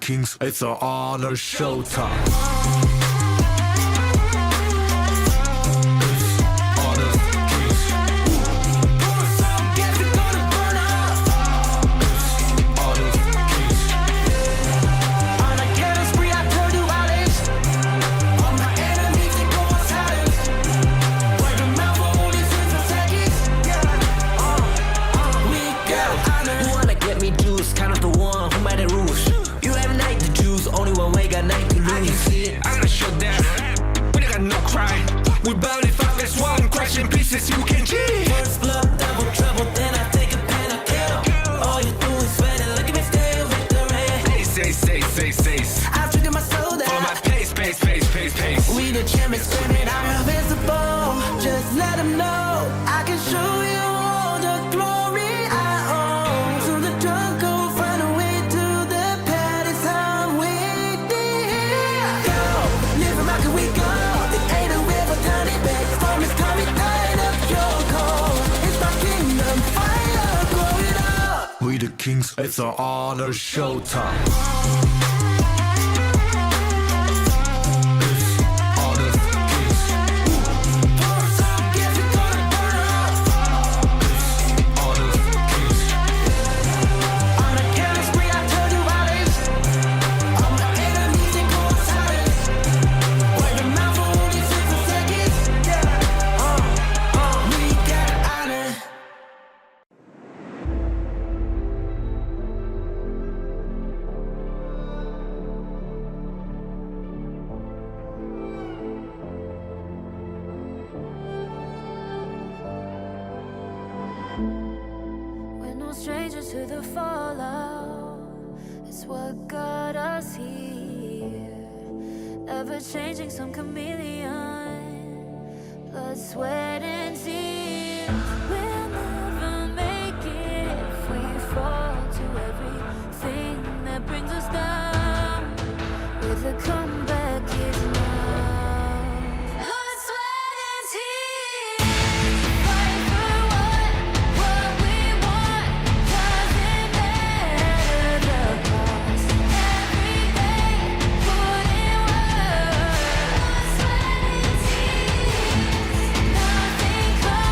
kings, it's an honor showtime. We burn it out, there's one question pieces you can cheat. First blood, double trouble, then I take a pen and kill. All you do is sweat and look at me still victory. Say. I've triggered my soul down. For my pace. We the champions, screaming, I'm invincible. Just let them know I can show you all the glory I own. So the drunk go find a way to the pad, it's how we did. Go, live and rock and we go. It ain't a river, tiny big storm is coming out of your cold. It's my kingdom, fire, grow it up. We the kings, it's an honor showtime. We're no strangers to the fallout. It's what got us here. Ever changing, some chameleon. Blood, sweat, and tears. We'll never make it if we fall to everything that brings us down. With a comeback is now. Blood, sweat, and tears. Fight for what we want. Doesn't matter the cost. Every day, put in work. Blood, sweat, and tears. Nothing comes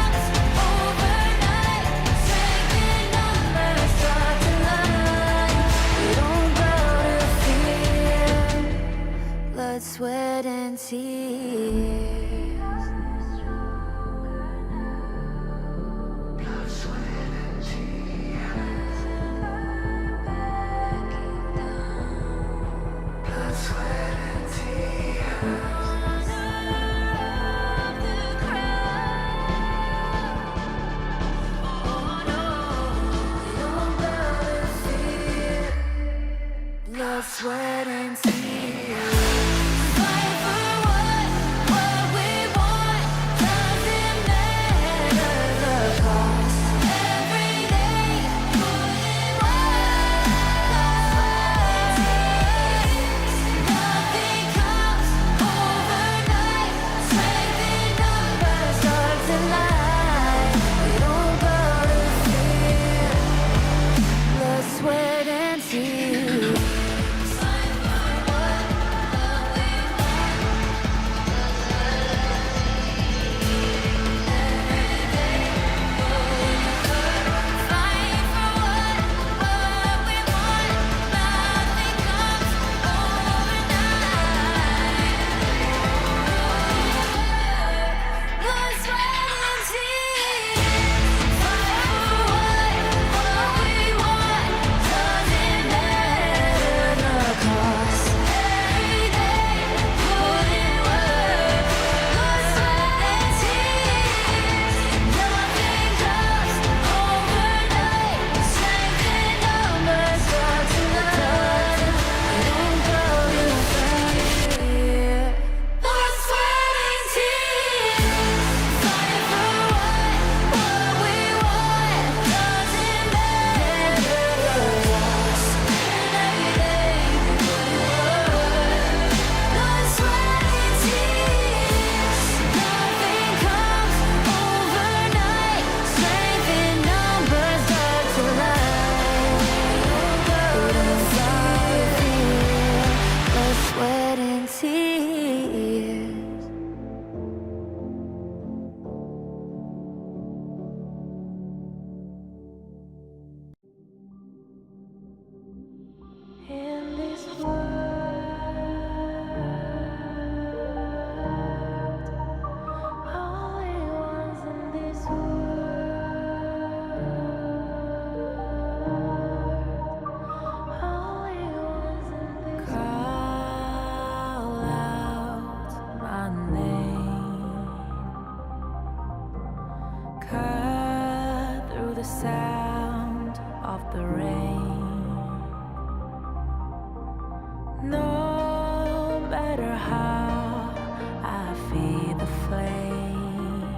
the sound of the rain. No matter how I feed the flame,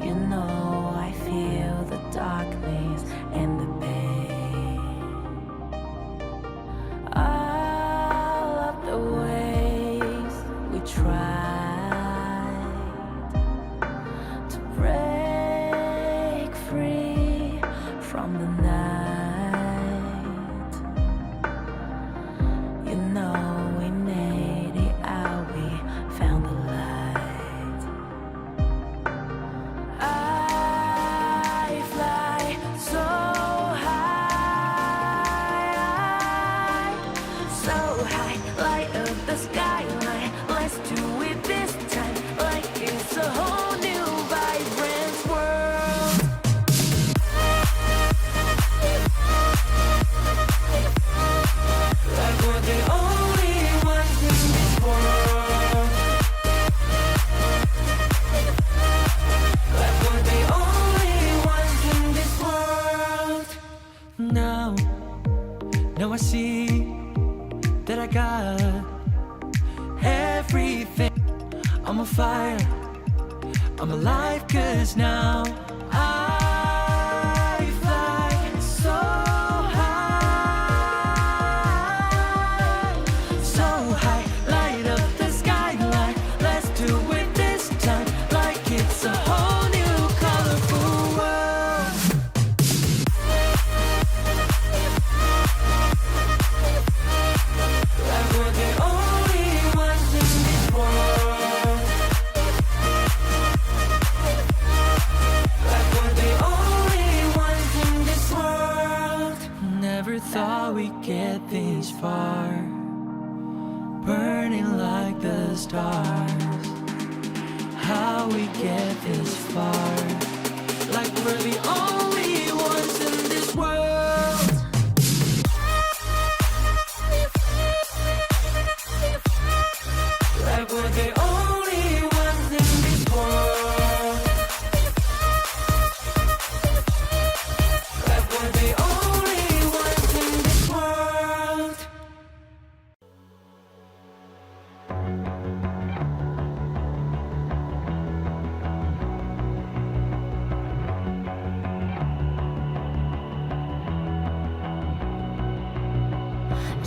you know I feel the darkness and the pain. All of the ways we tried to break free from the night, you know we made it out, we found the light. I fly so high, light up the skyline. Let's do it this time, like it's a whole new vibrant world. Like we're the only ones in this world. Like we're the only ones in this world. Now I see that I got everything. I'm on fire, I'm alive, 'cause now I fly so high, light up the skyline. Let's do it this time, like it's a whole new colorful world. Like we're the only ones in this world. Like we're the only ones in this world. Never thought we'd get this far, burning like the stars. How we get this far, like we're the only ones in this world. Like we're the only ones in this world. Like we're the only ones in this world.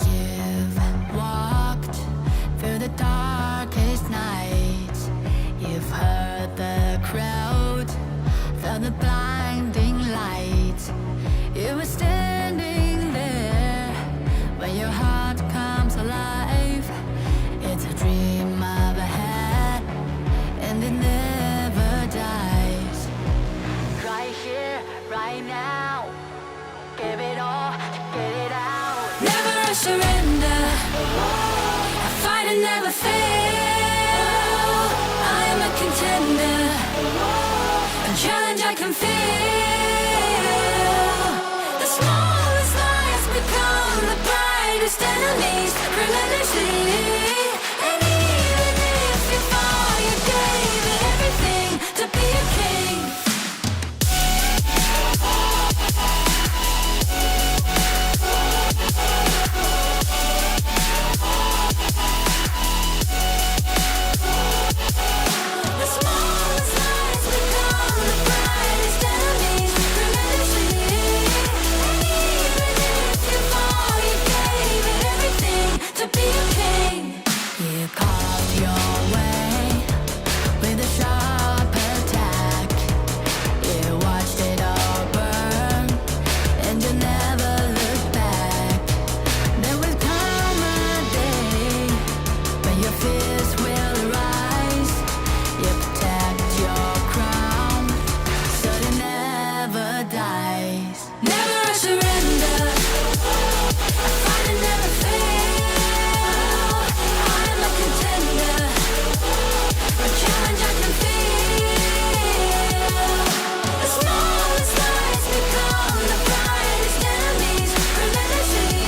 You've walked through the darkest nights. You've heard the crowd, felt the blinding light. You were standing there when your heart comes alive. It's a dream of ahead, and it never dies. Right here, right now, give it all, get it out. Never surrender, I fight and never fail. I am a contender, a challenge I can feel. The smallest lies become the brightest enemies, relentlessly. And even if you fall, you gave it everything to be a king. The smallest lies become the brightest enemies, relentlessly. And even if you fall, you gave it everything to be a king. You carved your way with a sharp attack. You watched it all burn, and you never looked back. There will come a day when your fears will arise. You protect your crown, so it never dies. Never surrender, I fight and never fail. I am a contender, a challenge I can feel. The smallest lies become the brightest enemies, relentlessly.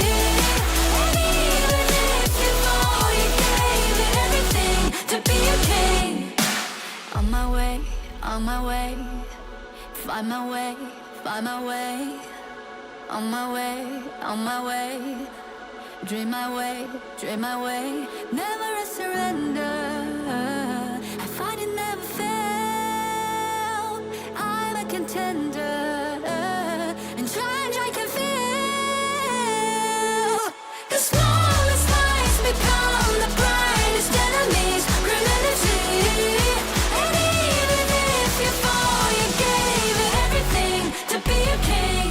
And even if you fall, you gave it everything to be a king. On my way Find my way, find my way. On my way, on my way. Dream my way, dream my way. Never a surrender. I find it never fail. I'm a contender. And change I can feel. The smallest lies become the brightest enemies. Grenadity. And even if you fall, you gave it everything to be a king.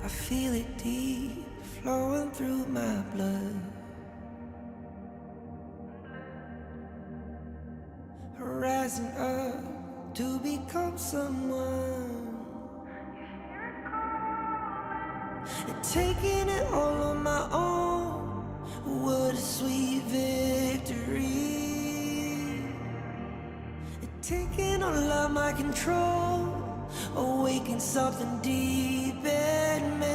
I feel it deep, flowing through my blood. Rising up to become someone. And taking it all on my own. What a sweet victory. And taking all of my control. Awaken something deep in me.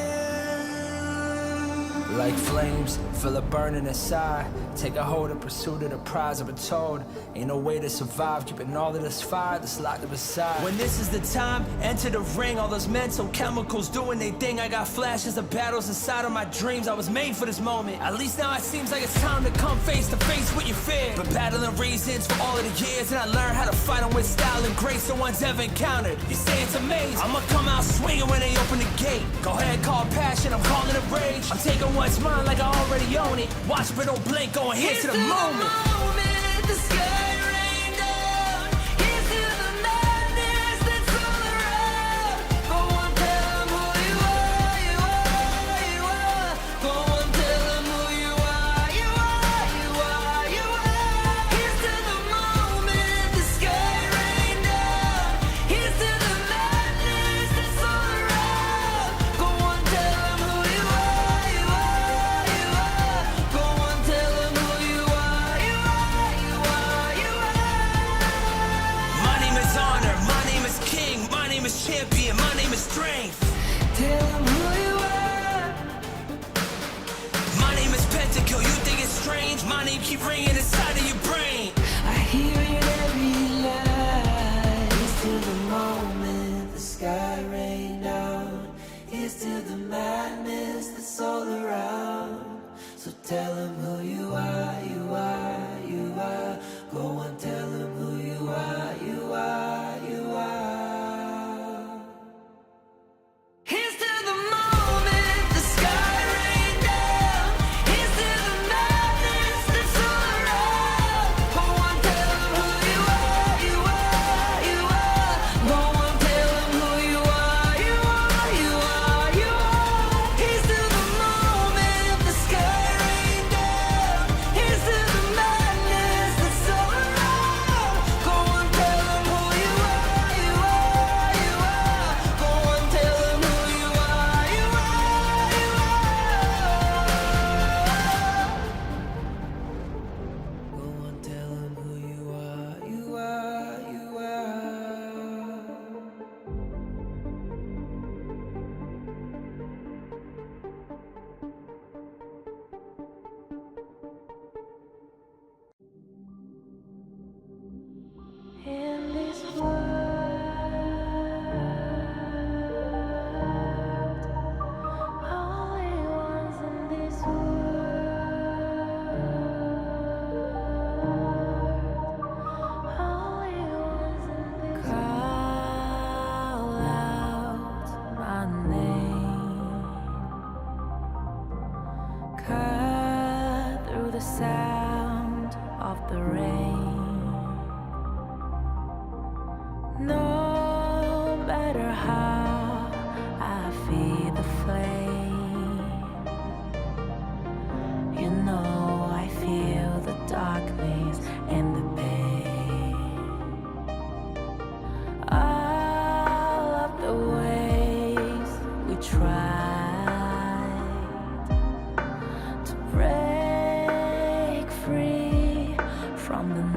Like flames, feel it burning inside. Take a hold in pursuit of the prize. I've been told, ain't no way to survive. Keeping all of this fire that's locked up inside. When this is the time, enter the ring. All those mental chemicals doing their thing. I got flashes of battles inside of my dreams. I was made for this moment. At least now it seems like it's time to come face to face with your fear. Been battling reasons for all of the years, and I learned how to fight them with style and grace no one's ever encountered. You say it's amazing, I'ma come out swinging when they open the gate. Go ahead, call passion, I'm calling it rage. I'm taking what's mine like I already own it. Watch but don't blink, going here to the moment. The sky rained down. Here's to the madness that's all around. Go on, tell them who you are, you are, you are. Go on, tell them who you are, you are, you are, you are. Here's to the moment, the sky rained down. Here's to the madness that's all around. Go on, tell them who you are, you are, you are. Go on, tell them who you are, you are, you are, you are. My name is honor, my name is king, my name is champion, my name is strength. Tell them who you are. My name is Pentakill, you think it's strange? My name keep ringing inside of your brain. I hear it every line. Here's to the moment the sky rained down. Here's to the madness that's all around. So tell them who you are, you are, you are. Go and tell them who you are, you are, you are. Here's to the moment the sky rained down. Here's to the madness that's all around.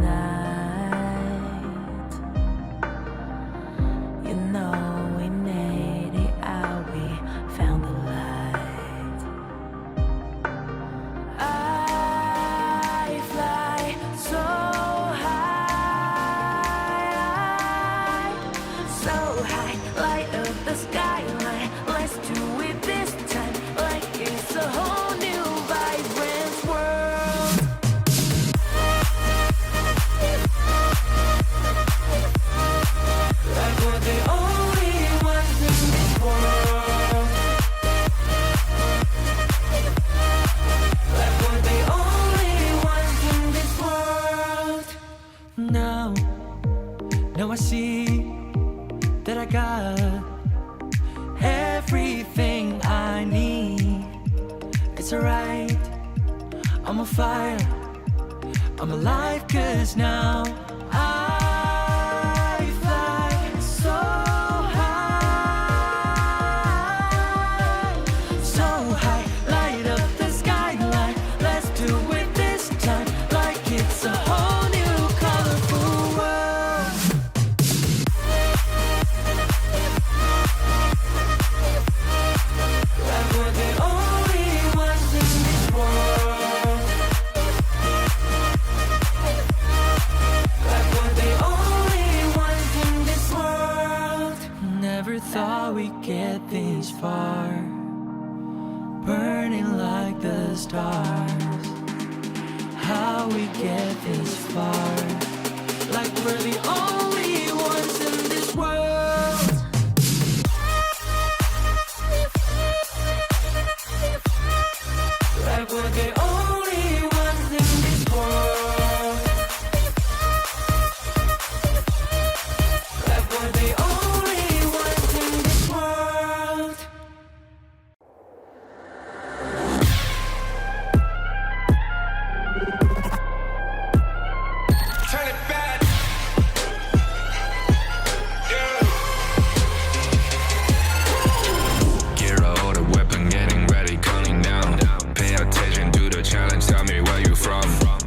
night. You know we made it out, we found the light. I fly so high, light up the skyline. Let's do it this time, like it's a whole new vibrant world. Like we're the only ones in this world. Like we're the only ones in this world. Now I see that I got everything I need. It's alright, I'm on fire, I'm alive, 'cause now I fly so high, light up the skyline. Let's do it this time, like it's a whole new colorful world. Like we're the only ones in this world. Like we're the only ones in this world. Never thought we'd get this far, burning like the stars. How we get this far, like we're the only ones in this world. Like we're the only ones in this world. Like we're the only ones in this world. Turn it back. Yeah. Gear all the weapon, getting ready, counting down. Pay attention to the challenge, tell me where you from.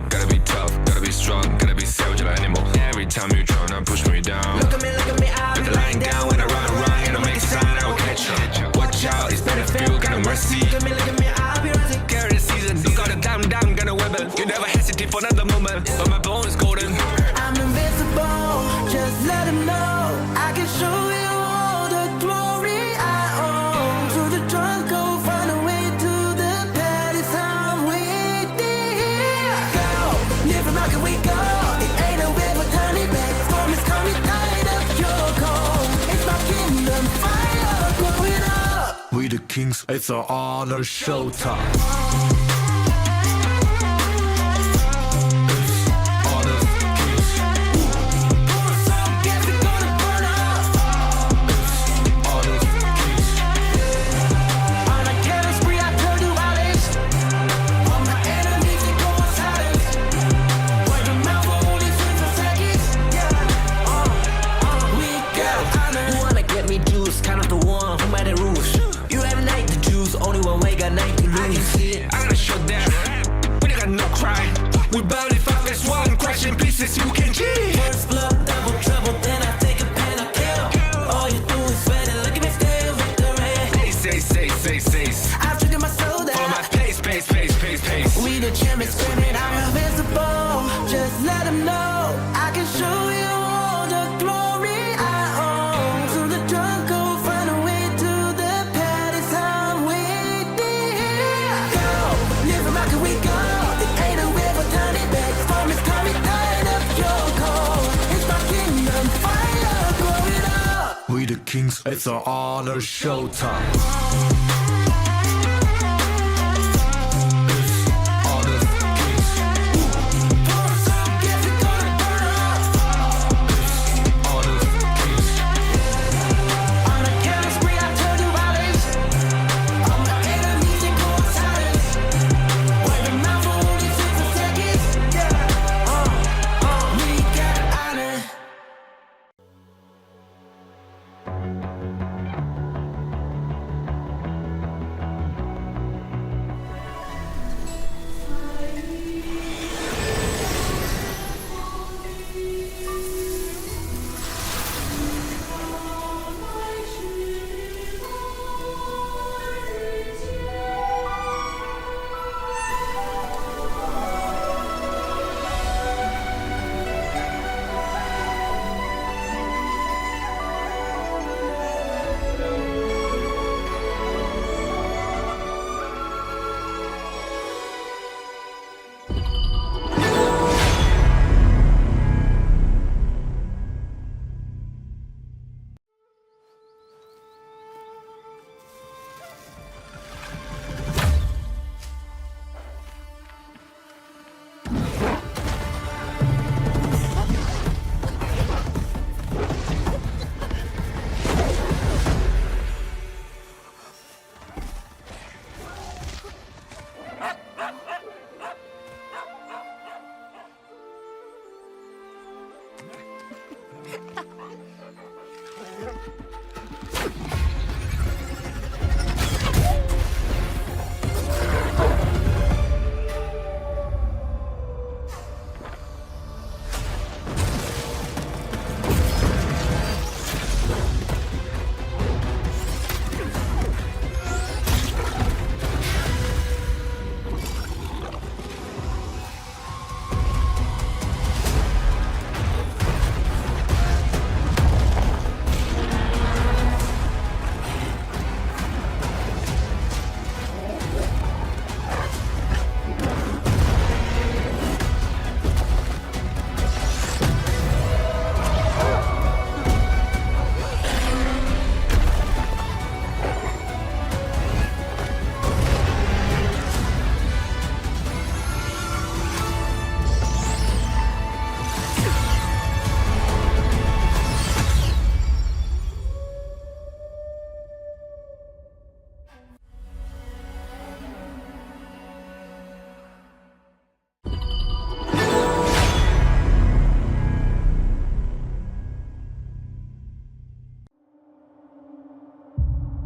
Gotta be tough, gotta be strong, gotta be savage like animal. Every time you tryna push me down. Look at me, I'll Put be the line down when I run around, and I make a sign, I will catch you. Watch out, it's better feel, kind of mercy. Look at me, I'll be rising. Carry the season, you got a damn, got a weapon. You never hesitate for another moment, but my bone is golden. I'm invincible, just let him know I can show you all the glory I own. To the drunk, go find a way to the palace. I'm waiting here. Go, live from how can we go? It ain't a way for turning back. Storm is coming, tired of your call. It's my kingdom, fire, blowing up. We the kings, it's an honor showtime. Honor kings, So guess we're gonna burn up. honor kings. On a killing spree, I turn to violence. All my enemies, they go on silence. Word of mouth for only 6 seconds. We got honor. You wanna get me juice, kind of the one who made the rules. You have night to choose, only one way, got night to I can lose. see it, I gotta show them. We got no cry. We barely 5 as 1, crash in pieces, you can cheat. First blood, double trouble, then I take a pen, I kill. All you do is sweat and look at me still victory. Say. I've triggered my soul Follow my that pace. we the champions, screaming I'm invincible. Just let them know I can show you all the glory I own. To the drunk, go find a way to the palace. I'm waiting here. Go, live from how can we go? It ain't a way for turning back. Storm is coming, tired of your call. It's my kingdom, fire, blow it up. We the kings, it's an honor showtime. Honor kings, So guess we're gonna burn up. honor kings. On a killing spree, I turn to violence. All my enemies, they go on silence. Word of mouth for only 6 seconds. We got honor.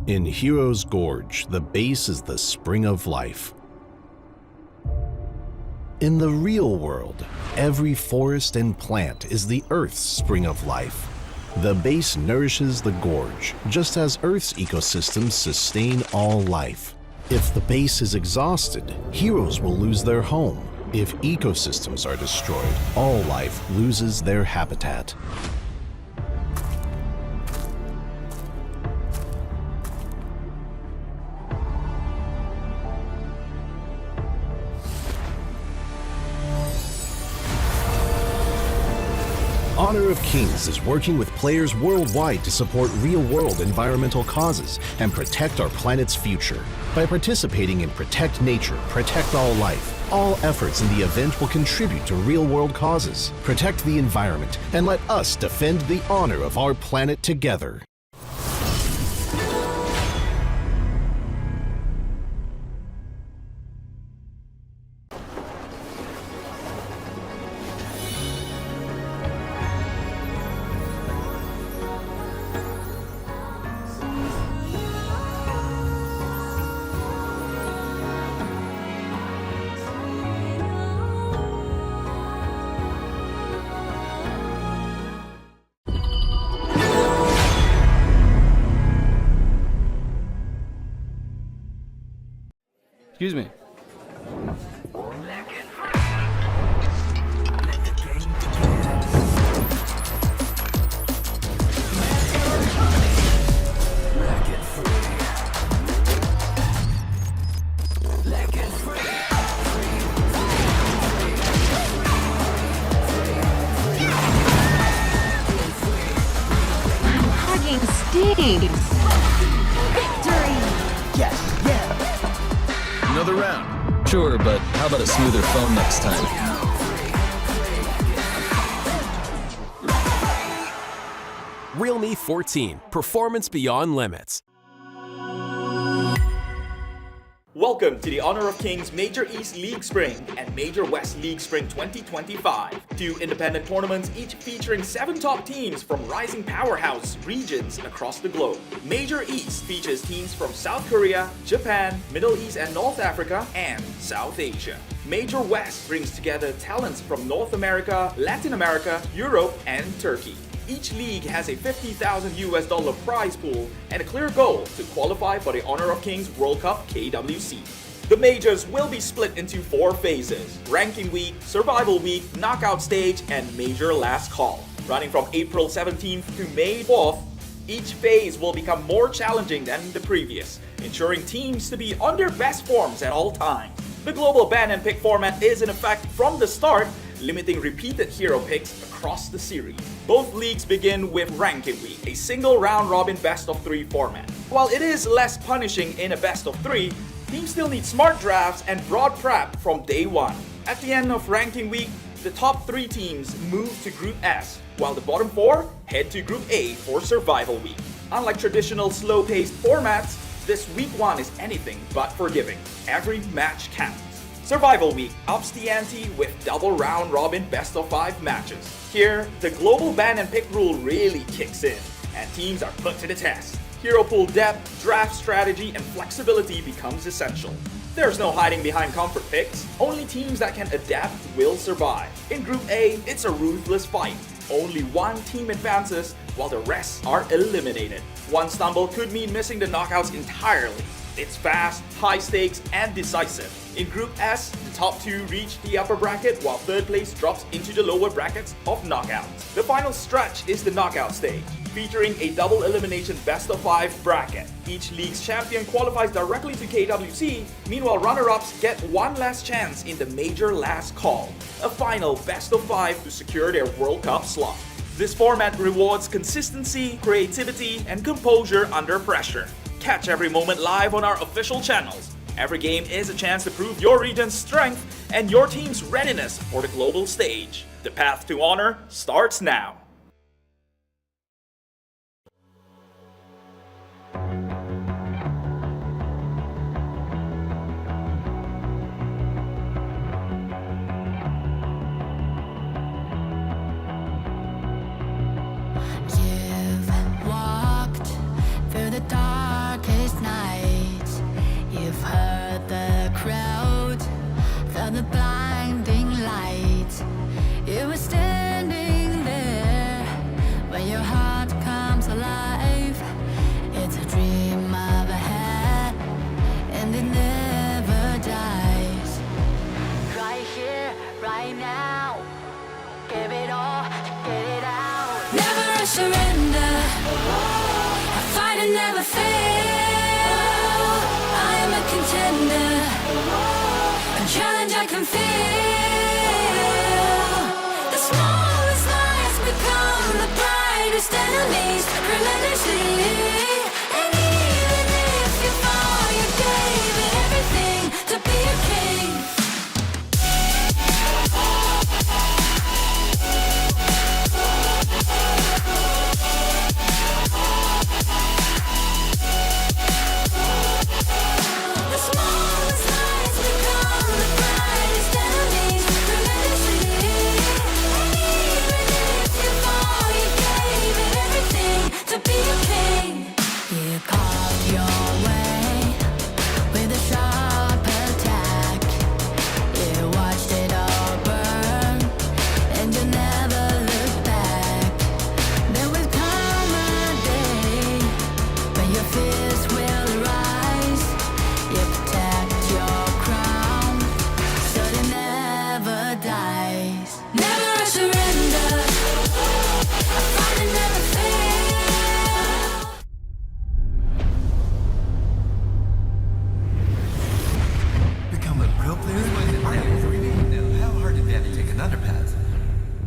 In Hero's Gorge, the base is the spring of life. In the real world, every forest and plant is the Earth's spring of life. The base nourishes the gorge, just as Earth's ecosystems sustain all life. If the base is exhausted, heroes will lose their home. If ecosystems are destroyed, all life loses their habitat. Honor of Kings is working with players worldwide to support real-world environmental causes and protect our planet's future. By participating in Protect Nature, Protect All Life, all efforts in the event will contribute to real-world causes, protect the environment, and let us defend the honor of our planet together. Excuse me. Hugging stinks. Victory! Yes, yeah. Another round. Sure, but how about a smoother phone next time? Realme 14, performance beyond limits. Welcome to the Honor of Kings Major East League Spring and Major West League Spring 2025. Two independent tournaments, each featuring 7 top teams from rising powerhouse regions across the globe. Major East features teams from South Korea, Japan, Middle East and North Africa, and South Asia. Major West brings together talents from North America, Latin America, Europe, and Turkey. Each league has a $50,000 prize pool and a clear goal to qualify for the Honor of Kings World Cup KWC. The majors will be split into 4 phases: Ranking Week, Survival Week, Knockout Stage, and Major Last Call. Running from April 17th to May 4th, each phase will become more challenging than the previous, ensuring teams to be on their best forms at all times. The global ban and pick format is in effect from the start, limiting repeated hero picks across the series. Both leagues begin with Ranking Week, a single round-robin best-of-3 format. While it is less punishing in a best-of-3, teams still need smart drafts and broad prep from day one. At the end of Ranking Week, the top 3 teams move to Group S, while the bottom 4 head to Group A for Survival Week. Unlike traditional slow-paced formats, this Week 1 is anything but forgiving. Every match counts. Survival Week ups the ante with double round robin best of 5 matches. Here, the global ban and pick rule really kicks in, and teams are put to the test. Hero pool depth, draft strategy, and flexibility becomes essential. There's no hiding behind comfort picks, only teams that can adapt will survive. In Group A, it's a ruthless fight. Only one team advances, while the rest are eliminated. One stumble could mean missing the knockouts entirely. It's fast, high stakes, and decisive. In Group S, the top 2 reach the upper bracket, while third place drops into the lower brackets of knockouts. The final stretch is the knockout stage, featuring a double elimination best of 5 bracket. Each league's champion qualifies directly to KWC, meanwhile runner-ups get one last chance in the major last call, a final best of 5 to secure their World Cup slot. This format rewards consistency, creativity, and composure under pressure. Catch every moment live on our official channels. Every game is a chance to prove your region's strength and your team's readiness for the global stage. The path to honor starts now. You've walked through the darkest nights. You've heard the crowd, felt the blinding light. You were standing there when your heart comes alive. It's a dream of a hat, and it never dies. Right here, right now, give it all, get it out. Never a surrender, I fight and never fail. I am a contender, a challenge I can feel. The smallest lies become the brightest enemies, relentlessly. And even if you fall, you gave it everything to be a king. The smallest lies become the brightest enemies, relentlessly. And even if you fall, you gave it everything to be a king. You carved your way with a sharp attack. You watched it all burn, and you never looked back. There will come a day when your fears will rise. You protect your crown, so it never dies. Never a surrender, I fight and never fail. Become a pro player? How hard is that to take another path?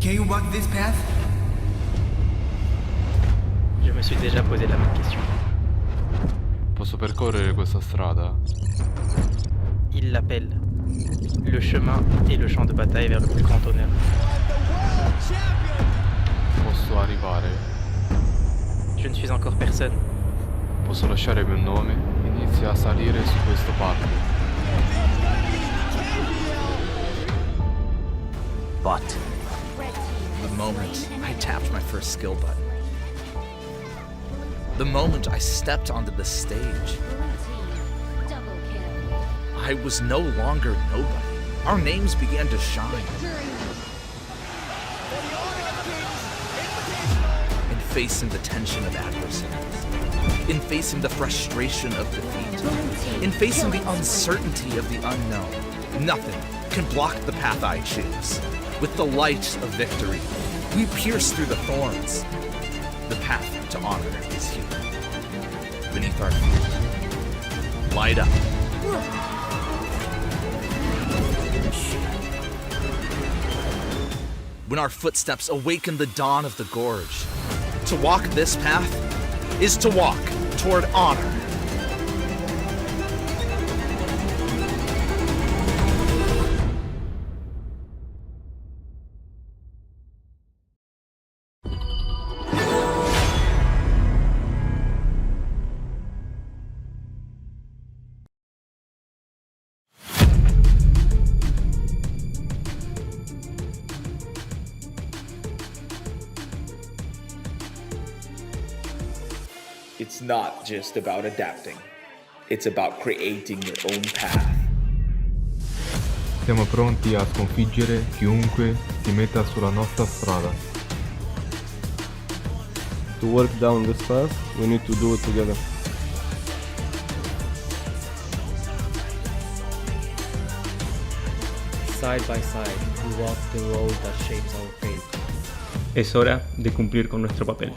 Can you walk this path? Je me suis déjà posé la même question. Posso percorrere questa strada? Il l'appelle. Le chemin et le champ de bataille vers le plus grand honneur. Posso arrivare? Je ne suis encore personne. Posso lasciare il mio nome? Inizia a salire su questo palco. But the moment I tapped my first skill button, the moment I stepped onto the stage, I was no longer nobody. Our names began to shine. In facing the tension of adversities, in facing the frustration of defeat, in facing the uncertainty of the unknown, nothing can block the path I choose. With the light of victory, we pierce through the thorns. The path to honor is here. Beneath our feet. Light up. When our footsteps awaken the dawn of the gorge, to walk this path is to walk toward honor. it's not just about adapting. It's about creating your own path. Siamo pronti a sconfiggere chiunque si metta sulla nostra strada. To work down this path, we need to do it together. Side by side, we walk the road that shapes our fate. Es hora de cumplir con nuestro papel.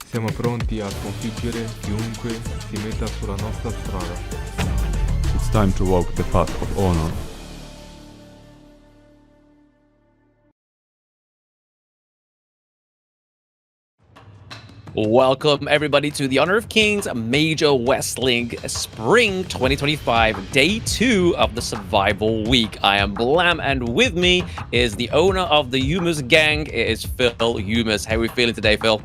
Siamo pronti a sconfiggere chiunque si metta sulla nostra strada. It's time to walk the path of honor. Welcome everybody to the Honor of Kings Major West League Spring 2025 Day 2 of the Survival Week. I am Blam and with me is the owner of the Yumas gang. It is Phil Yumas. How are we feeling today, Phil?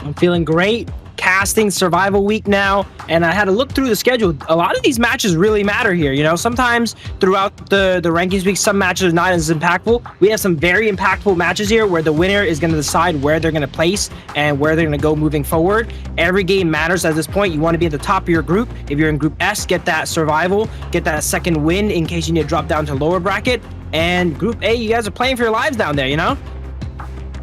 I'm feeling great. Casting Survival Week now, and I had to look through the schedule. A lot of these matches really matter here. You know, sometimes throughout the rankings week, some matches are not as impactful. We have some very impactful matches here where the winner is going to decide where they're going to place and where they're going to go moving forward. Every game matters at this point. You want to be at the top of your group. If you're in Group S, get that survival, get that second win in case you need to drop down to lower bracket. And Group A, you guys are playing for your lives down there, you know?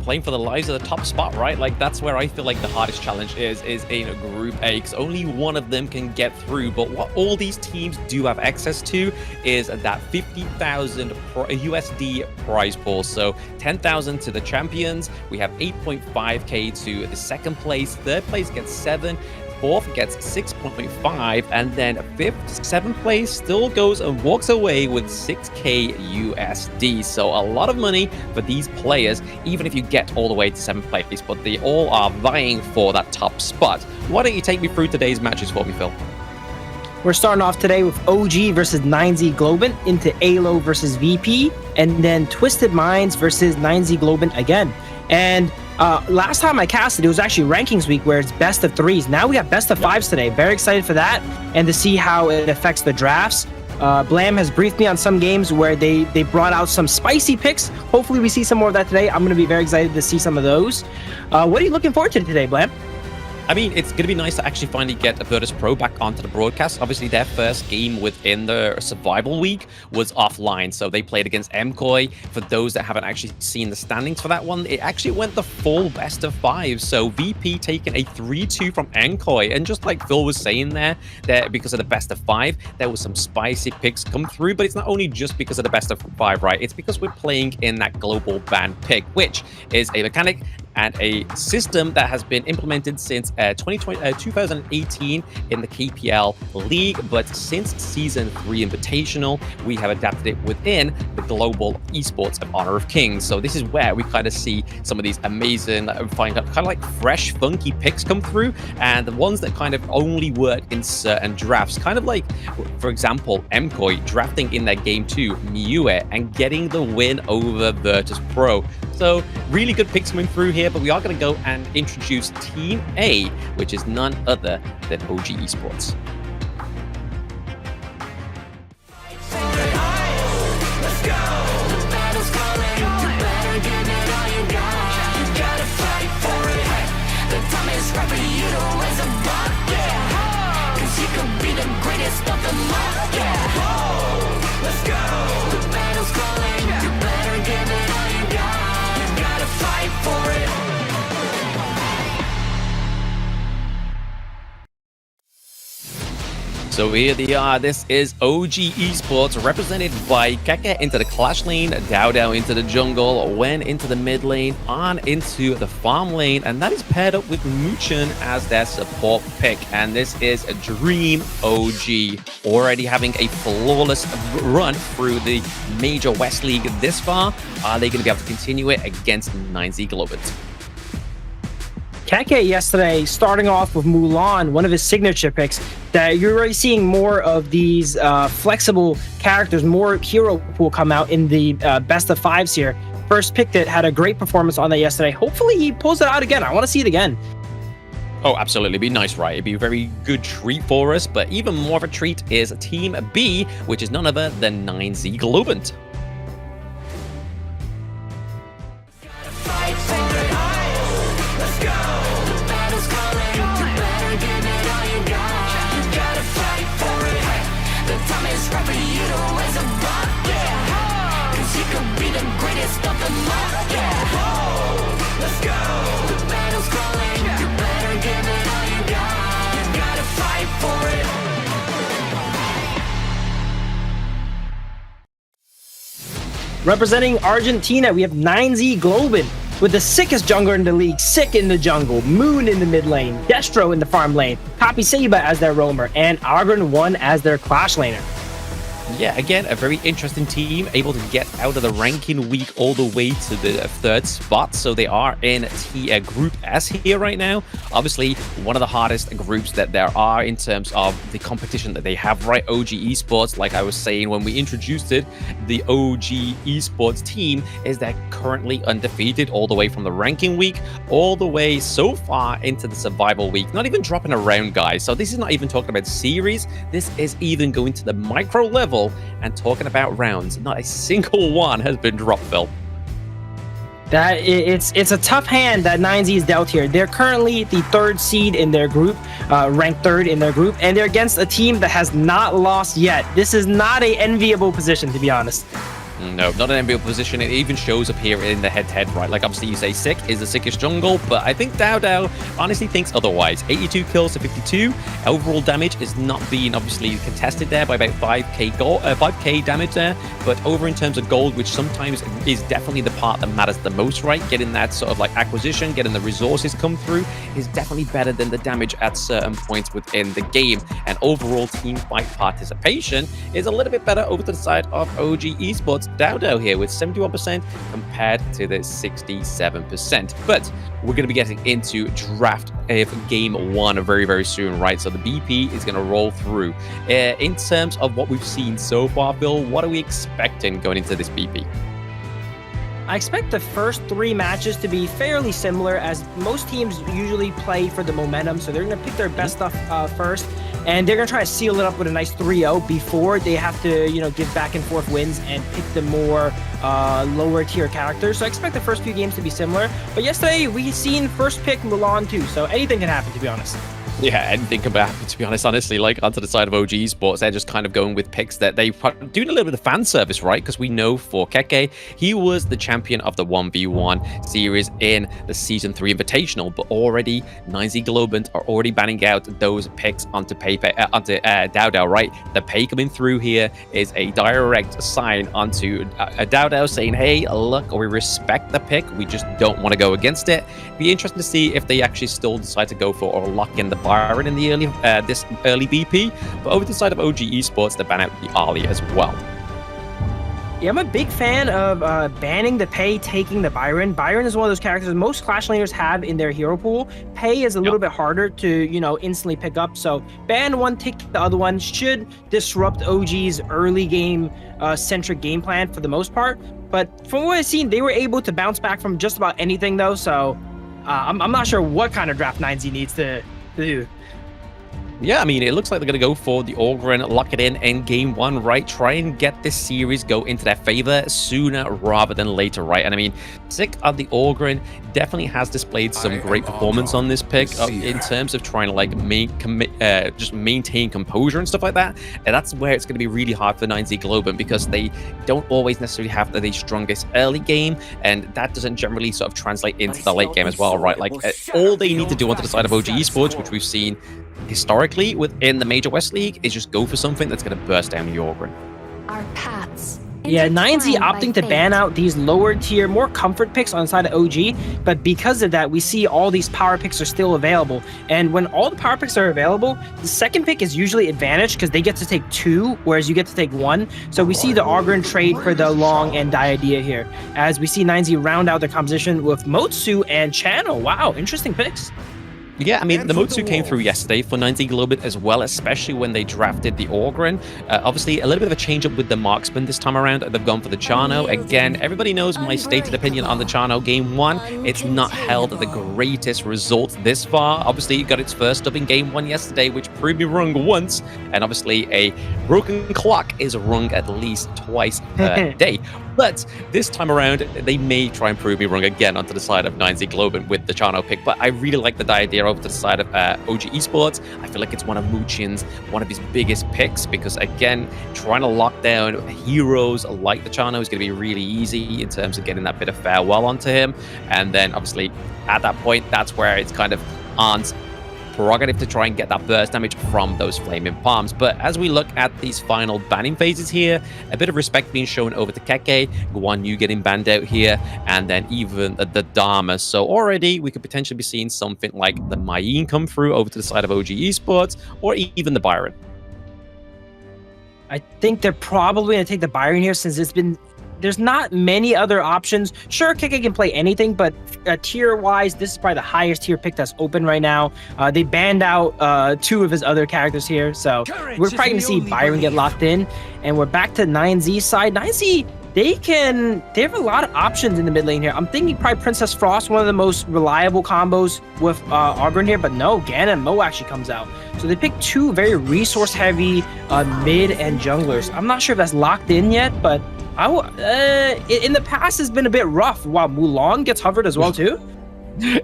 Playing for the lives of the top spot, right? Like, that's where I feel like the hardest challenge is in Group A, because only one of them can get through. But what all these teams do have access to is that 50,000 USD prize pool. So 10,000 to the champions. We have 8.5k to the second place. Third place gets 7. Fourth gets 6.5, and then fifth, seventh place still goes and walks away with 6k USD. So a lot of money for these players, even if you get all the way to seventh place, but they all are vying for that top spot. Why don't you take me through today's matches for me, Phil? We're starting off today with OG versus 9Z Globant, into AYLO versus VP, and then Twisted Minds versus 9Z Globant again. And last time I casted, it was actually rankings week where it's best of 3s. Now we have best of 5s today. Very excited for that and to see how it affects the drafts. Blam has briefed me on some games where they brought out some spicy picks. Hopefully we see some more of that today. I'm going to be very excited to see some of those. What are you looking forward to today, Blam? I mean, it's going to be nice to actually finally get Virtus.pro back onto the broadcast. Obviously, their first game within the Survival Week was offline, so they played against MKOI. For those that haven't actually seen the standings for that one, it actually went the full best of 5. So VP taking a 3-2 from MKOI, and just like Phil was saying there, because of the best of 5, there was some spicy picks come through. But it's not only just because of the best of 5, right? It's because we're playing in that global ban pick, which is a mechanic and a system that has been implemented since 2018 in the KPL League, but since Season 3 Invitational, we have adapted it within the global esports of Honor of Kings. So this is where we kind of see some of these amazing, kind of like fresh, funky picks come through, and the ones that kind of only work in certain drafts. Kind of like, for example, MKOI drafting in their Game 2 Miue and getting the win over Virtus.pro. So really good picks coming through here, but we are going to go and introduce Team A, which is none other than OG Esports. So here they are. This is OG Esports, represented by Keke into the Clash lane, Dao into the jungle, Wen into the mid lane, On into the farm lane, and that is paired up with Muchen as their support pick. And this is a Dream OG, already having a flawless run through the Major West League this far. Are they going to be able to continue it against 9Z Globant? Keke yesterday, starting off with Mulan, one of his signature picks, that you're already seeing more of these flexible characters, more hero pool come out in the best of 5s here. First pick that had a great performance on that yesterday. Hopefully he pulls it out again. I want to see it again. Oh, absolutely. It'd be nice, right? It'd be a very good treat for us, but even more of a treat is Team B, which is none other than 9Z Globant. Representing Argentina, we have 9Z Globant with the sickest jungler in the league, Sick in the jungle, Moon in the mid lane, Destro in the farm lane, Copy Seba as their roamer, and Argon 1 as their clash laner. Yeah, again, a very interesting team, able to get out of the ranking week all the way to the third spot. So they are in Group S here right now. Obviously, one of the hardest groups that there are in terms of the competition that they have, right? OG Esports, like I was saying when we introduced it, the OG Esports team is they're currently undefeated all the way from the ranking week, all the way so far into the survival week. Not even dropping a round, guys. So this is not even talking about series. This is even going to the micro level and talking about rounds. Not a single one has been dropped, Phil. It's a tough hand that 9Z is dealt here. They're currently the third seed in their group, ranked third in their group, and they're against a team that has not lost yet. This is not an enviable position, to be honest. No, not an enviable position. It even shows up here in the head-to-head, right? Like, obviously, you say Sick is the sickest jungle, but I think Dao honestly thinks otherwise. 82 kills to 52. Overall damage is not being, obviously, contested there by about 5k damage there, but over in terms of gold, which sometimes is definitely the part that matters the most, right? Getting that sort of, like, acquisition, getting the resources come through is definitely better than the damage at certain points within the game. And overall team fight participation is a little bit better over to the side of OG Esports. Dao here with 71% compared to the 67%. But we're going to be getting into draft of game 1 very, very soon, right? So the BP is going to roll through. In terms of what we've seen so far, Bill, what are we expecting going into this BP? I expect the first 3 matches to be fairly similar, as most teams usually play for the momentum, so they're going to pick their best stuff first, and they're going to try to seal it up with a nice 3-0 before they have to, give back and forth wins and pick the more lower tier characters. So I expect the first few games to be similar, but yesterday we seen first pick Mulan too, so anything can happen, to be honest. Yeah, anything can happen, to be honest, honestly. Like, onto the side of OG Esports, they're just kind of going with picks that they're doing a little bit of fan service, right? Because we know for Keke, he was the champion of the 1v1 series in the Season 3 Invitational, but already 9Z Globant are already banning out those picks onto Dao, right? The pay coming through here is a direct sign onto Dao saying, hey, look, we respect the pick, we just don't want to go against it. Be interesting to see if they actually still decide to go for or lock in the Byron in the this early BP, but over the side of OG Esports, they ban out the Ali as well. Yeah, I'm a big fan of banning the Pei, taking the Byron. Byron is one of those characters most Clash laners have in their hero pool. Pei is a little bit harder to, instantly pick up, so ban one, take the other one should disrupt OG's early game centric game plan for the most part. But from what I've seen, they were able to bounce back from just about anything though, so I'm not sure what kind of draft 9Z needs to do. Yeah, I mean, it looks like they're going to go for the Ogryn, lock it in game 1, right? Try and get this series go into their favor sooner rather than later, right? And I mean, Sick of the Ogryn definitely has displayed some great performance on this pick in terms of trying to, like, just maintain composure and stuff like that. And that's where it's going to be really hard for 9Z Globant, because they don't always necessarily have the strongest early game, and that doesn't generally sort of translate into the late game as well, right? Like, all they need to do onto the side of OG Esports, which we've seen historically within the Major West League, is just go for something that's going to burst down the Ogryn. Our paths. Yeah, 9Z opting to ban out these lower tier, more comfort picks on the side of OG, but because of that, we see all these power picks are still available. And when all the power picks are available, the second pick is usually advantage because they get to take 2, whereas you get to take 1. So we see the Ogryn trade for the Long and Diadea here, as we see 9Z round out their composition with Motsu and Channel. Wow, interesting picks. Yeah, I mean, the Motsu came through yesterday for 9Z Globant as well, especially when they drafted the Ogryn. Obviously, a little bit of a change-up with the Marksman this time around. They've gone for the Chano. Again, everybody knows my stated opinion on the Chano game 1. It's not held the greatest results this far. Obviously, it got its first up in game 1 yesterday, which proved me wrong once. And obviously, a broken clock is rung at least twice per day. But this time around, they may try and prove me wrong again onto the side of 9Z Globant with the Chano pick. But I really like the idea over to the side of OG Esports. I feel like it's one of Muchin's, one of his biggest picks, because again, trying to lock down heroes like the Chano is going to be really easy in terms of getting that bit of farewell onto him. And then obviously at that point, that's where it's kind of Arn's prerogative to try and get that burst damage from those flaming palms. But as we look at these final banning phases here, a bit of respect being shown over to Keke, Guan Yu getting banned out here, and then even the Dharma. So already we could potentially be seeing something like the Mayin come through over to the side of OG Esports, or even the Byron. I think they're probably going to take the Byron here since there's not many other options. Sure, Keke can play anything, but tier-wise, this is probably the highest tier pick that's open right now. They banned out 2 of his other characters here, so we're probably going to see Byron get locked in. And we're back to 9Z's side. 9Z, they have a lot of options in the mid lane here. I'm thinking probably Princess Frost, one of the most reliable combos with Auburn here, but no, Gan and Mo actually comes out. So they picked 2 very resource-heavy mid and junglers. I'm not sure if that's locked in yet, but in the past has been a bit rough. Wow, Mulan gets hovered as well too.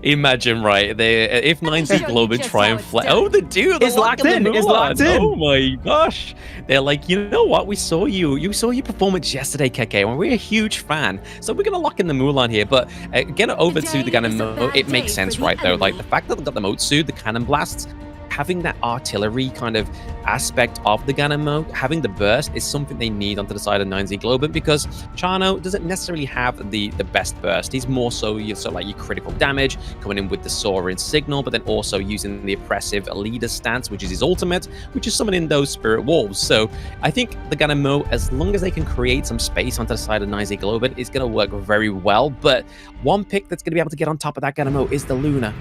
Imagine, right? If 9Z Globant try and fly, they do. It's locked in. It's locked in. Oh my gosh! They're like, you know what? We saw you. You saw your performance yesterday, Keke, and we're a huge fan. So we're gonna lock in the Mulan here. But get it over to the Ganon mode. It makes sense, right? Though, like the fact that they got the Motsu, the cannon blasts, having that artillery kind of aspect of the Ganon mode, having the burst is something they need onto the side of 9Z Globant, because Chano doesn't necessarily have the best burst. He's more so like your critical damage, coming in with the soaring signal, but then also using the oppressive leader stance, which is his ultimate, which is summoning those spirit wolves. So I think the Ganon mode, as long as they can create some space onto the side of 9Z Globant, is going to work very well. But one pick that's going to be able to get on top of that Ganon mode is the Luna.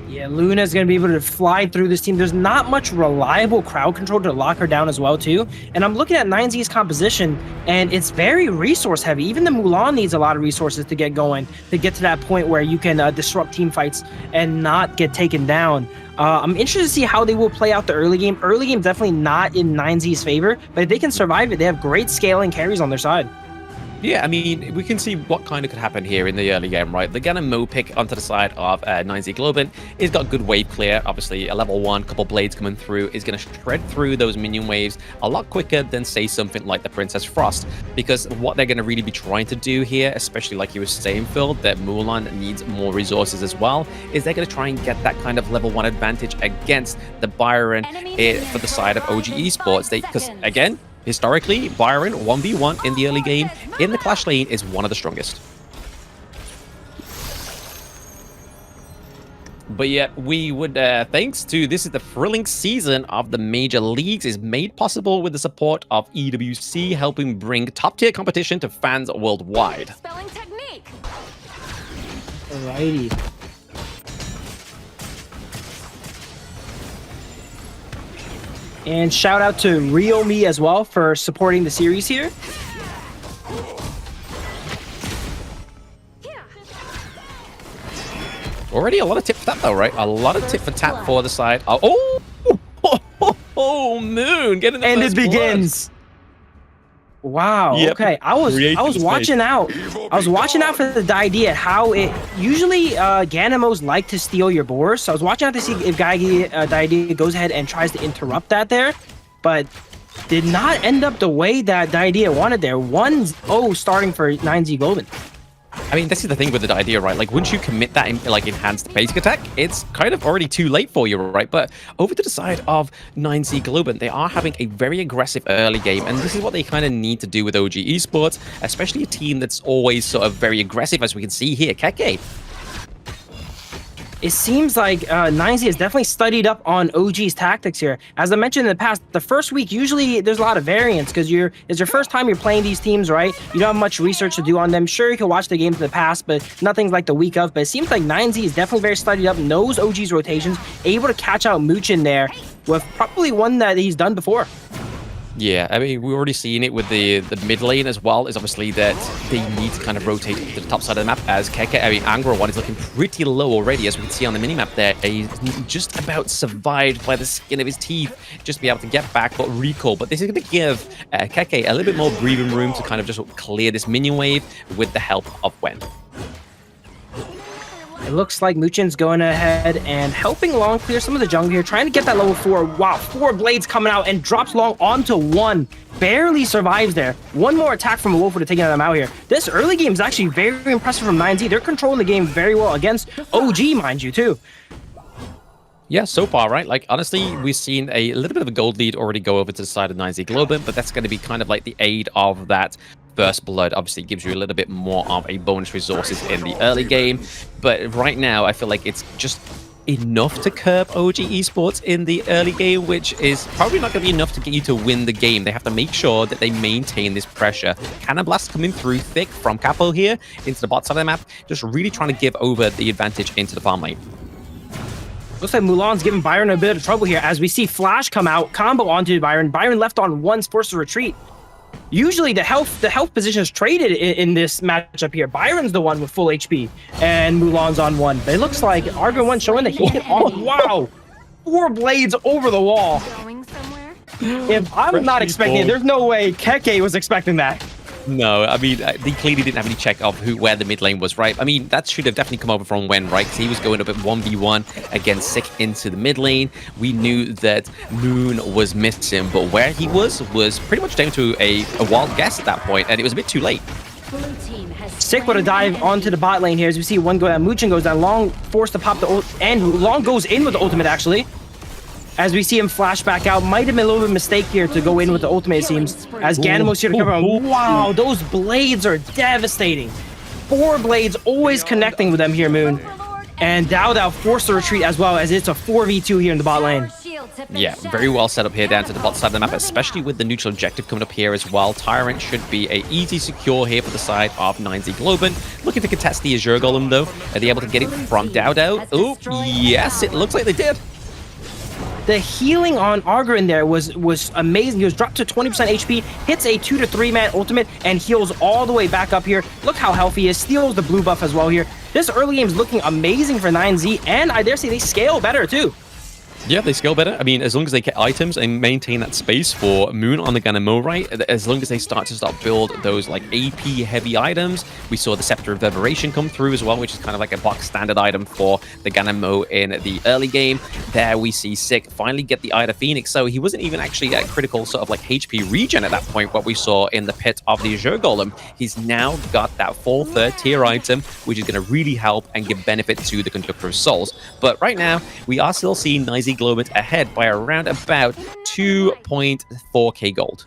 Yeah, Luna's going to be able to fly through this team. There's not much reliable crowd control to lock her down as well, too. And I'm looking at 9Z's composition, and it's very resource heavy. Even the Mulan needs a lot of resources to get going, to get to that point where you can disrupt team fights and not get taken down. I'm interested to see how they will play out the early game. Early game definitely not in 9Z's favor, but if they can survive it, they have great scaling carries on their side. Yeah, I mean, we can see what kind of could happen here in the early game, right? The Ganon Mo pick onto the side of 9Z Globant. He's got good wave clear. Obviously, a level 1, couple blades coming through is going to shred through those minion waves a lot quicker than, say, something like the Princess Frost. Because what they're going to really be trying to do here, especially like you were saying, Phil, that Mulan needs more resources as well, is they're going to try and get that kind of level 1 advantage against the Byron for the side of OG Esports. Because, again, historically, Byron 1v1 in the early game in the Clash lane is one of the strongest. But yet, we would, thanks to this is the thrilling season of the major leagues, is made possible with the support of EWC, helping bring top-tier competition to fans worldwide. Spelling technique. Alrighty. And shout out to Real Me as well for supporting the series here. Already a lot of tip for tap though, right? A lot of tip for tap for the side. Oh, Moon getting the and first it begins. Wow. Yep. Okay. I was watching out. I was watching out for the idea how it usually Ganimos like to steal your boars. So I was watching out to see if Idea goes ahead and tries to interrupt that there, but did not end up the way that the idea wanted there. 1-0 starting for 9Z Globant. I mean, this is the thing with the idea, right? Like, once you commit that enhanced basic attack, it's kind of already too late for you, right? But over to the side of 9Z Globant, they are having a very aggressive early game, and this is what they kind of need to do with OG Esports, especially a team that's always sort of very aggressive, as we can see here, Keke. It seems like 9Z has definitely studied up on OG's tactics here. As I mentioned in the past, the first week, usually there's a lot of variance because it's your first time you're playing these teams, right? You don't have much research to do on them. Sure, you can watch the games in the past, but nothing's like the week of. But it seems like 9Z is definitely very studied up, knows OG's rotations, able to catch out Muchin there with probably one that he's done before. Yeah, I mean, we've already seen it with the mid lane as well, is obviously that they need to kind of rotate to the top side of the map as Keke. I mean, Angro 1 is looking pretty low already, as we can see on the minimap there. He's just about survived by the skin of his teeth, just to be able to get back, but recall. But this is going to give Keke a little bit more breathing room to kind of just clear this minion wave with the help of Wen. It looks like Muchin's going ahead and helping Long clear some of the jungle here, trying to get that level 4. Wow, 4 blades coming out and drops Long onto 1. Barely survives there. One more attack from Wolf would have taken them out here. This early game is actually very impressive from 9Z. They're controlling the game very well against OG, mind you, too. Yeah, so far, right? Like, honestly, we've seen a little bit of a gold lead already go over to the side of 9Z Globant, but that's going to be kind of like the aid of that First Blood. Obviously, gives you a little bit more of a bonus resources in the early game. But right now, I feel like it's just enough to curb OG Esports in the early game, which is probably not going to be enough to get you to win the game. They have to make sure that they maintain this pressure. Cannon Blast coming through thick from Capo here into the bot side of the map, just really trying to give over the advantage into the farm lane. Looks like Mulan's giving Byron a bit of trouble here as we see Flash come out, combo onto Byron. Byron left on one, forced to retreat. Usually the health position is traded in this matchup here. Byron's the one with full HP and Mulan's on one. But it looks like Argon 1 showing that he can... Oh, wow! 4 blades over the wall. If I'm not expecting it, there's no way Keke was expecting that. No, I mean, they clearly didn't have any check of where the mid lane was, right? I mean, that should have definitely come over from Wen, right? Because he was going up at 1v1 against Sick into the mid lane. We knew that Moon was missing, but where he was pretty much down to a wild guess at that point, and it was a bit too late. Sick with a dive onto the bot lane here as we see one go down. Muchin goes down, Long forced to pop the ult, and Long goes in with the ultimate, actually. As we see him flash back out, might have been a little bit of a mistake here to go in with the ultimate, it seems. As Ganimo's here to cover him. Wow, those blades are devastating. 4 blades always connecting with them here, Moon. And Dao forced to retreat as well, as it's a 4v2 here in the bot lane. Yeah, very well set up here down to the bot side of the map, especially with the neutral objective coming up here as well. Tyrant should be a easy secure here for the side of 9Z Globant. Looking to contest the Azure Golem, though. Are they able to get it from Dao? Oh, yes, it looks like they did. The healing on Arger in there was amazing. He was dropped to 20% HP, hits a 2 to 3 man ultimate, and heals all the way back up here. Look how healthy he is. Steals the blue buff as well here. This early game is looking amazing for 9Z, and I dare say they scale better too. Yeah, they scale better. I mean, as long as they get items and maintain that space for Moon on the Ganamo, right? As long as they start build those like AP heavy items. We saw the Scepter of Reverberation come through as well, which is kind of like a box standard item for the Ganamo in the early game. There we see Sick finally get the Eye of Phoenix. So he wasn't even actually at critical sort of like HP regen at that point, what we saw in the pit of the Azure Golem. He's now got that full 3rd tier item, which is going to really help and give benefit to the Conductor of Souls. But right now, we are still seeing 9Z Globant ahead by around about 2.4k gold.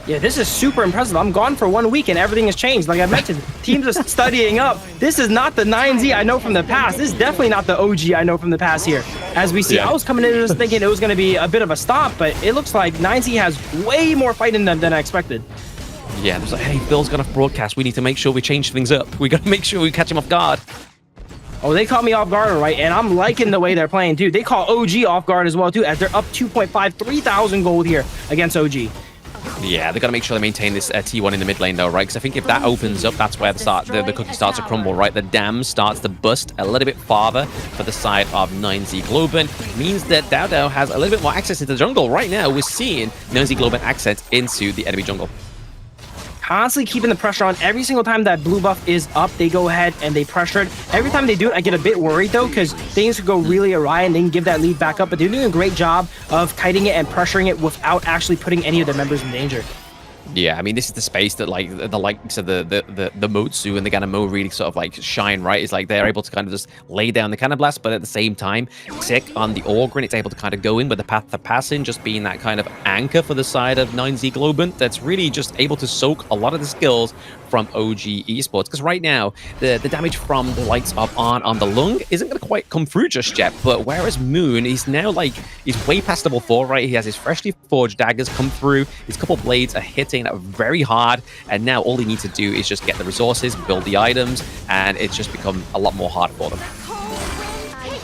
Yeah, this is super impressive. I'm gone for 1 week and everything has changed. Like I mentioned, teams are studying up. This is not the 9Z I know from the past. This is definitely not the OG I know from the past here. As we see, I was coming in just thinking it was going to be a bit of a stop, but it looks like 9Z has way more fight in them than I expected. Yeah, it was like, hey, Bill's gonna broadcast. We need to make sure we change things up. We gotta make sure we catch him off guard. Oh, they caught me off guard, right? And I'm liking the way they're playing, too. They call OG off guard as well, too, as they're up 2.5, 3,000 gold here against OG. Yeah, they got to make sure they maintain this T1 in the mid lane, though, right? Because I think if that opens up, that's where the cookie starts to crumble, right? The dam starts to bust a little bit farther for the side of 9Z Globant. Means that Dao has a little bit more access into the jungle. Right now, we're seeing 9Z Globant access into the enemy jungle. Constantly keeping the pressure on. Every single time that blue buff is up, they go ahead and they pressure it. Every time they do it, I get a bit worried though, because things could go really awry and they can give that lead back up. But they're doing a great job of kiting it and pressuring it without actually putting any of their members in danger. Yeah, I mean, this is the space that like the likes of the Motsu and the Ganamo really sort of like shine, right? It's like they're able to kind of just lay down the Cannon Blast, but at the same time, Sick on the Orgrin, it's able to kind of go in with the Path of Passing, just being that kind of anchor for the side of 9Z Globant that's really just able to soak a lot of the skills from OG Esports. Because right now, the damage from the likes of on the Lung isn't going to quite come through just yet, but whereas Moon, he's now like, he's way past level 4, right? He has his freshly forged daggers come through, his couple blades are hitting very hard, and now all he needs to do is just get the resources, build the items, and it's just become a lot more hard for them.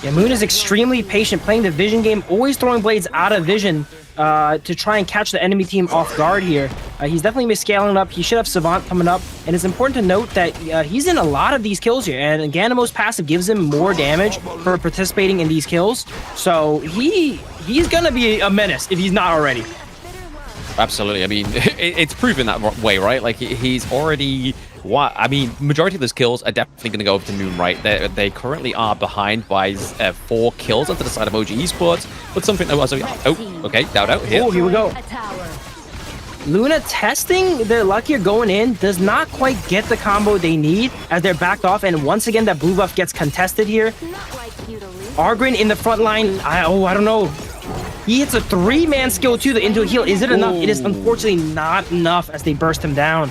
Yeah, Moon is extremely patient, playing the vision game, always throwing blades out of vision to try and catch the enemy team off guard here. He's definitely been scaling up. He should have Savant coming up, and it's important to note that he's in a lot of these kills here, and Ganimo's passive gives him more damage for participating in these kills, so he's gonna be a menace if he's not already. Absolutely. I mean, it's proven that way, right? Like, he's already... I mean, majority of those kills are definitely going to go over to Moon, right? They currently are behind by 4 kills onto the side of OG Esports, but something... Oh, okay, Dao here. Oh, here we go. Luna testing their luck here going in, does not quite get the combo they need as they're backed off, and once again, that blue buff gets contested here. Argrin in the front line. I don't know. He hits a 3-man skill too into a heal. Is it enough? It is unfortunately not enough as they burst him down.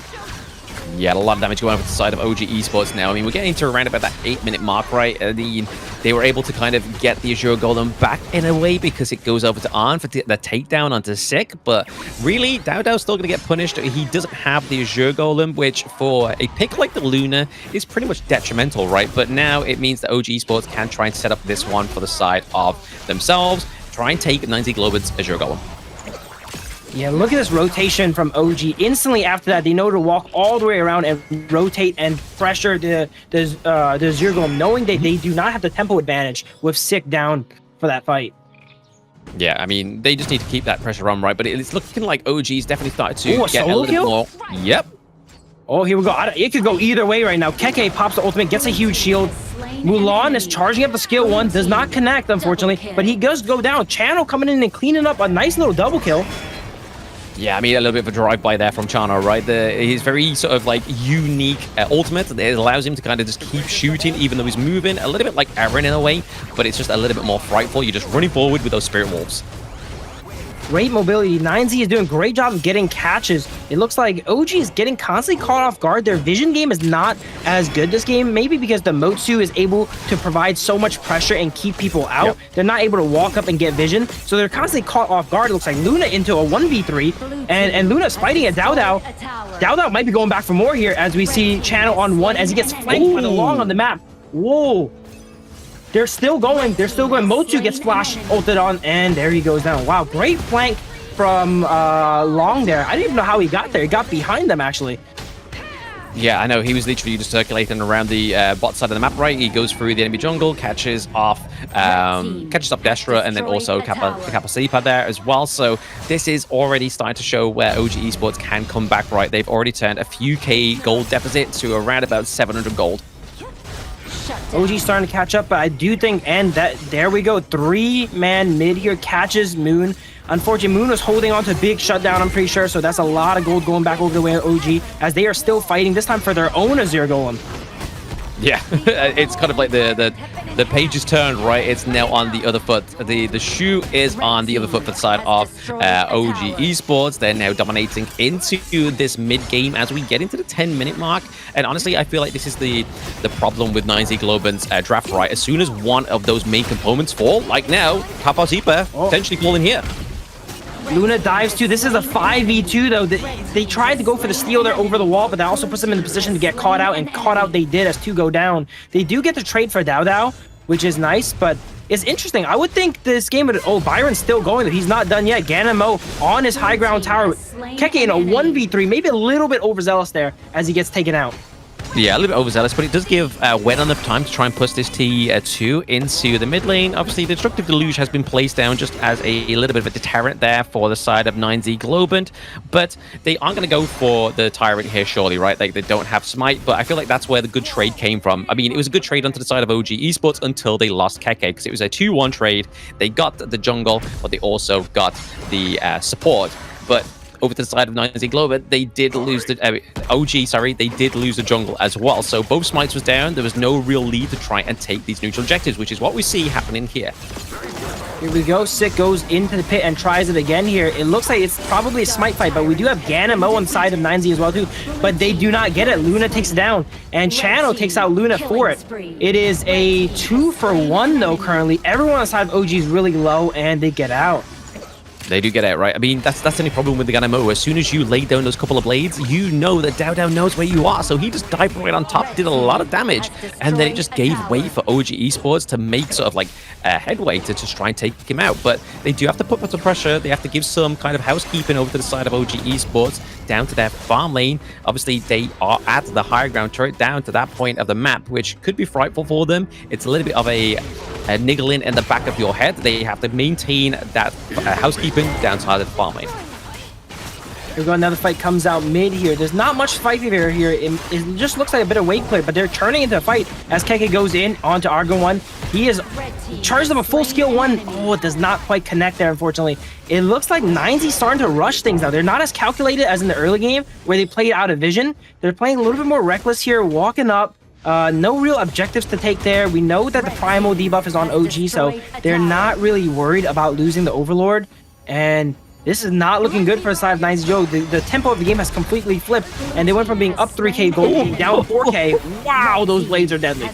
Yeah, a lot of damage going on with the side of OG Esports now. I mean, we're getting to around about that 8-minute mark, right? They were able to kind of get the Azure Golem back in a way because it goes over to Arn for the takedown onto Sick. But really, Dowdow's still going to get punished. He doesn't have the Azure Golem, which for a pick like the Luna is pretty much detrimental, right? But now it means that OG Esports can try and set up this one for the side of themselves. Try and take 90 Globant's Azure Golem. Yeah, look at this rotation from OG. Instantly after that, they know to walk all the way around and rotate and pressure the Azure Golem, knowing that they do not have the tempo advantage with Sick down for that fight. Yeah, I mean, they just need to keep that pressure on, right? But it's looking like OG's definitely started to get a little bit more. Yep. Oh, here we go. It could go either way right now. Keke pops the ultimate, gets a huge shield. Mulan is charging up the skill 1, does not connect, unfortunately, but he does go down. Channel coming in and cleaning up a nice little double kill. Yeah, I mean, a little bit of a drive-by there from Chano, right? His very sort of like unique ultimate that allows him to kind of just keep shooting, even though he's moving a little bit like Aaron in a way, but it's just a little bit more frightful. You're just running forward with those Spirit Wolves. Great mobility. 9Z is doing a great job of getting catches. It looks like OG is getting constantly caught off guard. Their vision game is not as good this game, maybe because the Motsu is able to provide so much pressure and keep people out. Yep. They're not able to walk up and get vision, so they're constantly caught off guard. It looks like Luna into a 1v3, and Luna's fighting at Dowdow. Dowdow might be going back for more here as we see Channel on 1 as he gets flanked by the Long on the map. Whoa. They're still going. Motsu gets flash ulted on, and there he goes down. Wow, great flank from Long there. I didn't even know how he got there. He got behind them, actually. Yeah, I know. He was literally just circulating around the bot side of the map, right? He goes through the enemy jungle, catches up Destra, and then also Kappa Sleeper there as well. So this is already starting to show where OG Esports can come back, right? They've already turned a few K gold deficit to around about 700 gold. OG starting to catch up, but I do think, and that there we go, 3-man mid here catches Moon. Unfortunately, Moon was holding on to big shutdown, I'm pretty sure, so that's a lot of gold going back over the way of OG as they are still fighting, this time for their own Azure Golem. Yeah, it's kind of like the page is turned, right? It's now on the other foot. The shoe is on the other foot for the side of OG Esports. They're now dominating into this mid-game as we get into the 10-minute mark. And honestly, I feel like this is the problem with 9Z Globant's draft, right? As soon as one of those main components fall, like now, Kappa Zipa potentially falling here. Luna dives too. This is a 5v2 though. They tried to go for the steal there over the wall, but that also puts them in the position to get caught out, and caught out they did as 2 go down. They do get to trade for Dowdow, which is nice, but it's interesting. I would think this game would... Oh, Byron's still going, but he's not done yet. Ganamo on his high ground tower. Keke in a 1v3, maybe a little bit overzealous there as he gets taken out. Yeah, a little bit overzealous, but it does give Wen enough time to try and push this T2 into the mid lane. Obviously, the Destructive Deluge has been placed down just as a little bit of a deterrent there for the side of 9Z Globant, but they aren't going to go for the Tyrant here, surely, right? Like, they don't have Smite, but I feel like that's where the good trade came from. I mean, it was a good trade onto the side of OG Esports until they lost Keke, because it was a 2-1 trade. They got the jungle, but they also got the support. But over to the side of 9Z Globant, they did lose the they did lose the jungle as well. So both Smites was down. There was no real lead to try and take these neutral objectives, which is what we see happening here. Here we go. Sick goes into the pit and tries it again here. It looks like it's probably a Smite fight, but we do have Ganamo on the side of 9Z as well too. But they do not get it. Luna takes it down, and Channel takes out Luna for it. It is a 2-for-1 though currently. Everyone on the side of OG is really low, and they get out. They do get out, right? I mean, that's the only problem with the Ganamo. As soon as you lay down those couple of blades, you know that Dowdow knows where you are. So he just dived right on top, did a lot of damage, and then it just gave way for OG Esports to make sort of like a headway to just try and take him out. But they do have to put some pressure. They have to give some kind of housekeeping over to the side of OG Esports, down to their farm lane. Obviously, they are at the higher ground turret, down to that point of the map, which could be frightful for them. It's a little bit of a niggling in the back of your head. They have to maintain that housekeeping down to the farm lane. Here we go, another fight comes out mid here. There's not much fight here. It just looks like a bit of wake play, but they're turning into a fight as Keke goes in onto Argon 1. He is charged up a full skill 1. Oh, it does not quite connect there, unfortunately. It looks like 9Z starting to rush things now. They're not as calculated as in the early game where they played out of vision. They're playing a little bit more reckless here, walking up, No real objectives to take there. We know that the Primal debuff is on OG, so they're not really worried about losing the Overlord. And this is not looking good for the side of 9Z. The tempo of the game has completely flipped, and they went from being up 3k gold down 4k. Wow, those blades are deadly.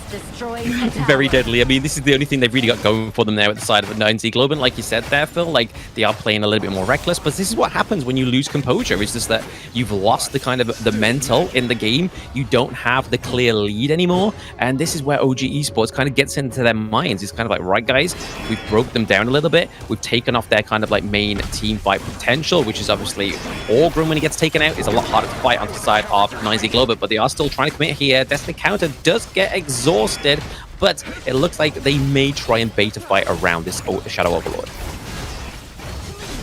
Very deadly. I mean, this is the only thing they've really got going for them there at the side of the 9Z Globant. Like you said there, Phil, like they are playing a little bit more reckless, but this is what happens when you lose composure. It's just that you've lost the kind of the mental in the game. You don't have the clear lead anymore, and this is where OG Esports kind of gets into their minds. It's kind of like, right, guys, we've broke them down a little bit. We've taken off their kind of like main team fight potential, which is obviously Orgrim when he gets taken out is a lot harder to fight on the side of 9Z Globant, but they are still trying to commit here. Destiny Counter does get exhausted, but it looks like they may try and bait a fight around this Shadow Overlord.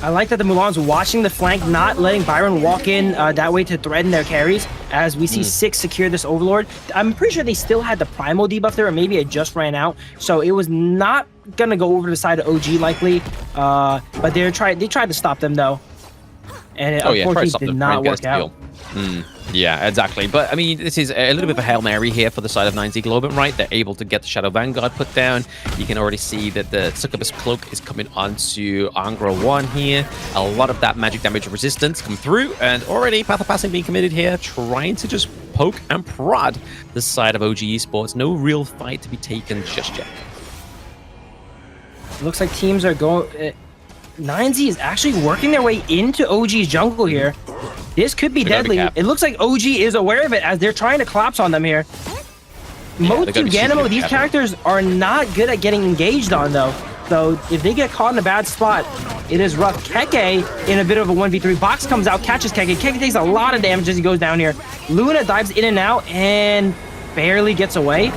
I like that the Mulan's watching the flank, not letting Byron walk in that way to threaten their carries, as we see 6 secure this Overlord. I'm pretty sure they still had the Primal debuff there, or maybe it just ran out, so it was not gonna go over to the side of OG likely, but they tried to stop them though, and it unfortunately did not work out. Yeah, exactly. But I mean, this is a little bit of a Hail Mary here for the side of 9Z Globant, right? They're able to get the Shadow Vanguard put down. You can already see that the Succubus Cloak is coming onto Angra 1 here. A lot of that magic damage resistance come through, and already Path of Passing being committed here, trying to just poke and prod the side of OG Esports. No real fight to be taken just yet. It looks like teams are going... 9Z is actually working their way into OG's jungle here. This could be deadly. It looks like OG is aware of it as they're trying to collapse on them here. Motu, Ganimo, these characters are not good at getting engaged on though. So if they get caught in a bad spot, it is rough. Keke in a bit of a 1v3. Box comes out, catches Keke. Keke takes a lot of damage as he goes down here. Luna dives in and out and barely gets away.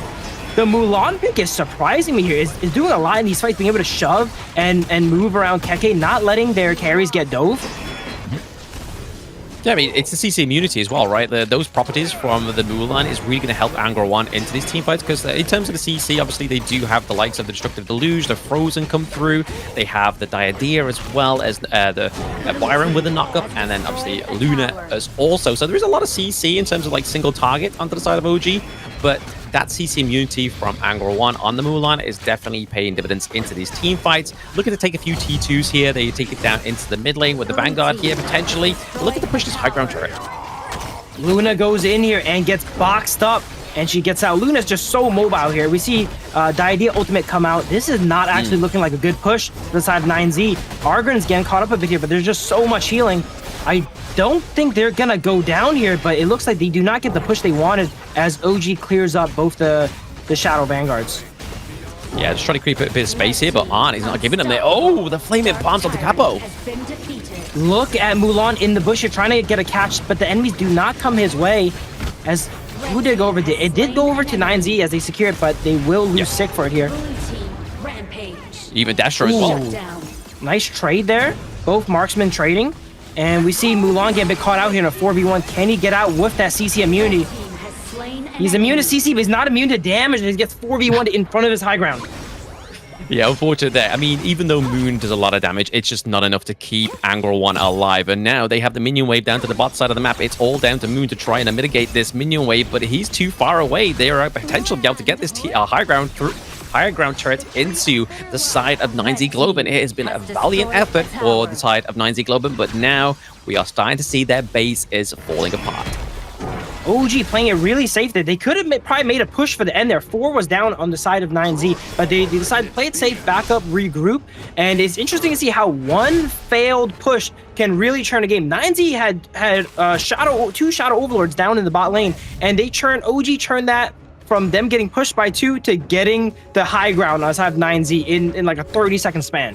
The Mulan pick is surprising me here. Is doing a lot in these fights, being able to shove and move around Keke, not letting their carries get dove. Yeah, I mean, it's the CC immunity as well, right? Those properties from the Mulan is really going to help Angra 1 into these team fights, because in terms of the CC, obviously, they do have the likes of the Destructive Deluge, the Frozen come through. They have the Diadea as well as the Byron with the knockup, and then obviously Luna as also. So there is a lot of CC in terms of like single target onto the side of OG, but that CC immunity from Angra 1 on the Mulan is definitely paying dividends into these team fights. Looking to take a few T2s here. They take it down into the mid lane with the Vanguard here, potentially. Looking to push this high ground turret. Luna goes in here and gets boxed up, and she gets out. Luna's just so mobile here. We see Diadea ultimate come out. This is not actually looking like a good push to the side of 9Z. Argren's getting caught up a bit here, but there's just so much healing. I don't think they're gonna go down here, but it looks like they do not get the push they wanted as OG clears up both the Shadow Vanguards. Yeah, just trying to creep a bit of space here, but Arn is not giving them there. Oh, the flaming bombs onto Capo. Look at Mulan in the bush here, trying to get a catch, but the enemies do not come his way. As who did go over? It did go over to 9Z as they secure it, but they will lose sick for it here. Even Dasher as well. Nice trade there. Both marksmen trading. And we see Mulan get a bit caught out here in a 4v1. Can he get out with that CC immunity? He's immune to CC, but he's not immune to damage, and he gets 4v1 in front of his high ground. Yeah, unfortunate there. I mean, even though Moon does a lot of damage, it's just not enough to keep Angra 1 alive. And now they have the minion wave down to the bot side of the map. It's all down to Moon to try and mitigate this minion wave, but he's too far away. They are potential to be able to get this higher ground turret into the side of 9Z Globant. It has been a valiant effort for the side of 9Z Globant, but now we are starting to see their base is falling apart. OG playing it really safe there. They could have probably made a push for the end there. 4 was down on the side of 9Z, but they decided to play it safe, back up, regroup, and it's interesting to see how one failed push can really turn a game. 9Z had 2 Shadow Overlords down in the bot lane, and OG turned that from them getting pushed by 2 to getting the high ground on the side of 9Z in like a 30-second span.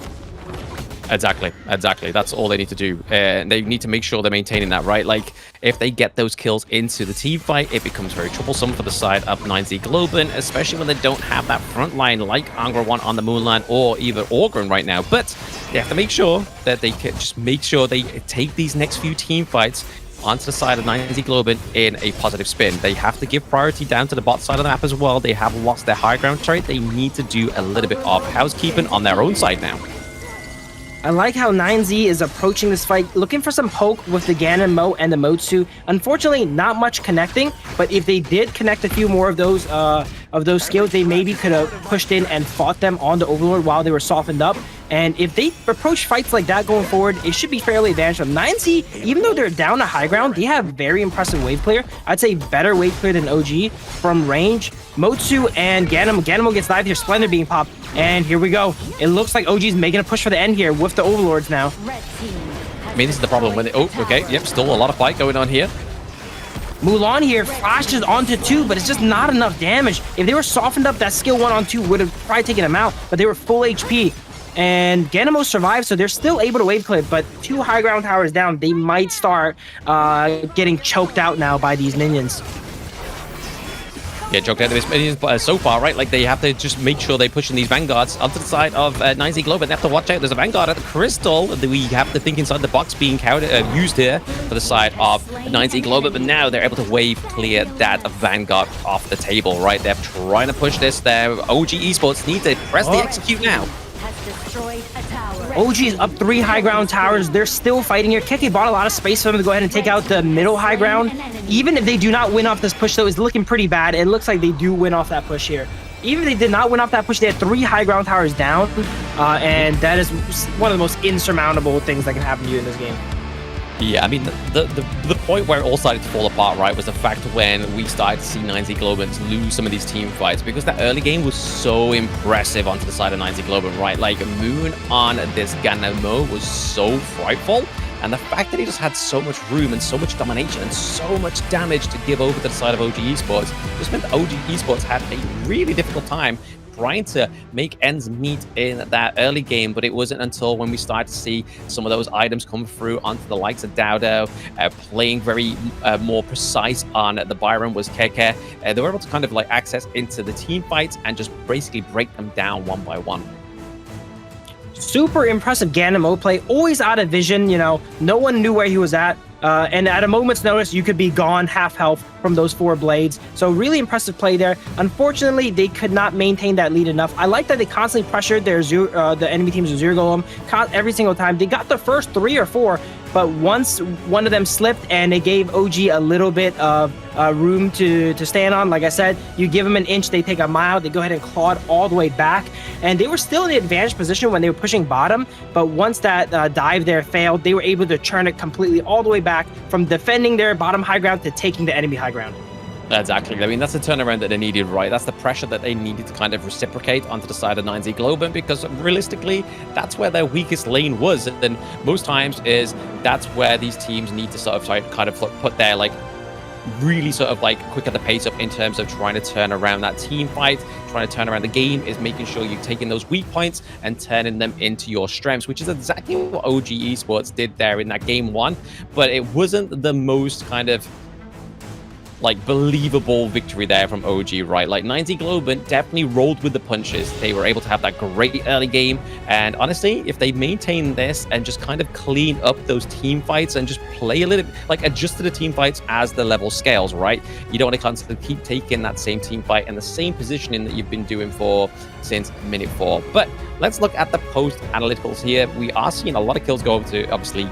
Exactly. That's all they need to do. They need to make sure they're maintaining that, right? Like, if they get those kills into the team fight, it becomes very troublesome for the side of 9Z Globant, especially when they don't have that front line like Angra 1 on the Moonland or even Orgren right now. But they have to make sure that they can just make sure they take these next few team fights onto the side of 9Z Globant in a positive spin. They have to give priority down to the bot side of the map as well. They have lost their high ground trait. They need to do a little bit of housekeeping on their own side now. I like how 9Z is approaching this fight, looking for some poke with the Ganon Mo and the Motsu. Unfortunately, not much connecting, but if they did connect a few more of those skills, they maybe could have pushed in and fought them on the Overlord while they were softened up. And if they approach fights like that going forward, it should be fairly advantageous. 9Z, even though they're down to high ground, they have very impressive wave clear. I'd say better wave clear than OG from range. Motsu and Ganamo gets dived here, Splendor being popped. And here we go. It looks like OG's making a push for the end here with the Overlords now. I mean, this is the problem when they... Oh, okay. Yep, still a lot of fight going on here. Mulan here flashes onto 2, but it's just not enough damage. If they were softened up, that skill 1 on 2 would have probably taken him out, but they were full HP. And Ganamo survived, so they're still able to wave clip, but 2 high ground towers down, they might start getting choked out now by these minions. Yeah, choked out of these minions, but so far, right, like they have to just make sure they're pushing these vanguards onto the side of 9Z Globant. They have to watch out. There's a vanguard at the crystal that we have to think inside the box being used here for the side of 9Z Globant, but now they're able to wave clear that vanguard off the table, right? They're trying to push this there. OG Esports need to press the execute now. OG is up 3 high ground towers. They're still fighting here. Keke bought a lot of space for them to go ahead and take out the middle high ground. Even if they do not win off this push, though, it's looking pretty bad. It looks like they do win off that push here. Even if they did not win off that push, they had 3 high ground towers down. And that is one of the most insurmountable things that can happen to you in this game. Yeah, I mean, the point where it all started to fall apart, right, was the fact when we started to see 9Z Globant lose some of these team fights, because that early game was so impressive onto the side of 9Z Globant, right? Like, Moon on this Ganamo was so frightful, and the fact that he just had so much room and so much domination and so much damage to give over to the side of OG Esports just meant that OG Esports had a really difficult time trying to make ends meet in that early game, but it wasn't until when we started to see some of those items come through onto the likes of Dowdo, playing very more precise on the Byron was Keke. They were able to kind of like access into the team fights and just basically break them down one by one. Super impressive Ganamo play, always out of vision, you know, no one knew where he was at. And at a moment's notice, you could be gone half health from those 4 blades. So really impressive play there. Unfortunately, they could not maintain that lead enough. I like that they constantly pressured their the enemy team's Zero Golem every single time. They got the first 3 or 4, but once one of them slipped and it gave OG a little bit of room to stand on, like I said, you give them an inch, they take a mile, they go ahead and claw it all the way back. And they were still in the advantage position when they were pushing bottom, but once that dive there failed, they were able to turn it completely all the way back from defending their bottom high ground to taking the enemy high ground. Exactly. I mean, that's the turnaround that they needed, right? That's the pressure that they needed to kind of reciprocate onto the side of 9Z Globant, because realistically, that's where their weakest lane was. And most times that's where these teams need to sort of kind of put their like really sort of like quicker the pace up in terms of trying to turn around that team fight, trying to turn around the game, is making sure you're taking those weak points and turning them into your strengths, which is exactly what OG Esports did there in that game 1. But it wasn't the most kind of like believable victory there from OG, right? Like 9Z Globant definitely rolled with the punches. They were able to have that great early game, and honestly, if they maintain this and just kind of clean up those team fights and just play a little, like adjust to the team fights as the level scales, right? You don't want to constantly keep taking that same team fight and the same positioning that you've been doing since minute 4. But let's look at the post analyticals here. We are seeing a lot of kills go over to obviously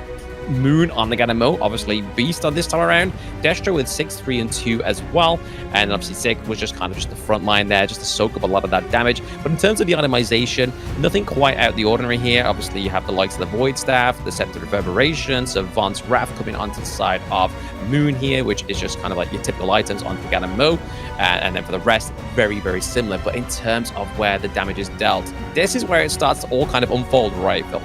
Moon on the Ganamo, obviously Beast on this time around, Destro with 6, 3, and 2 as well, and obviously Sick was just kind of just the front line there, just to soak up a lot of that damage. But in terms of the itemization, nothing quite out of the ordinary here. Obviously you have the likes of the Void Staff, the Scepter Reverberation, Savant's Wrath coming onto the side of Moon here, which is just kind of like your typical items onto the Ganamo, and then for the rest, very, very similar. But in terms of where the damage is dealt, this is where it starts to all kind of unfold, right, Phil?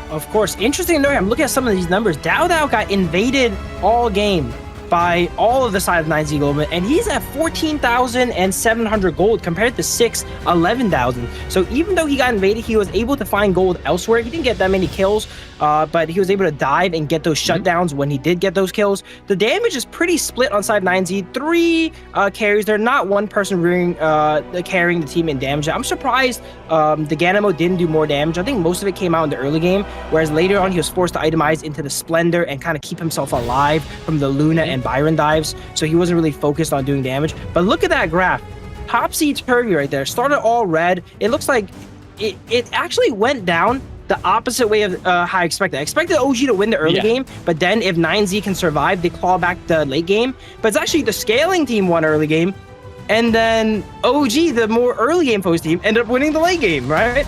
Of course. Interesting to note, I'm looking at some of these numbers. Dowdo got invaded all game by all of the side of 9Z Globant, and he's at 14,700 gold compared to 11,000. So even though he got invaded, he was able to find gold elsewhere. He didn't get that many kills, but he was able to dive and get those shutdowns when he did get those kills. The damage is pretty split on side 9Z. 3 carries. They're not one person carrying the team in damage. I'm surprised the Ganamo didn't do more damage. I think most of it came out in the early game, whereas later on he was forced to itemize into the Splendor and kind of keep himself alive from the Luna and Byron dives, so he wasn't really focused on doing damage. But look at that graph. Topsy-turvy right there. Started all red. It looks like it actually went down the opposite way of how I expected. I expected OG to win the early game, but then if 9Z can survive, they claw back the late game. But it's actually the scaling team won early game, and then OG, the more early game focused team, ended up winning the late game, right?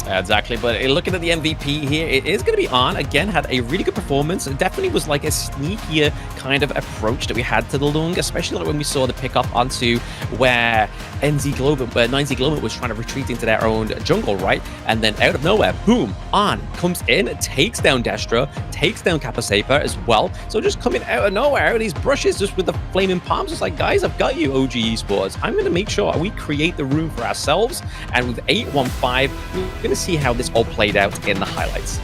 Exactly, but looking at the MVP here, it is going to be On. Again, had a really good performance. It definitely was like a sneakier kind of approach that we had to the Lung, especially like when we saw the pick up onto where 9Z Globant was trying to retreat into their own jungle, right? And then out of nowhere, boom, On comes in, takes down Destra, takes down Capasaper as well. So just coming out of nowhere, out of these brushes, just with the flaming palms, it's like, guys, I've got you, OG Esports. I'm going to make sure we create the room for ourselves. And with 8-1-5, we're going to see how this all played out in the highlights.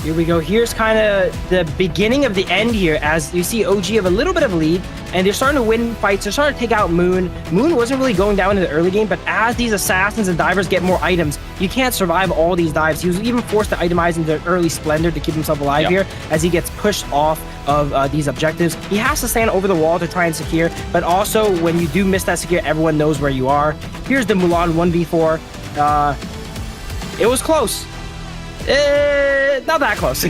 Here we go. Here's kind of the beginning of the end here, as you see OG have a little bit of a lead, and they're starting to win fights. They're starting to take out Moon. Moon wasn't really going down in the early game, but as these assassins and divers get more items, you can't survive all these dives. He was even forced to itemize into early Splendor to keep himself alive here, as he gets pushed off of these objectives. He has to stand over the wall to try and secure, but also when you do miss that secure, everyone knows where you are. Here's the Mulan 1v4. It was close. Not that close.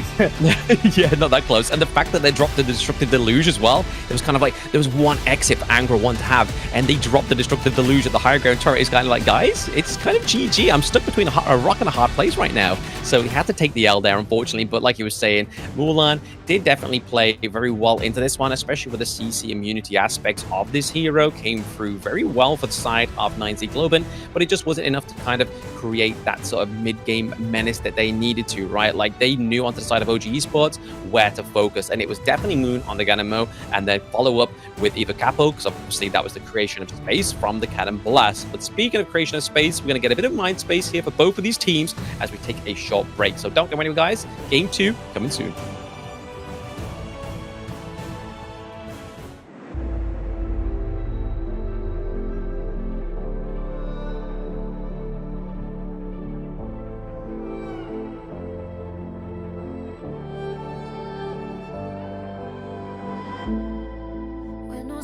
Yeah, not that close. And the fact that they dropped the Destructive Deluge as well, it was kind of like there was one exit for Angra 1 to have, and they dropped the Destructive Deluge at the higher ground turret. It's kind of like, guys, it's kind of GG. I'm stuck between a rock and a hard place right now. So he had to take the L there, unfortunately. But like you were saying, Mulan did definitely play very well into this one, especially with the CC immunity aspects of this hero. Came through very well for the side of 9Z Globant, but it just wasn't enough to kind of create that sort of mid-game menace that they needed to, right? Like they knew onto the side of OG Esports where to focus, and it was definitely Moon on the Ganamo, and then follow up with either Capo, because obviously that was the creation of space from the Cannon Blast. But speaking of creation of space, we're going to get a bit of mind space here for both of these teams as we take a short break. So don't go anywhere, guys. Game 2 coming soon.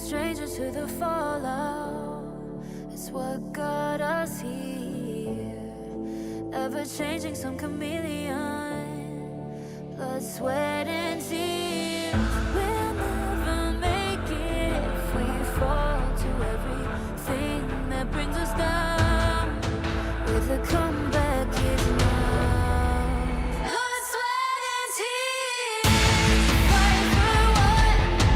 Stranger to the fallout, it's what got us here. Ever changing, some chameleon, blood, sweat, and tears. We'll never make it if we fall to everything that brings us down. With a comeback is now. Blood, sweat, and tears. Fight for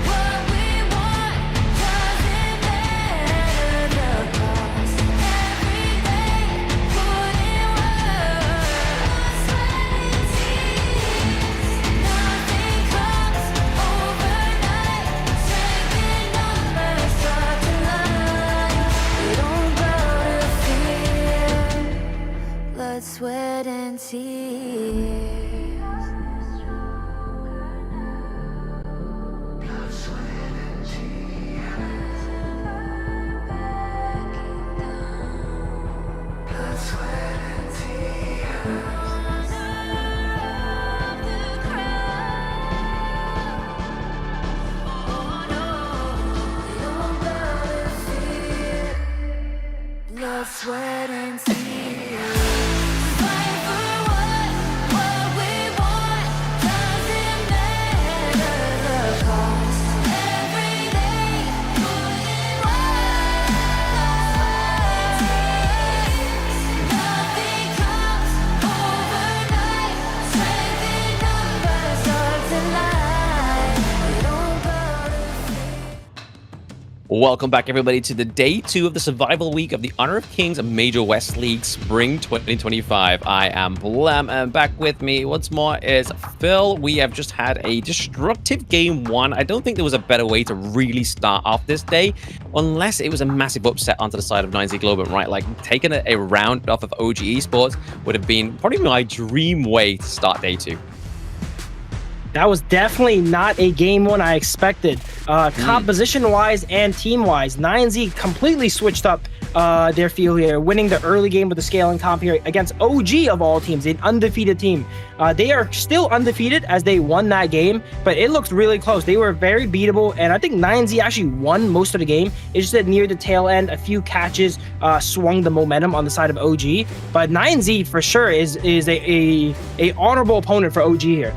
what we want. Doesn't matter the cost. Every day, put in work. Blood, sweat, and tears. Nothing comes overnight. Strength in numbers start to line. We don't bow to fear. Blood, sweat, and tears. Blood, sweat, and tears. Fight for what we want. Doesn't matter the cost. Every day, put in work. Nothing comes overnight. Strength in numbers start to line. We don't bow to fear. Welcome back, everybody, to the day 2 of the survival week of the Honor of Kings Major West League Spring 2025. I am Blam, and back with me once more is Phil. We have just had a destructive game 1. I don't think there was a better way to really start off this day, unless it was a massive upset onto the side of 9Z Globant, right? Like taking a round off of OG Esports would have been probably my dream way to start day 2. That was definitely not a game one I expected. Composition-wise and team-wise, 9Z completely switched up their field here, winning the early game with the scaling comp here against OG of all teams, an undefeated team. They are still undefeated as they won that game, but it looks really close. They were very beatable, and I think 9Z actually won most of the game. It's just that near the tail end, a few catches swung the momentum on the side of OG. But 9Z for sure is a honorable opponent for OG here.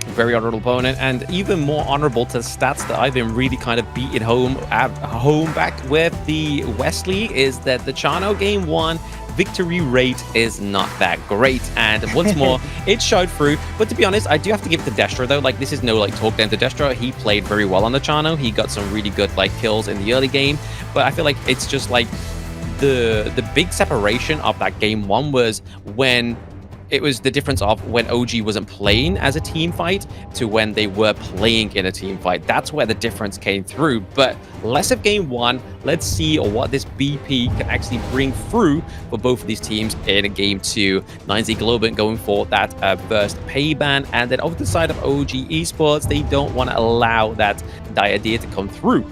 Very honorable opponent, and even more honorable to stats that I've been really kind of beating home back with the West League is that the Chano game 1 victory rate is not that great, and once more it showed through. But to be honest, I do have to give it to Destro though. Like, this is no like talk down to Destro. He played very well on the Chano. He got some really good like kills in the early game, but I feel like it's just like the big separation of that game 1 was when it was the difference of when OG wasn't playing as a team fight to when they were playing in a team fight. That's where the difference came through. But less of game 1. Let's see what this BP can actually bring through for both of these teams in game 2. 9Z Globant going for that first pay ban. And then over the side of OG Esports, they don't want to allow that idea to come through.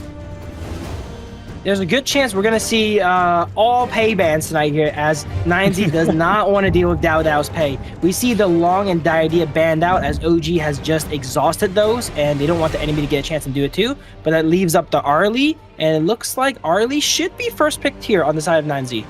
There's a good chance we're going to see all pay bans tonight here, as 9Z does not want to deal with Dao Dao's pay. We see the Long and Diadea banned out as OG has just exhausted those, and they don't want the enemy to get a chance to do it too. But that leaves up to Arlie, and it looks like Arlie should be first picked here on the side of 9Z.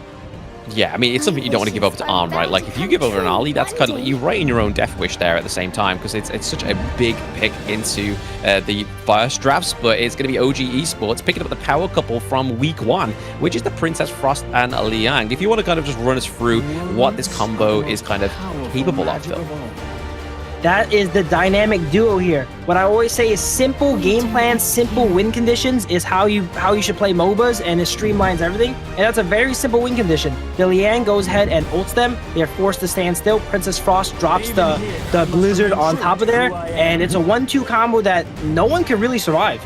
Yeah, I mean, it's something you don't want to give over to Arm, right? Like, if you give over an Arlie, that's kind of like you write in your own death wish there at the same time, because it's such a big pick into the first drafts. But it's going to be OG Esports picking up the power couple from week 1, which is the Princess Frost and Liang. If you want to kind of just run us through what this combo is kind of capable of, though. That is the dynamic duo here. What I always say is simple game plans, simple win conditions is how you should play MOBAs, and it streamlines everything. And that's a very simple win condition. The Liang goes ahead and ults them. They're forced to stand still. Princess Frost drops the Blizzard on top of there, and it's a 1-2 combo that no one can really survive.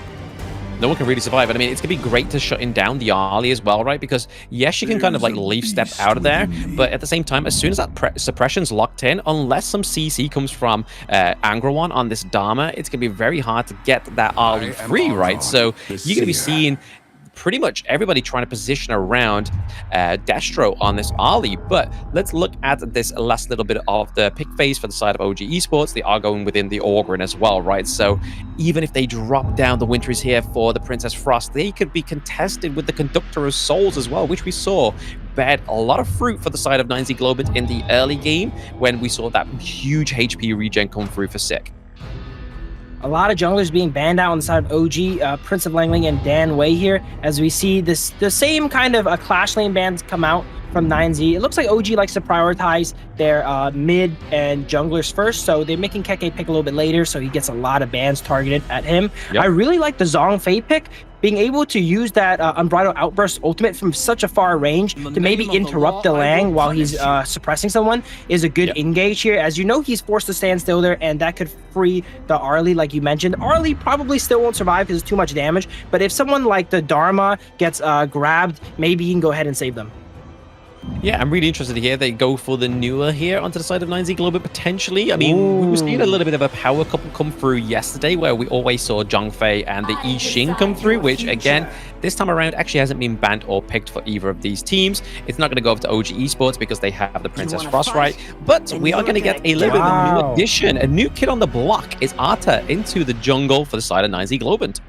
No one can really survive. And I mean, it's going to be great to shutting down the Arlie as well, right? Because yes, you can kind of like leaf step out of there, but at the same time, as soon as that suppression's locked in, unless some CC comes from Angrawan on this Dharma, it's going to be very hard to get that Arlie free, right? So you're going to be seeing pretty much everybody trying to position around Destro on this Arlie. But let's look at this last little bit of the pick phase for the side of OG Esports. They are going within the Orgrin as well, right? So even if they drop down the Winters here for the Princess Frost, they could be contested with the Conductor of Souls as well, which we saw bear a lot of fruit for the side of 9Z Globant in the early game when we saw that huge HP regen come through for Sick. A lot of junglers being banned out on the side of OG, Prince of Langling and Dan Wei here, as we see the same kind of Clash Lane bans come out from 9Z. It looks like OG likes to prioritize their mid and junglers first, so they're making Keke pick a little bit later, so he gets a lot of bans targeted at him. Yep. I really like the Zhong Fei pick. Being able to use that Unbridled Outburst ultimate from such a far range to maybe interrupt the Lang while he's suppressing someone is a good engage here. As you know, he's forced to stand still there, and that could free the Arlie, like you mentioned. Arlie probably still won't survive because it's too much damage, but if someone like the Dharma gets grabbed, maybe he can go ahead and save them. Yeah, I'm really interested to hear they go for the newer here onto the side of 9Z Globant potentially. I mean, we were seeing a little bit of a power couple come through yesterday where we always saw Zhong Fei and the Yi Xing come through, which again, this time around actually hasn't been banned or picked for either of these teams. It's not going to go over to OG Esports because they have the Princess Frost, right? But we are going to get a little bit of a new addition. A new kid on the block is Arta into the jungle for the side of 9Z Globant.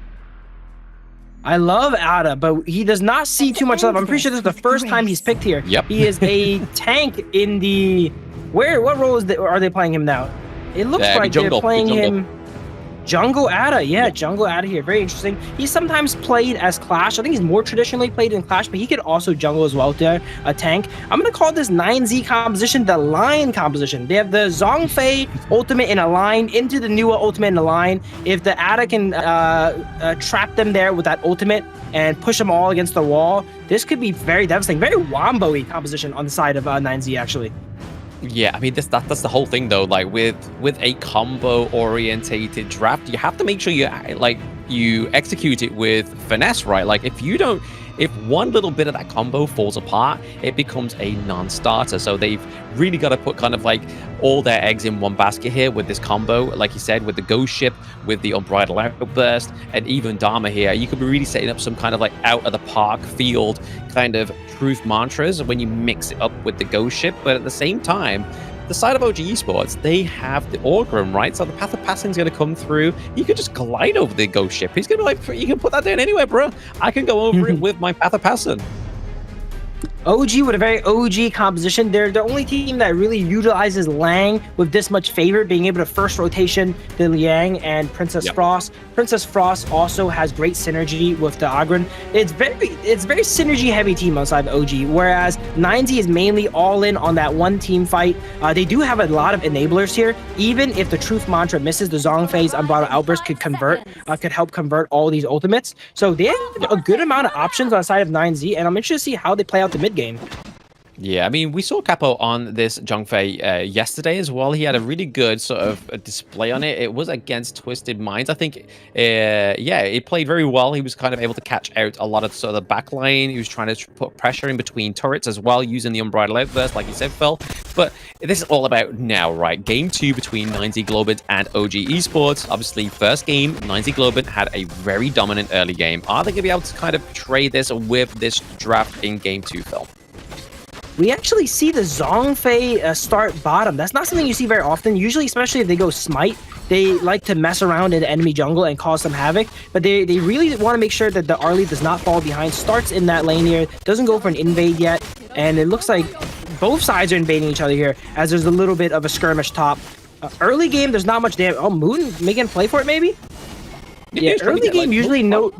I love Ada, but he does not see too much love. I'm pretty sure this is the first time he's picked here. Yep. He is a tank in the... What role are they playing him now? It looks like they're playing him... Jungle Ada, yeah, Jungle Ada here. Very interesting. He's sometimes played as Clash. I think he's more traditionally played in Clash, but he could also jungle as well there, a tank. I'm going to call this 9Z composition the line composition. They have the Zhong Fei ultimate in a line into the Nua ultimate in a line. If the Ada can trap them there with that ultimate and push them all against the wall, this could be very devastating. Very Wombo-y composition on the side of 9Z, actually. Yeah, I mean, that's the whole thing though. Like with a combo orientated draft, you have to make sure you execute it with finesse, right? Like if you don't if one little bit of that combo falls apart, it becomes a non-starter. So they've really got to put kind of like all their eggs in one basket here with this combo, like you said, with the Ghost Ship, with the Unbridled Outburst, and even Dharma here. You could be really setting up some kind of like out of the park field kind of truth mantras when you mix it up with the Ghost Ship. But at the same time, the side of OG Esports, they have the Orgrim, right? So the Path of Passing is going to come through. You could just glide over the Ghost Ship. He's going to be like, you can put that down anywhere, bro. I can go over it with my Path of Passing. OG with a very OG composition. They're the only team that really utilizes Lang with this much favor, being able to first rotation the Liang and Princess Frost. Princess Frost also has great synergy with the Agron. It's very synergy heavy team outside of OG, whereas 9Z is mainly all in on that one team fight. They do have a lot of enablers here. Even if the Truth Mantra misses, the Zhongfei's Unbridled Outburst could help convert all these ultimates. So they have a good amount of options on the side of 9Z, and I'm interested to see how they play out the mid game. Yeah, I mean, we saw Capo on this Zhongfei yesterday as well. He had a really good sort of display on it. It was against Twisted Minds. I think, yeah, it played very well. He was kind of able to catch out a lot of sort of the back line. He was trying to put pressure in between turrets as well, using the Unbridled Outburst, like you said, Phil. But this is all about now, right? Game 2 between 9Z Globant and OG Esports. Obviously, first game, 9Z Globant had a very dominant early game. Are they going to be able to kind of trade this with this draft in Game 2, Phil? We actually see the Zhongfei start bottom. That's not something you see very often. Usually, especially if they go Smite, they like to mess around in the enemy jungle and cause some havoc. But they really want to make sure that the Arlie does not fall behind. Starts in that lane here. Doesn't go for an invade yet. And it looks like both sides are invading each other here, as there's a little bit of a skirmish top. Early game, there's not much damage. Oh, Moon making a play for it, maybe? Yeah, early game, usually no...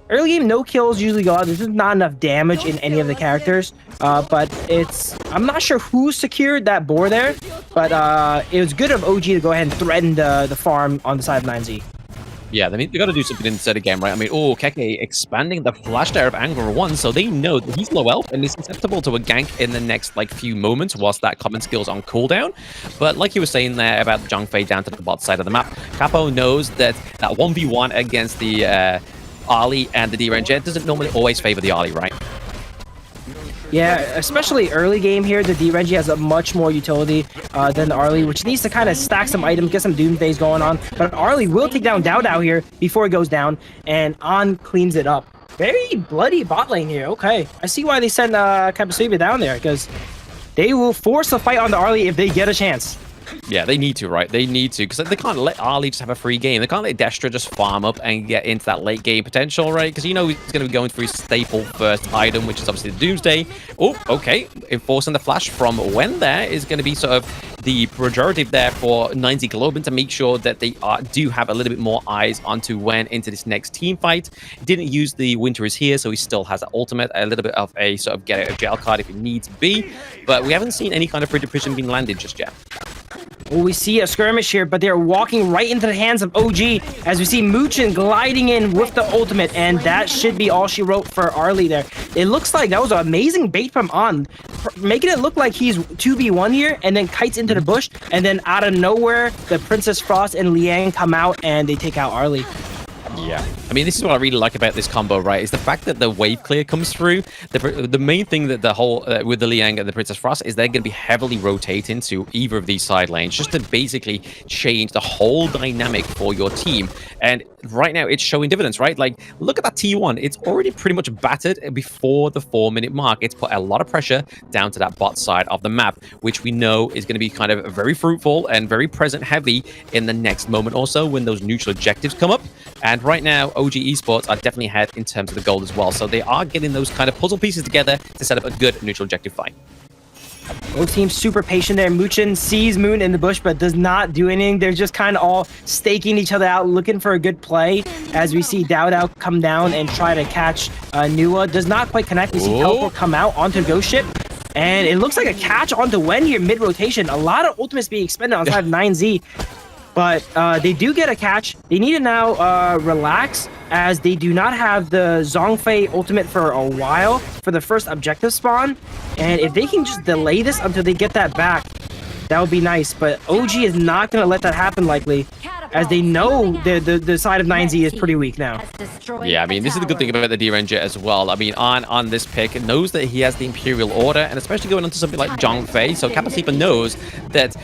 Early game, no kills usually go out. There's just not enough damage in any of the characters. But I'm not sure who secured that boar there, but it was good of OG to go ahead and threaten the farm on the side of 9Z. Yeah, they got to do something inside again, right? I mean, Keke expanding the flash there of Angler 1, so they know that he's low health and is susceptible to a gank in the next few moments whilst that common skill's on cooldown. But like you were saying there about the Zhongfei down to the bot side of the map, Capo knows that 1v1 against the Arlie and the D-Ranger doesn't normally always favor the Arlie, right? Yeah, especially early game here, the D-Renji has a much more utility than the Arlie, which needs to kind of stack some items, get some Doomsdays going on. But Arlie will take down Dao here before it goes down, and On cleans it up. Very bloody bot lane here. Okay, I see why they sent Kapasuba down there, because they will force a fight on the Arlie if they get a chance. Yeah, they need to, right? They need to, because they can't let Arlie just have a free game. They can't let Destra just farm up and get into that late game potential, right? Because you know he's going to be going for his staple first item, which is obviously the Doomsday. Oh, okay. Enforcing the flash from Wen there is going to be sort of the pejorative there for 9Z Globant to make sure that they do have a little bit more eyes onto Wen into this next team fight. Didn't use the Winter is here, so he still has that ultimate, a little bit of a sort of get out of jail card if it needs be. But we haven't seen any kind of free precision being landed just yet. Well, we see a skirmish here, but they're walking right into the hands of OG as we see Muchin gliding in with the ultimate, and that should be all she wrote for Arlie there. It looks like that was an amazing bait from On, making it look like he's 2v1 here, and then kites into the bush, and then out of nowhere, the Princess Frost and Liang come out, and they take out Arlie. Yeah, I mean, this is what I really like about this combo, right? Is the fact that the wave clear comes through. The main thing that the whole with the Liang and the Princess Frost is they're going to be heavily rotating to either of these side lanes just to basically change the whole dynamic for your team. And right now, it's showing dividends, right? Like, look at that T1. It's already pretty much battered before the 4-minute mark. It's put a lot of pressure down to that bot side of the map, which we know is going to be kind of very fruitful and very present heavy in the next moment also when those neutral objectives come up. And right now, OG Esports are definitely ahead in terms of the gold as well. So they are getting those kind of puzzle pieces together to set up a good neutral objective fight. Both teams super patient there. Muchin sees Moon in the bush, but does not do anything. They're just kind of all staking each other out, looking for a good play. As we see Dao come down and try to catch Nua. Does not quite connect. We see Teleport come out onto Ghost Ship. And it looks like a catch onto Wen here mid-rotation. A lot of ultimates being expended on side of 9Z. But they do get a catch. They need to now relax, as they do not have the Zhongfei ultimate for a while for the first objective spawn. And if they can just delay this until they get that back, that would be nice. But OG is not going to let that happen likely. as they know the side of 9Z is pretty weak now. Yeah, I mean, this is the good thing about the D-Ranger as well. I mean, on this pick, knows that he has the Imperial Order, and especially going onto something like Zhang Fei, so Kappa Sleeper knows that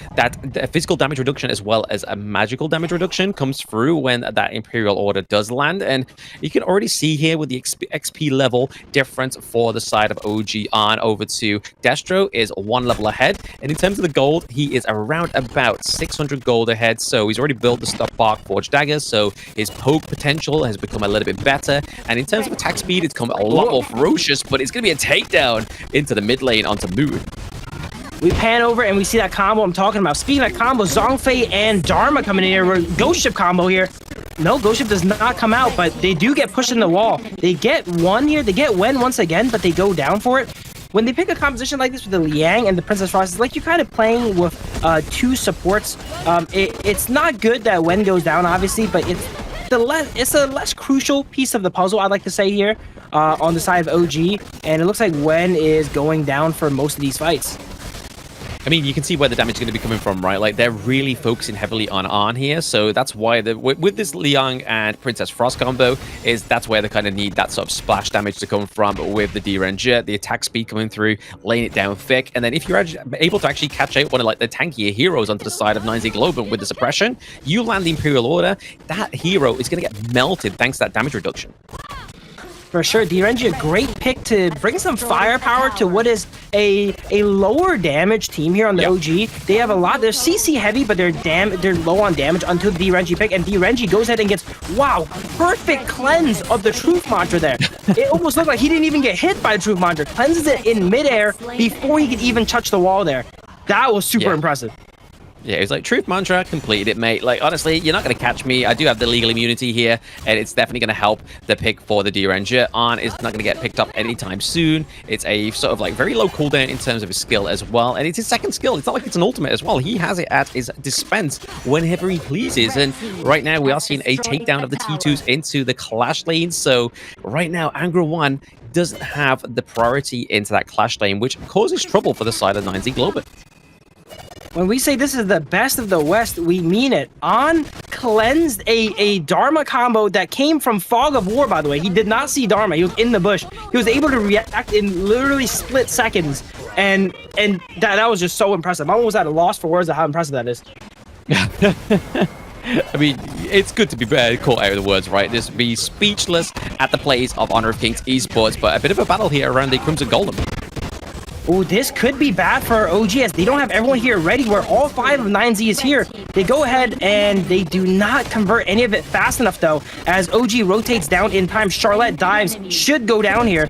physical damage reduction as well as a magical damage reduction comes through when that Imperial Order does land, and you can already see here with the XP level difference for the side of OG on over to Destro is 1 level ahead, and in terms of the gold, he is around about 600 gold ahead, so he's already built the Stockbark Forged Daggers, so his poke potential has become a little bit better, and in terms of attack speed, it's become a lot more ferocious, but it's going to be a takedown into the mid lane onto Moon. We pan over and we see that combo I'm talking about. Speaking of combo, Zhang Fei and Dharma coming in here. We're Ghost Ship combo here. No, Ghost Ship does not come out, but they do get pushed in the wall. They get one here. They get Wen once again, but they go down for it. When they pick a composition like this with the Liang and the Princess Frost, it's like you're kind of playing with 2 supports. It's not good that Wen goes down, obviously, but it's a less crucial piece of the puzzle, I'd like to say here, on the side of OG. And it looks like Wen is going down for most of these fights. I mean, you can see where the damage is going to be coming from, right? Like, they're really focusing heavily on here, so that's why with this Liang and Princess Frost combo, that's where they kind of need that sort of splash damage to come from with the D-Ranger, the attack speed coming through, laying it down thick, and then if you're able to actually catch out one of like the tankier heroes onto the side of 9Z Globant with the suppression, you land the Imperial Order, that hero is going to get melted thanks to that damage reduction. For sure, D-Ranger, a great pick to bring some firepower to what is a lower damage team here on the OG. They have a lot. They're CC heavy, but they're low on damage until the D-Ranger pick, and D-Ranger goes ahead and gets, wow, perfect cleanse of the Truth Mantra there. It almost looked like he didn't even get hit by the Truth Mantra. Cleanses it in midair before he could even touch the wall there. That was super impressive. Yeah, it was like, Truth Mantra, completed it, mate. Like, honestly, you're not going to catch me. I do have the legal immunity here, and it's definitely going to help the pick for the D-Ranger. On is not going to get picked up anytime soon. It's a sort of like very low cooldown in terms of his skill as well, and it's his second skill. It's not like it's an ultimate as well. He has it at his dispense whenever he pleases, and right now we are seeing a takedown of the T2s into the clash lane. So right now, Angra 1 doesn't have the priority into that clash lane, which causes trouble for the side of 9Z Globant. When we say this is the best of the West, we mean it. On cleansed a Dharma combo that came from Fog of War, by the way. He did not see Dharma. He was in the bush. He was able to react in literally split seconds. And that was just so impressive. I'm almost at a loss for words of how impressive that is. I mean, it's good to be caught out of the words, right? Just be speechless at the plays of Honor of Kings Esports, but a bit of a battle here around the Crimson Golem. Oh, this could be bad for OG as they don't have everyone here ready where all 5 of 9Z is here. They go ahead and they do not convert any of it fast enough though. As OG rotates down in time, Charlotte dives, should go down here.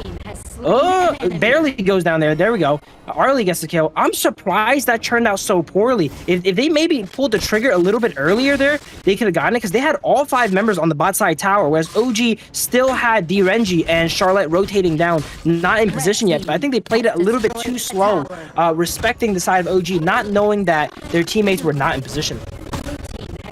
Oh, barely goes down there. There we go. Arlie gets the kill. I'm surprised that turned out so poorly. If they maybe pulled the trigger a little bit earlier there, they could have gotten it because they had all 5 members on the bot side tower, whereas OG still had D-Renji and Charlotte rotating down, not in position yet. But I think they played it a little bit too slow, respecting the side of OG, not knowing that their teammates were not in position.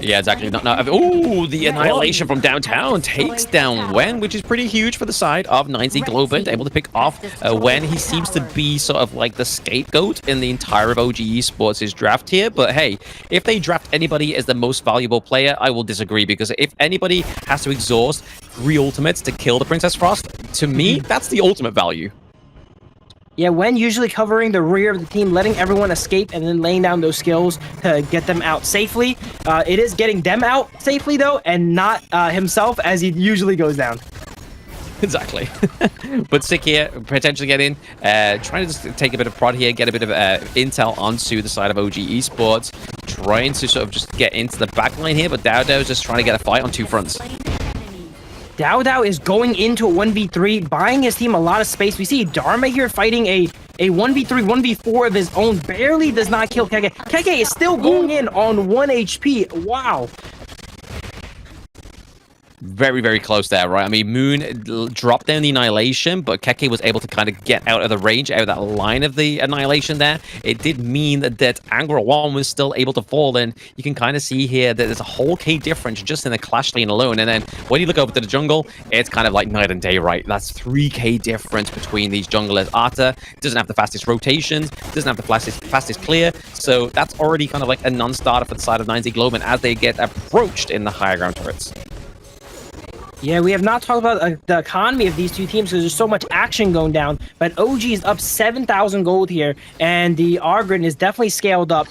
Yeah, exactly. Oh, the annihilation from downtown takes down Wen, which is pretty huge for the side of 9Z Globant, able to pick off Wen. He seems to be sort of like the scapegoat in the entire of OG Esports' draft here. But hey, if they draft anybody as the most valuable player, I will disagree, because if anybody has to exhaust 3 ultimates to kill the Princess Frost, to me, that's the ultimate value. Yeah, Wen usually covering the rear of the team, letting everyone escape and then laying down those skills to get them out safely. It is getting them out safely, though, and not himself, as he usually goes down. Exactly. But Sick here, potentially get in, trying to just take a bit of prod here, get a bit of intel onto the side of OG Esports, trying to sort of just get into the backline here, but Dao is just trying to get a fight on 2 fronts. Dao is going into a 1v3, buying his team a lot of space. We see Dharma here fighting a 1v3, 1v4 of his own. Barely does not kill Keke. Keke is still going in on 1 HP. Wow. very, very close there, right? I mean, Moon dropped down the Annihilation, but Keke was able to kind of get out of the range, out of that line of the Annihilation there. It did mean that Angra 1 was still able to fall, and you can kind of see here that there's a whole K difference just in the Clash lane alone. And then when you look over to the jungle, it's kind of like night and day, right? That's 3K difference between these junglers. Arta doesn't have the fastest rotations, doesn't have the fastest clear, so that's already kind of like a non-starter for the side of 9Z Globant as they get approached in the higher ground turrets. Yeah, we have not talked about the economy of these two teams because there's so much action going down. But OG is up 7,000 gold here, and the Argrin is definitely scaled up.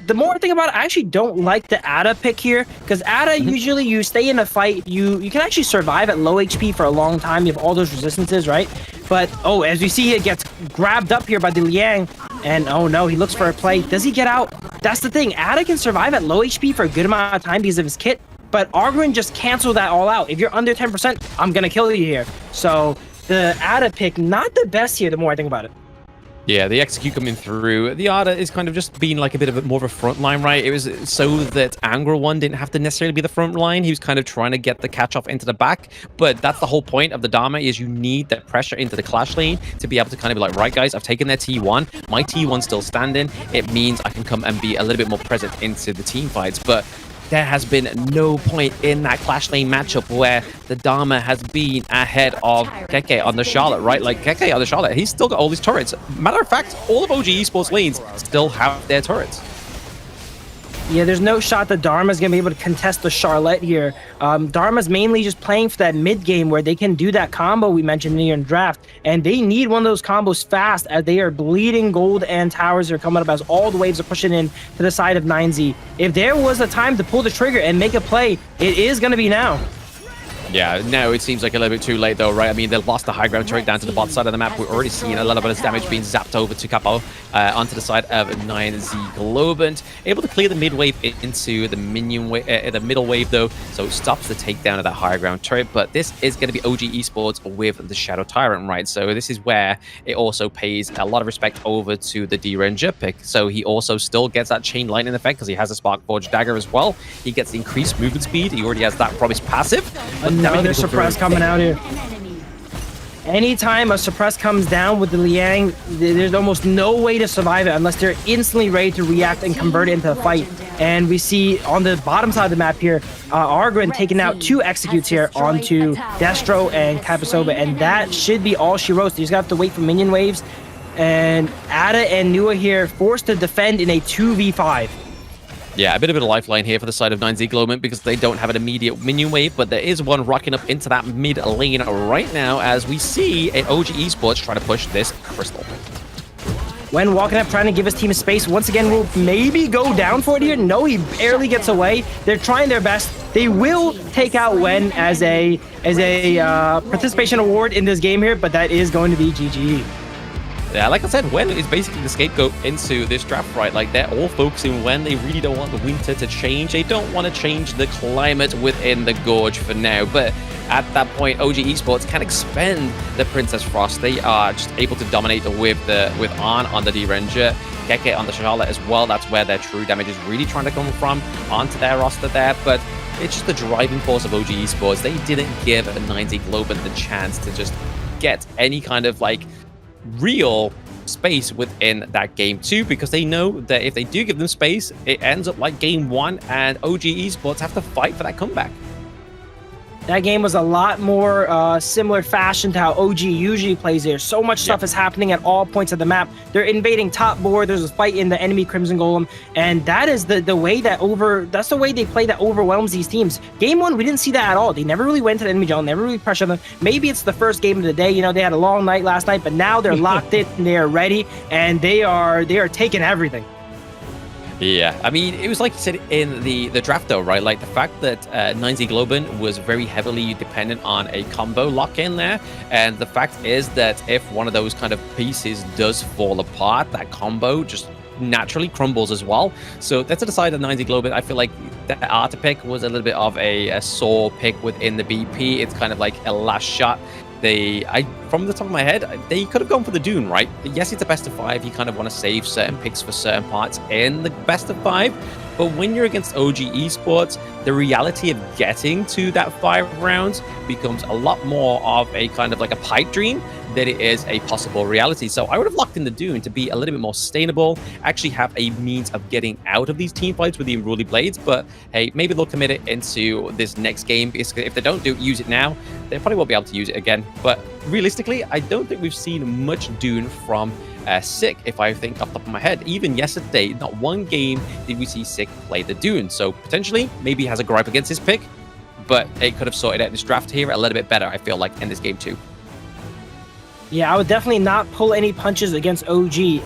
The more I think about it, I actually don't like the Ada pick here, because Ada, usually you stay in a fight, you can actually survive at low HP for a long time. You have all those resistances, right? But, oh, as you see, it gets grabbed up here by the Liang, and oh no, he looks for a play. Does he get out? That's the thing. Ada can survive at low HP for a good amount of time because of his kit, but Argrin just canceled that all out. If you're under 10%, I'm going to kill you here. So the Ada pick, not the best here the more I think about it. Yeah, the execute coming through. The Ada is kind of just being like a bit of more of a front line, right? It was so that Angra 1 didn't have to necessarily be the front line. He was kind of trying to get the catch off into the back. But that's the whole point of the Dharma, is you need that pressure into the Clash lane to be able to kind of be like, right, guys, I've taken their T1. My T1's still standing. It means I can come and be a little bit more present into the team fights. But there has been no point in that Clash lane matchup where the Dharma has been ahead of Keke on the Charlotte, right? Like, Keke on the Charlotte, he's still got all these turrets. Matter of fact, all of OG Esports lanes still have their turrets. Yeah, there's no shot that Dharma's going to be able to contest the Charlotte here. Dharma's mainly just playing for that mid game where they can do that combo we mentioned here in draft, and they need one of those combos fast as they are bleeding gold and towers are coming up as all the waves are pushing in to the side of 9Z. If there was a time to pull the trigger and make a play, it is going to be now. Yeah, no, it seems like a little bit too late though, right? I mean, they lost the high ground turret down to the bot side of the map. We're already seeing a little bit of damage being zapped over to Capo onto the side of 9Z Globant. Able to clear the mid wave into the minion wave, the middle wave though, so it stops the takedown of that higher ground turret. But this is going to be OG Esports with the Shadow Tyrant, right? So this is where it also pays a lot of respect over to the D-Ranger pick. So he also still gets that chain lightning effect because he has a Spark Forge dagger as well. He gets the increased movement speed. He already has that promised passive. Another suppress coming out here. Anytime a suppress comes down with the Liang, there's almost no way to survive it unless they're instantly ready to react and convert it into a fight. And we see on the bottom side of the map here, Argrin taking out 2 executes here onto Destro and Kapasova, and that should be all she wrote. You just have to wait for minion waves. And Ada and Nua here forced to defend in a 2v5. Yeah, a bit of a lifeline here for the side of 9Z Globant because they don't have an immediate minion wave, but there is one rocking up into that mid lane right now as we see an OG Esports try to push this crystal. When walking up, trying to give his team space. Once again, will maybe go down for it here. No, he barely gets away. They're trying their best. They will take out Wen as a participation award in this game here, but that is going to be GG. Yeah, like I said, Wen is basically the scapegoat into this draft, right? Like, they're all focusing Wen. They really don't want the winter to change. They don't want to change the climate within the Gorge for now. But at that point, OG Esports can expend the Princess Frost. They are just able to dominate with Arn on the D-Ranger, Keke on the Charlotte as well. That's where their true damage is really trying to come from onto their roster there. But it's just the driving force of OG Esports. They didn't give 9Z Globant the chance to just get any kind of, like, real space within that game too, because they know that if they do give them space, it ends up like game 1 and OG Esports have to fight for that comeback. That game was a lot more similar fashion to how OG usually plays there. So much stuff is happening at all points of the map. They're invading top board. There's a fight in the enemy Crimson Golem. And that is the way that's the way they play that overwhelms these teams. Game 1, we didn't see that at all. They never really went to the enemy jungle, never really pressured them. Maybe it's the first game of the day. You know, they had a long night last night, but now they're locked in and they are ready, and they are taking everything. Yeah, I mean, it was like you said in the draft though, right? Like the fact that 9Z Globant was very heavily dependent on a combo lock-in there. And the fact is that if one of those kind of pieces does fall apart, that combo just naturally crumbles as well. So that's to the side of 9Z Globant. I feel like the Arta pick was a little bit of a sore pick within the BP. It's kind of like a last shot. From the top of my head, they could have gone for the Dune, right? Yes, it's a best of 5. You kind of want to save certain picks for certain parts in the best of 5. But when you're against OG Esports, the reality of getting to that 5 rounds becomes a lot more of a kind of like a pipe dream than it is a possible reality. So I would have locked in the Dune to be a little bit more sustainable, actually have a means of getting out of these team fights with the Unruly Blades. But hey, maybe they'll commit it into this next game, because if they don't use it now, they probably won't be able to use it again. But realistically, I don't think we've seen much Dune from Sick, if I think off the top of my head. Even yesterday, not one game did we see Sick play the Dune. So potentially, maybe he has a gripe against his pick, but it could have sorted out in this draft here a little bit better, I feel like, in this game too. Yeah, I would definitely not pull any punches against OG.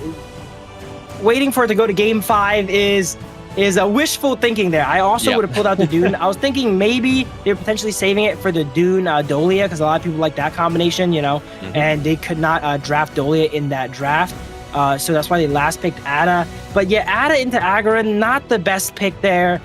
Waiting for it to go to game 5 is a wishful thinking there. I also would have pulled out the Dune. I was thinking maybe they're potentially saving it for the Dune Dolia, because a lot of people like that combination, and they could not draft Dolia in that draft. So that's why they last picked Ada. But yeah, Ada into Agharon, not the best pick there.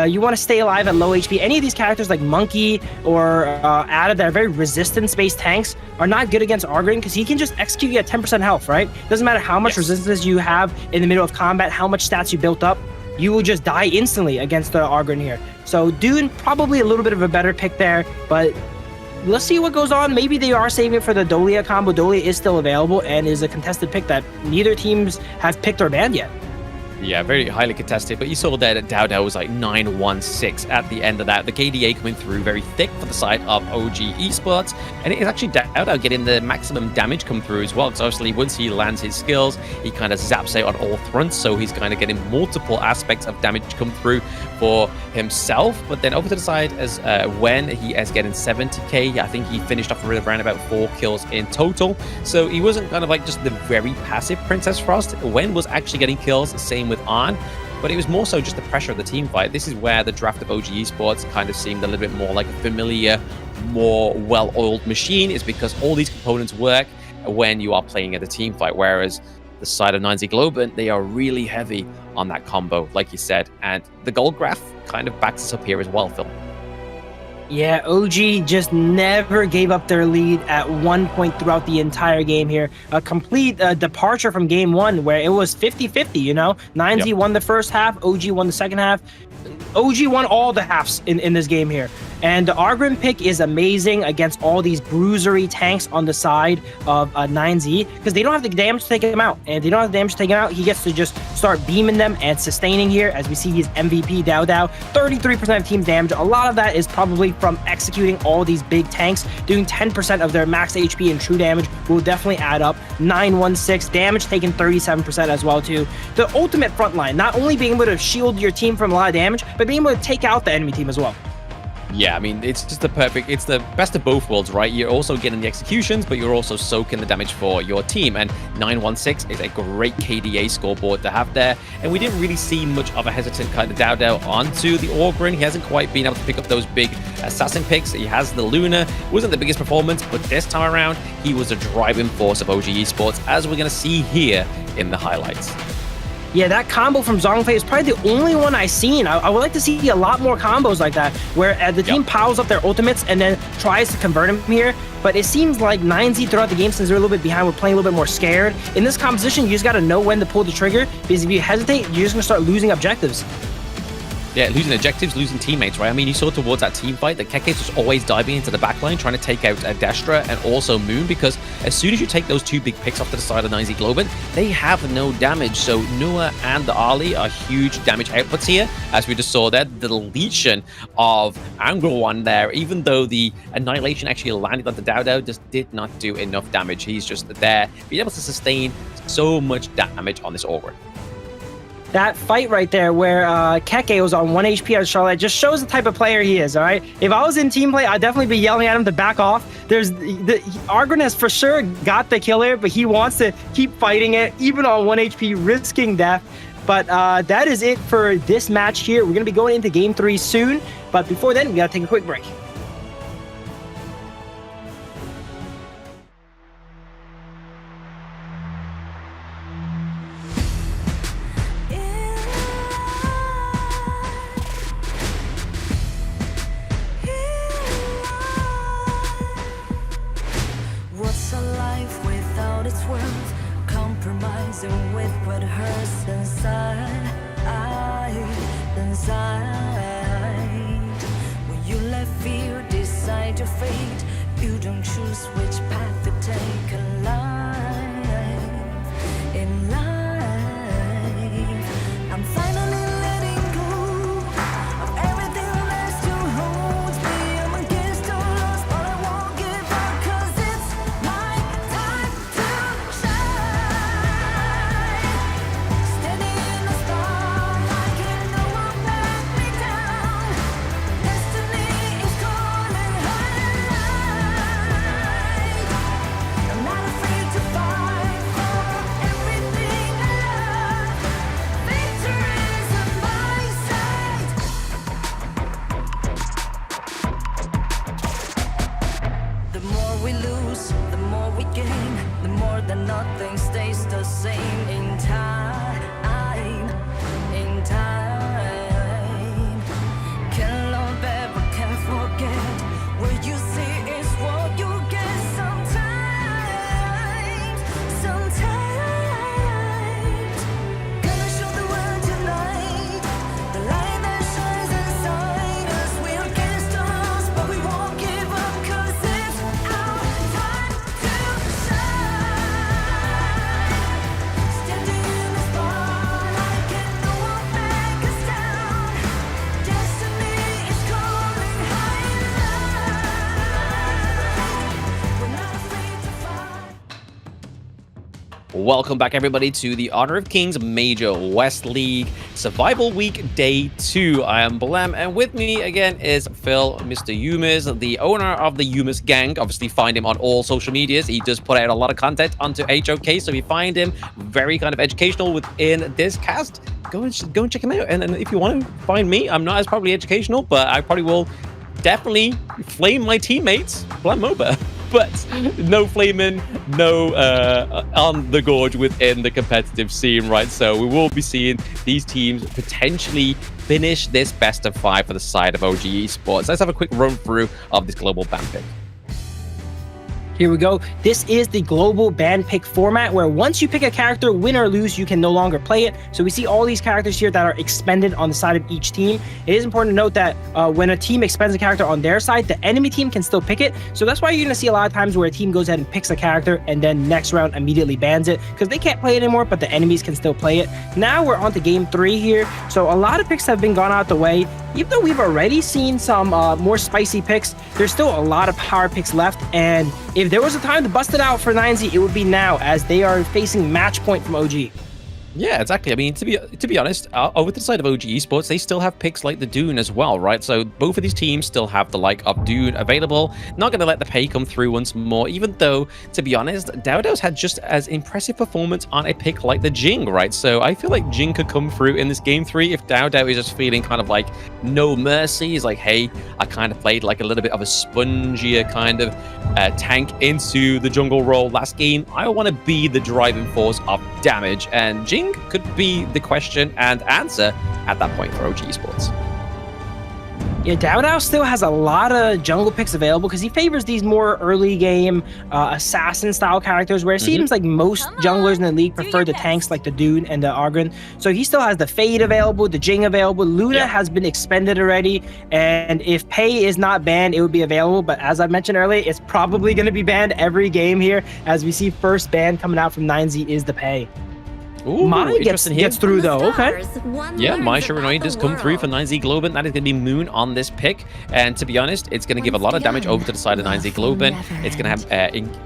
You want to stay alive at low HP. Any of these characters like Monkey or Ada that are very resistance-based tanks are not good against Agharon, because he can just execute you at 10% health, right? Doesn't matter how much resistance you have in the middle of combat, how much stats you built up, you will just die instantly against the Agharon here. So Dune, probably a little bit of a better pick there, but let's see what goes on. Maybe they are saving it for the Dolia combo. Dolia is still available and is a contested pick that neither teams have picked or banned yet. Yeah, very highly contested, but you saw there that Dao was like 9-1-6 at the end of that. The KDA coming through very thick for the side of OG Esports, and it is actually Dao getting the maximum damage come through as well, because obviously once he lands his skills, he kind of zaps out on all fronts, so he's kind of getting multiple aspects of damage come through for himself. But then over to the side as when he is getting 70k, I think he finished off around about 4 kills in total, so he wasn't kind of like just the very passive Princess Frost. Wen was actually getting kills, same with On, but it was more so just the pressure of the team fight. This is where the draft of OG Esports kind of seemed a little bit more like a familiar, more well-oiled machine, is because all these components work when you are playing at a team fight, whereas the side of 9Z Globant, they are really heavy on that combo, like you said, and the gold graph kind of backs us up here as well, Phil. Yeah, OG just never gave up their lead at one point throughout the entire game here. A complete departure from game 1 where it was 50-50, 9Z won the first half, OG won the second half. OG won all the halves in this game here. And the Agharon pick is amazing against all these bruisery tanks on the side of 9Z, because they don't have the damage to take him out. And if they don't have the damage to take him out, he gets to just start beaming them and sustaining here, as we see his MVP Dao. 33% of team's damage. A lot of that is probably from executing all these big tanks. Doing 10% of their max HP and true damage will definitely add up. 916 damage taken 37% as well too. The ultimate frontline, not only being able to shield your team from a lot of damage, but being able to take out the enemy team as well. Yeah, I mean, it's just it's the best of both worlds, right? You're also getting the executions, but you're also soaking the damage for your team. And 916 is a great KDA scoreboard to have there. And we didn't really see much of a hesitant kind of Dao onto the Agharon. He hasn't quite been able to pick up those big assassin picks. He has the Luna. Wasn't the biggest performance, but this time around, he was a driving force of OG Esports, as we're going to see here in the highlights. Yeah, that combo from Zhongfei is probably the only one I've seen. I would like to see a lot more combos like that, where the team piles up their ultimates and then tries to convert them here. But it seems like 9Z throughout the game, since they're a little bit behind, we're playing a little bit more scared. In this composition, you just got to know when to pull the trigger, because if you hesitate, you're just going to start losing objectives. Yeah, losing objectives, losing teammates, right? I mean, you saw towards that team fight that Keke was always diving into the backline, trying to take out Destra and also Moon, because as soon as you take those 2 big picks off to the side of 9Z Globant, they have no damage. So Nua and the Ali are huge damage outputs here, as we just saw there. The deletion of Angro One there, even though the Annihilation actually landed on the Dao, just did not do enough damage. He's just there, being able to sustain so much damage on this Agharon. That fight right there where Keke was on 1 HP on Charlotte just shows the type of player he is, all right? If I was in team play, I'd definitely be yelling at him to back off. Agharon has for sure got the kill here, but he wants to keep fighting it, even on 1 HP, risking death. But that is it for this match here. We're going to be going into Game 3 soon, but before then, we got to take a quick break. Its world, compromising with what hurts inside. inside. When you let fear decide your fate, you don't choose which path to take alive. In life, I'm finally letting go of everything that still holds me. I'm against all odds, but I won't give up, 'cause it's my time to shine. Standing in the spotlight, can no one back me down. Destiny is calling high. I'm not afraid to fight for everything I love. Victory's on my side. The more we lose, the more we gain. The more that nothing stays the same. In time, can't love ever, can't forget. What you see is what you get. Sometimes, gonna show the world tonight. The light that shines inside us. We're against the odds, but we won't give up, 'cause it's our time to shine. Standing in the spotlight, can no one back us down. Destiny is calling high in life. We're not afraid to fight. Welcome back, everybody, to the Honor of Kings Major West League Survival Week Day 2. I am Blam, and with me again is Phil, Mr. Yumis, the owner of the Yumis Gang. Obviously, find him on all social medias. He does put out a lot of content onto HOK, so we find him very kind of educational within this cast. Go and check him out. And if you want to find me, I'm not as probably educational, but I probably will definitely flame my teammates, Blam Moba. But no flaming, no on the gorge within the competitive scene, right? So we will be seeing these teams potentially finish this best of 5 for the side of OG Esports. Let's have a quick run through of this global ban pick. Here we go. This is the global ban pick format where once you pick a character, win or lose, you can no longer play it. So we see all these characters here that are expended on the side of each team. It is important to note that when a team expends a character on their side, the enemy team can still pick it. So that's why you're going to see a lot of times where a team goes ahead and picks a character and then next round immediately bans it because they can't play it anymore, but the enemies can still play it. Now we're on to game 3 here. So a lot of picks have been gone out the way. Even though we've already seen some more spicy picks, there's still a lot of power picks left. And if there was a time to bust it out for 9Z, it would be now, as they are facing match point from OG. Yeah, exactly. I mean, to be honest, over to the side of OG Esports, they still have picks like the Dune as well, right? So both of these teams still have the like of Dune available. Not going to let the pay come through once more, even though, to be honest, Dowdow's had just as impressive performance on a pick like the Jing, right? So I feel like Jing could come through in this game 3 if Dowdow is just feeling kind of like no mercy. He's like, hey, I kind of played like a little bit of a spongier kind of tank into the jungle role last game. I want to be the driving force of damage, and Jing could be the question and answer at that point for OG Esports. Yeah, Dowdow still has a lot of jungle picks available because he favors these more early game assassin style characters where it seems like most junglers in the league prefer the tanks like the Dune and the Argren. So he still has the Fade available, the Jing available. Luna has been expended already, and if Pei is not banned, it would be available. But as I mentioned earlier, it's probably going to be banned every game here, as we see first ban coming out from 9Z is the Pei. Ooh, Mai gets through though. Okay. Yeah, Mai Shiranui does come through for 9Z Globant. That is going to be Moon on this pick. And to be honest, it's going to give a lot of damage over to the side of 9Z Globant. It's going to have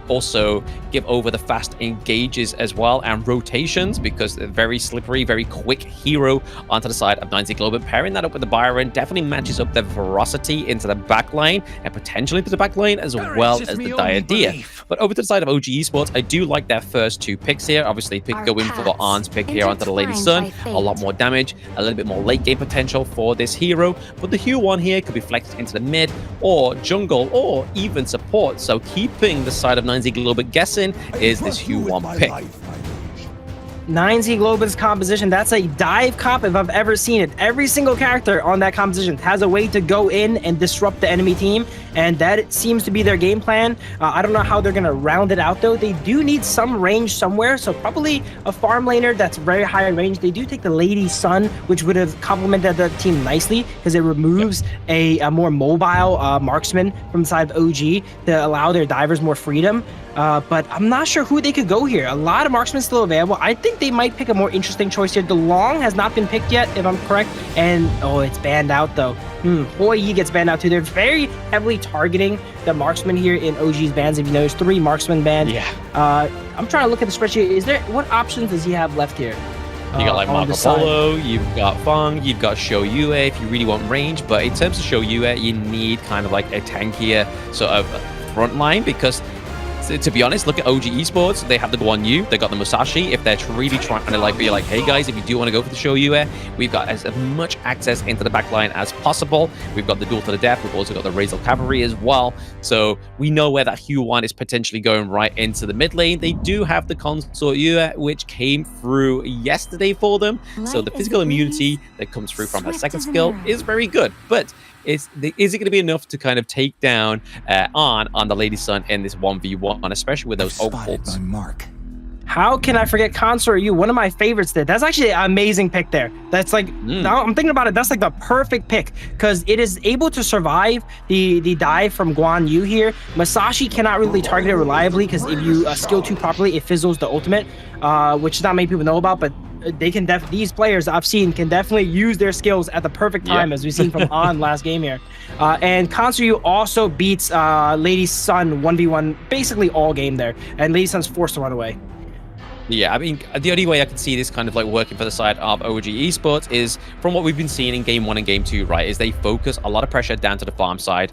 also give over the fast engages as well and rotations, because they're very slippery, very quick hero onto the side of 9Z Globant. Pairing that up with the Byron definitely matches up the ferocity into the back line and potentially into the back lane as well as the Diadea. But over to the side of OG Esports, I do like their first 2 picks here. Obviously, going for Arn's pick here onto the Lady Sun. A lot more damage, a little bit more late game potential for this hero. But the Hue one here could be flexed into the mid or jungle or even support. So keeping the side of 9Z Globant guessing is this Hue one pick. 9Z Globant's composition, that's a dive comp if I've ever seen it. Every single character on that composition has a way to go in and disrupt the enemy team, and that seems to be their game plan. I don't know how they're going to round it out, though. They do need some range somewhere, so probably a farm laner that's very high in range. They do take the Lady Sun, which would have complemented the team nicely, because it removes a more mobile marksman from the side of OG to allow their divers more freedom. But I'm not sure who they could go here. A lot of marksmen still available. I think they might pick a more interesting choice here. DeLong has not been picked yet, if I'm correct. And, oh, it's banned out, though. Hoi Yi gets banned out, too. They're very heavily targeting the marksman here in OG's bans. If you notice, 3 marksmen banned. Yeah. I'm trying to look at the spreadsheet. What options does he have left here? You got like Marco Polo, you've got Feng, you've got Shou Yue if you really want range. But in terms of Shou Yue, you need kind of like a tankier sort of front line, because to be honest, look at OG Esports. They have the Guan Yu, they got the Musashi. If they're really trying to like be like, hey guys, if you do want to go for the Shou Yue, we've got as much access into the backline as possible. We've got the duel to the death. We've also got the Razor Cavalry as well. So we know where that Q1 is potentially going right into the mid lane. They do have the Consort Yue, which came through yesterday for them. So the physical immunity that comes through from her second skill is very good. But is it going to be enough to kind of take down on the Lady Sun in this 1v1, especially with those old ults? How can I forget Consort Yu? One of my favorites there. That's actually an amazing pick there. That's like, now I'm thinking about it, that's like the perfect pick, because it is able to survive the dive from Guan Yu here. Musashi cannot really target it reliably, because if you skill 2 properly, it fizzles the ultimate, which not many people know about, but they can these players I've seen can definitely use their skills at the perfect time, as we've seen from On last game here. And Consort Yu also beats Lady Sun 1v1 basically all game there, and Lady Sun's forced to run away. Yeah, I mean, the only way I can see this kind of like working for the side of OG Esports is from what we've been seeing in Game 1 and Game 2, right, is they focus a lot of pressure down to the farm side,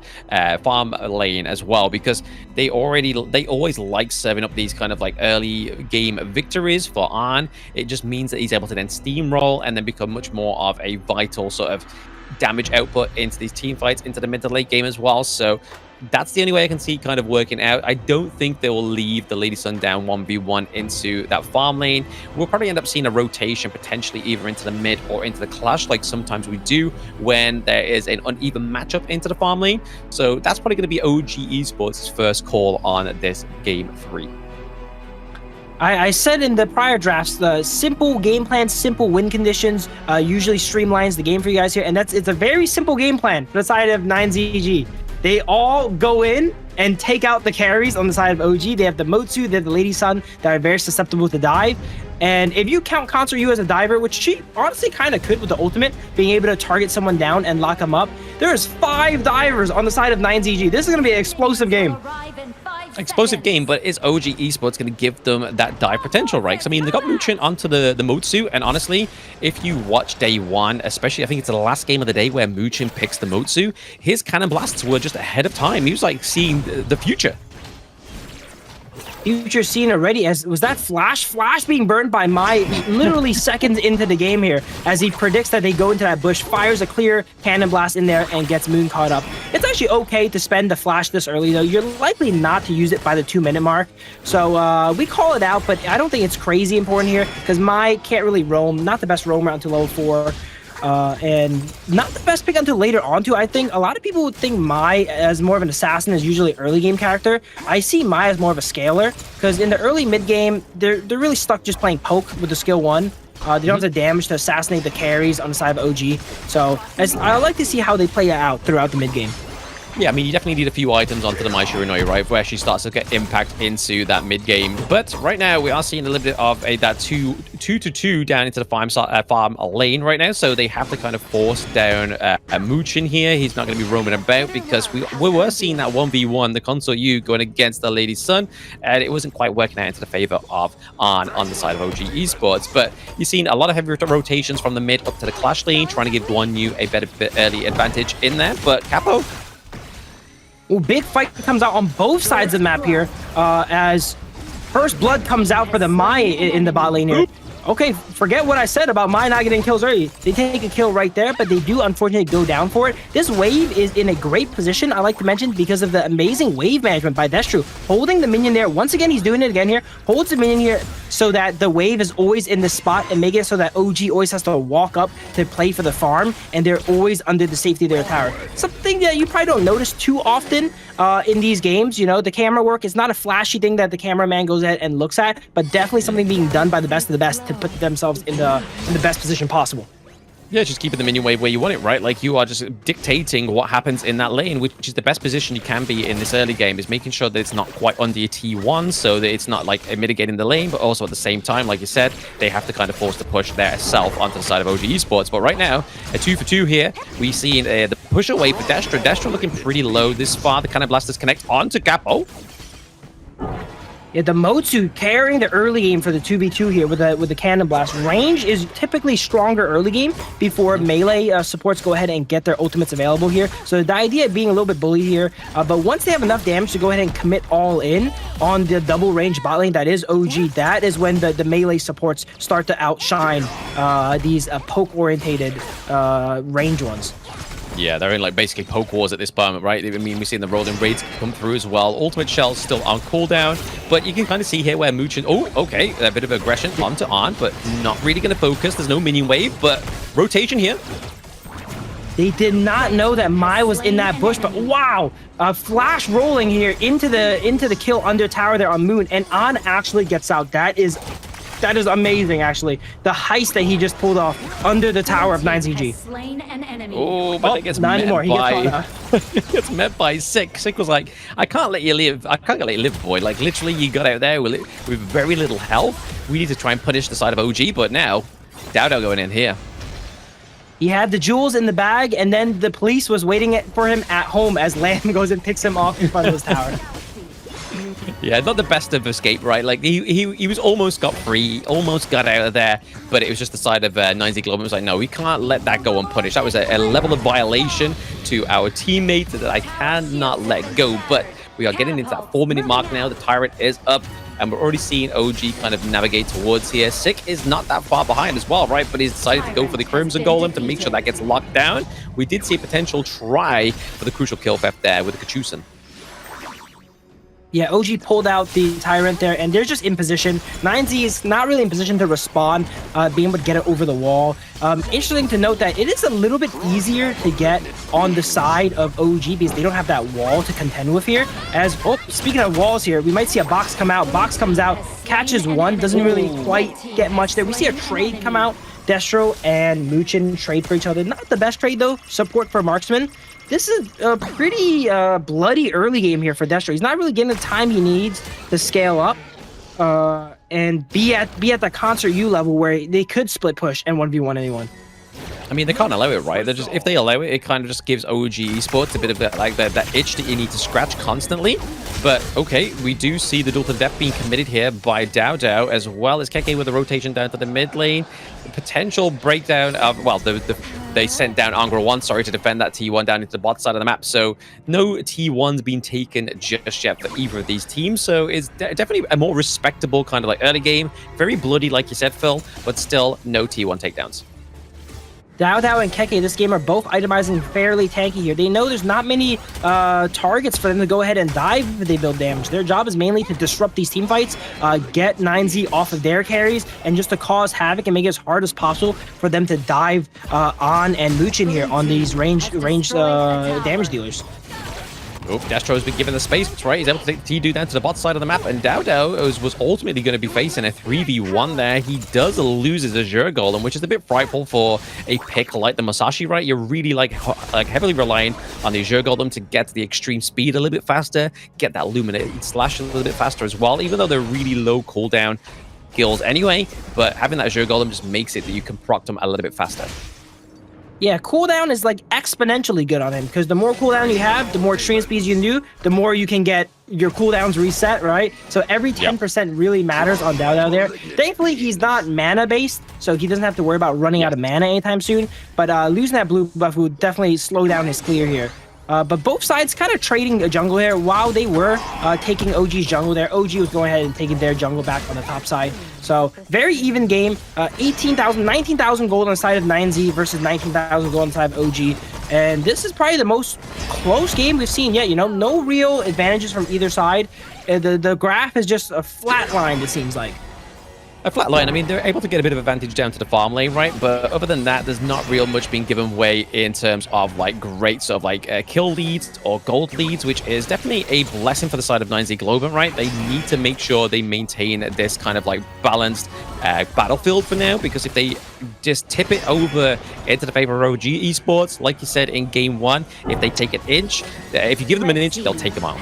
farm lane as well, because they always like serving up these kind of like early game victories for On. It just means that he's able to then steamroll and then become much more of a vital sort of damage output into these team fights, into the mid to late game as well. So that's the only way I can see kind of working out. I don't think they will leave the Lady Sun down 1v1 into that farm lane. We'll probably end up seeing a rotation potentially either into the mid or into the clash, like sometimes we do when there is an uneven matchup into the farm lane. So that's probably going to be OG Esports' first call on this Game 3. I said in the prior drafts, the simple game plan, simple win conditions usually streamlines the game for you guys here, and it's a very simple game plan for the side of 9ZG. They all go in and take out the carries on the side of OG. They have the Motsu, they have the Lady Sun that are very susceptible to dive. And if you count Consort Yu as a diver, which she honestly kind of could with the ultimate, being able to target someone down and lock them up, there's 5 divers on the side of 9ZG. This is going to be an explosive game. Explosive game, but is OG Esports going to give them that dive potential, right? Because, I mean, they got Muchin onto the Motsu, and honestly, if you watch day 1, especially, I think it's the last game of the day where Muchin picks the Motsu, his cannon blasts were just ahead of time. He was, like, seeing the future. Future seen already. As was that Flash being burned by Mai literally seconds into the game here, as he predicts that they go into that bush, fires a clear cannon blast in there and gets Moon caught up. It's actually okay to spend the Flash this early, though. You're likely not to use it by the 2-minute mark, so we call it out, but I don't think it's crazy important here, because Mai can't really roam, not the best roamer until level 4. And not the best pick until later on too. I think a lot of people would think Mai as more of an assassin is usually early game character. I see Mai as more of a scaler, because in the early mid game they're really stuck just playing poke with the skill 1. They don't have the damage to assassinate the carries on the side of OG. So I like to see how they play it out throughout the mid game. Yeah, I mean, you definitely need a few items onto the Mai Shiranui, right, where she starts to get impact into that mid-game. But right now, we are seeing a little bit of that 2-2 down into the farm lane right now, so they have to kind of force down a Muchin here. He's not going to be roaming about, because we were seeing that 1v1, the Consort Yu going against the Lady Sun, and it wasn't quite working out into the favor of on the side of OG Esports. But you've seen a lot of heavy rotations from the mid up to the clash lane, trying to give Guan Yu a better early advantage in there, but Capo... Well, big fight comes out on both sides of the map here, as First Blood comes out for the Mai in the bot lane here. Okay, forget what I said about Mai not getting kills early. They take a kill right there, but they do unfortunately go down for it. This wave is in a great position, I like to mention, because of the amazing wave management by Destro. Holding the minion there. Once again, he's doing it again here. Holds the minion here so that the wave is always in the spot and make it so that OG always has to walk up to play for the farm, and they're always under the safety of their tower. Something that you probably don't notice too often in these games. You know, the camera work is not a flashy thing that the cameraman goes ahead and looks at, but definitely something being done by the best of the best to put themselves in the best position possible. Yeah, just keeping the minion wave where you want it, right? Like, you are just dictating what happens in that lane, which is the best position you can be in this early game, is making sure that it's not quite under your T1, so that it's not like mitigating the lane, but also at the same time, like you said, they have to kind of force the push their self onto the side of OG Esports. But right now, a 2-for-2 here. We see the push away for Destro. Destro looking pretty low this far. The Cannon Blasters connect onto Capo. Yeah, the Motsu carrying the early game for the 2v2 here with the Cannon Blast. Range is typically stronger early game before melee supports go ahead and get their ultimates available here. So the idea of being a little bit bullied here, but once they have enough damage to go ahead and commit all in on the double range bot lane that is OG, that is when the melee supports start to outshine these poke-orientated range ones. Yeah, they're in like basically poke wars at this moment, right? I mean, we're seeing the rolling raids come through as well. Ultimate Shell's still on cooldown, but you can kind of see here where Muchin... Oh, okay, a bit of aggression onto on, but not really going to focus. There's no minion wave, but rotation here. They did not know that Mai was in that bush, but wow! Flash rolling here into the kill under tower there on Moon, and On actually gets out. That is amazing, actually. The heist that he just pulled off under the tower of 9ZG. Oh, but it gets met by... gets met by Sick. Sick was like, I can't let you live. I can't let you live, boy. Like, literally, you got out there with very little health. We need to try and punish the side of OG, but now, Dowdow going in here. He had the jewels in the bag, and then the police was waiting for him at home as Lamb goes and picks him off in front of his tower. Yeah, not the best of escape, right? Like, he was almost got free, almost got out of there, but it was just the side of 9Z Globant was like, no, we can't let that go unpunished. That was a level of violation to our teammates that I cannot let go. But we are getting into that 4-minute mark now. The Tyrant is up, and we're already seeing OG kind of navigate towards here. Sick is not that far behind as well, right? But he's decided to go for the Crimson Golem to make sure that gets locked down. We did see a potential try for the crucial kill theft there with the Kachusen. Yeah, OG pulled out the Tyrant there, and they're just in position. 9Z is not really in position to respond, being able to get it over the wall. Interesting to note that it is a little bit easier to get on the side of OG because they don't have that wall to contend with here. As, oh, speaking of walls here, we might see a box come out. Box comes out, catches one, doesn't really quite get much there. We see a trade come out. Destro and Muchin trade for each other. Not the best trade, though. Support for Marksman. This is a pretty bloody early game here for Destro. He's not really getting the time he needs to scale up and be at the Concert U level where they could split push and 1v1 anyone. I mean, they can't allow it, right? They're just, if they allow it, it kind of just gives OG Esports a bit of that itch that you need to scratch constantly. But okay, we do see the duel to death being committed here by Dowdow, as well as Keke with the rotation down to the mid lane. The potential breakdown of, well, they sent down Angra 1, sorry, to defend that T1 down into the bot side of the map. So no T1's been taken just yet for either of these teams. So it's definitely a more respectable kind of like early game. Very bloody, like you said, Phil, but still no T1 takedowns. Dowdow and Keke this game are both itemizing fairly tanky here. They know there's not many targets for them to go ahead and dive if they build damage. Their job is mainly to disrupt these team fights, get 9Z off of their carries, and just to cause havoc and make it as hard as possible for them to dive on and Muchin here on these range damage dealers. Oh, Destro's been given the space, right? He's able to take T2 down to the bot side of the map, and Dowdow was ultimately going to be facing a 3v1 there. He does lose his Azure Golem, which is a bit frightful for a pick like the Musashi, right? You're really like heavily relying on the Azure Golem to get the extreme speed a little bit faster, get that Illuminated Slash a little bit faster as well, even though they're really low cooldown skills anyway. But having that Azure Golem just makes it that you can proc them a little bit faster. Yeah, cooldown is like exponentially good on him because the more cooldown you have, the more extreme speeds you can do, the more you can get your cooldowns reset, right? So every 10% really matters on Dowdow there. Thankfully, he's not mana-based, so he doesn't have to worry about running out of mana anytime soon, but losing that blue buff would definitely slow down his clear here. But both sides kind of trading a jungle here while they were taking OG's jungle there. OG was going ahead and taking their jungle back on the top side. So very even game. 18,000, 19,000 gold on the side of 9Z versus 19,000 gold on the side of OG. And this is probably the most close game we've seen yet. You know, no real advantages from either side. The graph is just a flat line, it seems like. A flat line. I mean, they're able to get a bit of advantage down to the farm lane, right? But other than that, there's not real much being given away in terms of like great sort of like kill leads or gold leads, which is definitely a blessing for the side of 9Z Globant, right? They need to make sure they maintain this kind of like balanced battlefield for now, because if they just tip it over into the favor of OG Esports, like you said in game 1, if they take an inch, if you give them an inch, they'll take them out.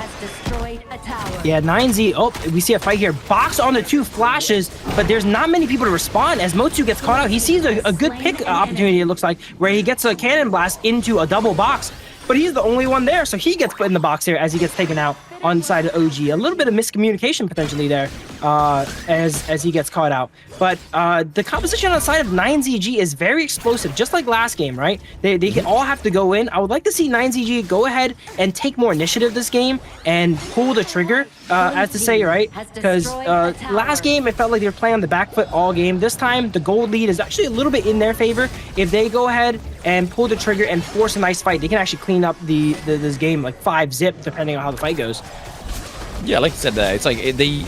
Yeah, 9Z, oh, we see a fight here. Box on the 2 flashes, but there's not many people to respond as Motsu gets caught out. He sees a good pick opportunity, it looks like, where he gets a cannon blast into a double box, but he's the only one there, so he gets put in the box here as he gets taken out on the side of OG. A little bit of miscommunication potentially there as he gets caught out. But the composition on the side of 9ZG is very explosive, just like last game, right? They can all have to go in. I would like to see 9ZG go ahead and take more initiative this game and pull the trigger, as to say, right? Because last game, it felt like they were playing on the back foot all game. This time, the gold lead is actually a little bit in their favor. If they go ahead and pull the trigger and force a nice fight, they can actually clean up this game like 5-zip, depending on how the fight goes. Yeah, like you said there, it's like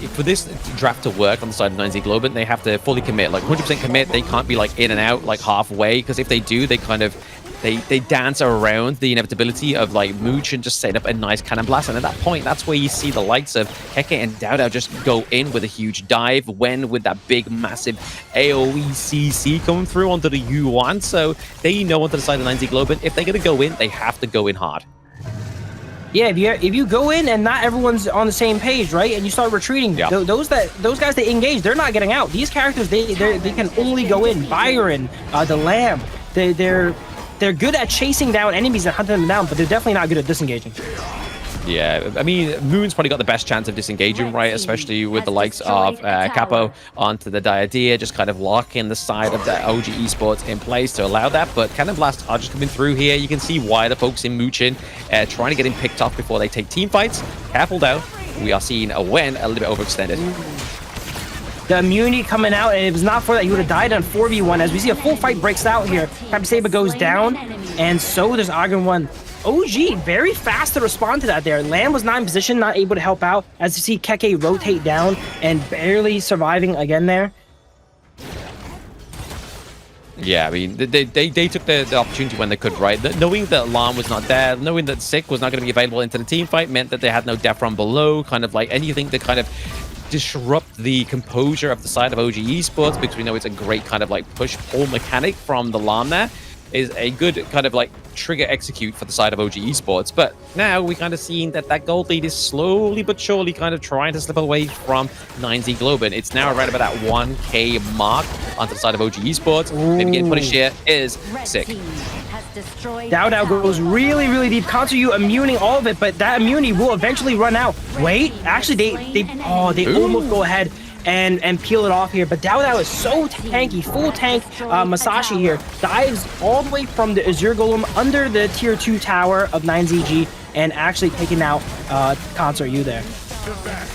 for this draft to work on the side of 9Z Globant, they have to fully commit, like 100% commit. They can't be like in and out like halfway, because if they do, they kind of they dance around the inevitability of like Mooch and just set up a nice cannon blast. And at that point, that's where you see the likes of Keke and Dowdow just go in with a huge dive, when with that big massive AoE CC coming through onto the U1. So they know onto the side of 9Z Globant, if they're gonna go in, they have to go in hard. Yeah, if you go in and not everyone's on the same page, right, and you start retreating, those guys that engage, they're not getting out. These characters, they can only go in. Byron, the Lamb, they're good at chasing down enemies and hunting them down, but they're definitely not good at disengaging. Yeah, I mean, Moon's probably got the best chance of disengaging, right? Especially with the likes of Capo onto the Diadea, just kind of locking the side of the OG Esports in place to allow that. But Cannon Blast are just coming through here. You can see why they're focusing Moochin, trying to get him picked off before they take team fights. Careful though, we are seeing a Wen a little bit overextended. The immunity coming out, and if it was not for that, he would have died on 4v1. As we see a full fight breaks out here, Happy Saber goes down, and so does Argon 1. OG, very fast to respond to that there. Lamb was not in position, not able to help out, as you see Keke rotate down and barely surviving again there. Yeah, I mean, they took the opportunity when they could, right? Knowing that Alarm was not there, knowing that Sick was not going to be available into the team fight, meant that they had no death from below, kind of like anything to kind of disrupt the composure of the side of OG Esports, because we know it's a great kind of like push-pull mechanic from the Alarm there. Is a good kind of like trigger execute for the side of OG Esports. But now we kind of seeing that gold lead is slowly but surely kind of trying to slip away from 9Z Globant. It's now right about that 1K mark onto the side of OG Esports. Maybe getting punished here is Sick. Dowdow goes really, really deep. Counter you immuning all of it, but that immunity will eventually run out. Wait, actually they almost go ahead and peel it off here, but Dowdow is so tanky, full tank. Masashi here dives all the way from the Azure Golem under the tier 2 tower of 9ZG and actually taking out Consort U there.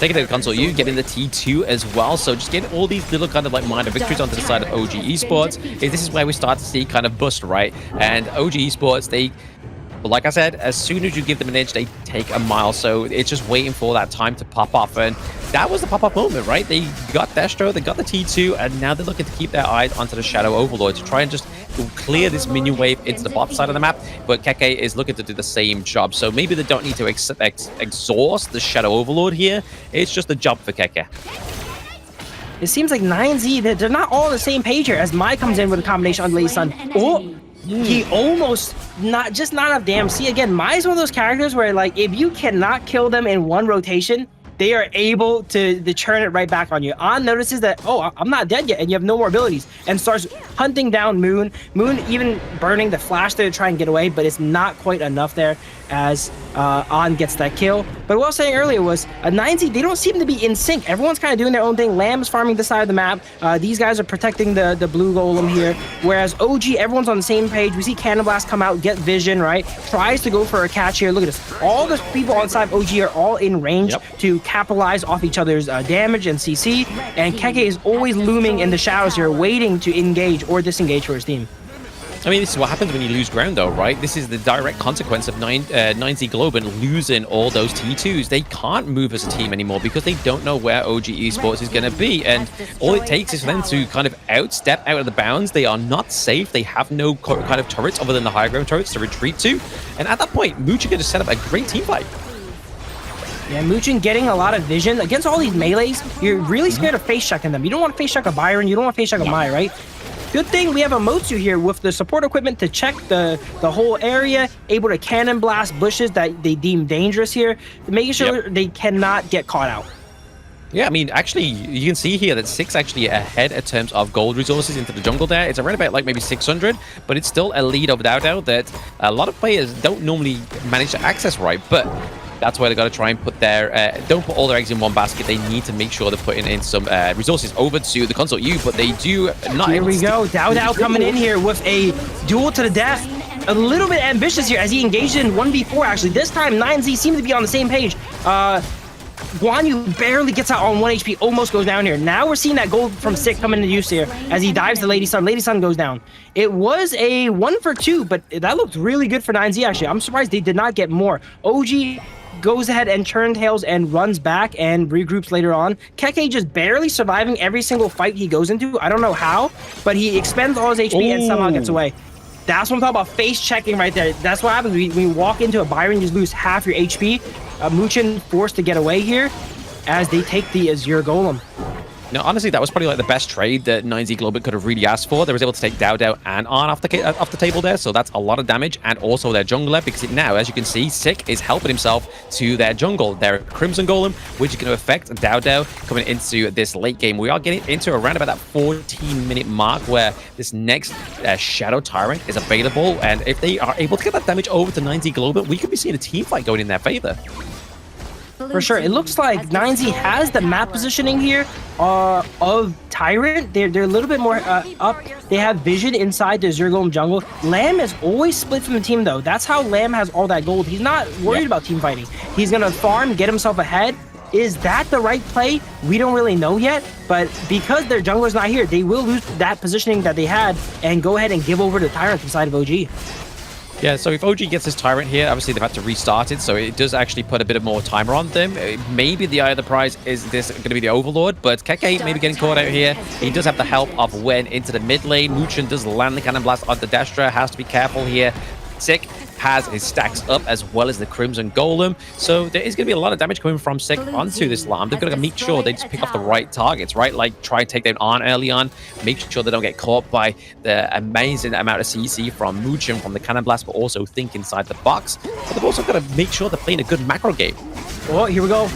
Taking it to Consort U, getting the T2 as well. So just getting all these little kind of like minor victories onto the side of OG Esports. This is where we start to see kind of bust, right? And OG Esports, but like I said, as soon as you give them an inch, they take a mile. So it's just waiting for that time to pop off. And that was the pop-up moment, right? They got Destro, they got the T2, and now they're looking to keep their eyes onto the Shadow Overlord to try and just clear this minion wave into the bottom side of the map. But Keke is looking to do the same job. So maybe they don't need to exhaust the Shadow Overlord here. It's just a job for Keke. It seems like 9Z, they're not all on the same page here, as Mai comes in with a combination on Lei Sun. Oh! He almost, just not enough damage. See, again, Mai is one of those characters where, like, if you cannot kill them in one rotation, they are able to churn it right back on you. On notices that, oh, I'm not dead yet, and you have no more abilities, and starts hunting down Moon. Moon even burning the flash there to try and get away, but it's not quite enough there as On gets that kill. But what I was saying earlier was 9Z, they don't seem to be in sync. Everyone's kind of doing their own thing. Lamb's farming this side of the map. These guys are protecting the blue golem here, whereas OG, everyone's on the same page. We see Cannon Blast come out, get vision, right? Tries to go for a catch here. Look at this. All the people on side of OG are all in range to capitalize off each other's damage and CC, and Keke is always looming in the shadows here, waiting to engage or disengage for his team. I mean, this is what happens when you lose ground, though, right? This is the direct consequence of 9Z Globant losing all those T2s. They can't move as a team anymore because they don't know where OG Esports is going to be. And all it takes is for them to kind of step out of the bounds. They are not safe. They have no kind of turrets other than the high ground turrets to retreat to. And at that point, Mooch are going to set up a great team fight. Yeah, Muchin getting a lot of vision. Against all these melees, you're really scared of face checking them. You don't want to face check a Byron. You don't want to face check a Mai, right? Good thing we have a Motsu here with the support equipment to check the whole area, able to cannon blast bushes that they deem dangerous here, making sure they cannot get caught out. Yeah, I mean, actually, you can see here that 6 actually ahead in terms of gold resources into the jungle there. It's around about like maybe 600, but it's still a lead of DAO that a lot of players don't normally manage to access, right? But that's why they got to try and put their don't put all their eggs in one basket. They need to make sure they're putting in some resources over to the console U, but they do not. Here we go. DAO coming in here with a duel to the death. A little bit ambitious here as he engaged in 1v4 actually. This time 9Z seems to be on the same page. Guan Yu barely gets out on 1 HP, almost goes down here. Now we're seeing that gold from Sick come into use here as he dives to Lady Sun. Lady Sun goes down. It was a 1 for 2, but that looked really good for 9Z actually. I'm surprised they did not get more. OG goes ahead and turntails and runs back and regroups later on. Keke just barely surviving every single fight he goes into. I don't know how, but he expends all his HP and somehow gets away. That's what I'm talking about, face checking right there. That's what happens when you walk into a Byron, you just lose half your HP. Muchin forced to get away here as they take the Azure Golem. Now, honestly, that was probably like the best trade that 9Z Globant could have really asked for. They was able to take DAO and On off the table there, so that's a lot of damage, and also their jungler, because now, as you can see, Sick is helping himself to their jungle, their Crimson Golem, which is going to affect DAO coming into this late game. We are getting into around about that 14-minute mark where this next Shadow Tyrant is available, and if they are able to get that damage over to 9Z Globant, we could be seeing a team fight going in their favor. For sure. It looks like 9Z has the map positioning here of Tyrant. They're a little bit more up. They have vision inside the Azure Golem jungle. Lamb is always split from the team, though. That's how Lamb has all that gold. He's not worried about team fighting. He's going to farm, get himself ahead. Is that the right play? We don't really know yet, but because their jungler's not here, they will lose that positioning that they had and go ahead and give over to Tyrant inside of OG. Yeah, so if OG gets his Tyrant here, obviously they've had to restart it, so it does actually put a bit of more timer on them. Maybe the eye of the prize is this going to be the Overlord, but Keke maybe getting caught out here. He does have the help of Wen into the mid lane. Muchin does land the Cannon Blast on the Dastra, has to be careful here. Sick has his stacks up as well as the Crimson Golem, so there is going to be a lot of damage coming from Sick onto this Lamb. They're going to make sure they just pick off the right targets, right? Like try and take them on early on, make sure they don't get caught by the amazing amount of CC from Muchin from the Cannon Blast, but also think inside the box. But they've also got to make sure they're playing a good macro game. Oh, here we go.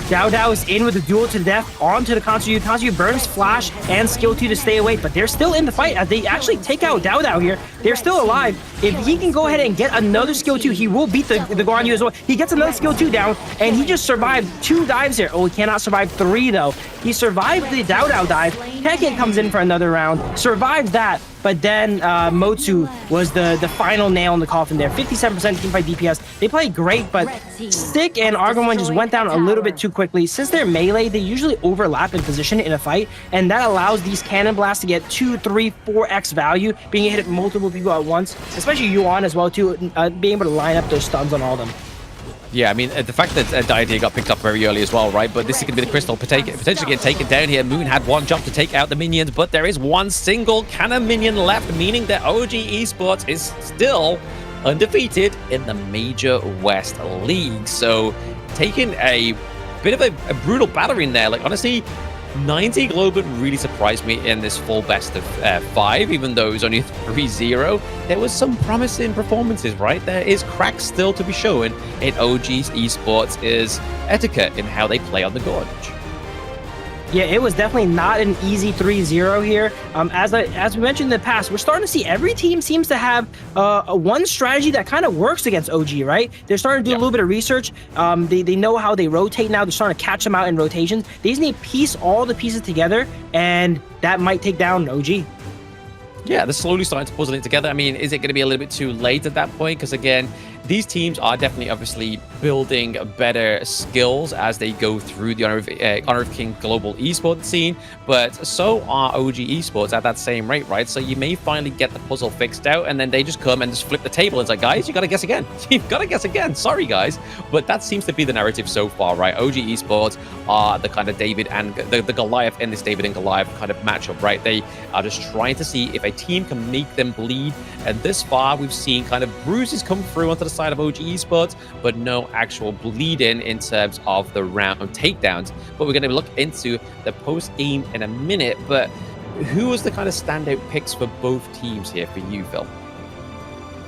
DAO is in with the duel to the death onto the Kansuyu. Kansuyu burns Flash and Skill 2 to stay away, but they're still in the fight as they actually take out DAO here. They're still alive. If he can go ahead and get another Skill 2, he will beat the Guan Yu as well. He gets another Skill 2 down, and he just survived 2 dives here. Oh, he cannot survive 3, though. He survived the DAO dive. Tekken comes in for another round, survives that, but then Motsu was the final nail in the coffin there. 57% teamfight DPS. They played great, but Stick and Argon just went down a little bit too quickly. Since they're melee, they usually overlap in position in a fight, and that allows these Cannon Blasts to get 2, 3, 4x value, being able to hit multiple people at once, especially Yuan as well, too, being able to line up those stuns on all of them. Yeah, I mean, the fact that Dieter got picked up very early as well, right? But this is going to be the Crystal potentially get taken down here. Moon had one jump to take out the minions, but there is one single cannon minion left, meaning that OG Esports is still undefeated in the Major West League. So taking a bit of a brutal battering there. Like, honestly, 90 Globant really surprised me in this full best of 5, even though it was only 3-0. There was some promising performances, right? There is cracks still to be shown in OG's Esports' etiquette in how they play on the Gorge. Yeah, it was definitely not an easy 3-0 here. As we mentioned in the past, we're starting to see every team seems to have one strategy that kind of works against OG, right? They're starting to do a little bit of research. They know how they rotate now. They're starting to catch them out in rotations. They just need to piece all the pieces together, and that might take down OG. Yeah, they're slowly starting to puzzle it together. I mean, is it going to be a little bit too late at that point? Because again, these teams are definitely obviously building better skills as they go through the Honor of King global esports scene, but so are OG Esports at that same rate, right? So you may finally get the puzzle fixed out, and then they just come and just flip the table. It's like, guys, you got to guess again. You've got to guess again. Sorry, guys. But that seems to be the narrative so far, right? OG Esports are the kind of David and the Goliath in this David and Goliath kind of matchup, right? They are just trying to see if a team can make them bleed. And this far, we've seen kind of bruises come through onto the side of OG Esports, but no actual bleeding in terms of the round takedowns. But we're going to look into the post-game in a minute. But who was the kind of standout picks for both teams here for you, Phil?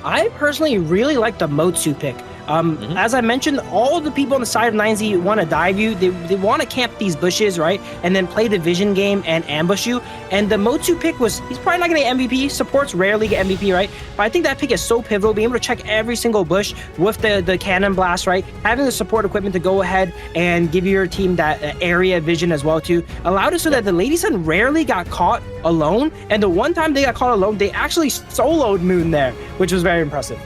I personally really like the Motsu pick. As I mentioned, all the people on the side of 9Z want to dive you. They want to camp these bushes, right? And then play the vision game and ambush you. And the Motsu pick he's probably not going to get MVP. Supports rarely get MVP, right? But I think that pick is so pivotal. Being able to check every single bush with the cannon blast, right? Having the support equipment to go ahead and give your team that area vision as well, too. Allowed it so that the Lady Sun rarely got caught alone. And the one time they got caught alone, they actually soloed Moon there, which was very impressive.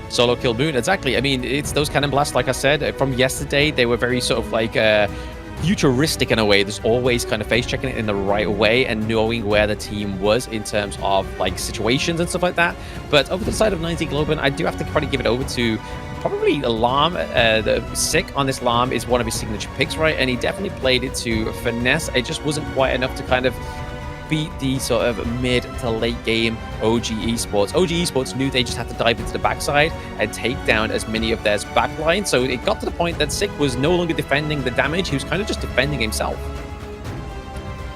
Solo kill Moon, exactly. I mean, it's those cannon blasts, like I said, from yesterday, they were very sort of like futuristic in a way. There's always kind of face checking it in the right way and knowing where the team was in terms of like situations and stuff like that. But over the side of 90 Globant, I do have to probably give it over to probably Alarm. The Sick on this Alarm is one of his signature picks, right? And he definitely played it to finesse. It just wasn't quite enough to kind of beat the sort of mid to late game OG Esports. OG Esports knew they just had to dive into the backside and take down as many of their backline. So it got to the point that Sick was no longer defending the damage. He was kind of just defending himself.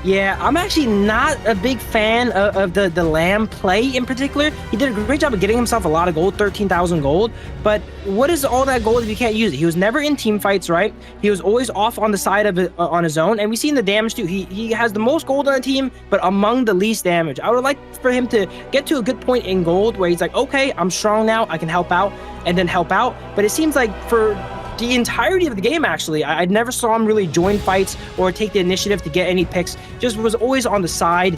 Yeah, I'm actually not a big fan of the Lamb play in particular. He did a great job of getting himself a lot of gold, 13,000 gold. But what is all that gold if you can't use it? He was never in team fights, right? He was always off on the side of it on his own. And we seen the damage too. He has the most gold on the team, but among the least damage. I would like for him to get to a good point in gold where he's like, okay, I'm strong now. I can help out and then help out. But it seems like for the entirety of the game, actually, I never saw him really join fights or take the initiative to get any picks. Just was always on the side,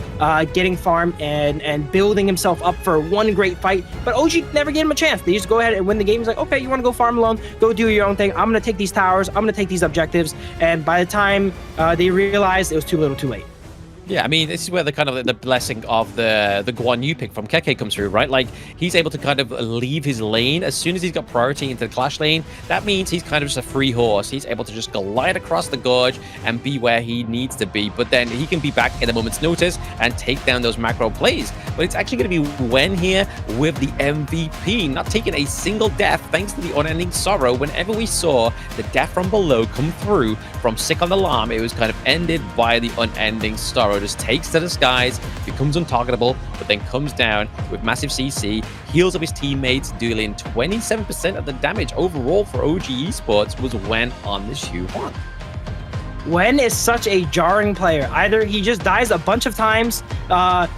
getting farm and building himself up for one great fight. But OG never gave him a chance. They just go ahead and win the game. He's like, okay, you want to go farm alone? Go do your own thing. I'm going to take these towers. I'm going to take these objectives. And by the time they realized, it was too little too late. Yeah, I mean, this is where the kind of the blessing of the Guan Yu pick from Keke comes through, right? Like, he's able to kind of leave his lane as soon as he's got priority into the clash lane. That means he's kind of just a free horse. He's able to just glide across the gorge and be where he needs to be. But then he can be back in a moment's notice and take down those macro plays. But it's actually going to be Wen here with the MVP, not taking a single death thanks to the unending sorrow. Whenever we saw the death from below come through from Sick on the Alarm, it was kind of ended by the unending sorrow. Just takes to the skies, becomes untargetable, but then comes down with massive CC, heals up his teammates, dealing 27% of the damage overall for OG Esports was Wen on the Shu-1. Wen is such a jarring player. Either he just dies a bunch of times,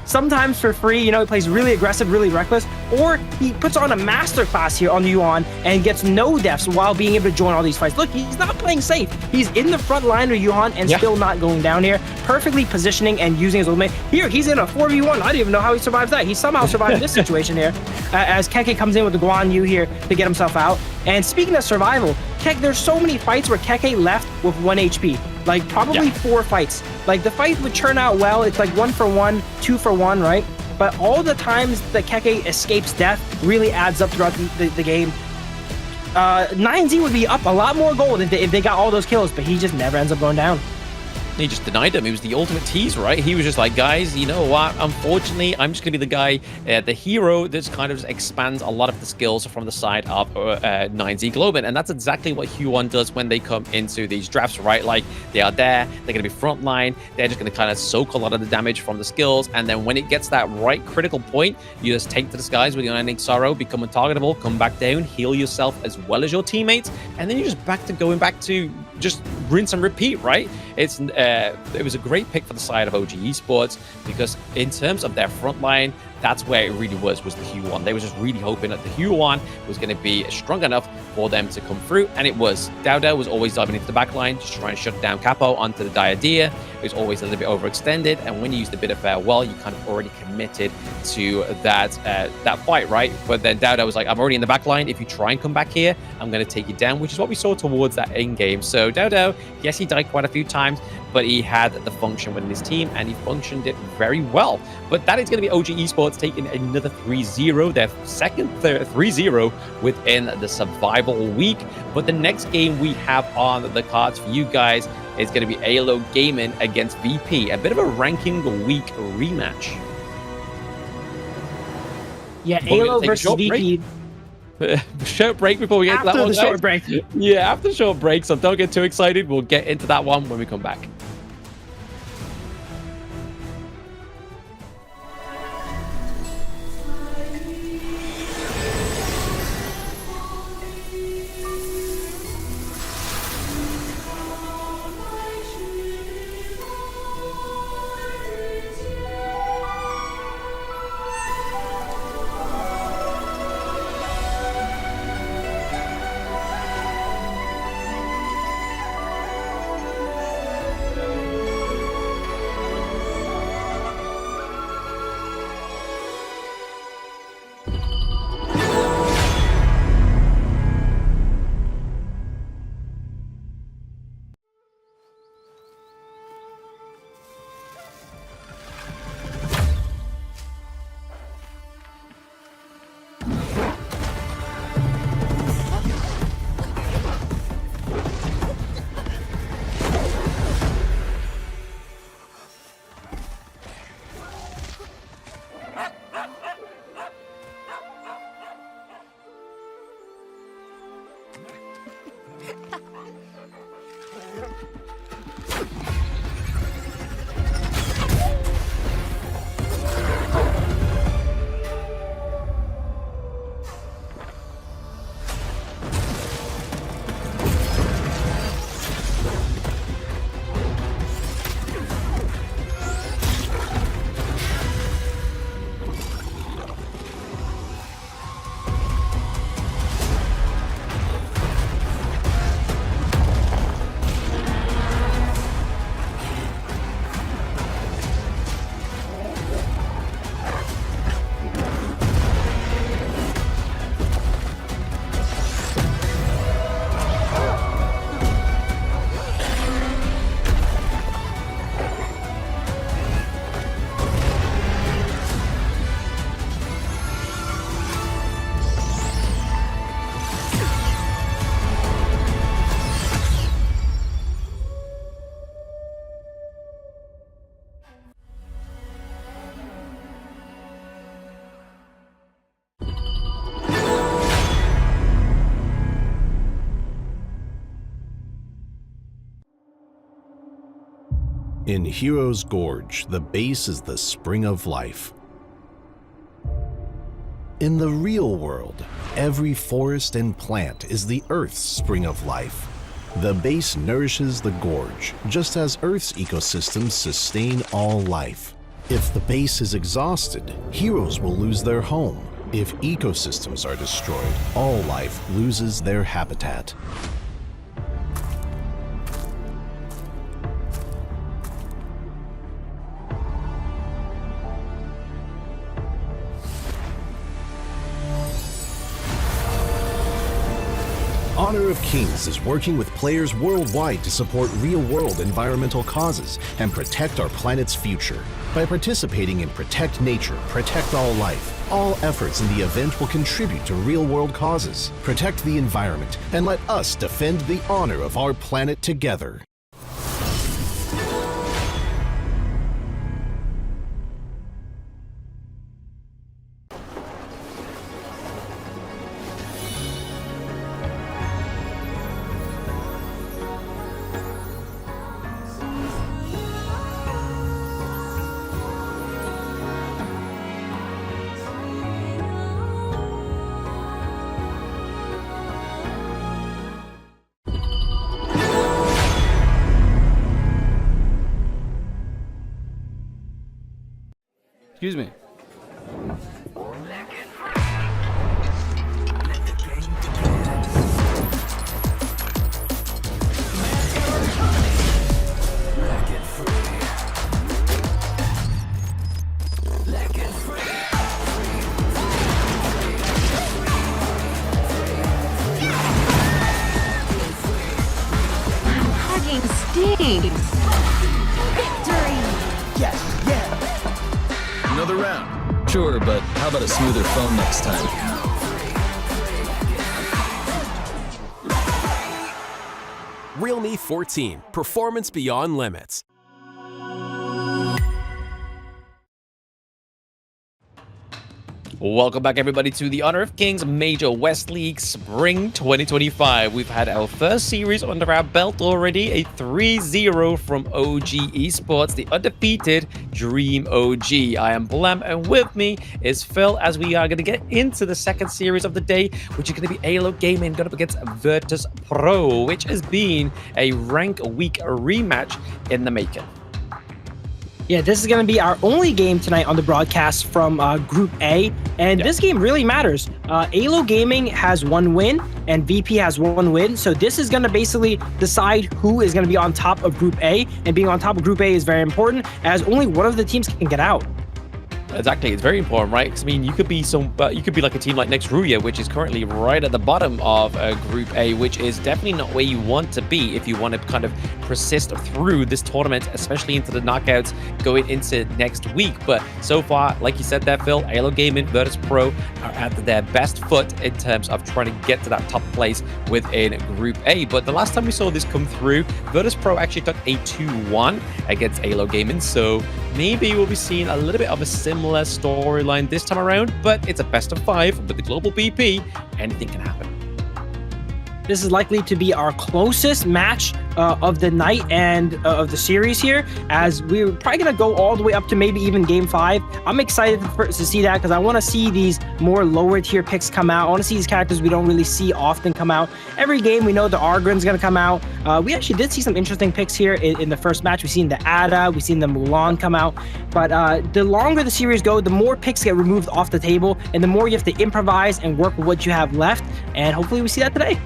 sometimes for free, you know, he plays really aggressive, really reckless, or he puts on a masterclass here on the Yuan and gets no deaths while being able to join all these fights. Look, he's not playing safe. He's in the front line of Yuan and still not going down here, perfectly positioning and using his ultimate. Here, he's in a 4v1. I don't even know how he survives that. He somehow survived this situation here as Keke comes in with the Guan Yu here to get himself out. And speaking of survival, there's so many fights where Keke left with 1 HP. Like, probably 4 fights. Like, the fight would turn out well. It's like 1 for 1, 2 for 1, right? But all the times that Keke escapes death really adds up throughout the game. 9Z would be up a lot more gold if they got all those kills, but he just never ends up going down. He just denied him. He was the ultimate tease, right? He was just like, guys, you know what? Unfortunately, I'm just going to be the guy, the hero that kind of expands a lot of the skills from the side of 9Z Globant. And that's exactly what Huon does when they come into these drafts, right? Like, they are there, they're going to be frontline, they're just going to kind of soak a lot of the damage from the skills. And then when it gets that right critical point, you just take to the skies with your Unending Sorrow, become untargetable, come back down, heal yourself as well as your teammates, and then you're just going back to just rinse and repeat, right? It was a great pick for the side of OG Esports, because in terms of their front line, that's where it really was the Huon. They were just really hoping that the Huon was going to be strong enough for them to come through, and it was. Dowdell was always diving into the back line, just trying to shut down Capo onto the Diadea. It was always a little bit overextended, and when you used a bit of farewell, you kind of already committed to that fight, right? But then Dowdell was like, I'm already in the back line. If you try and come back here, I'm going to take you down, which is what we saw towards that end game. So Dowdell, yes, he died quite a few times, but he had the function within his team, and he functioned it very well. But that is going to be OG Esports taking another 3-0, their second 3-0 within the survival week. But the next game we have on the cards for you guys is going to be AYLO Gaming against VP, a bit of a ranking week rematch. Yeah, AYLO versus VP. Short break before we get to that one. After the short break. Yeah, after the short break, so don't get too excited. We'll get into that one when we come back. In Hero's Gorge, the base is the spring of life. In the real world, every forest and plant is the Earth's spring of life. The base nourishes the gorge, just as Earth's ecosystems sustain all life. If the base is exhausted, heroes will lose their home. If ecosystems are destroyed, all life loses their habitat. Honor of Kings is working with players worldwide to support real-world environmental causes and protect our planet's future. By participating in Protect Nature, Protect All Life, all efforts in the event will contribute to real-world causes, protect the environment, and let us defend the honor of our planet together. Excuse me. Hugging stings. Victory. Yes, yeah. Another round. Sure, but how about a smoother phone next time? Realme 14, performance beyond limits. Welcome back, everybody, to the Honor of Kings Major West League Spring 2025. We've had our first series under our belt already, a 3-0 from OG Esports, the undefeated Dream OG. I am Blam, and with me is Phil, as we are going to get into the second series of the day, which is going to be AYLO Gaming going up against Virtus.pro, which has been a rank week rematch in the making. Yeah, this is going to be our only game tonight on the broadcast from Group A, and this game really matters. AYLO Gaming has 1 win, and VP has 1 win, so this is going to basically decide who is going to be on top of Group A, and being on top of Group A is very important, as only one of the teams can get out. Exactly, it's very important, right? 'Cause, I mean, you could be like a team like Next Ruya, which is currently right at the bottom of Group A, which is definitely not where you want to be if you want to kind of persist through this tournament, especially into the knockouts going into next week. But so far, like you said there, Phil, AYLO Gaming, Virtus.pro are at their best foot in terms of trying to get to that top place within Group A. But the last time we saw this come through, Virtus.pro actually took a 2-1 against AYLO Gaming, so maybe we'll be seeing a little bit of a similar storyline this time around, but it's a best of 5 with the global BP. Anything can happen. This is likely to be our closest match of the night and of the series here, as we're probably going to go all the way up to maybe even Game 5. I'm excited to see that because I want to see these more lower tier picks come out. I want to see these characters we don't really see often come out. Every game we know the Argren's going to come out. We actually did see some interesting picks here in the first match. We've seen the Ada, we've seen the Mulan come out, but the longer the series go, the more picks get removed off the table, and the more you have to improvise and work with what you have left, and hopefully we see that today.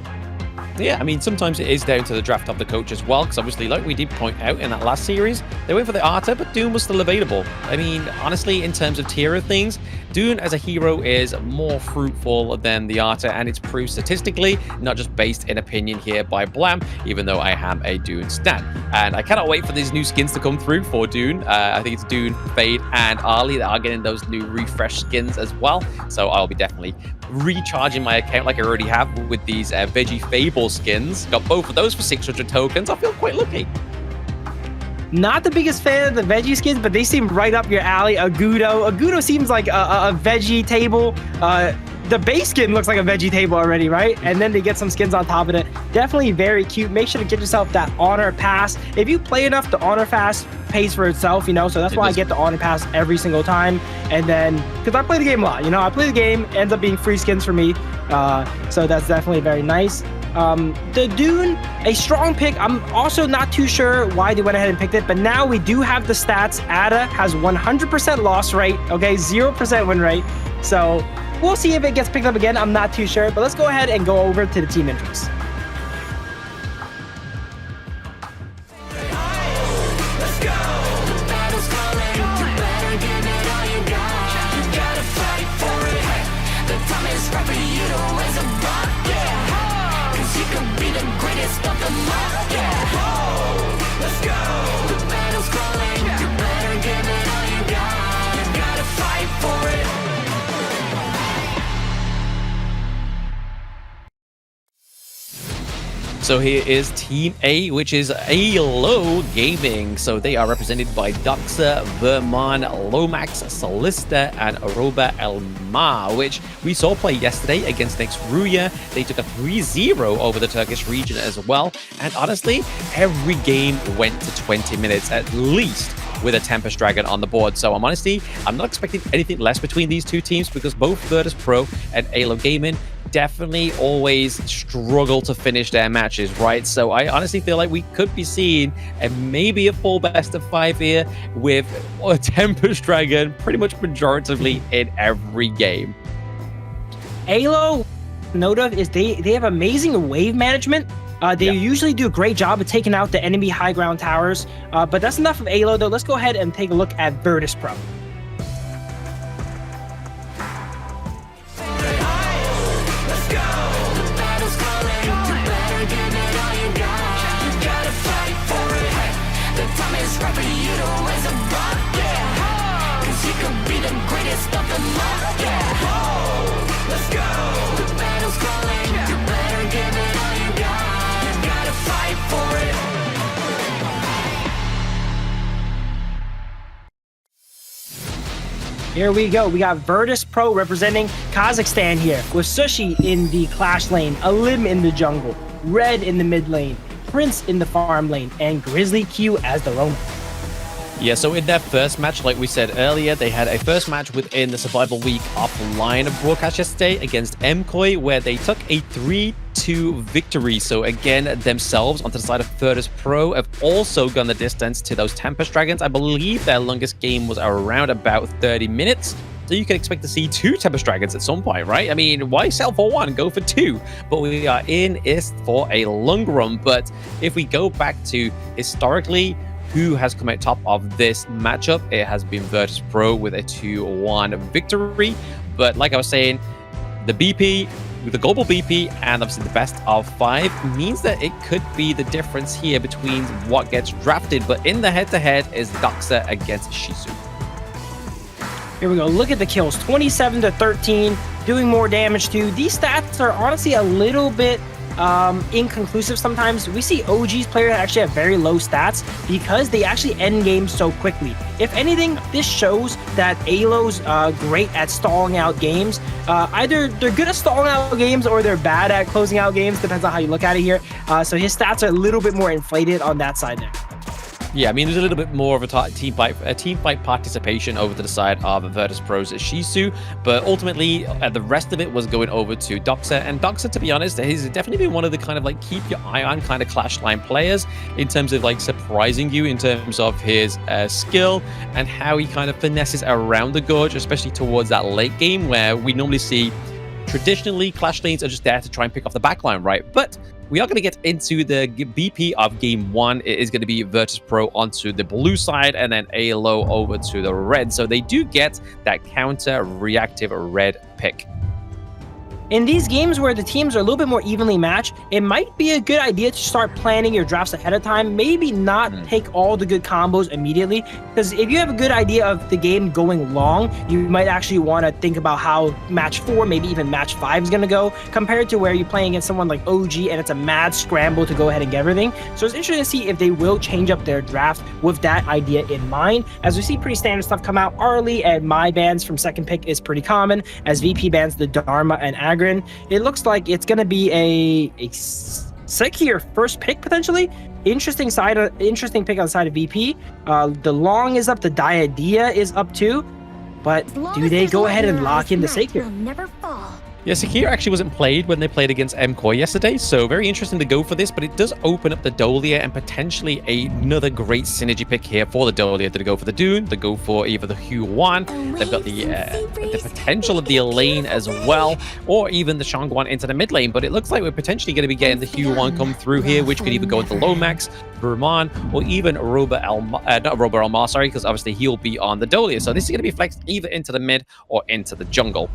Yeah, I mean, sometimes it is down to the draft of the coach as well, because obviously, like we did point out in that last series, they went for the Arta, but Dune was still available. I mean, honestly, in terms of tier of things, Dune as a hero is more fruitful than the Arta, and it's proved statistically, not just based in opinion here by Blam, even though I am a Dune stan. And I cannot wait for these new skins to come through for Dune. I think it's Dune, Fade, and Ali that are getting those new refresh skins as well. So I'll be definitely recharging my account like I already have with these Veggie Fable skins. Got both of those for 600 tokens. I feel quite lucky. Not the biggest fan of the veggie skins, but they seem right up your alley. Agudo seems like a veggie table. The base skin looks like a veggie table already, right? And then they get some skins on top of it. Definitely very cute. Make sure to get yourself that honor pass. If you play enough, the honor pass pays for itself, you know, so that's why I get the honor pass every single time. And then, because I play the game a lot, you know, I play the game, ends up being free skins for me. So that's definitely very nice. The Dune, a strong pick. I'm also not too sure why they went ahead and picked it, but now we do have the stats. Ada has 100% loss rate, okay, 0% win rate. So we'll see if it gets picked up again. I'm not too sure, but let's go ahead and go over to the team entries. So here is Team A, which is AYLO Gaming. So they are represented by Doxa, Vermon, Lomax, Solista, and Aroba Elma, which we saw play yesterday against Next Ruya. They took a 3-0 over the Turkish region as well. And honestly, every game went to 20 minutes at least with a Tempest Dragon on the board. So I'm not expecting anything less between these two teams, because both Virtus.pro and AYLO Gaming definitely always struggle to finish their matches, right? So I honestly feel like we could be seeing maybe a full best of 5 here with a Tempest Dragon pretty much majoritively in every game. AYLO, note of is they have amazing wave management. They usually do a great job of taking out the enemy high ground towers, but that's enough of AYLO though. Let's go ahead and take a look at Virtus.pro. Here we go. We got Virtus.pro representing Kazakhstan here, with Sushi in the Clash lane, Alim in the jungle, Red in the mid lane, Prince in the farm lane, and Grizzly Q as the roamer. Yeah, so in their first match, like we said earlier, they had a first match within the Survival Week offline broadcast yesterday against MKOI, where they took a 3-2 victory. So again, themselves onto the side of Virtus.pro have also gone the distance to those Tempest Dragons. I believe their longest game was around about 30 minutes. So you can expect to see 2 Tempest Dragons at some point, right? I mean, why sell for 1? Go for 2. But we are in this for a long run. But if we go back to historically, who has come out top of this matchup? It has been Virtus.pro with a 2-1 victory. But like I was saying, the BP, the global BP, and obviously the best of 5 means that it could be the difference here between what gets drafted. But in the head-to-head is Doxa against Shizu. Here we go. Look at the kills. 27 to 13, doing more damage too. These stats are honestly a little bit inconclusive sometimes. We see OG's players actually have very low stats because they actually end games so quickly. If anything, this shows that AYLO's great at stalling out games. Either they're good at stalling out games or they're bad at closing out games, depends on how you look at it here. So his stats are a little bit more inflated on that side there. Yeah, I mean, there's a little bit more of a team fight participation over to the side of Virtus.pro's Shizu, but ultimately the rest of it was going over to Doxa. And Doxa, to be honest, has definitely been one of the kind of like keep your eye on kind of Clash line players in terms of like surprising you in terms of his skill and how he kind of finesses around the Gorge, especially towards that late game where we normally see traditionally Clash lanes are just there to try and pick off the backline, right? But we are going to get into the BP of game 1. It is going to be Virtus.pro onto the blue side and then AYLO over to the red. So they do get that counter reactive red pick. In these games where the teams are a little bit more evenly matched, it might be a good idea to start planning your drafts ahead of time. Maybe not take all the good combos immediately, because if you have a good idea of the game going long, you might actually want to think about how match 4, maybe even match 5 is going to go, compared to where you're playing against someone like OG and it's a mad scramble to go ahead and get everything. So it's interesting to see if they will change up their draft with that idea in mind. As we see pretty standard stuff come out early, and my bans from second pick is pretty common, as VP bans the Dharma and Agri. It looks like it's going to be a Sekir first pick potentially. Interesting pick on the side of VP. The Long is up, the Diadea is up too. But do they go ahead and lock in the Sekir? Never fall. Yeah, Sekir actually wasn't played when they played against MKOI yesterday, so very interesting to go for this, but it does open up the Dolia and potentially another great synergy pick here for the Dolia. To go for the Dune, to go for either the Huan, they've got the potential of the Elaine as well, or even the Shangguan into the mid lane, but it looks like we're potentially going to be getting the Huan come through here, which could either go into Lomax, Burman, or even not Roba Elmar, sorry, because obviously he'll be on the Dolia, so this is going to be flexed either into the mid or into the jungle.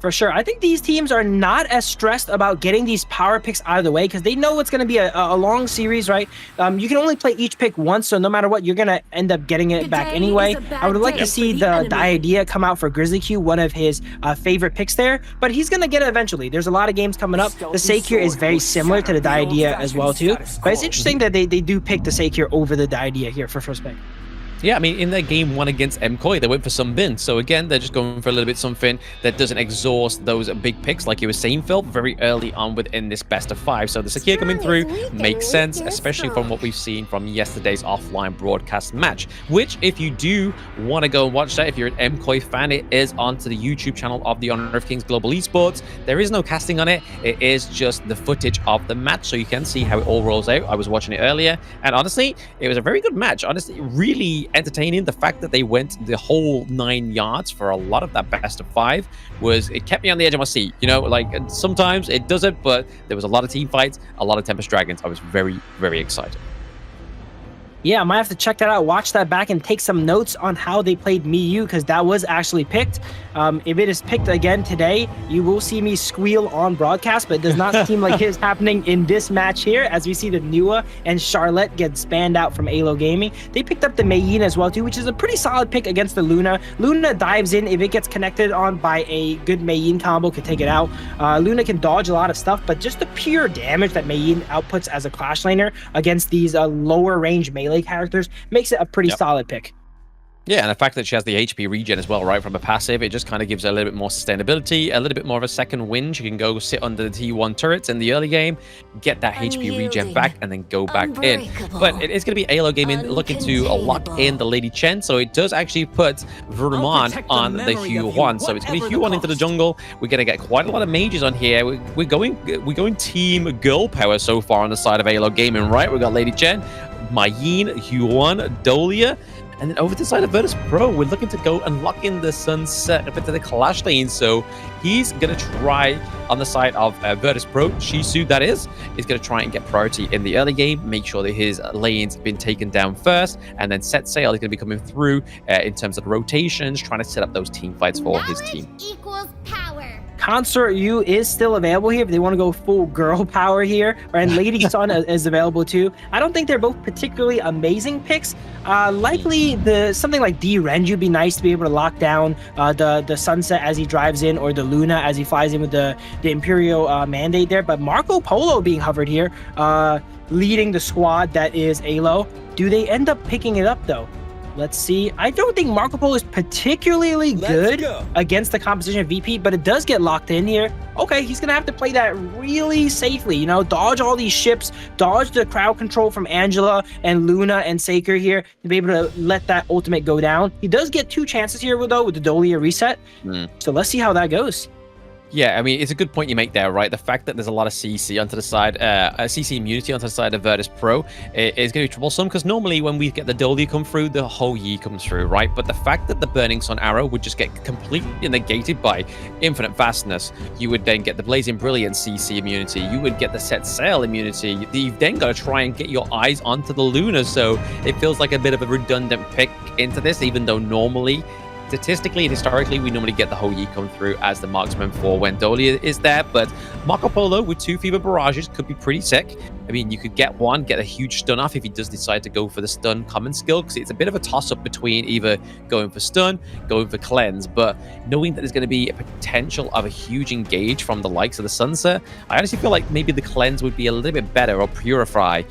For sure. I think these teams are not as stressed about getting these power picks out of the way because they know it's going to be a long series, right? You can only play each pick once, so no matter what, you're going to end up getting it back anyway. I would like to see the Diadea come out for Grizzly Q, one of his favorite picks there, but he's going to get it eventually. There's a lot of games coming up. The Sekir is very similar to the Diadea as well, too, but it's interesting that they do pick the Sekir over the Diadea here for first pick. Yeah, I mean, in their game 1 against MKOI, they went for Sunbin. So again, they're just going for a little bit something that doesn't exhaust those big picks, like you were saying, Phil, very early on within this best of 5. So the Sakia coming through makes sense, especially from what we've seen from yesterday's offline broadcast match, which, if you do want to go and watch that, if you're an MKOI fan, it is onto the YouTube channel of the Honor of Kings Global Esports. There is no casting on it. It is just the footage of the match, so you can see how it all rolls out. I was watching it earlier, and honestly, it was a very good match. Honestly, really entertaining. The fact that they went the whole 9 yards for a lot of that best of 5 it kept me on the edge of my seat. You know, like sometimes it doesn't, but there was a lot of team fights, a lot of Tempest Dragons. I was very, very excited. Yeah, I might have to check that out, watch that back, and take some notes on how they played Miyu, because that was actually picked. If it is picked again today, you will see me squeal on broadcast, but it does not seem like it is happening in this match here, as we see the Nua and Charlotte get spanned out from AYLO Gaming. They picked up the Mei Yin as well, too, which is a pretty solid pick against the Luna. Luna dives in. If it gets connected on by a good Mei Yin combo, can take it out. Luna can dodge a lot of stuff, but just the pure damage that Mei Yin outputs as a Clash laner against these lower range melee characters makes it a pretty solid pick. Yeah, and the fact that she has the HP regen as well, right, from a passive, it just kind of gives her a little bit more sustainability, a little bit more of a second wind. She can go sit under the T1 turrets in the early game, get that HP regen back, and then go back in. But it is going to be AYLO Gaming looking to lock in the Lady Chen, so it does actually put Vermont on the Hue1. So it's going to be Hue1 into the jungle. We're going to get quite a lot of mages on here. We're going team girl power so far on the side of AYLO Gaming, right? We've got Lady Chen, Mayeen, Hue1, Dolia. And then over to the side of Virtus.pro, we're looking to go and lock in the Sunset up into the Clash lane. So he's going to try on the side of Virtus.pro, Shisu that is going to try and get priority in the early game, make sure that his lane's been taken down first, and then Set Sail is going to be coming through in terms of rotations, trying to set up those team fights for his team. Equals power. Consort U is still available here if they want to go full girl power here, and Lady Sun is available too. I don't think they're both particularly amazing picks. Likely something like D Renju would be nice to be able to lock down the Sunset as he drives in, or the Luna as he flies in with the Imperial mandate there. But Marco Polo being hovered here, leading the squad that is AYLO. Do they end up picking it up though? Let's see. I don't think Marco Polo is particularly good against the composition of VP, but it does get locked in here. Okay, he's going to have to play that really safely, you know, dodge all these ships, dodge the crowd control from Angela and Luna and Saker here to be able to let that ultimate go down. He does get 2 chances here, though, with the Dolia reset. So let's see how that goes. Yeah, I mean, it's a good point you make there, right? The fact that there's a lot of CC onto the side, CC immunity onto the side of Virtus.pro is going to be troublesome, because normally when we get the Dolia come through, the whole Yi comes through, right? But the fact that the Burning Sun arrow would just get completely negated by infinite vastness, you would then get the Blazing Brilliance CC immunity, you would get the Set Sail immunity, you've then got to try and get your eyes onto the Luna, so it feels like a bit of a redundant pick into this, even though normally, statistically and historically, we normally get the whole Yi come through as the marksman for when Dolia is there, but Marco Polo with 2 Fever Barrages could be pretty sick. I mean, you could get a huge stun off if he does decide to go for the stun common skill, because it's a bit of a toss-up between either going for stun, going for cleanse, but knowing that there's going to be a potential of a huge engage from the likes of the Sunset, I honestly feel like maybe the cleanse would be a little bit better, or Purify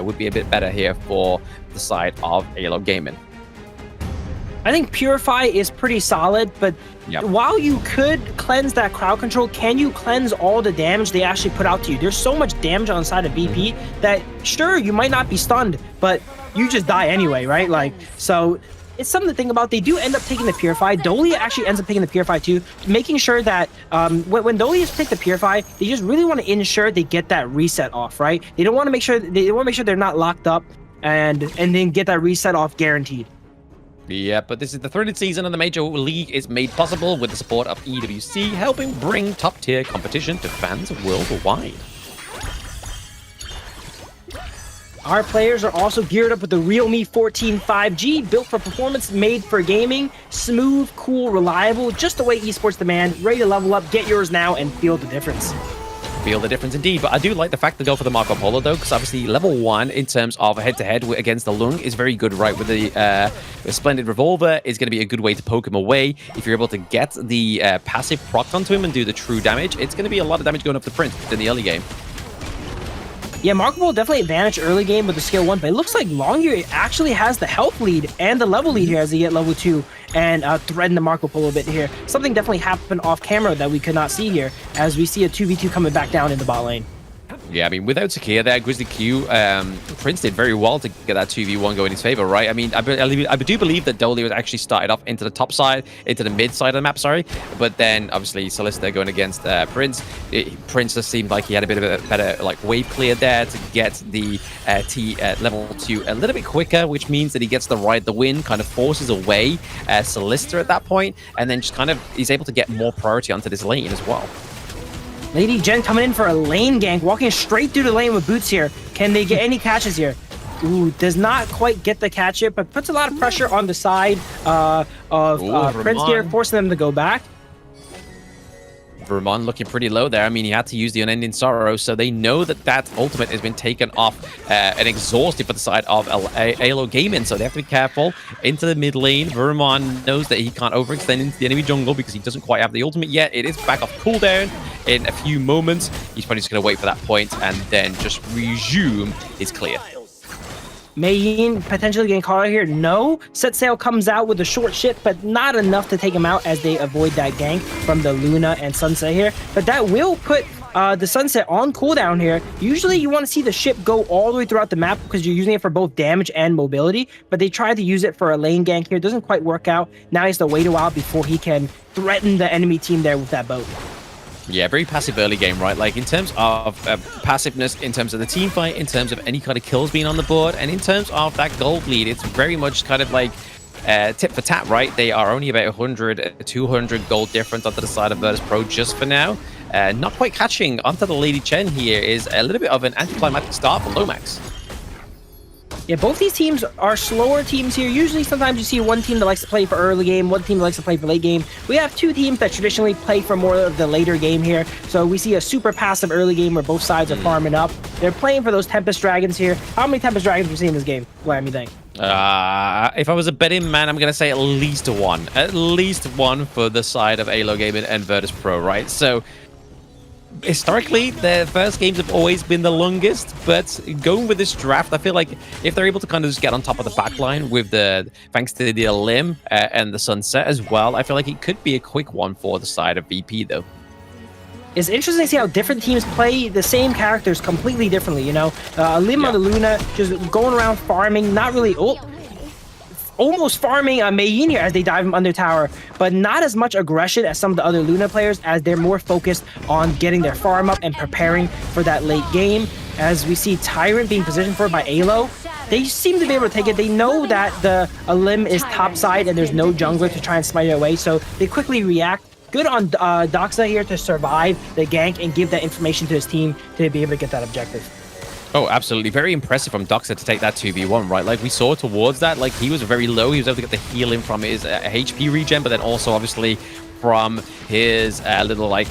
would be a bit better here for the side of AYLO Gaming. I think Purify is pretty solid, but while you could cleanse that crowd control, can you cleanse all the damage they actually put out to you? There's so much damage on the side of VP that, sure, you might not be stunned, but you just die anyway, right? Like, so it's something to think about. They do end up taking the Purify. Dolia actually ends up taking the Purify too, making sure that when Dolia's take the Purify, they just really want to ensure they get that reset off, right? They don't want to make sure they're not locked up and then get that reset off guaranteed. Yeah, but this is the 3rd season, and the Major League is made possible with the support of EWC, helping bring top-tier competition to fans worldwide. Our players are also geared up with the Realme 14 5G, built for performance, made for gaming, smooth, cool, reliable, just the way esports demand, ready to level up. Get yours now and feel the difference. Feel the difference indeed, but I do like the fact to go for the Marco Polo though, because obviously level 1 in terms of head-to-head against the Lung is very good, right? With the Splendid Revolver is going to be a good way to poke him away. If you're able to get the passive proc onto him and do the true damage, it's going to be a lot of damage going up the Prince in the early game. Yeah, Marco Polo definitely advantage early game with the skill 1, but it looks like Long here actually has the health lead and the level lead here as they get level 2 and threaten the Marco Polo a bit here. Something definitely happened off camera that we could not see here as we see a 2v2 coming back down in the bot lane. Yeah, I mean, without Takia there, Grizzly Q, Prince did very well to get that 2v1 go in his favor, right? I mean, I do believe that Dolly was actually started off into the top side, into the mid side of the map, sorry. But then, obviously, Solista going against Prince. Prince just seemed like he had a bit of a better, like, wave clear there to get the level 2 a little bit quicker, which means that he gets to ride the win, kind of forces away Solista at that point, and then just kind of, he's able to get more priority onto this lane as well. Lady Jen coming in for a lane gank, walking straight through the lane with boots here. Can they get any catches here? Ooh, does not quite get the catch here, but puts a lot of pressure on the side of Prince here, forcing them to go back. Vermont looking pretty low there. I mean, he had to use the Unending Sorrow, so they know that that ultimate has been taken off and exhausted for the side of AYLO Gaming, so they have to be careful. Into the mid lane, Vermont knows that he can't overextend into the enemy jungle because he doesn't quite have the ultimate yet. It is back off cooldown in a few moments. He's probably just going to wait for that point and then just resume his clear. Mei potentially getting caught out here. No. Set Sail comes out with a short ship, but not enough to take him out as they avoid that gank from the Luna and Sunset here. But that will put the Sunset on cooldown here. Usually you want to see the ship go all the way throughout the map because you're using it for both damage and mobility, but they tried to use it for a lane gank here. It doesn't quite work out. Now he has to wait a while before he can threaten the enemy team there with that boat. Yeah, very passive early game, right? Like, in terms of passiveness, in terms of the team fight, in terms of any kind of kills being on the board, and in terms of that gold lead, it's very much kind of like tip for tat, right? They are only about 100, 200 gold difference onto the side of Virtus.pro just for now. Not quite catching onto the Lady Chen here is a little bit of an anticlimactic start for Lomax. Yeah, both these teams are slower teams here. Usually, sometimes you see one team that likes to play for early game, one team that likes to play for late game. We have two teams that traditionally play for more of the later game here. So we see a super passive early game where both sides are farming up. They're playing for those Tempest Dragons here. How many Tempest Dragons do we see in this game? Glam, you think? If I was a betting man, I'm going to say at least one. At least one for the side of AYLO Gaming and Virtus.pro, right? So historically, their first games have always been the longest, but going with this draft, I feel like if they're able to kind of just get on top of the backline with thanks to the Limb and the Sunset as well, I feel like it could be a quick one for the side of VP, though. It's interesting to see how different teams play the same characters completely differently, you know? Lim on the Luna, just going around farming, not really... almost farming Mei here as they dive him under tower, but not as much aggression as some of the other Luna players as they're more focused on getting their farm up and preparing for that late game. As we see Tyrant being positioned for by AYLO, they seem to be able to take it. They know that the Lim is top side and there's no jungler to try and smite it away, so they quickly react. Good on Doxa here to survive the gank and give that information to his team to be able to get that objective. Oh, absolutely. Very impressive from Doxa to take that 2v1, right? Like, we saw towards that, like, he was very low. He was able to get the heal in from his HP regen, but then also, obviously, from his little, like,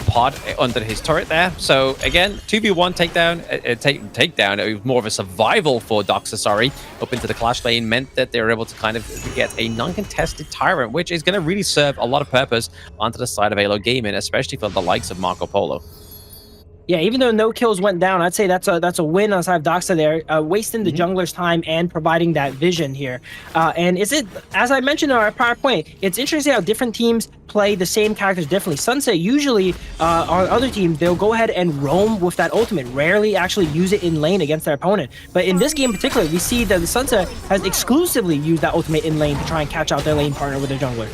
pod under his turret there. So, again, 2v1 takedown. It was more of a survival for Doxa, sorry, up into the clash lane, meant that they were able to kind of get a non-contested Tyrant, which is going to really serve a lot of purpose onto the side of AYLO Gaming, especially for the likes of Marco Polo. Yeah, even though no kills went down, I'd say that's a win on the side of Doxa there, wasting the jungler's time and providing that vision here. And as I mentioned in our prior point, it's interesting how different teams play the same characters differently. Sunset usually on other teams, they'll go ahead and roam with that ultimate, rarely actually use it in lane against their opponent. But in this game in particular, we see that the Sunset has exclusively used that ultimate in lane to try and catch out their lane partner with their jungler.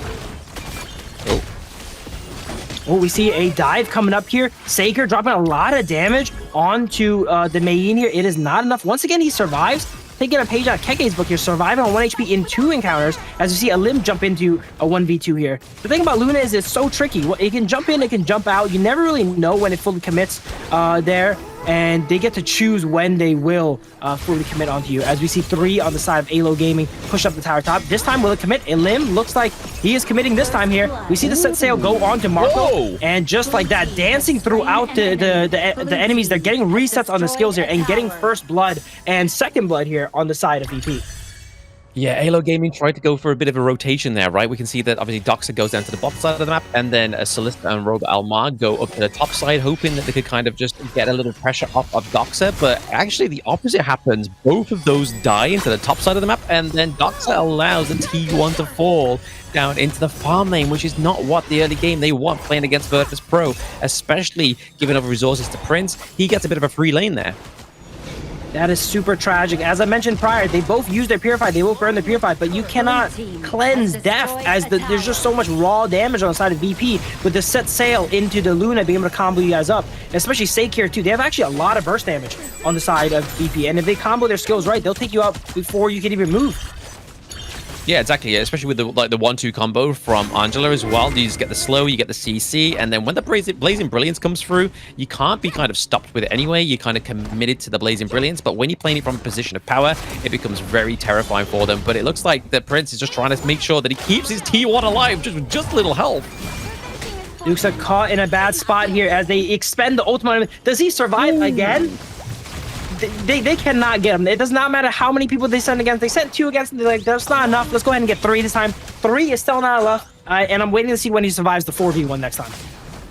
Oh, we see a dive coming up here. Saker dropping a lot of damage onto the Mei here. It is not enough. Once again, he survives. Taking a page out of Keke's book here, surviving on 1 HP in 2 encounters, as you see a Lim jump into a 1v2 here. The thing about Luna is it's so tricky. It can jump in, it can jump out. You never really know when it fully commits there, and they get to choose when they will fully commit onto you. As we see 3 on the side of AYLO Gaming push up the tower top. This time, will it commit? Lim looks like he is committing this time here. We see the set sail go on to Marco, and just like that, dancing throughout the enemies. They're getting resets on the skills here and getting first blood and second blood here on the side of VP. Yeah, AYLO Gaming tried to go for a bit of a rotation there, right? We can see that obviously Doxa goes down to the bottom side of the map, and then Solista and Robert Almar go up to the top side, hoping that they could kind of just get a little pressure off of Doxa. But actually, the opposite happens. Both of those die into the top side of the map, and then Doxa allows the T1 to fall down into the farm lane, which is not what the early game they want playing against Virtus.pro, especially giving up resources to Prince. He gets a bit of a free lane there. That is super tragic. As I mentioned prior, they both use their Purify. They both burn their Purify, but you cannot cleanse Death as there's just so much raw damage on the side of VP with the set sail into the Luna being able to combo you guys up. Especially Sake here too. They have actually a lot of burst damage on the side of VP, and if they combo their skills right, they'll take you out before you can even move. Yeah, exactly. Yeah. Especially with the 1-2 combo from Angela as well. You just get the slow, you get the CC, and then when the Blazing Brilliance comes through, you can't be kind of stopped with it anyway. You're kind of committed to the Blazing Brilliance, but when you're playing it from a position of power, it becomes very terrifying for them. But it looks like the Prince is just trying to make sure that he keeps his T1 alive, just a little health. Dukes are caught in a bad spot here as they expend the ultimate. Does he survive again? They cannot get him. It does not matter how many people they send against. They sent 2 against him. They're like, that's not enough. Let's go ahead and get 3 this time. 3 is still not enough. And I'm waiting to see when he survives the 4v1 next time.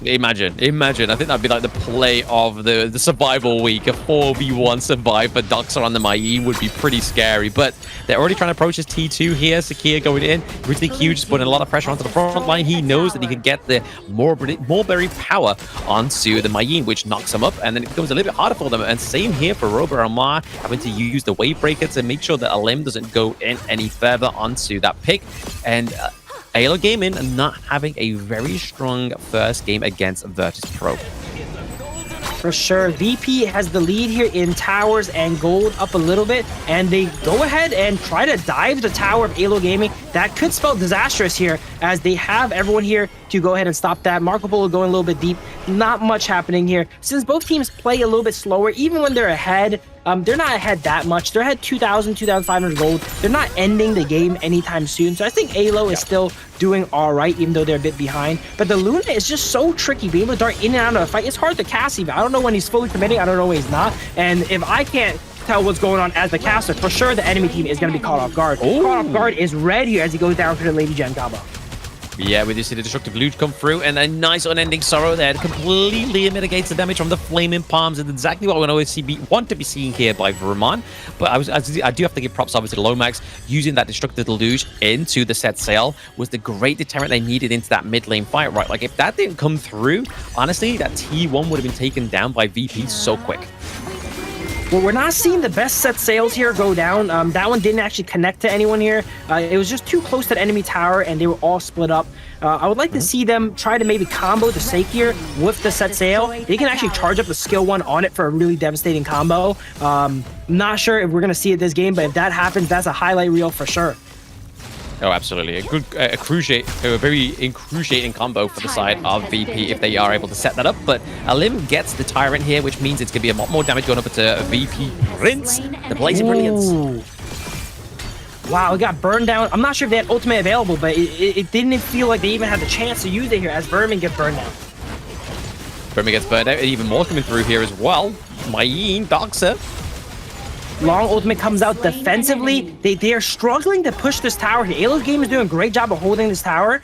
Imagine. I think that'd be like the play of the survival week. A 4v1 survive for Doxa on the Mayin would be pretty scary, but they're already trying to approach his T2 here. Sakia going in. Really huge, just putting a lot of pressure onto the front line. He knows that he can get the Mulberry power onto the Mayin, which knocks him up, and then it becomes a little bit harder for them. And same here for Robert Almar, having to use the Wave Breaker to make sure that a limb doesn't go in any further onto that pick. And AYLO Gaming not having a very strong first game against Virtus.pro. For sure. VP has the lead here in towers and gold up a little bit, and they go ahead and try to dive the tower of AYLO Gaming. That could spell disastrous here, as they have everyone here to go ahead and stop that. Marco Polo going a little bit deep. Not much happening here. Since both teams play a little bit slower, even when they're ahead, they're not ahead that much. They're ahead 2,000, 2,500 gold. They're not ending the game anytime soon. So I think AYLO is still doing all right, even though they're a bit behind. But the Luna is just so tricky, being able to dart in and out of the fight. It's hard to cast even. I don't know when he's fully committing. I don't know when he's not. And if I can't tell what's going on as the caster, for sure the enemy team is going to be caught off guard. Ooh. Caught off guard is red here as he goes down for the Lady Gen combo. Yeah, we do see the Destructive Luge come through, and a nice Unending Sorrow there completely mitigates the damage from the Flaming Palms, and exactly what we always want to be seeing here by Vermont. But I do have to give props obviously to Lomax. Using that Destructive Luge into the set sail was the great deterrent they needed into that mid lane fight, right? Like, if that didn't come through, honestly, that T1 would have been taken down by VP so quick. Well, we're not seeing the best set sails here go down. That one didn't actually connect to anyone here. It was just too close to the enemy tower, and they were all split up. I would like to see them try to maybe combo the Sake here with the set sail. They can actually charge up the skill 1 on it for a really devastating combo. Not sure if we're going to see it this game, but if that happens, that's a highlight reel for sure. Oh, absolutely. A good, a very excruciating combo for the side of VP if they are able to set that up. But Alim gets the Tyrant here, which means it's going to be a lot more damage going over to VP Prince, the Blazing Brilliance. Wow, it got burned down. I'm not sure if they had ultimate available, but it didn't feel like they even had the chance to use it here as Vermin gets burned down. Vermin gets burned out, and even more coming through here as well. Mayin, Doxa. Long ultimate comes out defensively. They are struggling to push this tower here. AYLO Game is doing a great job of holding this tower.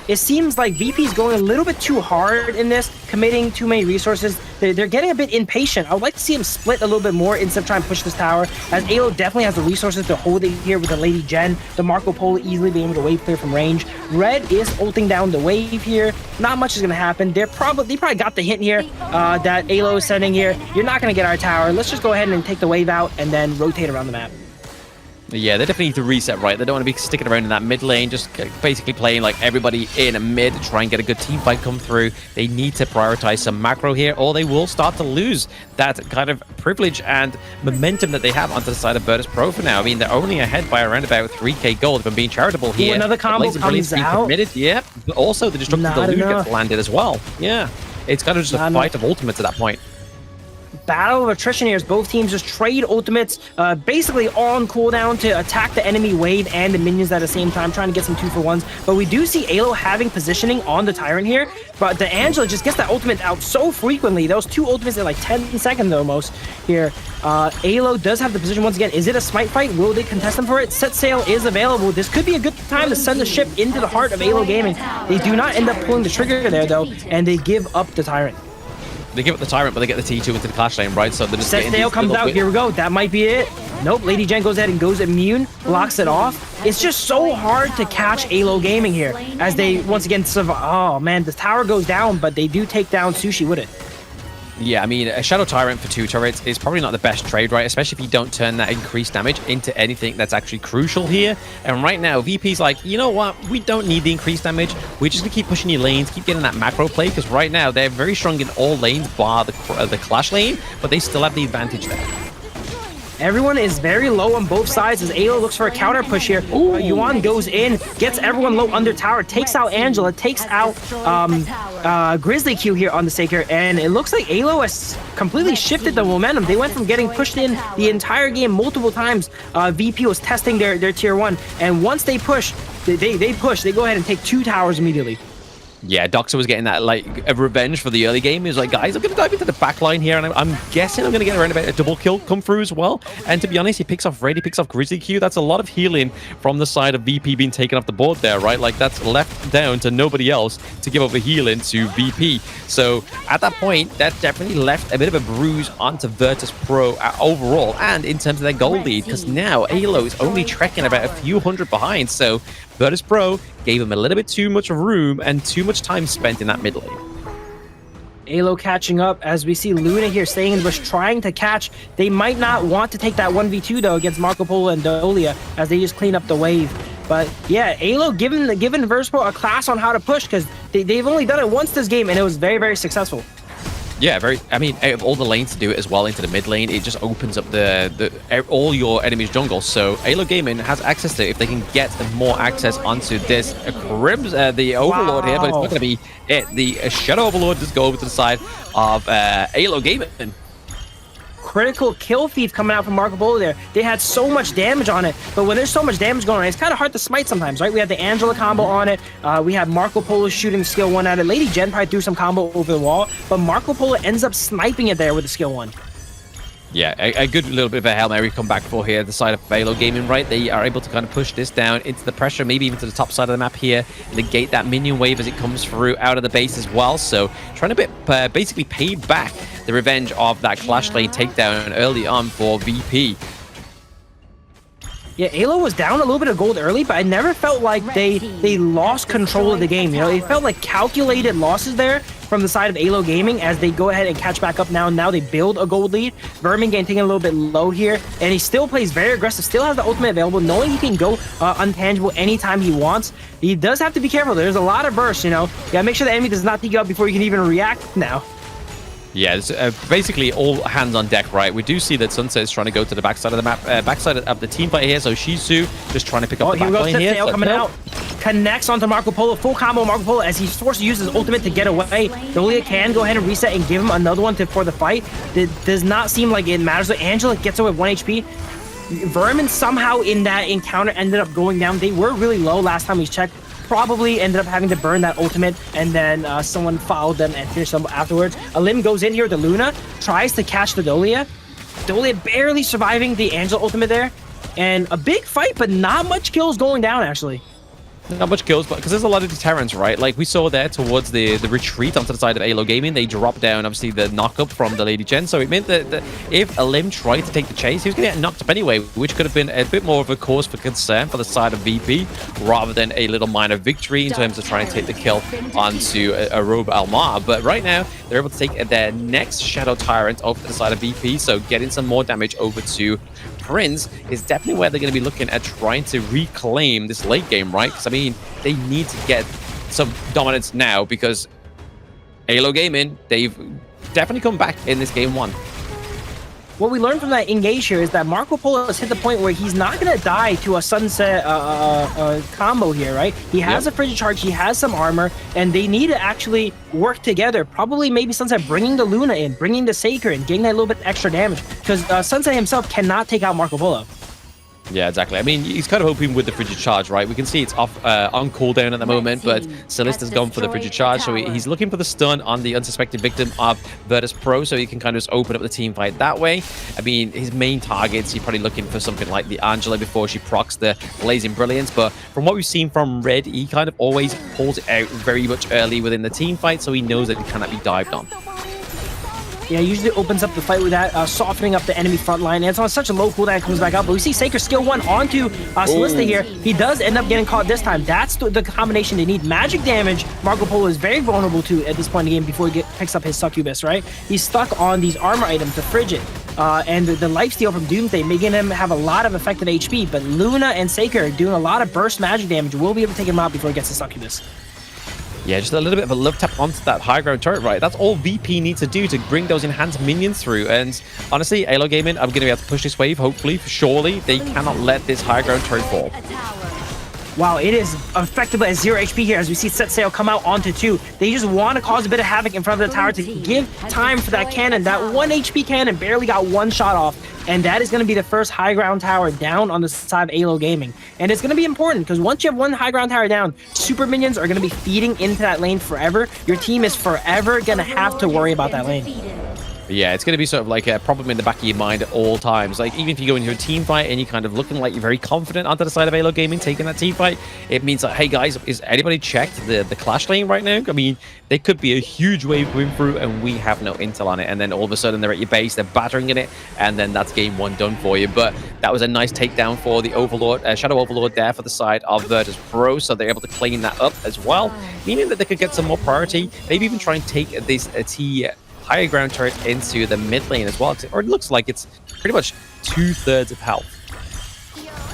It seems like VP is going a little bit too hard in this, committing too many resources. They're getting a bit impatient. I would like to see them split a little bit more instead of trying to push this tower, as AYLO definitely has the resources to hold it here with the Lady Gen, the Marco Polo easily being able to wave clear from range. Red is ulting down the wave here. Not much is going to happen. They probably got the hint here that AYLO is sending here. You're not going to get our tower. Let's just go ahead and take the wave out and then rotate around the map. Yeah, they definitely need to reset, right? They don't want to be sticking around in that mid lane, just basically playing like everybody in a mid, try and get a good team fight come through. They need to prioritize some macro here, or they will start to lose that kind of privilege and momentum that they have onto the side of Virtus.pro for now. I mean, they're only ahead by around about 3k gold, if I'm being charitable here. Ooh, another combo comes out. Committed. Yeah, but also the Destructive Deluge gets landed as well. Yeah, it's kind of just a fight of ultimates at that point. battle of attrition here as both teams just trade ultimates, basically all on cooldown to attack the enemy wave and the minions at the same time, trying to get some 2-for-1s. But we do see AYLO having positioning on the Tyrant here, but the Angela just gets that ultimate out so frequently. Those 2 ultimates in like 10 seconds almost here. AYLO does have the position once again. Is it a smite fight? Will they contest them for it? Set sail is available. This could be a good time to send the ship into the heart of AYLO Gaming. They do not end up pulling the trigger there though, and they give up the Tyrant. They give up the Tyrant, but they get the T2 into the Clash lane, right? So they're just Set sail comes out. Here we go. That might be it. Nope. Lady Jen goes ahead and goes immune, blocks it off. It's just so hard to catch AYLO Gaming here as they once again survive. Oh man, the tower goes down, but they do take down Sushi with it. Yeah, I mean, a Shadow Tyrant for 2 turrets is probably not the best trade, right? Especially if you don't turn that increased damage into anything that's actually crucial here. And right now, VP's like, you know what? We don't need the increased damage. We're just going to keep pushing your lanes, keep getting that macro play, because right now, they're very strong in all lanes, bar the Clash lane, but they still have the advantage there. Everyone is very low on both sides as AYLO looks for a counter push here. Yuan goes in, gets everyone low under tower, takes out Angela, takes out Grizzly Q here on the Saker, and it looks like AYLO has completely shifted the momentum. They went from getting pushed in the entire game multiple times. VP was testing their tier 1, and once they push, they go ahead and take 2 towers immediately. Yeah, Doxa was getting that, like, a revenge for the early game. He was like, guys, I'm going to dive into the back line here, and I'm guessing I'm going to get around about a double kill come through as well. And to be honest, he picks off Raid, he picks off Grizzly Q. That's a lot of healing from the side of VP being taken off the board there, right? Like, that's left down to nobody else to give over healing to VP. So, at that point, that definitely left a bit of a bruise onto Virtus.pro overall, and in terms of their goal lead, because now AYLO is only trekking about a few hundred behind. So, Virtus.pro gave him a little bit too much room and too much time spent in that mid lane. AYLO catching up as we see Luna here staying in the bush trying to catch. They might not want to take that 1v2 though against Marco Polo and Dolia as they just clean up the wave. But yeah, AYLO given Virtus.pro a class on how to push because they've only done it once this game and it was very, very successful. Yeah, I mean, out of all the lanes to do it as well into the mid lane, it just opens up all your enemies' jungle. So AYLO Gaming has access to it if they can get more access onto this the Overlord here, but it's not going to be it. The Shadow Overlord does go over to the side of AYLO Gaming. Critical kill thief coming out from Marco Polo there. They had so much damage on it, but when there's so much damage going on, it's kind of hard to smite sometimes, right? We have the Angela combo on it. We have Marco Polo shooting skill 1 at it. Lady Jen probably threw some combo over the wall, but Marco Polo ends up sniping it there with the skill 1. Yeah, a good little bit of a Hail Mary come back for here, the side of AYLO Gaming, right? They are able to kind of push this down into the pressure, maybe even to the top side of the map here, negate that minion wave as it comes through out of the base as well. So trying to basically pay back the revenge of that Clash lane takedown early on for VP. Yeah, AYLO was down a little bit of gold early, but I never felt like they lost control of the game. You know, it felt like calculated losses there from the side of AYLO Gaming as they go ahead and catch back up now. Now they build a gold lead. Vermin taking a little bit low here, and he still plays very aggressive, still has the ultimate available, knowing he can go untangible anytime he wants. He does have to be careful. There's a lot of bursts, you know. You gotta make sure the enemy does not take you out before you can even react now. Yeah, it's basically all hands on deck, right? We do see that Sunset is trying to go to the backside of the map, backside of the team fight here. So Shizu just trying to pick up the back line here. So coming out, connects onto Marco Polo, full combo Marco Polo as he's forced to use his ultimate to get away. Dolia can go ahead and reset and give him another one for the fight. It does not seem like it matters. So Angela gets away with 1 HP. Vermin somehow in that encounter ended up going down. They were really low last time we checked. Probably ended up having to burn that ultimate, and then someone followed them and finished them afterwards. Alim goes in here with the Luna, tries to catch the Dolia. Dolia barely surviving the Angela ultimate there. And a big fight, but not much kills going down, actually. Not much kills, but because there's a lot of deterrents, right? Like we saw there towards the retreat onto the side of AYLO Gaming, they dropped down, obviously, the knock-up from the Lady Jen. So it meant that if Alim tried to take the chase, he was going to get knocked up anyway, which could have been a bit more of a cause for concern for the side of VP, rather than a little minor victory in terms of trying to take the kill onto Aruba Almar. But right now, they're able to take their next Shadow Tyrant over to the side of VP, so getting some more damage over to Prince is definitely where they're going to be looking at trying to reclaim this late game, right? Because, I mean, they need to get some dominance now because AYLO Gaming, they've definitely come back in this game 1. what we learned from that engage here is that Marco Polo has hit the point where he's not going to die to a Sunset combo here, right? He has a Frigid Charge, he has some armor, and they need to actually work together. Probably maybe Sunset bringing the Luna in, bringing the Saker in, getting that little bit extra damage, because Sunset himself cannot take out Marco Polo. Yeah, exactly. I mean, he's kind of hoping with the Frigid Charge, right? We can see it's off on cooldown at the moment, but Celista's gone for the Frigid Charge, so he's looking for the stun on the unsuspecting victim of Virtus.pro, so he can kind of just open up the team fight that way. I mean, his main targets, he's probably looking for something like the Angela before she procs the Blazing Brilliance, but from what we've seen from Red, he kind of always pulls it out very much early within the team fight, so he knows that it cannot be dived on. Yeah, usually opens up the fight with that, softening up the enemy front line. And it's on such a low cooldown, it comes back up. But we see Saker skill 1 onto Celista here. He does end up getting caught this time. That's the combination they need. Magic damage, Marco Polo is very vulnerable to at this point in the game before he picks up his Succubus, right? He's stuck on these armor items, the Frigid, and the lifesteal from Doomsday, making him have a lot of effective HP. But Luna and Saker doing a lot of burst magic damage. Will be able to take him out before he gets the Succubus. Yeah, just a little bit of a love tap onto that high ground turret, right? That's all VP needs to do to bring those enhanced minions through. And honestly, AYLO Gaming, I'm going to be able to push this wave, hopefully. Surely, they cannot let this high ground turret fall. Wow, it is effectively at 0 HP here as we see Set Sail come out onto 2. They just want to cause a bit of havoc in front of the tower to give time for that cannon. That 1 HP cannon barely got 1 shot off. And that is going to be the first high ground tower down on the side of AYLO Gaming. And it's going to be important because once you have 1 high ground tower down, super minions are going to be feeding into that lane forever. Your team is forever going to have to worry about that lane. Yeah, it's going to be sort of like a problem in the back of your mind at all times. Like, even if you go into a team fight and you're kind of looking like you're very confident onto the side of AYLO Gaming taking that team fight, it means like, hey guys, is anybody checked the clash lane right now? I mean, there could be a huge wave going through and we have no intel on it. And then all of a sudden they're at your base, they're battering in it, and then that's game 1 done for you. But that was a nice takedown for the Overlord, Shadow Overlord there for the side of Virtus.pro, so they're able to clean that up as well, meaning that they could get some more priority, maybe even try and take this higher ground turret into the mid lane as well, or it looks like it's pretty much 2/3 of health.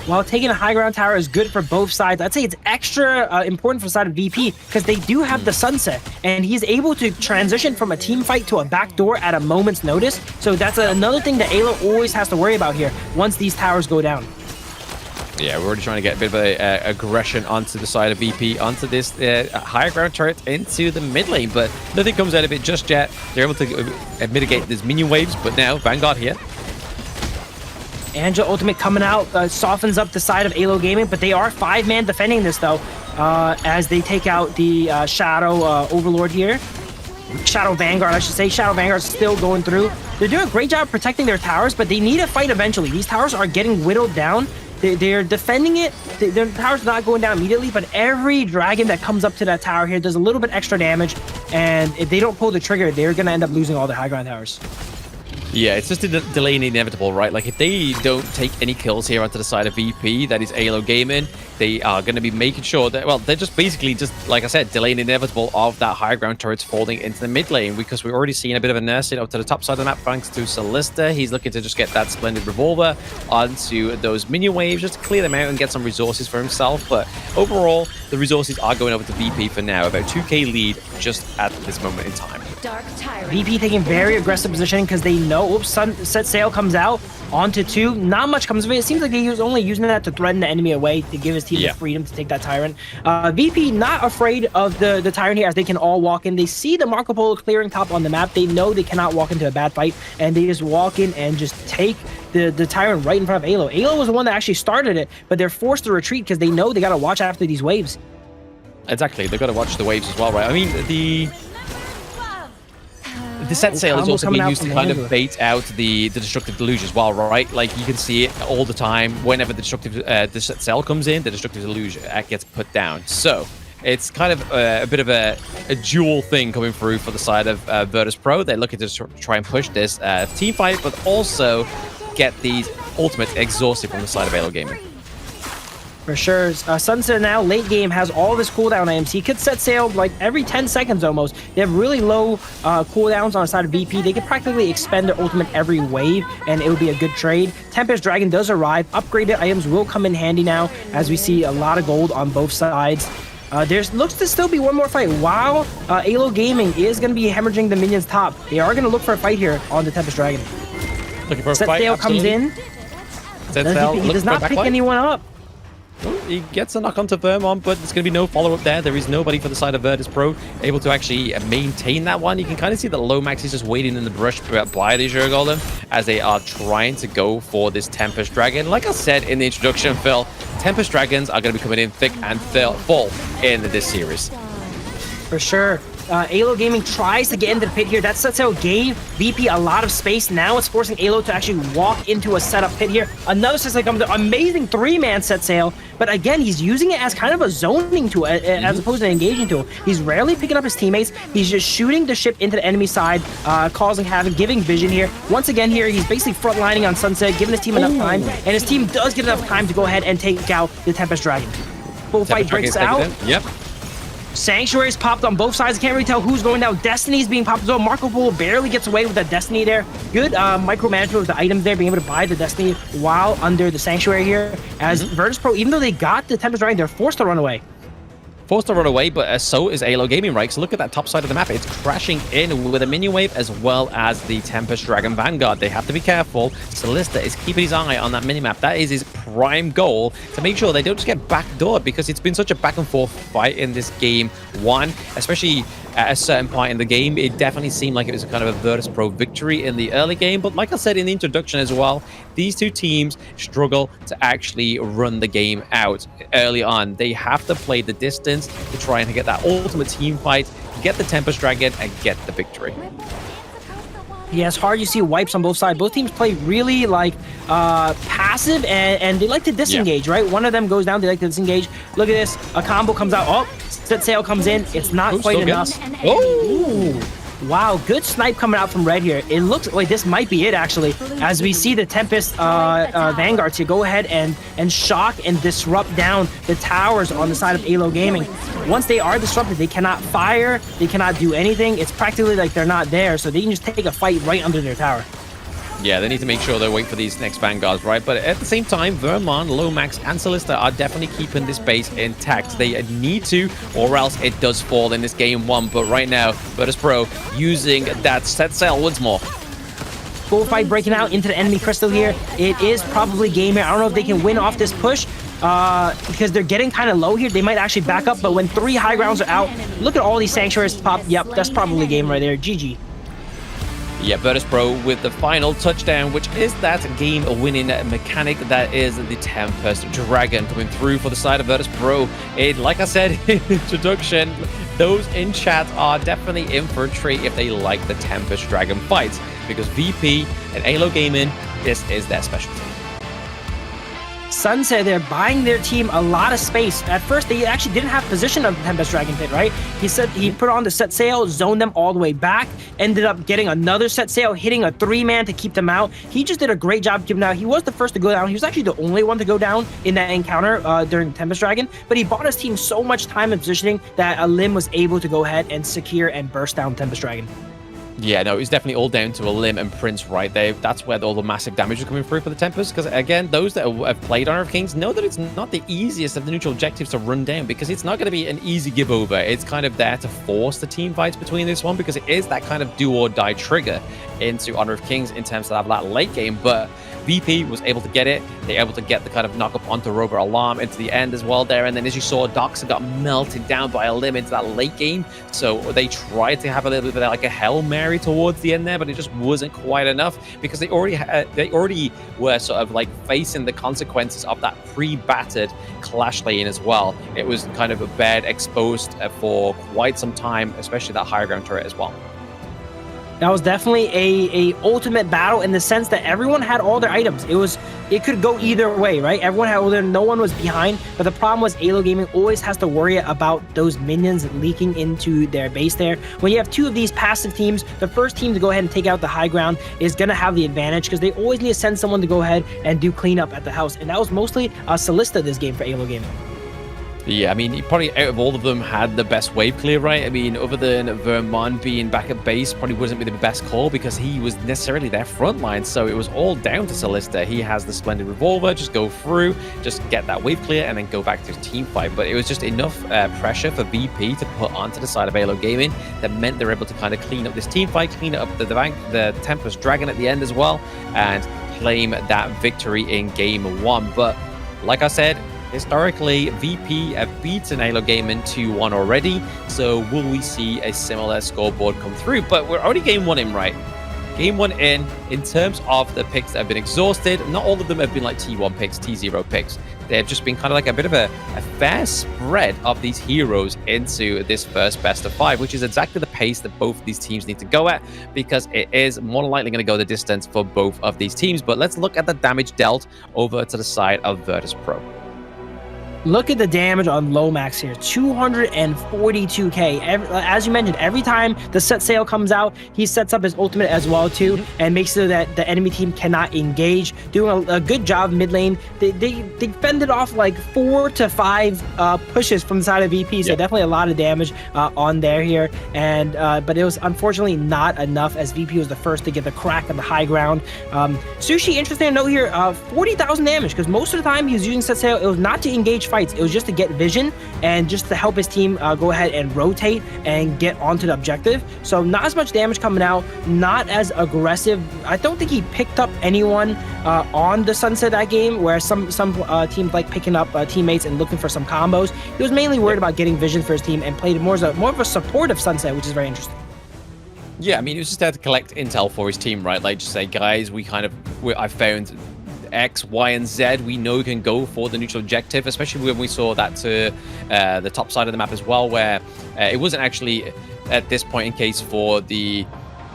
While taking a high ground tower is good for both sides, I'd say it's extra important for the side of VP because they do have the Sunset, and he's able to transition from a team fight to a backdoor at a moment's notice. So that's another thing that AYLO always has to worry about here once these towers go down. Yeah, we're already trying to get a bit of aggression onto the side of VP, onto this higher ground turret into the mid lane, but nothing comes out of it just yet. They're able to mitigate these minion waves, but now Vanguard here. Angel Ultimate coming out, softens up the side of AYLO Gaming, but they are 5-man defending this though, as they take out the Shadow Overlord here. Shadow Vanguard, I should say. Shadow Vanguard still going through. They're doing a great job protecting their towers, but they need a fight eventually. These towers are getting whittled down. They're defending it. Their tower's not going down immediately, but every dragon that comes up to that tower here does a little bit extra damage, and if they don't pull the trigger, they're going to end up losing all their high ground towers. Yeah, it's just delaying the inevitable, right? Like, if they don't take any kills here onto the side of VP, that is AYLO Gaming, they are going to be making sure that, well, they're just basically just, like I said, delaying the inevitable of that higher ground turrets falling into the mid lane, because we're already seeing a bit of a nursing up to the top side of the map thanks to Celista. He's looking to just get that Splendid Revolver onto those minion waves just to clear them out and get some resources for himself. But overall, the resources are going over to VP for now. About 2k lead just at this moment in time. VP taking very aggressive positioning because they know, oops, Set Sail comes out onto 2. Not much comes of it. It seems like he was only using that to threaten the enemy away, to give his team the freedom to take that Tyrant. VP not afraid of the Tyrant here as they can all walk in. They see the Marco Polo clearing top on the map. They know they cannot walk into a bad fight, and they just walk in and just take the Tyrant right in front of AYLO. AYLO was the one that actually started it, but they're forced to retreat because they know they got to watch after these waves. Exactly. They've got to watch the waves as well, right? I mean, the Set Sail is also being used to kind of bait out the Destructive Deluge as well, right? Like, you can see it all the time. Whenever the Set Sail comes in, the Destructive Deluge gets put down. So it's kind of a bit of a dual thing coming through for the side of Virtus.pro. They're looking to try and push this team fight, but also get these ultimates exhausted from the side of AYLO Gaming. For sure. Sunset now, late game, has all this cooldown items. He could Set Sail like every 10 seconds almost. They have really low cooldowns on the side of VP. They could practically expend their ultimate every wave, and it would be a good trade. Tempest Dragon does arrive. Upgraded items will come in handy now, as we see a lot of gold on both sides. There looks to still be one more fight. While AYLO Gaming is going to be hemorrhaging the minions top, they are going to look for a fight here on the Tempest Dragon. Looking for a fight. Setsail comes in. He does not pick anyone up. He gets a knock onto Vermont, but there's going to be no follow-up there. There is nobody for the side of Virtus.pro able to actually maintain that one. You can kind of see that Lomax is just waiting in the brush by the Azure Golem as they are trying to go for this Tempest Dragon. Like I said in the introduction, Phil, Tempest Dragons are going to be coming in thick and full in this series. For sure. AYLO Gaming tries to get into the pit here. That Setsail gave VP a lot of space. Now it's forcing AYLO to actually walk into a setup pit here. Another Setsail comes, amazing 3-man Setsail, but again, he's using it as kind of a zoning tool as opposed to an engaging tool. He's rarely picking up his teammates. He's just shooting the ship into the enemy side, causing havoc, giving vision here. Once again here, he's basically frontlining on Sunset, giving his team enough time, and his team does get enough time to go ahead and take out the Tempest Dragon. Bullfight breaks out. Yep. Sanctuaries popped on both sides. I can't really tell who's going down. Destiny's being popped as well. Marco Polo barely gets away with that Destiny there. Good micromanagement with the items there, being able to buy the Destiny while under the Sanctuary here. As Virtus.pro, even though they got the Tempest Dragon, they're forced to run away. Forced to run away, but so is AYLO Gaming, right? So look at that top side of the map. It's crashing in with a minion wave as well as the Tempest Dragon Vanguard. They have to be careful. Solista is keeping his eye on that minimap. That is his prime goal, to make sure they don't just get backdoored, because it's been such a back and forth fight in this game one, especially at a certain point in the game. It definitely seemed like it was kind of a Virtus.pro victory in the early game, but like I said in the introduction as well, these two teams struggle to actually run the game out early on. They have to play the distance to try and get that ultimate team fight, get the Tempest Dragon, and get the victory. Yeah, it's hard. You see wipes on both sides. Both teams play really like passive, and they like to disengage, right? One of them goes down, they like to disengage. Look at this. A combo comes out. Oh, Setsail comes in. It's not quite enough. Oh! Wow, good snipe coming out from Red here. It looks like this might be it, actually, as we see the Tempest Vanguard to go ahead and shock and disrupt down the towers on the side of AYLO Gaming. Once they are disrupted, they cannot fire, they cannot do anything. It's practically like they're not there, so they can just take a fight right under their tower. Yeah, they need to make sure they wait for these next Vanguards, right? But at the same time, Vermont, Lomax, and Solista are definitely keeping this base intact. They need to, or else it does fall in this game one. But right now, Virtus.pro using that Setsail once more. Bullfight breaking out into the enemy crystal here. It is probably game here. I don't know if they can win off this push, because they're getting kind of low here. They might actually back up, but when 3 high grounds are out, look at all these Sanctuaries pop. Yep, that's probably game right there. GG. Yeah, Virtus.pro with the final touchdown, which is that game-winning mechanic that is the Tempest Dragon coming through for the side of Virtus.pro. Like I said in the introduction, those in chat are definitely in for a treat if they like the Tempest Dragon fights, because VP and AYLO Gaming, this is their specialty. Sunset, they're buying their team a lot of space. At first, they actually didn't have position of the Tempest Dragon pit, right? He said he put on the Setsail, zoned them all the way back, ended up getting another Setsail, hitting a 3-man to keep them out. He just did a great job keeping them out. He was the first to go down. He was actually the only one to go down in that encounter during Tempest Dragon, but he bought his team so much time and positioning that Lim was able to go ahead and secure and burst down Tempest Dragon. Yeah, no, it's definitely all down to Lim and Prince right there. That's where all the massive damage is coming through for the Tempest, because again, those that have played Honor of Kings know that it's not the easiest of the neutral objectives to run down, because it's not going to be an easy give over. It's kind of there to force the team fights between this one, because it is that kind of do or die trigger into Honor of Kings in terms of that late game. But VP was able to get it. They're able to get the kind of knock up onto Robot Alarm into the end as well there. And then as you saw, Doxa got melted down by a Lim into that late game. So they tried to have a little bit of like a Hail Mary towards the end there, but it just wasn't quite enough, because they already were sort of like facing the consequences of that pre-battered Clash lane as well. It was kind of a bed exposed for quite some time, especially that higher ground turret as well. That was definitely a ultimate battle in the sense that everyone had all their items. It could go either way, right? Everyone had all their, no one was behind. But the problem was AYLO Gaming always has to worry about those minions leaking into their base there. When you have two of these passive teams, the first team to go ahead and take out the high ground is going to have the advantage, because they always need to send someone to go ahead and do cleanup at the house. And that was mostly Solista this game for AYLO Gaming. Yeah, I mean, probably out of all of them had the best wave clear, right? I mean, other than Vermont being back at base, probably wasn't be the best call because he was necessarily their front line. So it was all down to Solista. He has the splendid revolver, just go through, just get that wave clear, and then go back to his team fight. But it was just enough pressure for VP to put onto the side of AYLO Gaming that meant they're able to kind of clean up this team fight, clean up the Tempest Dragon at the end as well, and claim that victory in game 1. But like I said, historically, VP have beaten AYLO Gaming 2-1 already, so will we see a similar scoreboard come through? But we're already game 1 in, right? Game 1 in terms of the picks that have been exhausted, not all of them have been like T1 picks, T0 picks. They've just been kind of like a bit of a fair spread of these heroes into this first best of 5, which is exactly the pace that both of these teams need to go at, because it is more than likely going to go the distance for both of these teams. But let's look at the damage dealt over to the side of Virtus.pro. Look at the damage on Lomax here, 242k. As you mentioned, every time the set sail comes out, he sets up his ultimate as well too, and makes sure that the enemy team cannot engage. Doing a good job mid lane. They fended off like 4 to 5 pushes from the side of VP, so definitely a lot of damage on there here. And but it was unfortunately not enough, as VP was the first to get the crack on the high ground. Sushi, interesting to note here, 40,000 damage, because most of the time he was using set sail, it was not to engage fights, it was just to get vision and just to help his team go ahead and rotate and get onto the objective. So not as much damage coming out, not as aggressive. I don't think he picked up anyone on the Sunset that game, where some teams like picking up teammates and looking for some combos. He was mainly worried about getting vision for his team and played more of a supportive Sunset, which is very interesting. Yeah, I mean, he was just there to collect intel for his team, right? Like, just say, guys, I found X, Y, and Z. We know we can go for the neutral objective, especially when we saw that to the top side of the map as well, where it wasn't actually at this point in case for the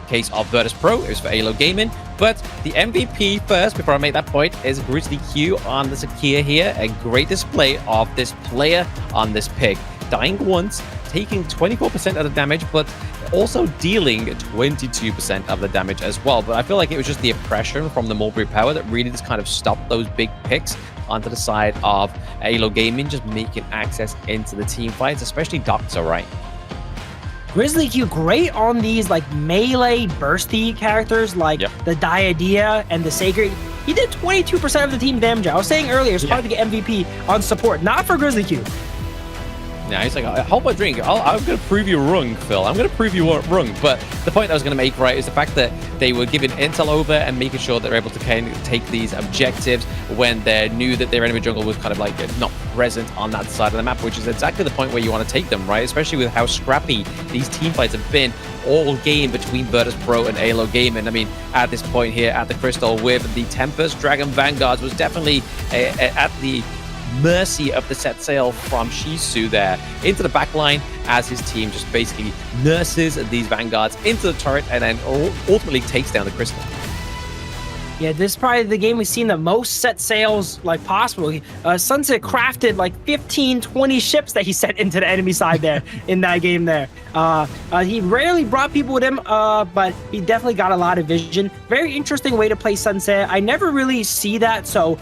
case of Virtus.pro, it was for AYLO Gaming. But the MVP first, before I make that point, is Grizzly Q on the Zakia here. A great display of this player on this pick. Dying once, taking 24% of the damage, but also dealing 22% of the damage as well. But I feel like it was just the oppression from the Mulberry Power that really just kind of stopped those big picks onto the side of AYLO Gaming, just making access into the team fights, especially Doctor, right? Grizzly Q, great on these like melee bursty characters like the Diadea and the Sacred. He did 22% of the team damage. I was saying earlier, it's hard to get MVP on support, not for Grizzly Q. Yeah, he's like, hold my drink. I'm going to prove you wrong, Phil. I'm going to prove you wrong. But the point I was going to make, right, is the fact that they were giving intel over and making sure they're able to kind of take these objectives when they knew that their enemy jungle was kind of like not present on that side of the map, which is exactly the point where you want to take them, right? Especially with how scrappy these team fights have been all game between Virtus.pro and AYLO Gaming. I mean, at this point here at the Crystal with the Tempest Dragon Vanguards was definitely at the mercy of the set sail from Shisu there into the backline, as his team just basically nurses these Vanguards into the turret and then ultimately takes down the Crystal. Yeah, this is probably the game we've seen the most set sails like possible. Sunset crafted like 15, 20 ships that he sent into the enemy side there in that game there. He rarely brought people with him, but he definitely got a lot of vision. Very interesting way to play Sunset. I never really see that, so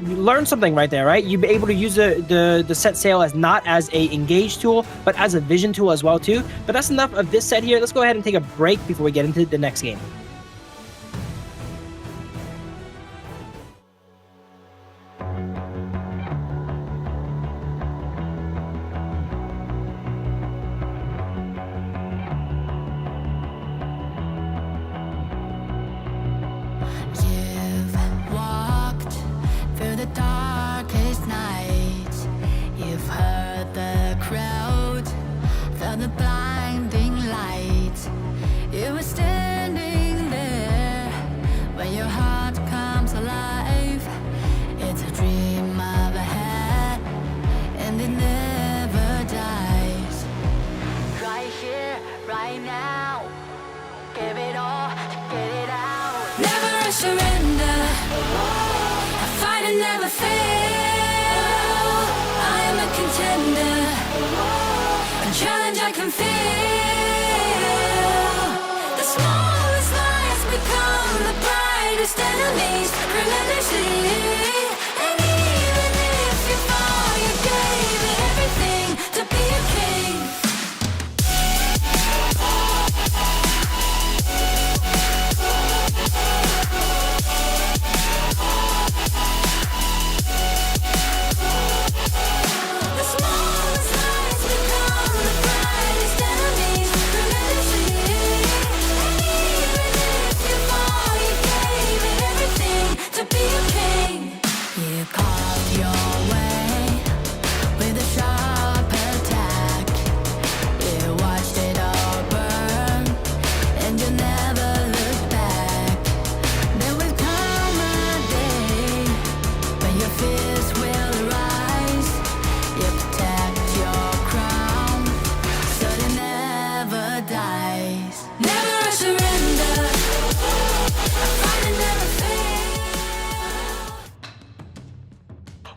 learn something right there, right? You'd be able to use the set sail as not as a engage tool, but as a vision tool as well too. But that's enough of this set here. Let's go ahead and take a break before we get into the next game.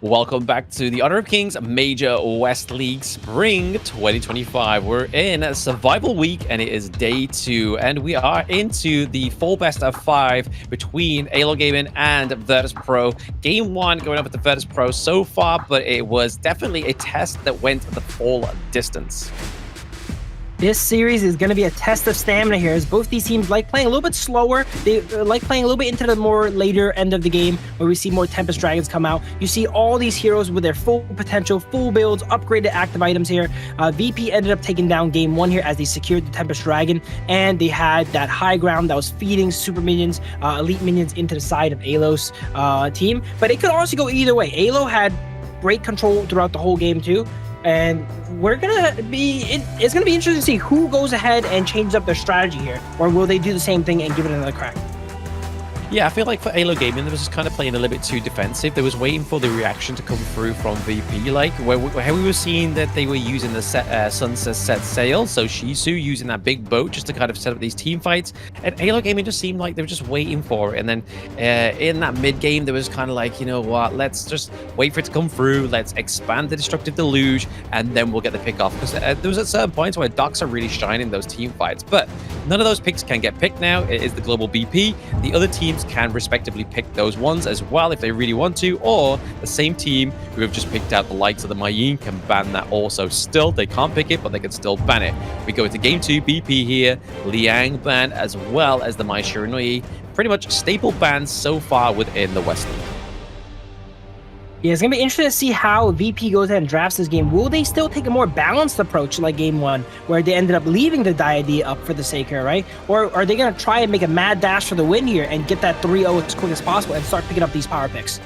Welcome back to the Honor of Kings Major West League Spring 2025. We're in Survival Week and it is day 2, and we are into the full best of 5 between AYLO Gaming and Virtus.pro. Game 1 going up with the Virtus.pro so far, but it was definitely a test that went the full distance. This series is going to be a test of stamina here, as both these teams like playing a little bit slower. They like playing a little bit into the more later end of the game, where we see more Tempest Dragons come out. You see all these heroes with their full potential, full builds, upgraded active items here. VP ended up taking down game 1 here as they secured the Tempest Dragon, and they had that high ground that was feeding super minions, elite minions into the side of AYLO's team. But it could also go either way. AYLO had great control throughout the whole game too. And it's gonna be interesting to see who goes ahead and changes up their strategy here, or will they do the same thing and give it another crack? Yeah, I feel like for AYLO Gaming, they was just kind of playing a little bit too defensive. They was waiting for the reaction to come through from VP, like where we were seeing that they were using the Sunset Set Sail, so Shisu using that big boat just to kind of set up these team fights. And AYLO Gaming just seemed like they were just waiting for it. And then in that mid game, there was kind of like, you know what, let's just wait for it to come through. Let's expand the Destructive Deluge, and then we'll get the pick off. Because there was at certain points where Docs are really shining those team fights, but none of those picks can get picked now. It is the global BP. The other teams can respectively pick those ones as well if they really want to, or the same team who have just picked out the likes of the Mayin can ban that also. Still, they can't pick it, but they can still ban it. We go into game 2, BP here, Liang ban, as well as the Mai Shiranui. Pretty much staple bans so far within the West League. Yeah, it's going to be interesting to see how VP goes ahead and drafts this game. Will they still take a more balanced approach like game 1, where they ended up leaving the Diadea up for the sake here, right? Or are they going to try and make a mad dash for the win here and get that 3-0 as quick as possible and start picking up these power picks?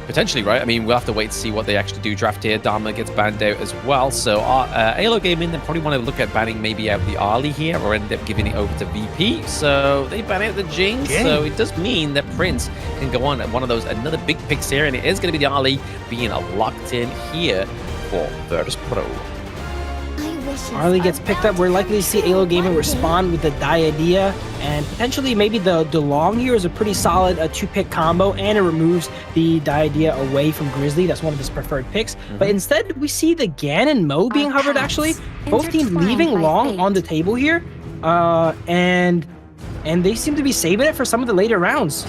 Potentially, right? I mean, we'll have to wait to see what they actually do. Draft here, Dharma gets banned out as well. So AYLO Gaming, they probably want to look at banning maybe out the Ali here, or end up giving it over to VP. So they ban out the Jinx. So it does mean that Prince can go on at one of those, another big picks here, and it is going to be the Ali being locked in here for Virtus.pro. Arlie gets picked up. We're likely to see AYLO Gaming respond with the Diadea, and potentially maybe the DeLong here is a pretty solid 2-pick combo, and it removes the Diadea away from Grizzly. That's one of his preferred picks. But instead, we see the Gan and Mo being hovered, actually. Both teams leaving Long on the table here, and they seem to be saving it for some of the later rounds.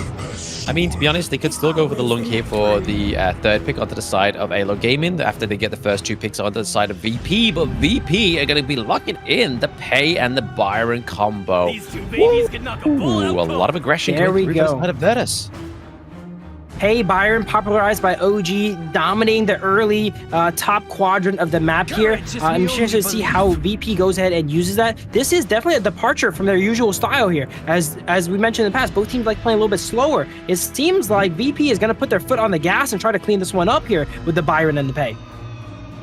I mean, to be honest, they could still go for the Lung here for the 3rd pick onto the side of AYLO Gaming after they get the first 2 picks onto the side of VP, but VP are going to be locking in the Pei and the Byron combo. Ooh, a lot of aggression coming through the side of Virtus. Hey, Byron, popularized by OG, dominating the early top quadrant of the map here. I'm interested to see how VP goes ahead and uses that. This is definitely a departure from their usual style here. As we mentioned in the past, both teams like playing a little bit slower. It seems like VP is going to put their foot on the gas and try to clean this one up here with the Byron and the Pei.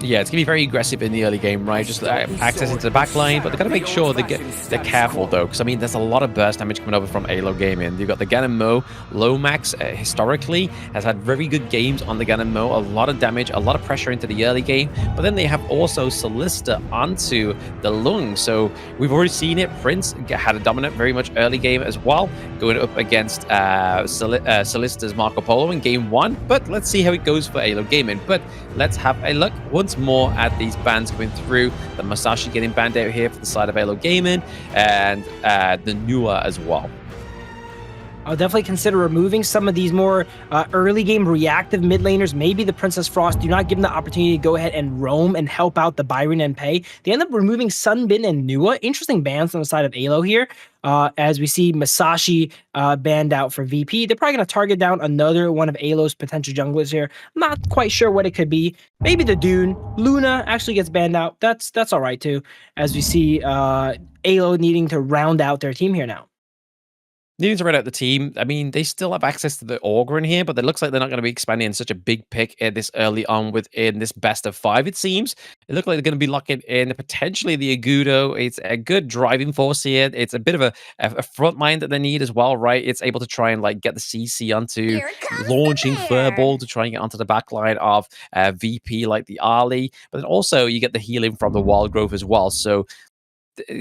Yeah, it's going to be very aggressive in the early game, right? Just access into the back line, but they've got to make sure they're careful, though, because, I mean, there's a lot of burst damage coming over from AYLO Gaming. You've got the Gan Mo. Lomax, historically, has had very good games on the Gan Mo. A lot of damage, a lot of pressure into the early game, but then they have also Solista onto the Lung. So we've already seen it. Prince had a dominant, very much early game as well, going up against Solista's Marco Polo in game 1, but let's see how it goes for AYLO Gaming. But let's have a look once more at these bans coming through. The Masashi getting banned out here for the side of AYLO Gaming, and the Nua as well. I'll definitely consider removing some of these more early game reactive mid laners. Maybe the Princess Frost. Do not give them the opportunity to go ahead and roam and help out the Byron and Pei. They end up removing Sunbin and Nua. Interesting bans on the side of AYLO here. As we see Masashi banned out for VP. They're probably going to target down another one of AYLO's potential junglers here. I'm not quite sure what it could be. Maybe the Dune. Luna actually gets banned out. That's all right too. As we see AYLO needing to round out their team here now. Needing to round out the team. I mean, they still have access to the Augur in here, but it looks like they're not going to be expanding such a big pick this early on within this best of 5, it seems. It looks like they're going to be locking in potentially the Agudo. It's a good driving force here. It's a bit of a front line that they need as well, right? It's able to try and like get the CC onto launching Furball to try and get onto the back line of VP like the Ali. But then also you get the healing from the Wild Growth as well. So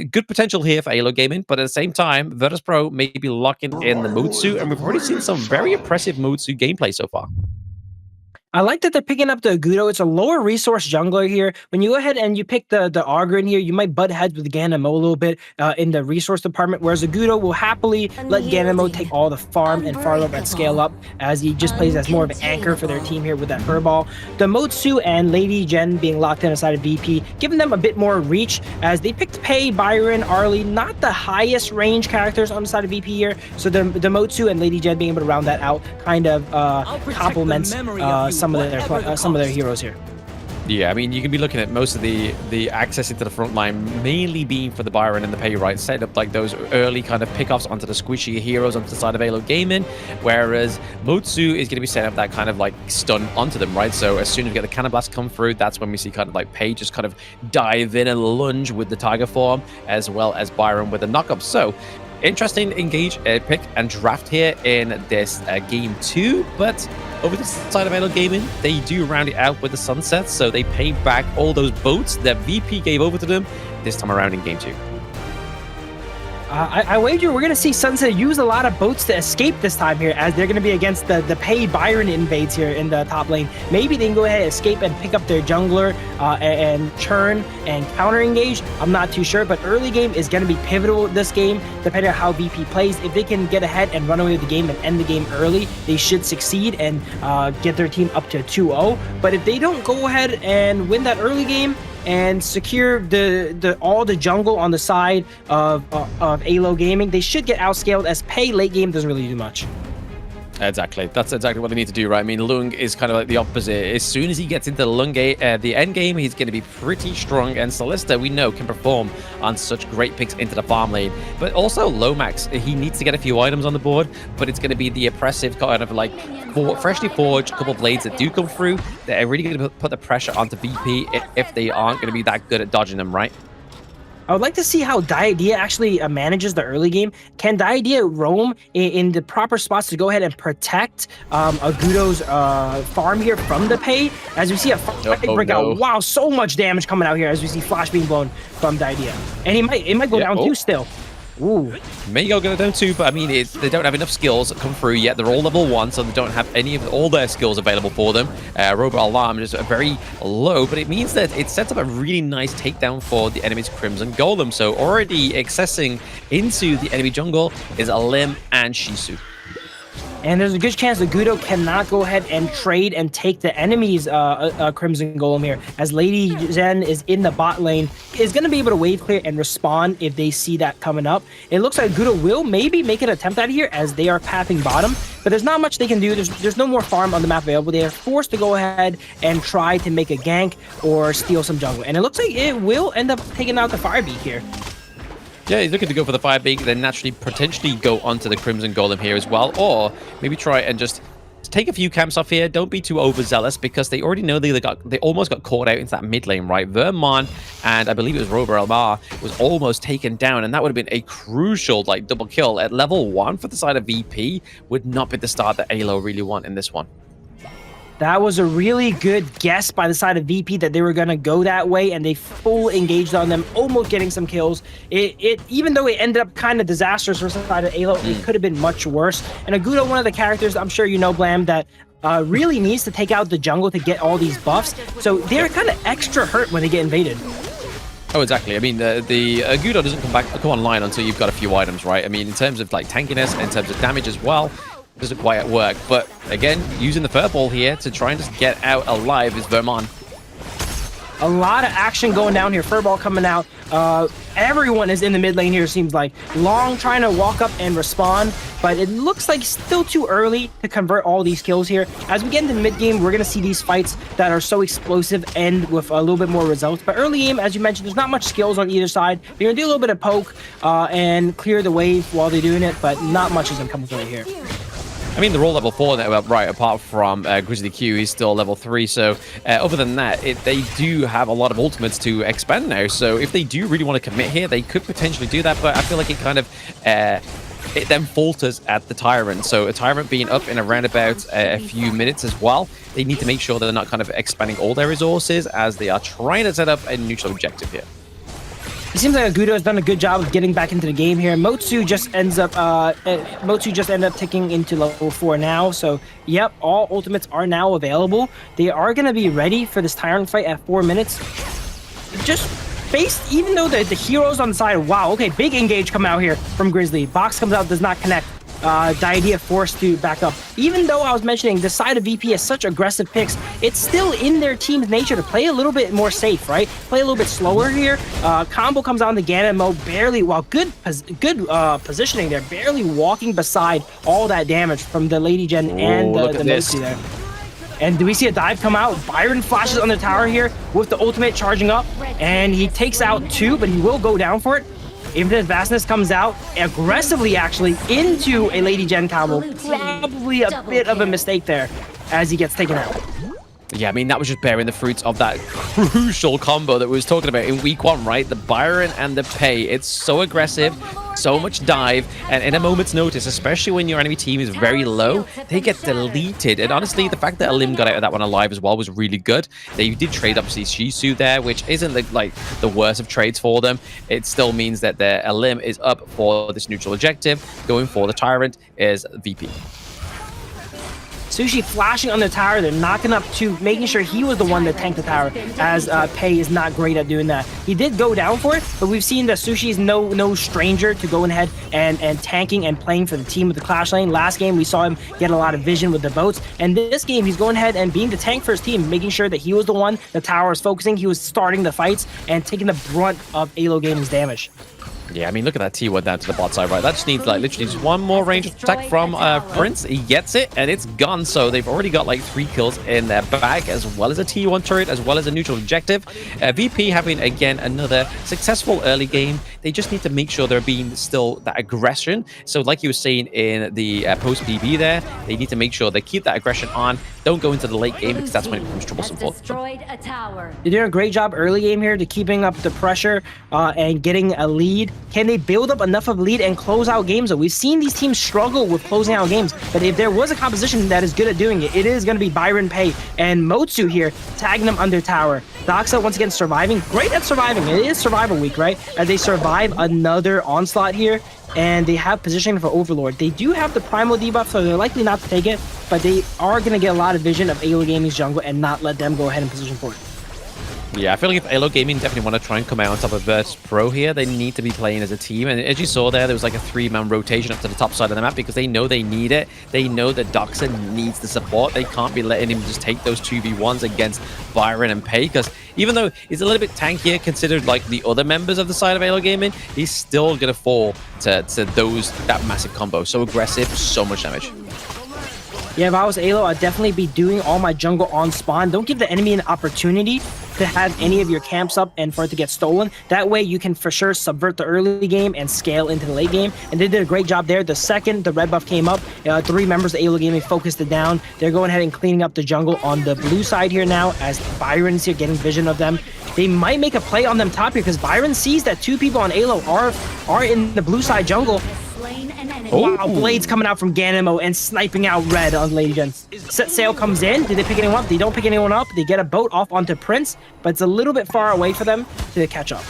good potential here for AYLO Gaming, but at the same time, Virtus.pro may be locking in the Mutsu, and we've already seen some very impressive Mutsu gameplay so far. I like that they're picking up the Agudo. It's a lower resource jungler here. When you go ahead and you pick the Augur in here, you might butt heads with Ganamo a little bit in the resource department, whereas Agudo will happily let Ganamo take all the farm and farm up and scale up as he just plays as more of an anchor for their team here with that furball. The Motsu and Lady Jen being locked in aside of VP, giving them a bit more reach as they picked Pei, Byron, Arlie, not the highest range characters on the side of VP here. So the Motsu and Lady Jen being able to round that out kind of complements some of their heroes here. Yeah, I mean, you can be looking at most of the access into the front line mainly being for the Byron and the Pei, right? Set up like those early kind of pickoffs onto the squishy heroes onto the side of AYLO Gaming, whereas Motsu is going to be setting up that kind of like stun onto them, right? So as soon as we get the Cannon Blast come through, that's when we see kind of like Pei just kind of dive in and lunge with the Tiger form, as well as Byron with the knockup. So interesting engage, pick and draft here in this game 2, but over the side of AYLO Gaming, they do round it out with the Sunset, so they pay back all those boats that VP gave over to them this time around in game 2. I wager we're going to see Sunset use a lot of boats to escape this time here, as they're going to be against the Pei Byron invades here in the top lane. Maybe they can go ahead and escape and pick up their jungler and churn and counter engage. I'm not too sure, but early game is going to be pivotal this game, depending on how VP plays. If they can get ahead and run away with the game and end the game early, they should succeed and get their team up to 2-0. But if they don't go ahead and win that early game and secure all the jungle on the side of AYLO Gaming, they should get outscaled, as Pei late game doesn't really do much. Exactly. That's exactly what they need to do, right? I mean, Lung is kind of like the opposite. As soon as he gets into the end game, he's going to be pretty strong, and Celesta, we know, can perform on such great picks into the farm lane. But also, Lomax, he needs to get a few items on the board, but it's going to be the oppressive kind of like freshly forged couple blades that do come through that are really going to put the pressure onto VP if they aren't going to be that good at dodging them, right? I would like to see how Diadea actually manages the early game. Can Diadea roam in the proper spots to go ahead and protect Agudo's farm here from the Pei? As we see a fight break out. Wow, so much damage coming out here as we see Flash being blown from Diadea. And it might go down too still. Ooh. May go down too, but I mean, they don't have enough skills come through yet. They're all level 1, so they don't have all their skills available for them. Robot Alarm is very low, but it means that it sets up a really nice takedown for the enemy's Crimson Golem. So already accessing into the enemy jungle is Lim and Shisu. And there's a good chance that Agudo cannot go ahead and trade and take the enemy's Crimson Golem here, as Lady Zen is in the bot lane, is going to be able to wave clear and respond if they see that coming up. It looks like Agudo will maybe make an attempt out of here, as they are pathing bottom, but there's not much they can do. There's no more farm on the map available. They are forced to go ahead and try to make a gank or steal some jungle, and it looks like it will end up taking out the Firebeak here. Yeah, he's looking to go for the Firebeak, then naturally potentially go onto the Crimson Golem here as well, or maybe try and just take a few camps off here. Don't be too overzealous, because they already know they almost got caught out into that mid lane, right? Vermont and I believe it was Rober Elmar was almost taken down, and that would have been a crucial like double kill at level 1 for the side of VP. Would not be the start that AYLO really want in this one. That was a really good guess by the side of VP that they were going to go that way, and they full engaged on them, almost getting some kills. Even though it ended up kind of disastrous for the side of AYLO, it could have been much worse. And Agudo, one of the characters, I'm sure you know, Blam, that really needs to take out the jungle to get all these buffs. So they're kind of extra hurt when they get invaded. Oh, exactly. I mean, the Agudo doesn't come online until you've got a few items, right? I mean, in terms of like tankiness, in terms of damage as well, doesn't quite work. But again, using the furball here to try and just get out alive is Vermont. A lot of action going down here. Furball coming out. Everyone is in the mid lane here, seems like. Long trying to walk up and respond, but it looks like still too early to convert all these kills here. As we get into mid game, we're going to see these fights that are so explosive end with a little bit more results. But early game, as you mentioned, there's not much skills on either side. They're going to do a little bit of poke and clear the wave while they're doing it, but not much is going to come from it here. I mean, they're all level 4 now, right, apart from Grizzly Q, he's still level 3, so other than that, they do have a lot of ultimates to expand now, so if they do really want to commit here, they could potentially do that, but I feel like it kind of, it then falters at the Tyrant, so a Tyrant being up in around about a few minutes as well, they need to make sure they're not kind of expanding all their resources as they are trying to set up a neutral objective here. It seems like Agudo has done a good job of getting back into the game here. Motsu just ends up ticking into level 4 now. So, yep, all ultimates are now available. They are going to be ready for this Tyrant fight at 4 minutes. Just based, even though the heroes on the side, wow, okay, big engage coming out here from Grizzly. Box comes out, does not connect. Diadea forced to back up. Even though I was mentioning the side of VP has such aggressive picks, it's still in their team's nature to play a little bit more safe, right? Play a little bit slower here. Combo comes out in the Ganon mode, barely, while good positioning there, barely walking beside all that damage from the Lady Gen and the Moxie there. And do we see a dive come out? Byron flashes on the tower here with the ultimate charging up, and he takes out 2, but he will go down for it. Infinite Vastness comes out aggressively, actually, into a Lady Gen combo. Probably a bit of a mistake there as he gets taken out. Yeah, I mean, that was just bearing the fruits of that crucial combo that we was talking about in week 1, right? The Byron and the Pei. It's so aggressive, so much dive, and in a moment's notice, especially when your enemy team is very low, they get deleted. And honestly, the fact that Alim got out of that one alive as well was really good. They did trade, obviously, Shisu there, which isn't the worst of trades for them. It still means that their Alim is up for this neutral objective. Going for the Tyrant is VP. Sushi flashing on the tower, they're knocking up 2, making sure he was the one that tanked the tower, as Pei is not great at doing that. He did go down for it, but we've seen that Sushi is no stranger to going ahead and tanking and playing for the team with the Clash lane. Last game, we saw him get a lot of vision with the boats, and this game, he's going ahead and being the tank for his team, making sure that he was the one the tower was focusing, he was starting the fights, and taking the brunt of AYLO Gaming's damage. Yeah, I mean, look at that T1 down to the bot side, right? That just needs, literally just one more range attack from Prince. He gets it, and it's gone. So they've already got, 3 kills in their bag, as well as a T1 turret, as well as a neutral objective. VP having, again, another successful early game. They just need to make sure they're being still that aggression. So like you were saying in the post-PB there, they need to make sure they keep that aggression on. Don't go into the late game, because that's when it becomes troublesome for them. They're doing a great job early game here to keeping up the pressure and getting a lead. Can they build up enough of a lead and close out games? We've seen these teams struggle with closing out games, but if there was a composition that is good at doing it, it is going to be Byron, Pei, and Motsu here, tagging them under tower. Doxa, once again, surviving. Great at surviving. It is survival week, right? As they survive another onslaught here, and they have positioning for Overlord. They do have the Primal debuff, so they're likely not to take it, but they are going to get a lot of vision of AYLO Gaming's jungle and not let them go ahead and position for it. Yeah, I feel like if AYLO Gaming definitely want to try and come out on top of Virtus.pro here, they need to be playing as a team. And as you saw there was a 3-man rotation up to the top side of the map because they know they need it. They know that Doxa needs the support. They can't be letting him just take those 2v1s against Byron and Pei, because even though he's a little bit tankier considered the other members of the side of AYLO Gaming, he's still going to fall to that massive combo. So aggressive, so much damage. Yeah, if I was AYLO, I'd definitely be doing all my jungle on spawn. Don't give the enemy an opportunity to have any of your camps up and for it to get stolen. That way you can for sure subvert the early game and scale into the late game. And they did a great job there. The second the red buff came up, 3 members of AYLO Gaming focused it down. They're going ahead and cleaning up the jungle on the blue side here now as Byron's here getting vision of them. They might make a play on them top here because Byron sees that 2 people on AYLO are in the blue side jungle. Wow, Blades coming out from Ganimo and sniping out red on Lady Gen. Set sail comes in. Do they pick anyone up? They don't pick anyone up. They get a boat off onto Prince, but it's a little bit far away for them to catch up.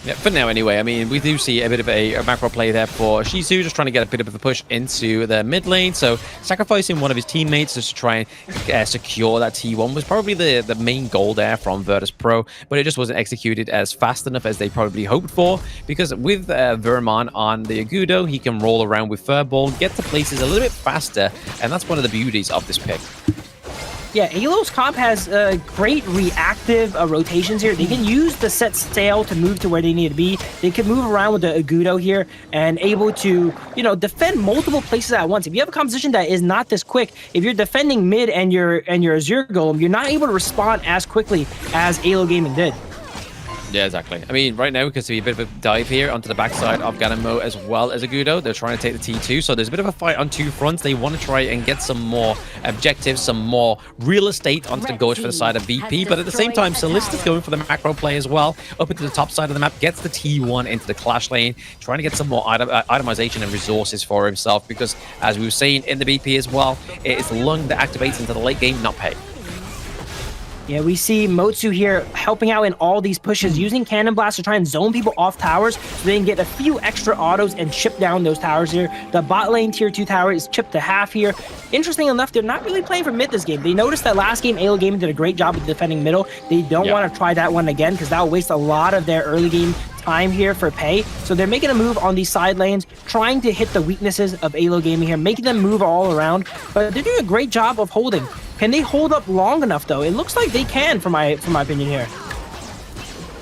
Yeah, for now anyway. I mean, we do see a bit of a macro play there for Shisu, just trying to get a bit of a push into the mid lane. So sacrificing one of his teammates just to try and secure that T1 was probably the main goal there from Virtus.pro, but it just wasn't executed as fast enough as they probably hoped for, because with Vermon on the Agudo, he can roll around with Furball, get to places a little bit faster, and that's one of the beauties of this pick. Yeah, AYLO's comp has great reactive rotations here. They can use the set sail to move to where they need to be. They can move around with the Agudo here and able to, defend multiple places at once. If you have a composition that is not this quick, if you're defending mid and your Azure Golem, you're not able to respond as quickly as AYLO Gaming did. Yeah, exactly. I mean, right now we can see a bit of a dive here onto the backside of Ganimo as well as Agudo. They're trying to take the T2, so there's a bit of a fight on 2 fronts. They want to try and get some more objectives, some more real estate onto the gorge for the side of VP, but at the same time, Solista's going for the macro play as well. Up into the top side of the map, gets the T1 into the Clash lane, trying to get some more itemization and resources for himself, because as we were saying in the BP as well, it is Lung that activates into the late game, not Pei. Yeah, we see Motsu here helping out in all these pushes, using Cannon Blast to try and zone people off towers so they can get a few extra autos and chip down those towers here. The bot lane tier 2 tower is chipped to half here. Interesting enough, they're not really playing for mid this game. They noticed that last game, AYLO Gaming did a great job of defending middle. They don't want to try that one again because that will waste a lot of their early game time here for pay. So they're making a move on these side lanes, trying to hit the weaknesses of AYLO Gaming here, making them move all around. But they're doing a great job of holding. Can they hold up long enough, though? It looks like they can, for my opinion here.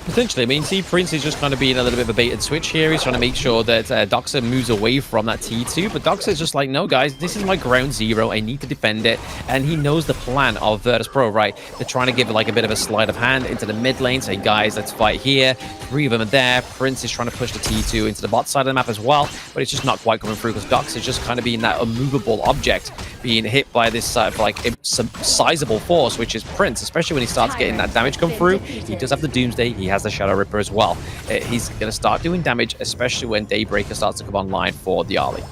Potentially. I mean, see, Prince is just kind of being a little bit of a bait and switch here. He's trying to make sure that Doxa moves away from that T2, but Doxa is just like, no, guys, this is my ground zero. I need to defend it, and he knows the plan of Virtus.pro, right? They're trying to give like a bit of a sleight of hand into the mid lane, say, guys, let's fight here. 3 of them are there. Prince is trying to push the T2 into the bot side of the map as well, but it's just not quite coming through because Doxa is just kind of being that immovable object, being hit by this some sizable force, which is Prince, especially when he starts getting that damage come through. He does have the Doomsday. He has the Shadow Ripper as well. He's going to start doing damage, especially when Daybreaker starts to come online for the Arlie.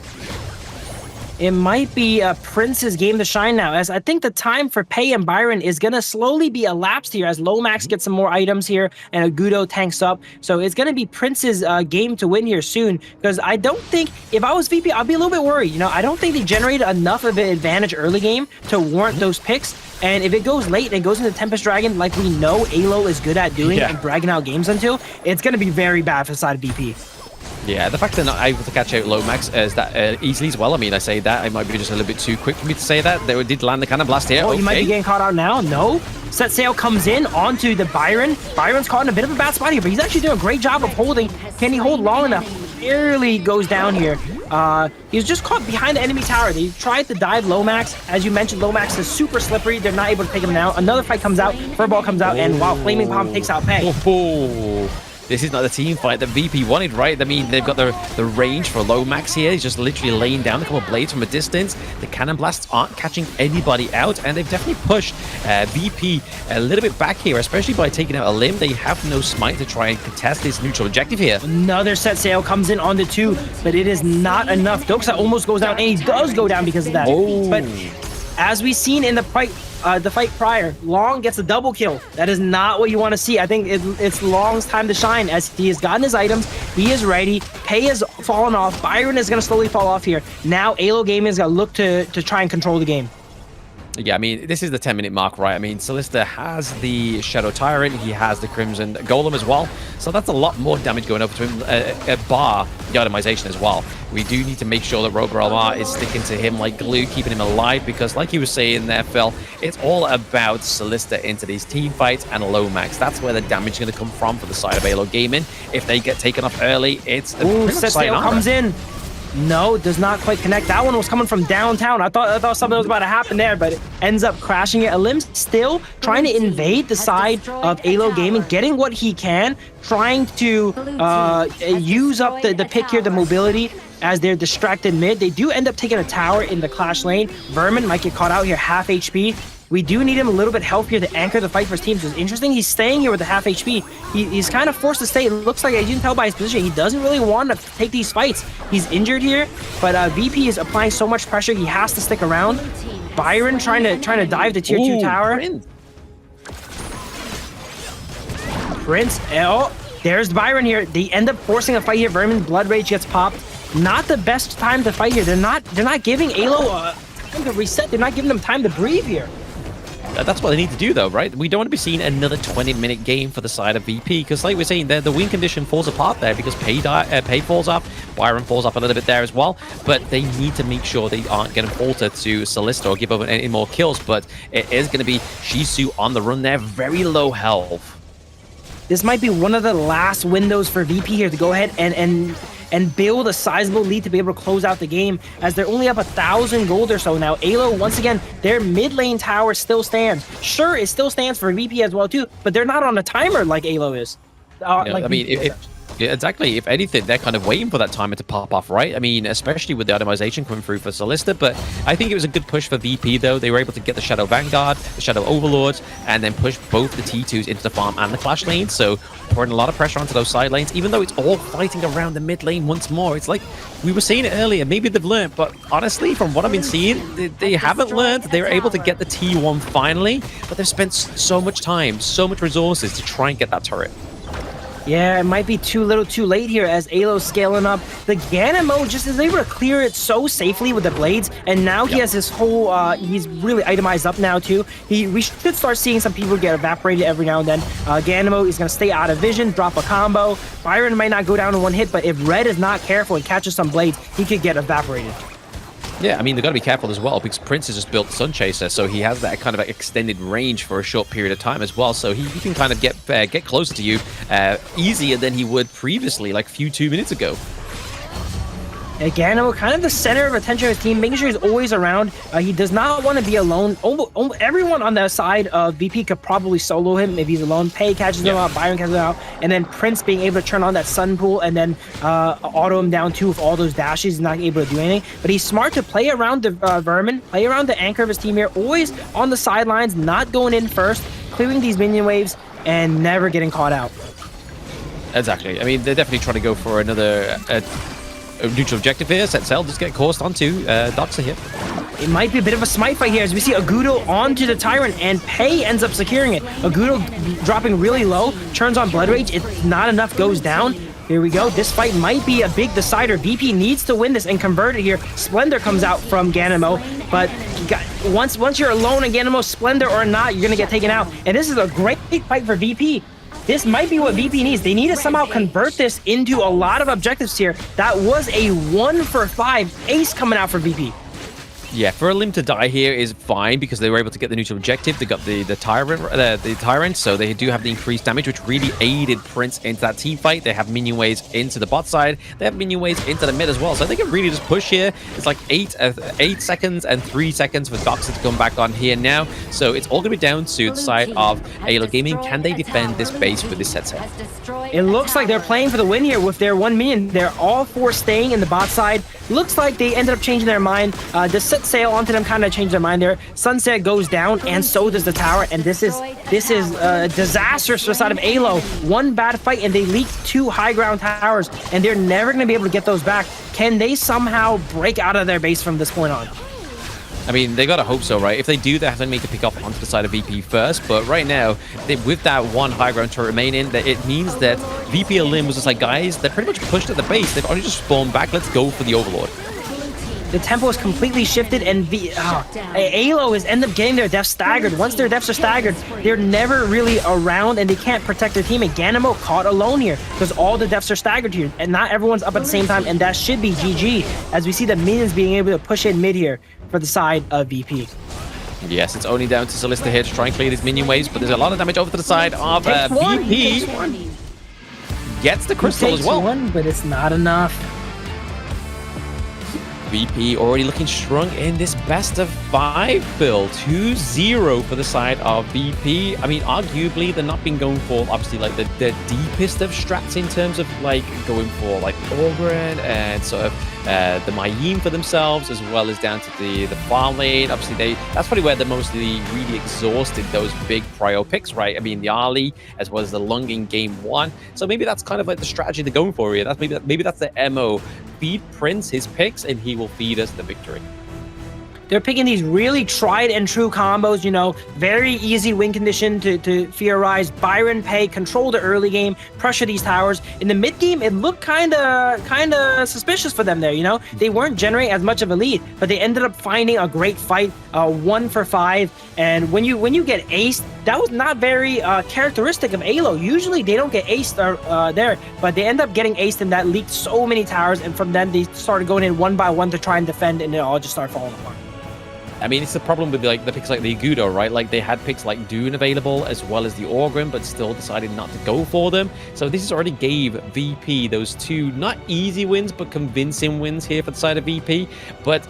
It might be Prince's game to shine now, as I think the time for Pei and Byron is going to slowly be elapsed here as Lomax gets some more items here and Agudo tanks up. So it's going to be Prince's game to win here soon, because I don't think, if I was VP, I'd be a little bit worried. You know, I don't think they generated enough of an advantage early game to warrant those picks. And if it goes late and it goes into Tempest Dragon, like we know AYLO is good at doing and bragging out games until, it's going to be very bad for the side of VP. Yeah, the fact they're not able to catch out Lomax is that easily as well. I mean, I say that. It might be just a little bit too quick for me to say that. They did land the Cannon Blast here. Oh, you might be getting caught out now. No. Set Sail comes in onto the Byron. Byron's caught in a bit of a bad spot here, but he's actually doing a great job of holding. Can he hold long enough? Barely goes down here. He's just caught behind the enemy tower. They tried to dive Lomax. As you mentioned, Lomax is super slippery. They're not able to take him down. Another fight comes out. Furball comes out, and wow, Flaming Palm takes out Pei. This is not the team fight that VP wanted, right? I mean, they've got the range for Lomax here. He's just literally laying down a couple of blades from a distance. The Cannon Blasts aren't catching anybody out, and they've definitely pushed VP a little bit back here, especially by taking out a limb. They have no smite to try and contest this neutral objective here. Another Set Sail comes in on the 2, but it is not enough. Doxa almost goes down, and he does go down because of that. But as we've seen in the fight prior, Long gets a double kill. That is not what you want to see. I think it's Long's time to shine, as he has gotten his items. He is ready. Pei has fallen off. Byron is going to slowly fall off here. Now AYLO Gaming is going to look to try and control the game. Yeah, I mean, this is the 10-minute mark, right? I mean, Solista has the Shadow Tyrant, he has the Crimson Golem as well, so that's a lot more damage going over to him, bar the itemization as well. We do need to make sure that Roger Almar is sticking to him like glue, keeping him alive, because like you were saying there, Phil, it's all about Solista into these team fights and Lomax. That's where the damage is going to come from for the side of AYLO Gaming. If they get taken off early, it's... Set Sail comes in. No, does not quite connect. That one was coming from downtown. I thought something was about to happen there, but it ends up crashing it. Alim still trying to invade the side of AYLO Gaming, getting what he can, trying to use up the pick here, the mobility, as they're distracted mid. They do end up taking a tower in the clash lane. Vermin might get caught out here, half HP. We do need him a little bit healthier to anchor the fight for his team. So it's interesting he's staying here with the half HP. He's kind of forced to stay. It looks like, as you can tell by his position, he doesn't really want to take these fights. He's injured here, but VP is applying so much pressure, he has to stick around. Byron trying to dive the tier 2 tower. Prince, oh, there's Byron here. They end up forcing a fight here. Vermin's Blood Rage gets popped. Not the best time to fight here. They're not giving AYLO time to reset. They're not giving them time to breathe here. That's what they need to do, though, right? We don't want to be seeing another 20-minute game for the side of VP, because like we're saying, the win condition falls apart there because Pei falls off, Byron falls off a little bit there as well, but they need to make sure they aren't getting falter to Solista or give up any more kills, but it is going to be Shisu on the run there, very low health. This might be one of the last windows for VP here to go ahead and build a sizable lead to be able to close out the game, as they're only up 1,000 gold or so now. AYLO, once again, their mid lane tower still stands. Sure, it still stands for VP as well too, but they're not on a timer like AYLO is. I mean, Yeah, exactly. If anything, they're kind of waiting for that timer to pop off, right? I mean, especially with the itemization coming through for Solista, but I think it was a good push for VP, though. They were able to get the Shadow Vanguard, the Shadow Overlords, and then push both the T2s into the farm and the Clash lane, so putting a lot of pressure onto those side lanes, even though it's all fighting around the mid lane once more. It's like, we were saying it earlier, maybe they've learned, but honestly, from what I've been seeing, they haven't learned. They were able to get the T1 finally, but they've spent so much time, so much resources to try and get that turret. Yeah, it might be too little too late here as AYLO's scaling up. The Ganemo just is able to clear it so safely with the blades, and now he has this whole, he's really itemized up now too. We should start seeing some people get evaporated every now and then. Ganemo is going to stay out of vision, drop a combo. Byron might not go down in one hit, but if Red is not careful and catches some blades, he could get evaporated. Yeah, I mean, they've got to be careful as well because Prince has just built Sun Chaser, so he has that kind of extended range for a short period of time as well. So he can kind of get closer to you easier than he would previously, like a few 2 minutes ago. Ganemo, kind of the center of attention of his team, making sure he's always around. He does not want to be alone. Everyone on the side of VP could probably solo him if he's alone. Pei catches him out, Byron catches him out, and then Prince being able to turn on that Sun Pool and then auto him down too with all those dashes. He's not able to do anything. But he's smart to play around the Vermin, play around the anchor of his team here, always on the sidelines, not going in first, clearing these minion waves, and never getting caught out. Exactly. I mean, they're definitely trying to go for another... neutral objective here. Set Cell just get coursed onto. Doxa here. It might be a bit of a smite fight here as we see Agudo onto the Tyrant and Pei ends up securing it. Agudo dropping really low, turns on Blood Rage. It's not enough, goes down. Here we go. This fight might be a big decider. VP needs to win this and convert it here. Splendor comes out from Ganemo, but once you're alone in Ganemo, Splendor or not, you're going to get taken out. And this is a great fight for VP. This might be what VP needs. They need to somehow convert this into a lot of objectives here. That was a 1-for-5 ace coming out for VP. Yeah, for a limb to die here is fine because they were able to get the neutral objective. They got the tyrant, so they do have the increased damage, which really aided Prince into that team fight. They have minion waves into the bot side. They have minion waves into the mid as well, so they can really just push here. It's like 8 seconds and 3 seconds for Doxa to come back on here now. So it's all going to be down to the side of AYLO Gaming. Can they defend this base with this set set? It looks like they're playing for the win here with their 1 minion. They're all 4 staying in the bot side. Looks like they ended up changing their mind. The set sail onto them kind of changed their mind there. Sunset goes down, and so does the tower. And this is disastrous for the side of AYLO. 1 bad fight, and they leaked 2 high ground towers, and they're never going to be able to get those back. Can they somehow break out of their base from this point on? I mean, they gotta hope so, right? If they do, they have to make a pick up onto the side of VP first. But right now, with that 1 high ground turret remaining, that it means that VP Lim was just like, guys, they're pretty much pushed at the base. They've already just spawned back. Let's go for the Overlord. The tempo is completely shifted, and AYLO is end up getting their deaths staggered. Once their deaths are staggered, they're never really around, and they can't protect their teammate. Ganemo caught alone here because all the deaths are staggered here, and not everyone's up at the same time, and that should be GG, as we see the minions being able to push in mid here for the side of VP. Yes, it's only down to Solista here to try and clear these minion waves, but there's a lot of damage over to the side of VP. Gets the crystal as well. But it's not enough. VP already looking strong in this best of 5 build. 2-0 for the side of VP. I mean, arguably, they're not been going for, obviously, like, the deepest of strats in terms of, like, going for, like, Ogren and sort of the Mayim for themselves, as well as down to the farm lane. Obviously, that's probably where they're mostly really exhausted those big prio picks, right? I mean, the Ali, as well as the Lung in game 1. So maybe that's kind of like the strategy they're going for here. Maybe that's the MO. Feed Prince his picks, and he will feed us the victory. They're picking these really tried and true combos, you know, very easy win condition to theorize. Byron, Pei, control the early game, pressure these towers. In the mid game, it looked kind of suspicious for them there, you know. They weren't generating as much of a lead, but they ended up finding a great fight, 1-for-5. And when you get aced, that was not very characteristic of AYLO. Usually they don't get aced there, but they end up getting aced, and that leaked so many towers. And from then they started going in 1 by 1 to try and defend, and it all just started falling apart. I mean, it's the problem with like the picks like the Agudo, right? Like they had picks like Dune available as well as the Orgrim, but still decided not to go for them. So this has already gave VP those 2 not easy wins, but convincing wins here for the side of VP. But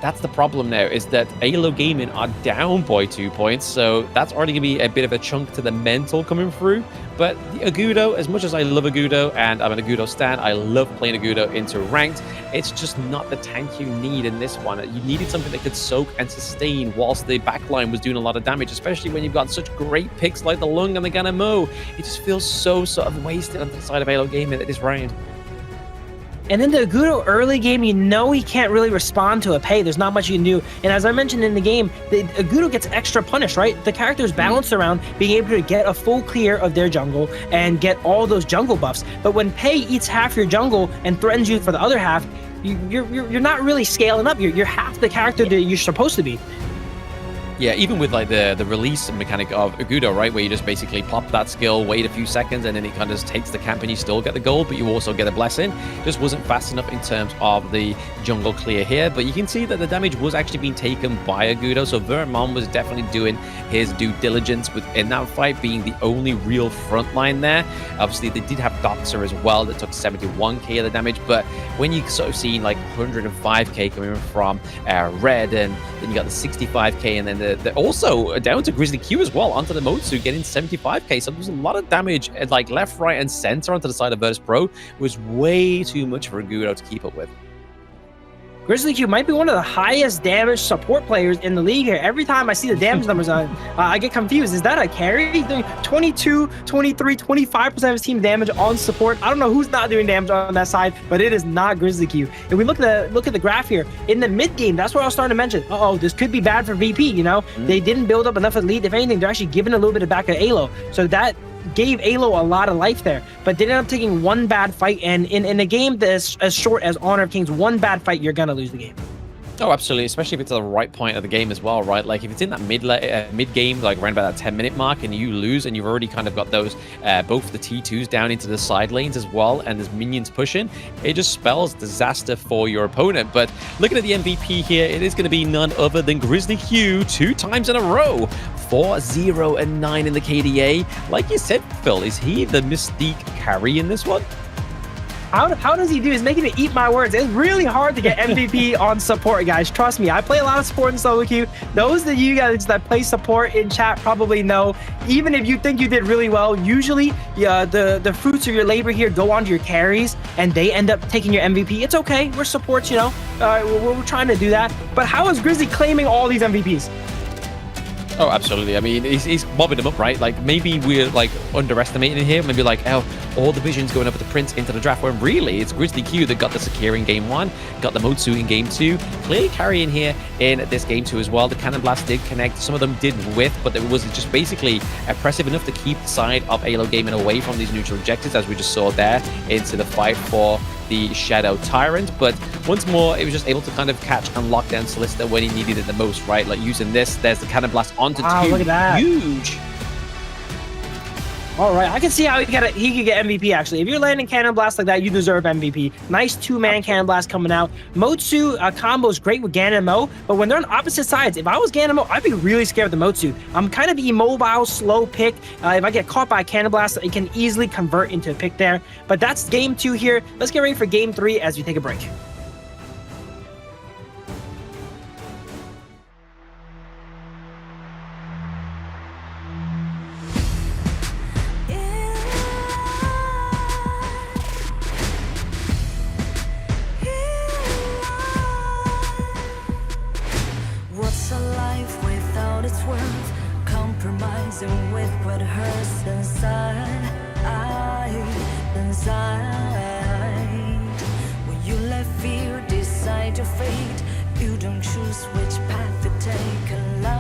that's the problem now, is that AYLO Gaming are down by 2 points, so that's already going to be a bit of a chunk to the mental coming through. But the Agudo, as much as I love Agudo, and I'm an Agudo stan, I love playing Agudo into ranked, it's just not the tank you need in this one. You needed something that could soak and sustain whilst the backline was doing a lot of damage, especially when you've got such great picks like the Lung and the Ganamo. It just feels so sort of wasted on the side of AYLO Gaming at this round. And in the Agudo early game, you know he can't really respond to a pay. There's not much you can do. And as I mentioned in the game, the Agudo gets extra punished, right? The character's balanced around being able to get a full clear of their jungle and get all those jungle buffs. But when Pei eats half your jungle and threatens you for the other half, you're not really scaling up. You're half the character that you're supposed to be. Yeah, even with like the release mechanic of Agudo, right, where you just basically pop that skill, wait a few seconds, and then it kind of just takes the camp and you still get the gold, but you also get a blessing. Just wasn't fast enough in terms of the jungle clear here, but you can see that the damage was actually being taken by Agudo, so Vermon was definitely doing his due diligence within that fight, being the only real front line there. Obviously, they did have Doxer as well that took 71k of the damage, but when you sort of see like 105k coming from Red, and then you got the 65k, and then they're also down to Grizzly Q as well, onto the Motsu, getting 75k. So there was a lot of damage, like left, right, and center onto the side of Virtus.pro. Was way too much for Agudo to keep up with. Grizzly Q might be one of the highest damage support players in the league here. Every time I see the damage numbers on, I get confused. Is that a carry? He's doing 22, 23, 25% of his team damage on support. I don't know who's not doing damage on that side, but it is not Grizzly Q. If we look at the graph here, in the mid game, that's what I was starting to mention. This could be bad for VP, you know? They didn't build up enough of lead. If anything, they're actually giving a little bit of back at AYLO. So that gave AYLO a lot of life there, but they ended up taking one bad fight, and in a game that's as short as Honor of Kings, one bad fight, you're gonna lose the game. Oh, absolutely, especially if it's at the right point of the game as well, right? Like if it's in that mid game, like around about that 10-minute mark, and you lose, and you've already kind of got those both the T2s down into the side lanes as well, and there's minions pushing, it just spells disaster for your opponent. But looking at the MVP here, it is going to be none other than Grizzly Q 2 times in a row. 4, 0, and 9 in the KDA. Like you said, Phil, is he the Mystique carry in this one? How does he do? He's making me eat my words. It's really hard to get MVP on support, guys. Trust me, I play a lot of support in solo queue. Those of you guys that play support in chat probably know, even if you think you did really well, usually the fruits of your labor here go onto your carries, and they end up taking your MVP. It's okay. We're supports, you know. We're trying to do that. But how is Grizzly claiming all these MVPs? Oh, absolutely. I mean, he's mobbing them up, right? Like, maybe we're, like, underestimating him. Maybe, like, all the visions going up with the Prince into the draft, when really it's Grizzly Q that got the Sakir in game 1, got the Motsu in game 2, clearly carrying here in this game 2 as well. The Cannon Blast did connect. Some of them did whiff, but it was just basically impressive enough to keep the side of AYLO Gaming away from these neutral objectives, as we just saw there, into the fight for the Shadow Tyrant. But once more, it was just able to kind of catch and lock down Solista when he needed it the most, right? Like using this, there's the Cannon Blast onto 2. Look at that. Huge. All right, I can see how he could get MVP, actually. If you're landing Cannon Blast like that, you deserve MVP. Nice 2-man Cannon Blast coming out. Motsu combo is great with Gan and Mo, but when they're on opposite sides, if I was Gan and Mo, I'd be really scared of the Motsu. I'm kind of immobile, slow pick. If I get caught by a Cannon Blast, it can easily convert into a pick there. But that's game 2 here. Let's get ready for game 3 as we take a break. Compromising with what hurts inside. When you let fear decide your fate, you don't choose which path to take in life.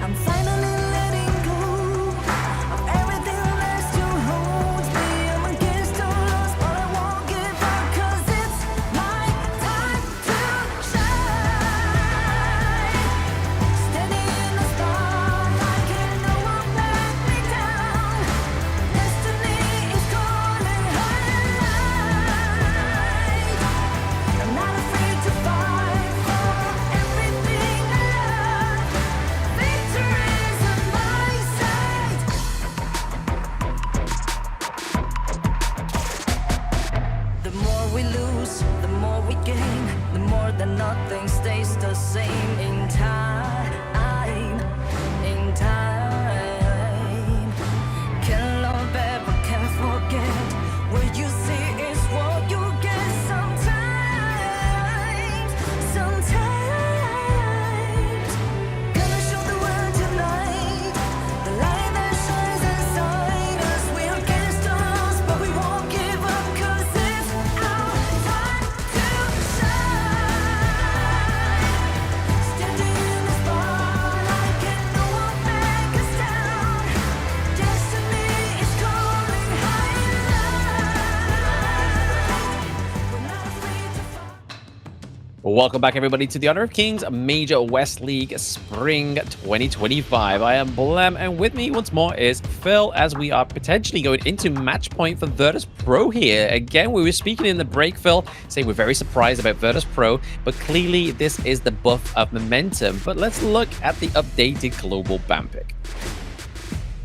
I'm finally letting go of everything that still holds me. I'm against all odds, but I won't give up, 'cause it's my time to shine. Standing in the spotlight, can't no one let me down. Destiny is calling high. Welcome back, everybody, to the Honor of Kings Major West League Spring 2025. I am Blem, and with me once more is Phil, as we are potentially going into match point for Virtus.pro here. Again, we were speaking in the break, Phil, saying we're very surprised about Virtus.pro, but clearly this is the buff of momentum. But let's look at the updated global ban pick.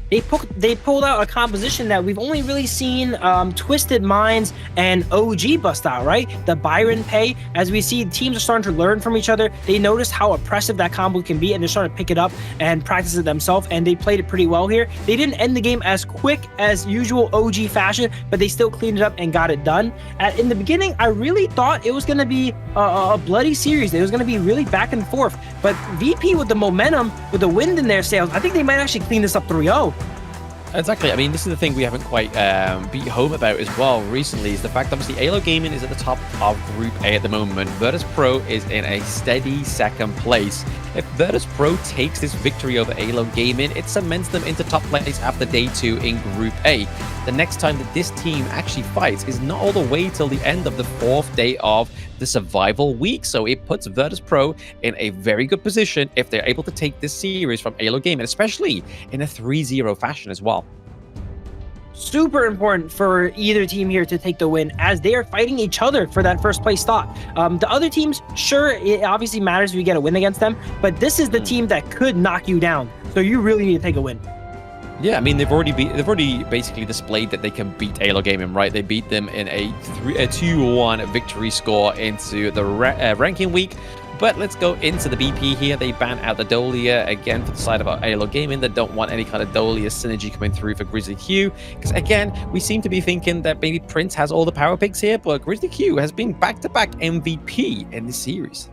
They pulled out a composition that we've only really seen Twisted Minds and OG bust out, right? The Byron Pay, as we see teams are starting to learn from each other. They noticed how oppressive that combo can be, and they're starting to pick it up and practice it themselves, and they played it pretty well here. They didn't end the game as quick as usual OG fashion, but they still cleaned it up and got it done. In the beginning, I really thought it was going to be a bloody series. It was going to be really back and forth, but VP with the momentum, with the wind in their sails, I think they might actually clean this up 3-0. Exactly. I mean, this is the thing we haven't quite beat home about as well recently, is the fact obviously AYLO Gaming is at the top of Group A at the moment. Virtus.pro is in a steady second place. If Virtus.pro takes this victory over AYLO Gaming, it cements them into top place after day 2 in Group A. The next time that this team actually fights is not all the way till the end of the 4th day of the survival week, so it puts Virtus.pro in a very good position if they're able to take this series from AYLO Gaming, especially in a 3-0 fashion as well. Super important for either team here to take the win, as they are fighting each other for that first place spot. The other teams, sure, it obviously matters if you get a win against them, but this is the team that could knock you down, so you really need to take a win. Yeah, I mean, they've already basically displayed that they can beat AYLO Gaming, right? They beat them in a 2-1 victory score into the ranking week. But let's go into the BP here. They ban out the Dolia again for the side of AYLO Gaming. They don't want any kind of Dolia synergy coming through for Grizzly Q. Because again, we seem to be thinking that maybe Prince has all the power picks here, but Grizzly Q has been back-to-back MVP in this series.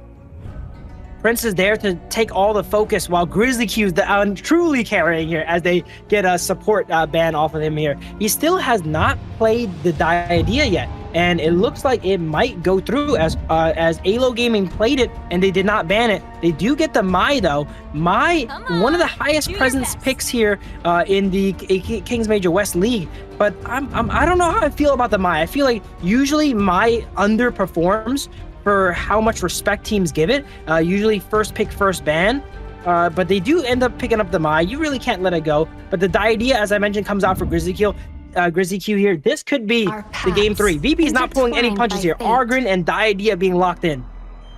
Prince is there to take all the focus, while Grizzly Q is truly carrying here as they get a support ban off of him here. He still has not played the Diadea yet, and it looks like it might go through as AYLO Gaming played it and they did not ban it. They do get the Mai though. Mai, one of the highest presence picks here in the Kings Major West League, but I don't know how I feel about the Mai. I feel like usually Mai underperforms for how much respect teams give it. Usually first pick, first ban. But they do end up picking up the Mai. You really can't let it go. But the Diadea, as I mentioned, comes out for Grizzly Q here. This could be the game 3. VP is not pulling any punches here. Argrin and Diadea being locked in.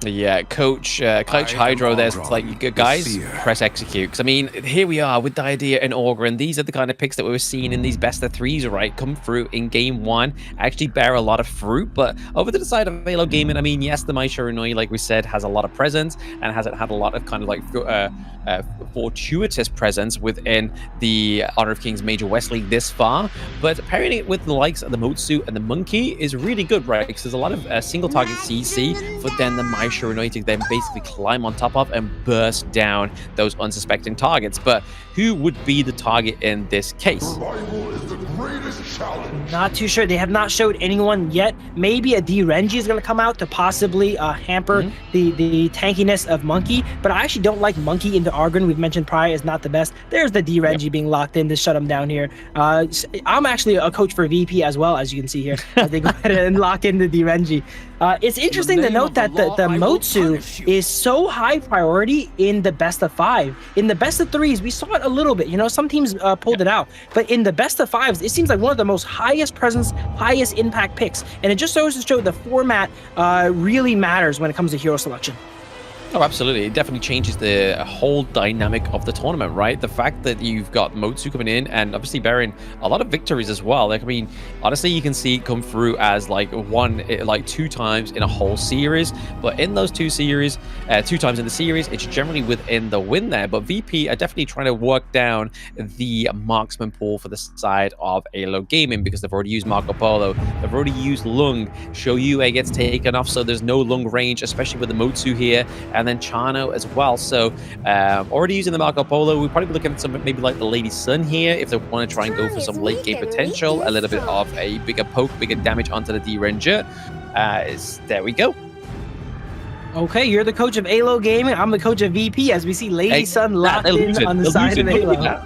Yeah, Coach Hydro there's like, guys, press execute. Because, I mean, here we are with Diadea and Orgrin. These are the kind of picks that we were seeing in these best of 3s, right? Come through in game 1, actually bear a lot of fruit. But over to the side of AYLO Gaming, I mean, yes, the Mai Shiranui, like we said, has a lot of presence and hasn't had a lot of kind of like fortuitous presence within the Honor of Kings Major West League this far. But pairing it with the likes of the Motsu and the Monkey is really good, right? Because there's a lot of single target CC for then the Mai Shiranui to then basically climb on top of and burst down those unsuspecting targets. But who would be the target in this case? Survival is the greatest challenge. Not too sure. They have not showed anyone yet. Maybe a D-Renji is going to come out to possibly hamper the tankiness of Monkey, but I actually don't like Monkey into Argrin. We've mentioned prior is not the best. There's the D-Renji being locked in to shut him down here. I'm actually a coach for VP as well, as you can see here, as they go ahead and lock in the D-Renji. It's interesting to note that the Motsu is so high priority in the best of 5. In the best of 3s, we saw it a little bit. You know, some teams pulled it out. But in the best of 5s, it seems like one of the most highest presence, highest impact picks. And it just goes to show the format really matters when it comes to hero selection. Oh, absolutely. It definitely changes the whole dynamic of the tournament, right? The fact that you've got Motsu coming in and obviously bearing a lot of victories as well. Like, I mean, honestly, you can see it come through as like 2 times in a whole series. But in those 2 series, 2 times in the series, it's generally within the win there. But VP are definitely trying to work down the marksman pool for the side of AYLO Gaming, because they've already used Marco Polo. They've already used Lung. Shoyue gets taken off, so there's no Lung range, especially with the Motsu here. And then Chano as well. So already using the Marco Polo, we're probably looking at something maybe like the Lady Sun here if they want to try and go for some late game potential, a little bit of a bigger poke, bigger damage onto the D-Ranger. There we go. Okay, you're the coach of AYLO Gaming. I'm the coach of VP, as we see Lady Sun locked in on the side of AYLO.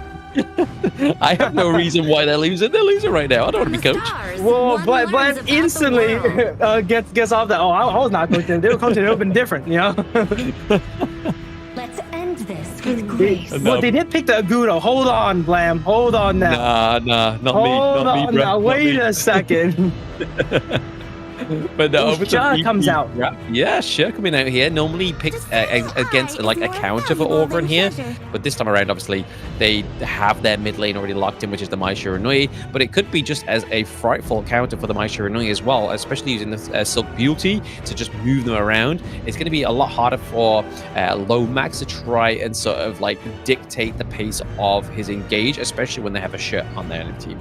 I have no reason why they're losing. They're losing right now. I don't want to be coach. Whoa, Blam instantly gets off that. Oh, I was not coaching. They were coaching. It would have been different, you know? Let's end this with grace. Well, they did pick the Agudo. Hold on, Blam. Hold on now. Nah, not me. Hold Not me, on bro. now. Wait a second. But no, over Shah comes out. Yeah, Shah coming out here. Normally he picks against like a counter for Orgren here, but this time around, obviously, they have their mid lane already locked in, which is the Mai Shiranui. But it could be just as a frightful counter for the Mai Shiranui as well, especially using the Silk Beauty to just move them around. It's going to be a lot harder for Lomax to try and sort of like dictate the pace of his engage, especially when they have a Shah on their team.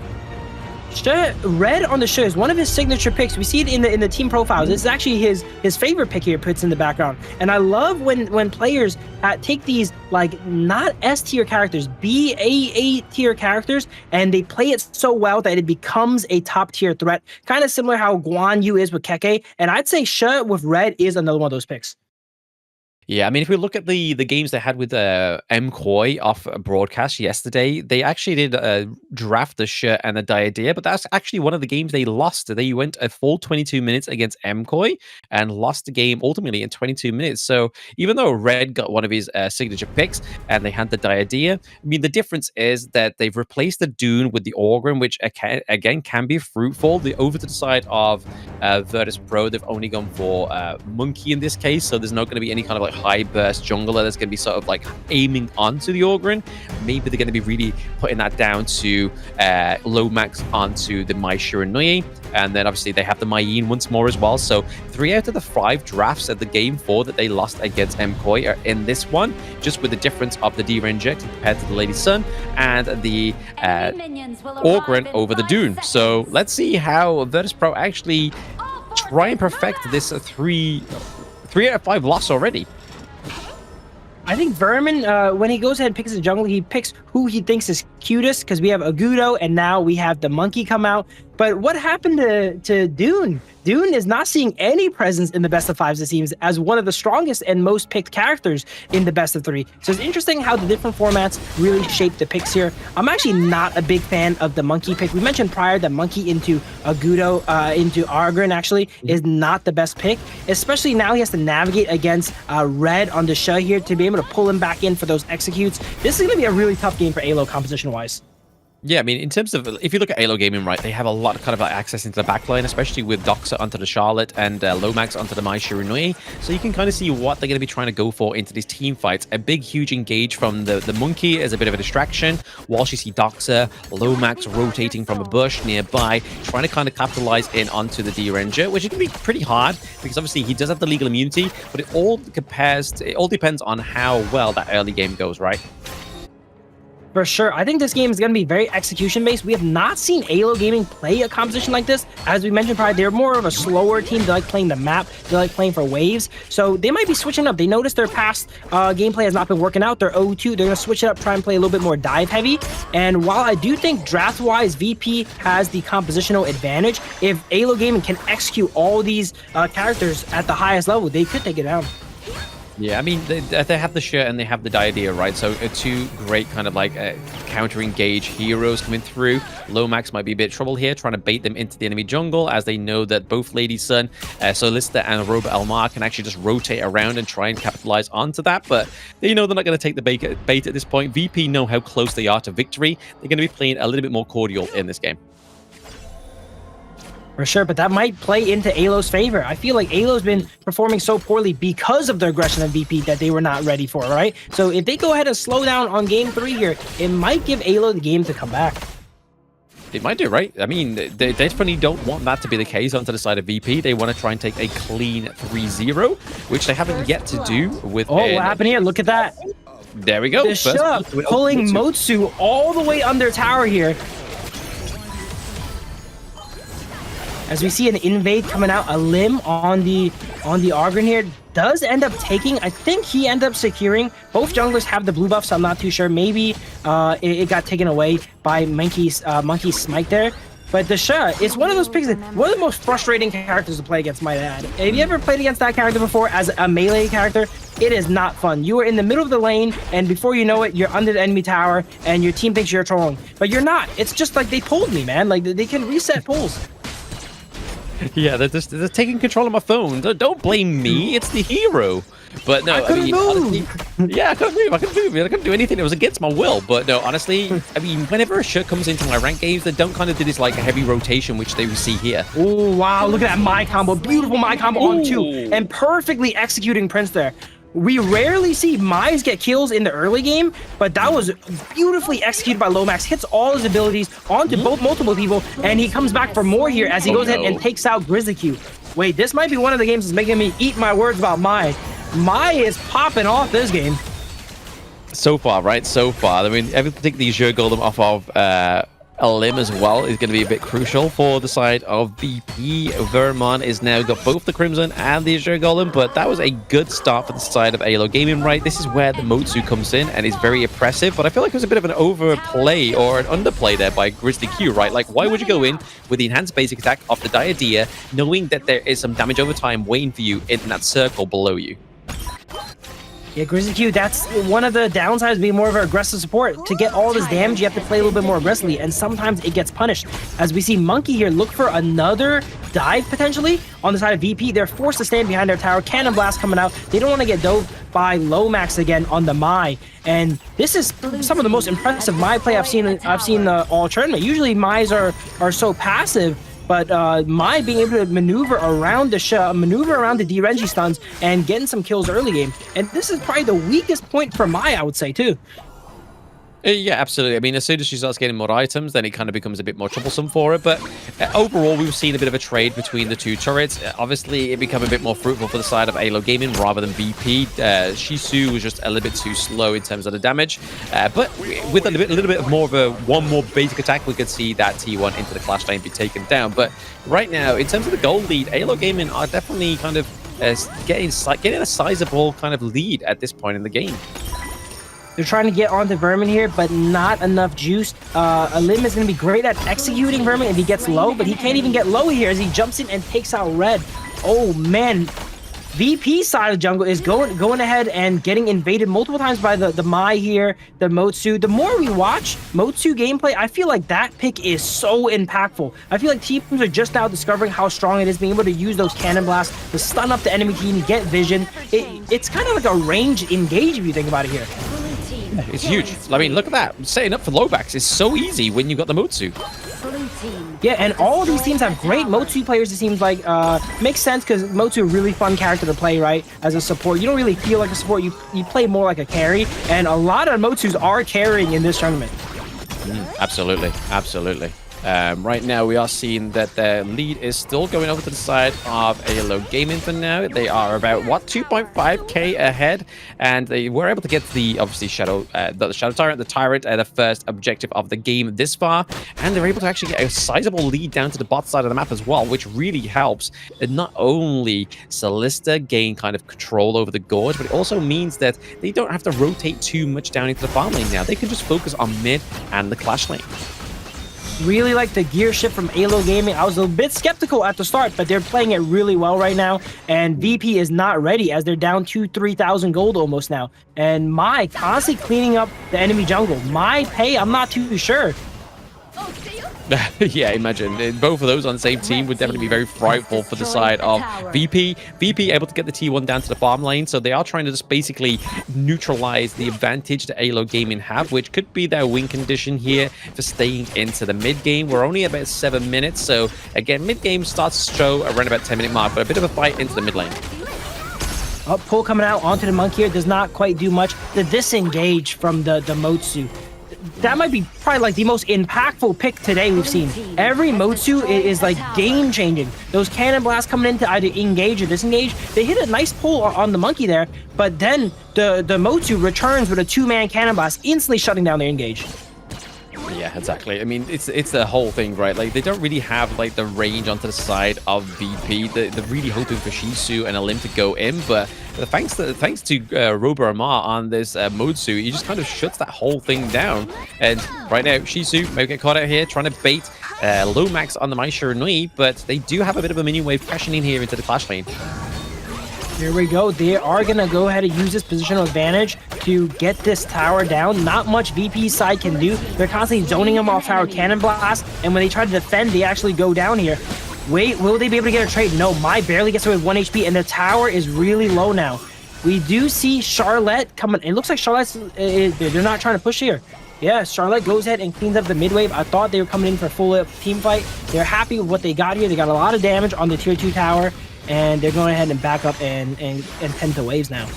Red on the Shah is one of his signature picks. We see it in the team profiles. It's actually his favorite pick here, puts in the background. And I love when players take these like not S tier characters, A tier characters, and they play it so well that it becomes a top tier threat. Kind of similar how Guan Yu is with Keke. And I'd say Shah with Red is another one of those picks. Yeah, I mean, if we look at the games they had with MKOI off broadcast yesterday, they actually did draft the Shah and the Diadea, but that's actually one of the games they lost. They went a full 22 minutes against MKOI and lost the game ultimately in 22 minutes. So even though Red got one of his signature picks and they had the Diadea, I mean, the difference is that they've replaced the Dune with the Orgren, which again can be fruitful. Over to the side of Virtus.pro, they've only gone for Monkey in this case, so there's not going to be any kind of like high burst jungler that's going to be sort of like aiming onto the Orgren. Maybe they're going to be really putting that down to Lomax onto the Mai Shiranui, and then obviously they have the Mayin once more as well. So 3 out of the 5 drafts at the game 4 that they lost against MKOI are in this one, just with the difference of the D-Ranger compared to the Lady Sun and the Orgren over the Dune. So let's see how Virtus.pro actually try and perfect this 3 out of 5 loss already. I think Vermin, when he goes ahead and picks the jungle, he picks who he thinks is cutest, because we have Agudo and now we have the Monkey come out. But what happened to Dune? Dune is not seeing any presence in the best of 5s, it seems, as one of the strongest and most picked characters in the best of 3. So it's interesting how the different formats really shape the picks here. I'm actually not a big fan of the Monkey pick. We mentioned prior that Monkey into Agudo, into Orgren actually is not the best pick, especially now he has to navigate against Red on the Shah here to be able to pull him back in for those executes. This is going to be a really tough game for AYLO composition-wise. Yeah, I mean, in terms of, if you look at AYLO Gaming, right, they have a lot of kind of like access into the backline, especially with Doxa onto the Charlotte and Lomax onto the Mai Shiranui. So you can kind of see what they're going to be trying to go for into these team fights. A big, huge engage from the Monkey is a bit of a distraction, whilst you see Doxa, Lomax rotating from a bush nearby, trying to kind of capitalize in onto the D-Ranger, which is going to be pretty hard, because obviously he does have the legal immunity, but it all depends on how well that early game goes, right? For sure. I think this game is going to be very execution-based. We have not seen AYLO Gaming play a composition like this. As we mentioned prior, they're more of a slower team. They like playing the map. They like playing for waves. So they might be switching up. They noticed their past gameplay has not been working out. They're 0-2. They're going to switch it up, try and play a little bit more dive-heavy. And while I do think draft-wise, VP has the compositional advantage, if AYLO Gaming can execute all these characters at the highest level, they could take it down. Yeah, I mean, they have the Shah and they have the Diadea, right? So 2 great kind of like counter-engage heroes coming through. Lomax might be a bit of trouble here, trying to bait them into the enemy jungle, as they know that both Lady Sun, Solista, and Robert Elmar can actually just rotate around and try and capitalize onto that. But they know they're not going to take the bait at this point. VP know how close they are to victory. They're going to be playing a little bit more cordial in this game. For sure, but that might play into AYLO's favor. I feel like AYLO's been performing so poorly because of their aggression on VP that they were not ready for, right? So if they go ahead and slow down on game 3 here, it might give AYLO the game to come back. They might do, right? I mean, they definitely don't want that to be the case onto the side of VP. They want to try and take a clean 3-0, which they haven't yet to do with... Oh, what happened here? Look at that. There we go. The Shah pulling Motsu all the way under tower here. As we see an invade coming out, a limb on the Orgren here does end up taking. I think he ended up securing. Both junglers have the blue buff, so I'm not too sure. Maybe it got taken away by Monkey's smite there. But the Shah is one of those picks, one of the most frustrating characters to play against, might I add. Have you ever played against that character before as a melee character? it is not fun. You are in the middle of the lane, and before you know it, you're under the enemy tower, and your team thinks you're trolling. But you're not. It's just like they pulled me, man. Like, they can reset pulls. Yeah, they're taking control of my phone. Don't blame me. It's the hero. But no, I mean, honestly, yeah, I couldn't move. I couldn't do anything. It was against my will. But no, honestly, I mean, whenever a shirt comes into my rank games, they don't kind of do this like a heavy rotation, which they see here. Oh, wow. Look at that my combo. Beautiful my combo on 2. And perfectly executing Prince there. We rarely see Mize get kills in the early game, but that was beautifully executed by Lomax. Hits all his abilities onto multiple people, and he comes back for more here as he goes ahead and takes out Grizzly Q. Wait, this might be one of the games that's making me eat my words about Mai. Mai is popping off this game. So far, right? So far. I mean, everything the Azure Golem off of Lim as well is going to be a bit crucial for the side of VP. Vermon is now got both the Crimson and the Azure Golem, but that was a good start for the side of AYLO Gaming, right? This is where the Motsu comes in and is very oppressive, but I feel like it was a bit of an overplay or an underplay there by Grizzly Q, right? Like, why would you go in with the enhanced basic attack of the Diadea, knowing that there is some damage over time waiting for you in that circle below you? Yeah, Grizzly Q, that's one of the downsides of being more of an aggressive support. To get all this damage, you have to play a little bit more aggressively, and sometimes it gets punished. As we see Monkey here look for another dive, potentially, on the side of VP. They're forced to stand behind their tower. Cannon Blast coming out. They don't want to get dove by Lomax again on the Mai. And this is some of the most impressive Mai play I've seen all tournament. Usually, Mai's are so passive, but Mai being able to maneuver around the maneuver around the DRNG stuns and getting some kills early game. And this is probably the weakest point for Mai, I would say, too. Yeah, absolutely. I mean, as soon as she starts getting more items, then it kind of becomes a bit more troublesome for her. But overall, we've seen a bit of a trade between the two turrets. Obviously, it became a bit more fruitful for the side of AYLO Gaming rather than VP. Shisu was just a little bit too slow in terms of the damage. But with a little bit more of one more basic attack, we could see that T1 into the Clash lane be taken down. But right now, in terms of the gold lead, AYLO Gaming are definitely kind of getting a sizable kind of lead at this point in the game. They're trying to get onto Vermin here, but not enough juice. Lim is going to be great at executing Vermin if he gets low, but he can't even get low here as he jumps in and takes out Red. Oh, man. VP side of the jungle is going ahead and getting invaded multiple times by the Mai here, the Motsu. The more we watch Motsu gameplay, I feel like that pick is so impactful. I feel like teams are just now discovering how strong it is, being able to use those cannon blasts to stun up the enemy team, get vision. It's kind of like a range engage if you think about it here. It's huge. I mean, look at that. Setting up for lowbacks is so easy when you've got the Motsu. Yeah, and all of these teams have great Motsu players, it seems like. Makes sense because Motsu a really fun character to play, right? As a support. You don't really feel like a support. You play more like a carry, and a lot of Motsus are carrying in this tournament. Absolutely. Absolutely. Right now, we are seeing that the lead is still going over to the side of AYLO Gaming for now. They are about, 2.5k ahead, and they were able to get the, obviously, the Shadow Tyrant, the Tyrant, the first objective of the game this far, and they're able to actually get a sizable lead down to the bot side of the map as well, which really helps. And not only Celista gain kind of control over the Gorge, but it also means that they don't have to rotate too much down into the farm lane now. They can just focus on mid and the Clash lane. Really like the gear shift from AYLO Gaming. I was a bit skeptical at the start, but they're playing it really well right now. And VP is not ready as they're down to 3,000 gold almost now. And Mai constantly cleaning up the enemy jungle. Mai pay, I'm not too sure. Yeah, imagine. Both of those on the same team would definitely be very frightful for the side of VP. VP able to get the T1 down to the farm lane, so they are trying to just basically neutralize the advantage that AYLO Gaming have, which could be their win condition here for staying into the mid game. We're only about 7 minutes, so again, mid game starts to show around about 10-minute mark, but a bit of a fight into the mid lane. Pull coming out onto the Monk here does not quite do much. The disengage from the Motsu. That might be probably like the most impactful pick today we've seen. Every Motsu is like game changing. Those cannon blasts coming in to either engage or disengage. They hit a nice pull on the Monkey there, but then the Motsu returns with a 2-man cannon blast, instantly shutting down their engage. Yeah, exactly. I mean, it's the whole thing, right? Like, they don't really have like the range onto the side of VP. They're really hoping for Shisu and Alim to go in, but thanks to Robo Amar on this Motsu, he just kind of shuts that whole thing down. And right now, Shisu may get caught out here trying to bait Lomax on the Mai Shiranui, but they do have a bit of a minion wave crashing in here into the Clash lane. Here we go. They are going to go ahead and use this positional advantage to get this tower down. Not much VP side can do. They're constantly zoning them off tower cannon blast, and when they try to defend, they actually go down here. Wait, will they be able to get a trade? No, Mai barely gets away with 1 HP, and the tower is really low now. We do see Charlotte coming. It looks like Charlotte's, they're not trying to push here. Yeah, Charlotte goes ahead and cleans up the mid wave. I thought they were coming in for a full team fight. They're happy with what they got here. They got a lot of damage on the tier 2 tower, and they're going ahead and back up and tend to waves now.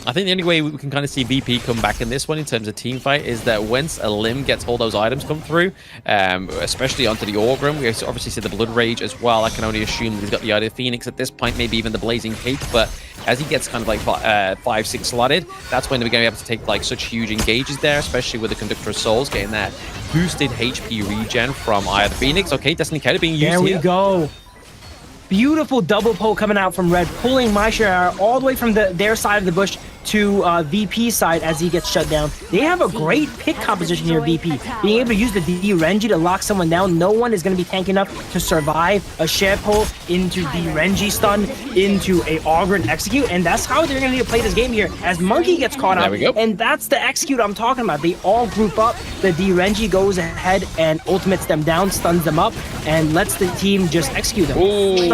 I think the only way we can kind of see VP come back in this one in terms of team fight is that once a limb gets all those items come through, especially onto the Orgrim, we obviously see the Blood Rage as well. I can only assume that he's got the Eye of Phoenix at this point, maybe even the Blazing Cape, but as he gets kind of like 5-6 slotted, that's when we're going to be able to take like such huge engages there, especially with the Conductor of Souls getting that boosted HP regen from Eye of the Phoenix. Okay, Destiny Counter being used here. There we go. Beautiful double pull coming out from Red, pulling Maishar all the way from their side of the bush to VP side as he gets shut down. They have a great pick composition here, VP. Being able to use the D Renji to lock someone down. No one is going to be tanky enough to survive a share pull into the Renji stun, into a Ogryn execute, and that's how they're going to need to play this game here as Monkey gets caught up. And that's the execute I'm talking about. They all group up. The D Renji goes ahead and ultimates them down, stuns them up, and lets the team just execute them.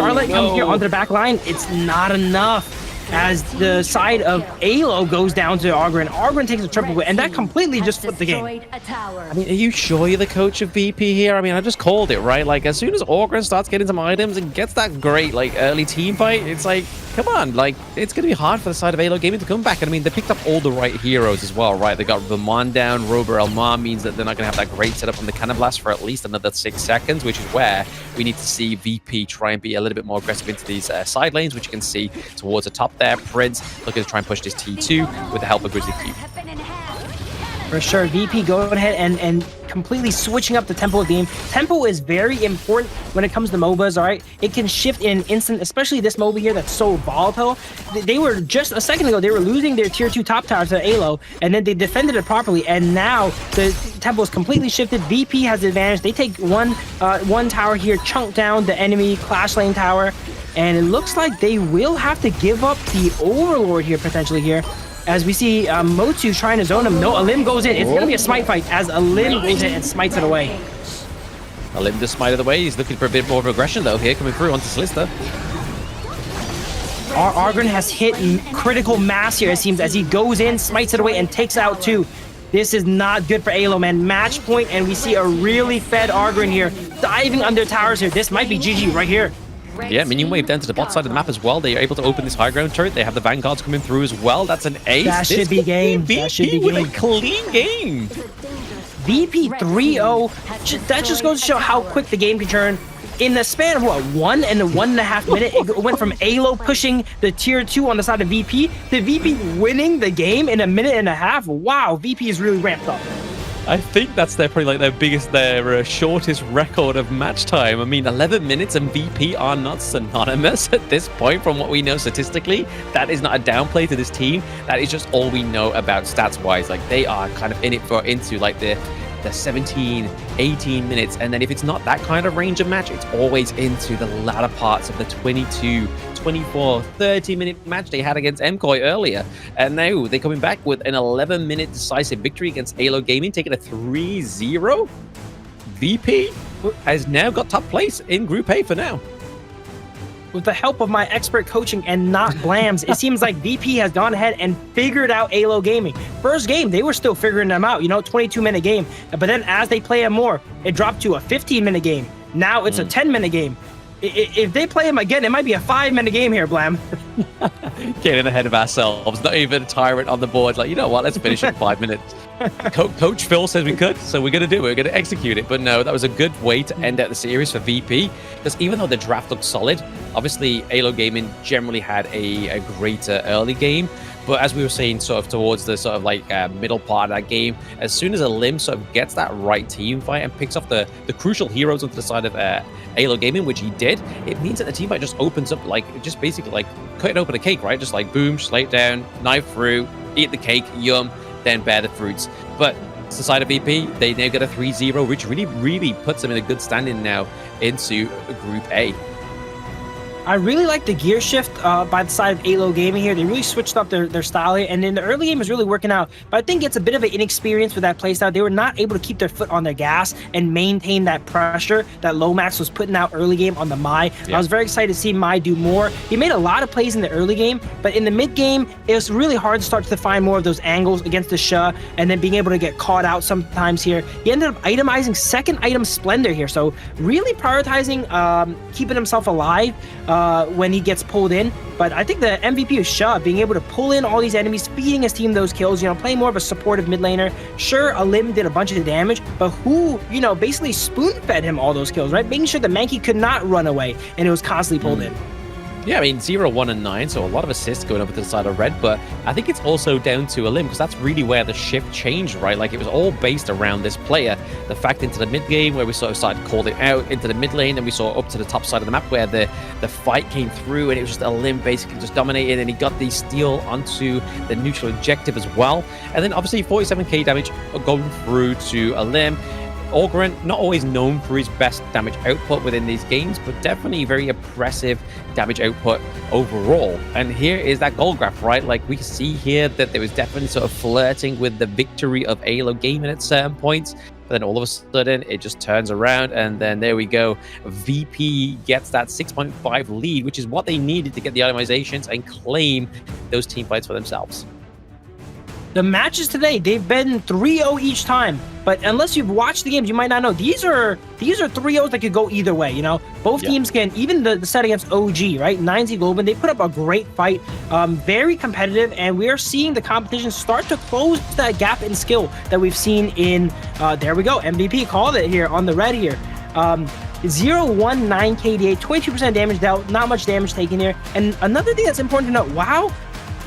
Charlotte comes here onto the back line. It's not enough as the side of AYLO goes down to Ogryn. Ogryn takes a triple win, and that completely just flipped the game. I mean, are you sure you're the coach of VP here? I mean, I just called it, right? Like, as soon as Ogryn starts getting some items and gets that great, like, early team fight, it's like, come on, like, it's going to be hard for the side of AYLO Gaming to come back. And I mean, they picked up all the right heroes as well, right? They got Vermont down. Rober Elmar means that they're not going to have that great setup on the Cannon Blast for at least another 6 seconds, which is where we need to see VP try and be a little bit more aggressive into these side lanes, which you can see towards the top there. Prince looking to try and push this T2 with the help of Grizzly Cube. For sure, VP going ahead and completely switching up the tempo of the game. Tempo is very important when it comes to MOBAs, all right? It can shift in instant, especially this MOBA here that's so volatile. They were just a second ago, they were losing their tier 2 top tower to AYLO, and then they defended it properly, and now the tempo is completely shifted. VP has the advantage. They take one tower here, chunk down the enemy Clash Lane tower, and it looks like they will have to give up the Overlord here, potentially here. As we see Motu trying to zone him. No, Alim goes in. It's going to be a smite fight as Alim goes in and smites it away. Alim just smited away. He's looking for a bit more of aggression, though, here coming through onto Slister. Ogryn has hit critical mass here, it seems, as he goes in, smites it away, and takes out 2. This is not good for AYLO, man. Match point, and we see a really fed Ogryn here, diving under towers here. This might be GG right here. Yeah, minion wave down to the bot side of the map as well. They are able to open this high ground turret. They have the Vanguards coming through as well. That's an ace. That should be game. That should be game. A clean game. VP 3-0. That just goes to show how quick the game can turn. In the span of, what, 1 and 1.5 minutes, it went from AYLO pushing the tier 2 on the side of VP to VP winning the game in 1.5 minutes. Wow, VP is really ramped up. I think that's their shortest record of match time. I mean, 11 minutes and VP are not synonymous at this point from what we know statistically. That is not a downplay to this team. That is just all we know about stats-wise. Like, they are kind of into like the 17, 18 minutes. And then if it's not that kind of range of match, it's always into the latter parts of the 22, 24, 30-minute match they had against MKOI earlier. And now they're coming back with an 11-minute decisive victory against AYLO Gaming, taking a 3-0. VP has now got top place in Group A for now. With the help of my expert coaching and not Blams, it seems like VP has gone ahead and figured out AYLO Gaming. First game, they were still figuring them out, 22-minute game. But then as they play it more, it dropped to a 15-minute game. Now it's a 10-minute game. If they play him again, it might be a 5-minute game here, Blam. Getting ahead of ourselves. Not even a tyrant on the board. Like, you know what? Let's finish in 5 minutes. Coach Phil says we could, so we're going to do it. We're going to execute it. But no, that was a good way to end out the series for VP. Because even though the draft looked solid, obviously AYLO Gaming generally had a greater early game. But as we were saying, sort of towards the sort of like middle part of that game, as soon as Alim sort of gets that right team fight and picks off the crucial heroes onto the side of AYLO Gaming, which he did, it means that the team fight just opens up, like, just basically like cutting open a cake, right? Just like boom, slay it down, knife through, eat the cake, yum, then bear the fruits. But it's the side of VP, they now get a 3-0, which really puts them in a good standing now into Group A. I really like the gear shift by the side of AYLO Gaming here. They really switched up their style here, and in the early game is really working out. But I think it's a bit of an inexperience with that playstyle. They were not able to keep their foot on their gas and maintain that pressure that Lomax was putting out early game on the Mai. I was very excited to see Mai do more. He made a lot of plays in the early game, but in the mid game, it was really hard to start to find more of those angles against the Sha, and then being able to get caught out sometimes here. He ended up itemizing second item Splendor here, so really prioritizing keeping himself alive when he gets pulled in. But I think the MVP is Sha, being able to pull in all these enemies, feeding his team those kills, you know, playing more of a supportive mid laner. Sure, Alim did a bunch of damage, but who, you know, basically spoon-fed him all those kills, right? Making sure that Mankey could not run away, and it was constantly pulled in. Yeah, I mean, 0, 1, and 9, so a lot of assists going over to the side of red, but I think it's also down to Alim, because that's really where the shift changed, right? Like, it was all based around this player. The fact into the mid game, where we sort of started calling it out, into the mid lane, and we saw up to the top side of the map, where the fight came through, and it was just Alim basically just dominated, and he got the steal onto the neutral objective as well. And then, obviously, 47k damage going through to Alim. Orgren, not always known for his best damage output within these games, but definitely very oppressive damage output overall. And here is that goal graph, right? Like, we see here that there was definitely sort of flirting with the victory of AYLO Gaming at certain points. But then all of a sudden, it just turns around, and then there we go. VP gets that 6.5 lead, which is what they needed to get the itemizations and claim those team fights for themselves. The matches today, they've been 3-0 each time. But unless you've watched the games, you might not know. These are 3-0s that could go either way, you know? Both teams can, even the set against OG, right? 9Z Globant, they put up a great fight. Very competitive, and we are seeing the competition start to close that gap in skill that we've seen in, there we go, MVP called it here on the red here. 0-1-9 KDA, 22% damage dealt, not much damage taken here. And another thing that's important to note, WoW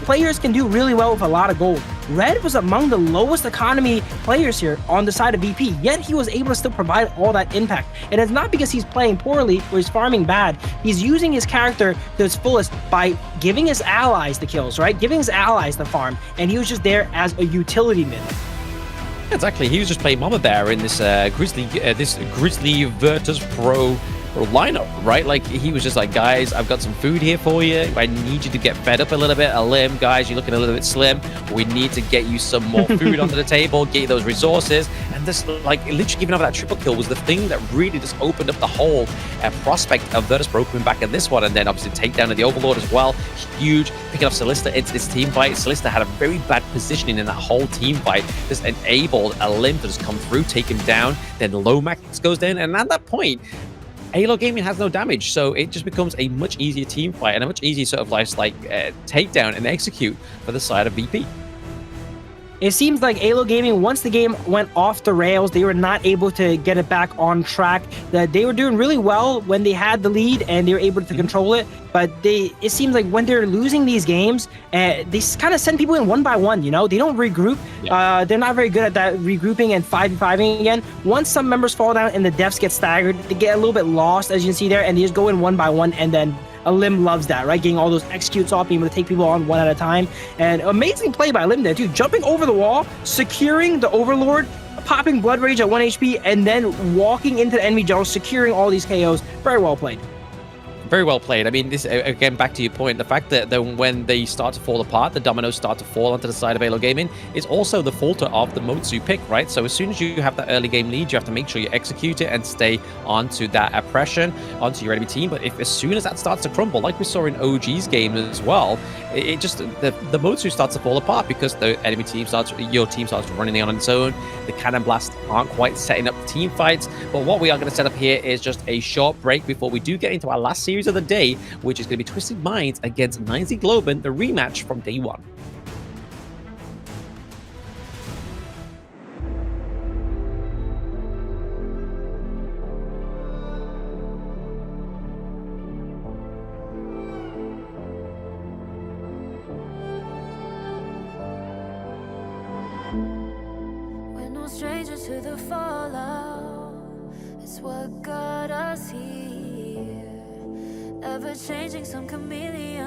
players can do really well with a lot of gold. Red was among the lowest economy players here on the side of VP, yet he was able to still provide all that impact. And it's not because he's playing poorly or he's farming bad. He's using his character to its fullest by giving his allies the kills, right? Giving his allies the farm, and he was just there as a utility mid. Exactly, he was just playing Mama Bear in this Grizzly Virtus.pro lineup, right? Like, he was just like, guys, I've got some food here for you. I need you to get fed up a little bit. Alim, guys, you're looking a little bit slim. We need to get you some more food onto the table, get you those resources. And this, like, literally giving up that triple kill was the thing that really just opened up the whole prospect of Virtus.pro coming back in this one. And then obviously takedown of the Overlord as well. Huge. Picking up Solista into this team fight. Solista had a very bad positioning in that whole team fight. This enabled Alim to just come through, take him down. Then Lomax goes down. And at that point, AYLO Gaming has no damage, so it just becomes a much easier team fight and a much easier sort of takedown and execute for the side of VP. It seems like AYLO Gaming, once the game went off the rails, they were not able to get it back on track. They were doing really well when they had the lead and they were able to control it, but it seems like when they're losing these games, they kind of send people in one by one, you know? They don't regroup. They're not very good at that regrouping and 5v5ing again. Once some members fall down and the devs get staggered, they get a little bit lost, as you can see there, and they just go in one by one, and then Alim loves that, right? Getting all those executes off, being able to take people on one at a time. And amazing play by Alim there, too. Jumping over the wall, securing the Overlord, popping Blood Rage at 1 HP, and then walking into the enemy jungle, securing all these KOs. Very well played. Very well played. I mean, this, again, back to your point, the fact that when they start to fall apart, the dominoes start to fall onto the side of AYLO Gaming, is also the falter of the Motsu pick, right? So as soon as you have that early game lead, you have to make sure you execute it and stay onto that oppression, onto your enemy team. But if as soon as that starts to crumble, like we saw in OG's game as well, it just, the Motsu starts to fall apart because the enemy team your team starts running on its own. The cannon blasts aren't quite setting up team fights. But what we are going to set up here is just a short break before we do get into our last series of the day, which is going to be Twisted Minds against 9Z Globant, the rematch from day one. We're no strangers to the fallout. It's what got us here. Ever changing, some chameleon.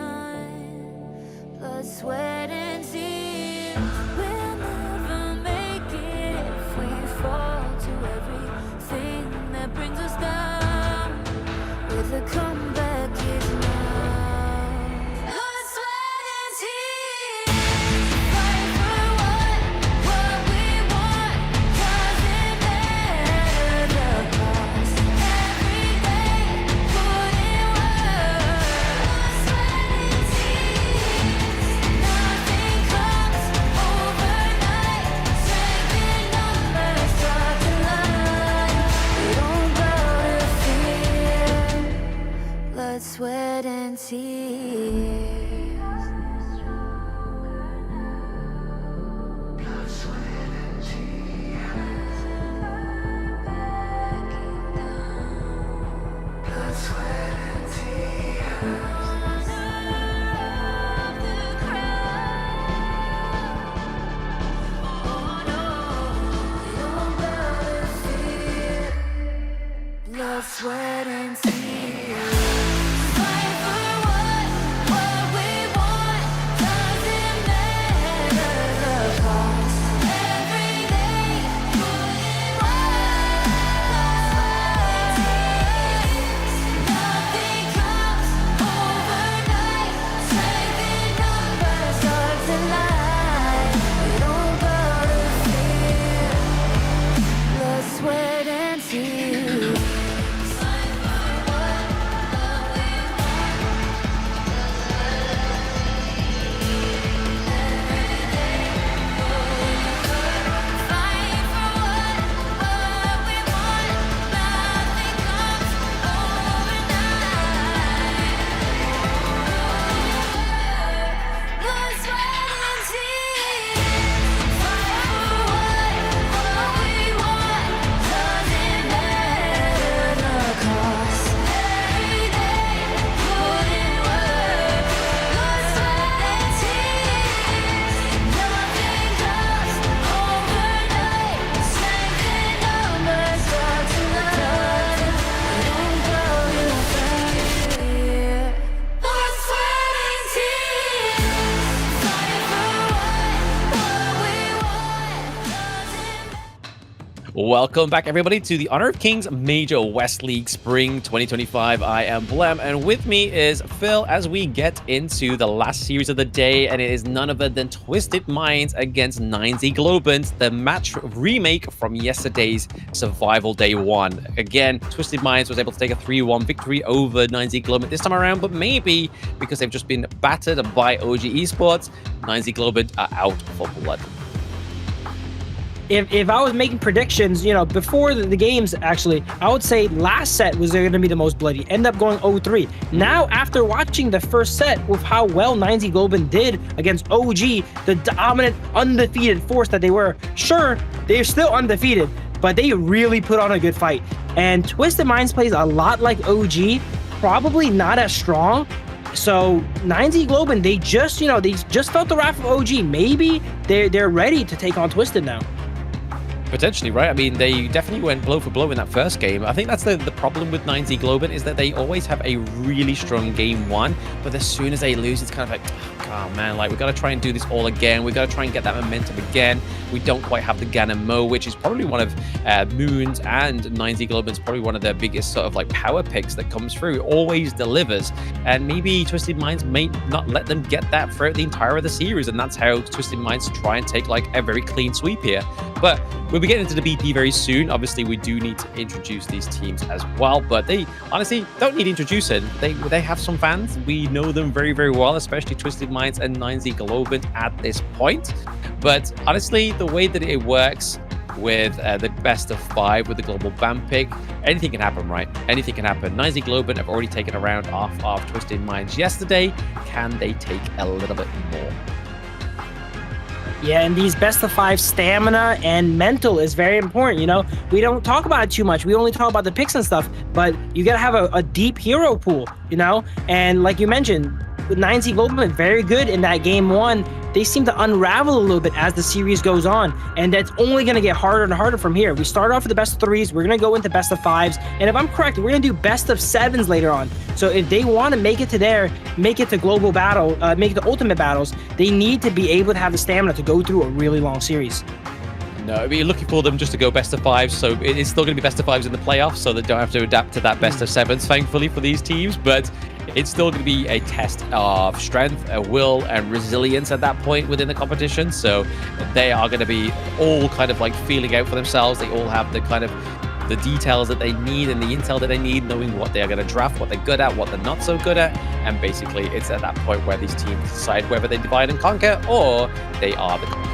Blood, sweat, and tears. We'll never make it if we fall to everything that brings us down. With a comeback is now. Welcome back, everybody, to the Honor of Kings Major West League Spring 2025. I am Blem, and with me is Phil as we get into the last series of the day, and it is none other than Twisted Minds against 9Z Globant, the match remake from yesterday's Survival Day 1. Again, Twisted Minds was able to take a 3-1 victory over 9Z Globant this time around, but maybe because they've just been battered by OG Esports, 9Z Globant are out for blood. If I was making predictions, before the games, actually, I would say last set was going to be the most bloody. End up going 0-3. Now, after watching the first set with how well 9Z Globant did against OG, the dominant, undefeated force that they were, sure, they're still undefeated, but they really put on a good fight. And Twisted Minds plays a lot like OG, probably not as strong. So 9Z Globant, they just felt the wrath of OG. Maybe they're ready to take on Twisted now. Potentially, right? I mean, they definitely went blow for blow in that first game. I think that's the problem with 9Z Globant is that they always have a really strong game one, but as soon as they lose, it's kind of like, oh man, like we got to try and do this all again. We got to try and get that momentum again. We don't quite have the Ganon Mo, which is probably one of Moon's and 9Z Globant's probably one of their biggest sort of like power picks that comes through. It always delivers, and maybe Twisted Minds may not let them get that throughout the entire of the series, and that's how Twisted Minds try and take like a very clean sweep here. But we'll be getting into the BP very soon. Obviously, we do need to introduce these teams as well, but they honestly don't need introducing. They have some fans. We know them very, very well, especially Twisted Minds and 9Z Globant at this point. But honestly, the way that it works with the best of 5 with the global ban pick, anything can happen, right? Anything can happen. 9Z Globant have already taken a round off of Twisted Minds yesterday. Can they take a little bit more? Yeah, and these best of 5 stamina and mental is very important. We don't talk about it too much. We only talk about the picks and stuff, but you got to have a deep hero pool, And like you mentioned, with 9Z Globant, very good in that game one. They seem to unravel a little bit as the series goes on, and that's only going to get harder and harder from here. We start off with the best of 3s, we're going to go into best of 5s, and if I'm correct, we're going to do best of 7s later on. So if they want to make it to global battle, make it to ultimate battles, they need to be able to have the stamina to go through a really long series. No, we're looking for them just to go best of 5s, so it's still going to be best of 5s in the playoffs, so they don't have to adapt to that best of 7s, thankfully, for these teams, but it's still going to be a test of strength, will, and resilience at that point within the competition, so they are going to be all kind of like feeling out for themselves. They all have the kind of the details that they need and the intel that they need, knowing what they are going to draft, what they're good at, what they're not so good at, and basically it's at that point where these teams decide whether they divide and conquer or they are the conquered.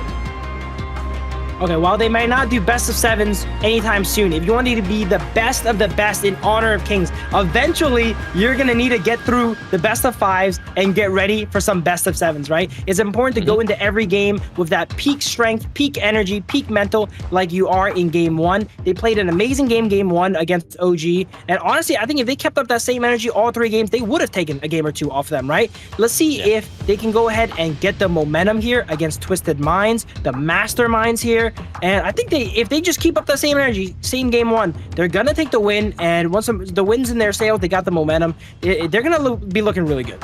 Okay, while they might not do best of 7s anytime soon, if you want to be the best of the best in Honor of Kings, eventually you're going to need to get through the best of 5s and get ready for some best of 7s, right? It's important to go into every game with that peak strength, peak energy, peak mental like you are in game 1. They played an amazing game 1 against OG, and honestly, I think if they kept up that same energy all 3 games, they would have taken a game or 2 off them, right? Let's see if they can go ahead and get the momentum here against Twisted Minds, the masterminds here. And I think if they just keep up the same energy, same game 1, they're gonna take the win. And once the win's in their sails, they got the momentum. They're gonna be looking really good.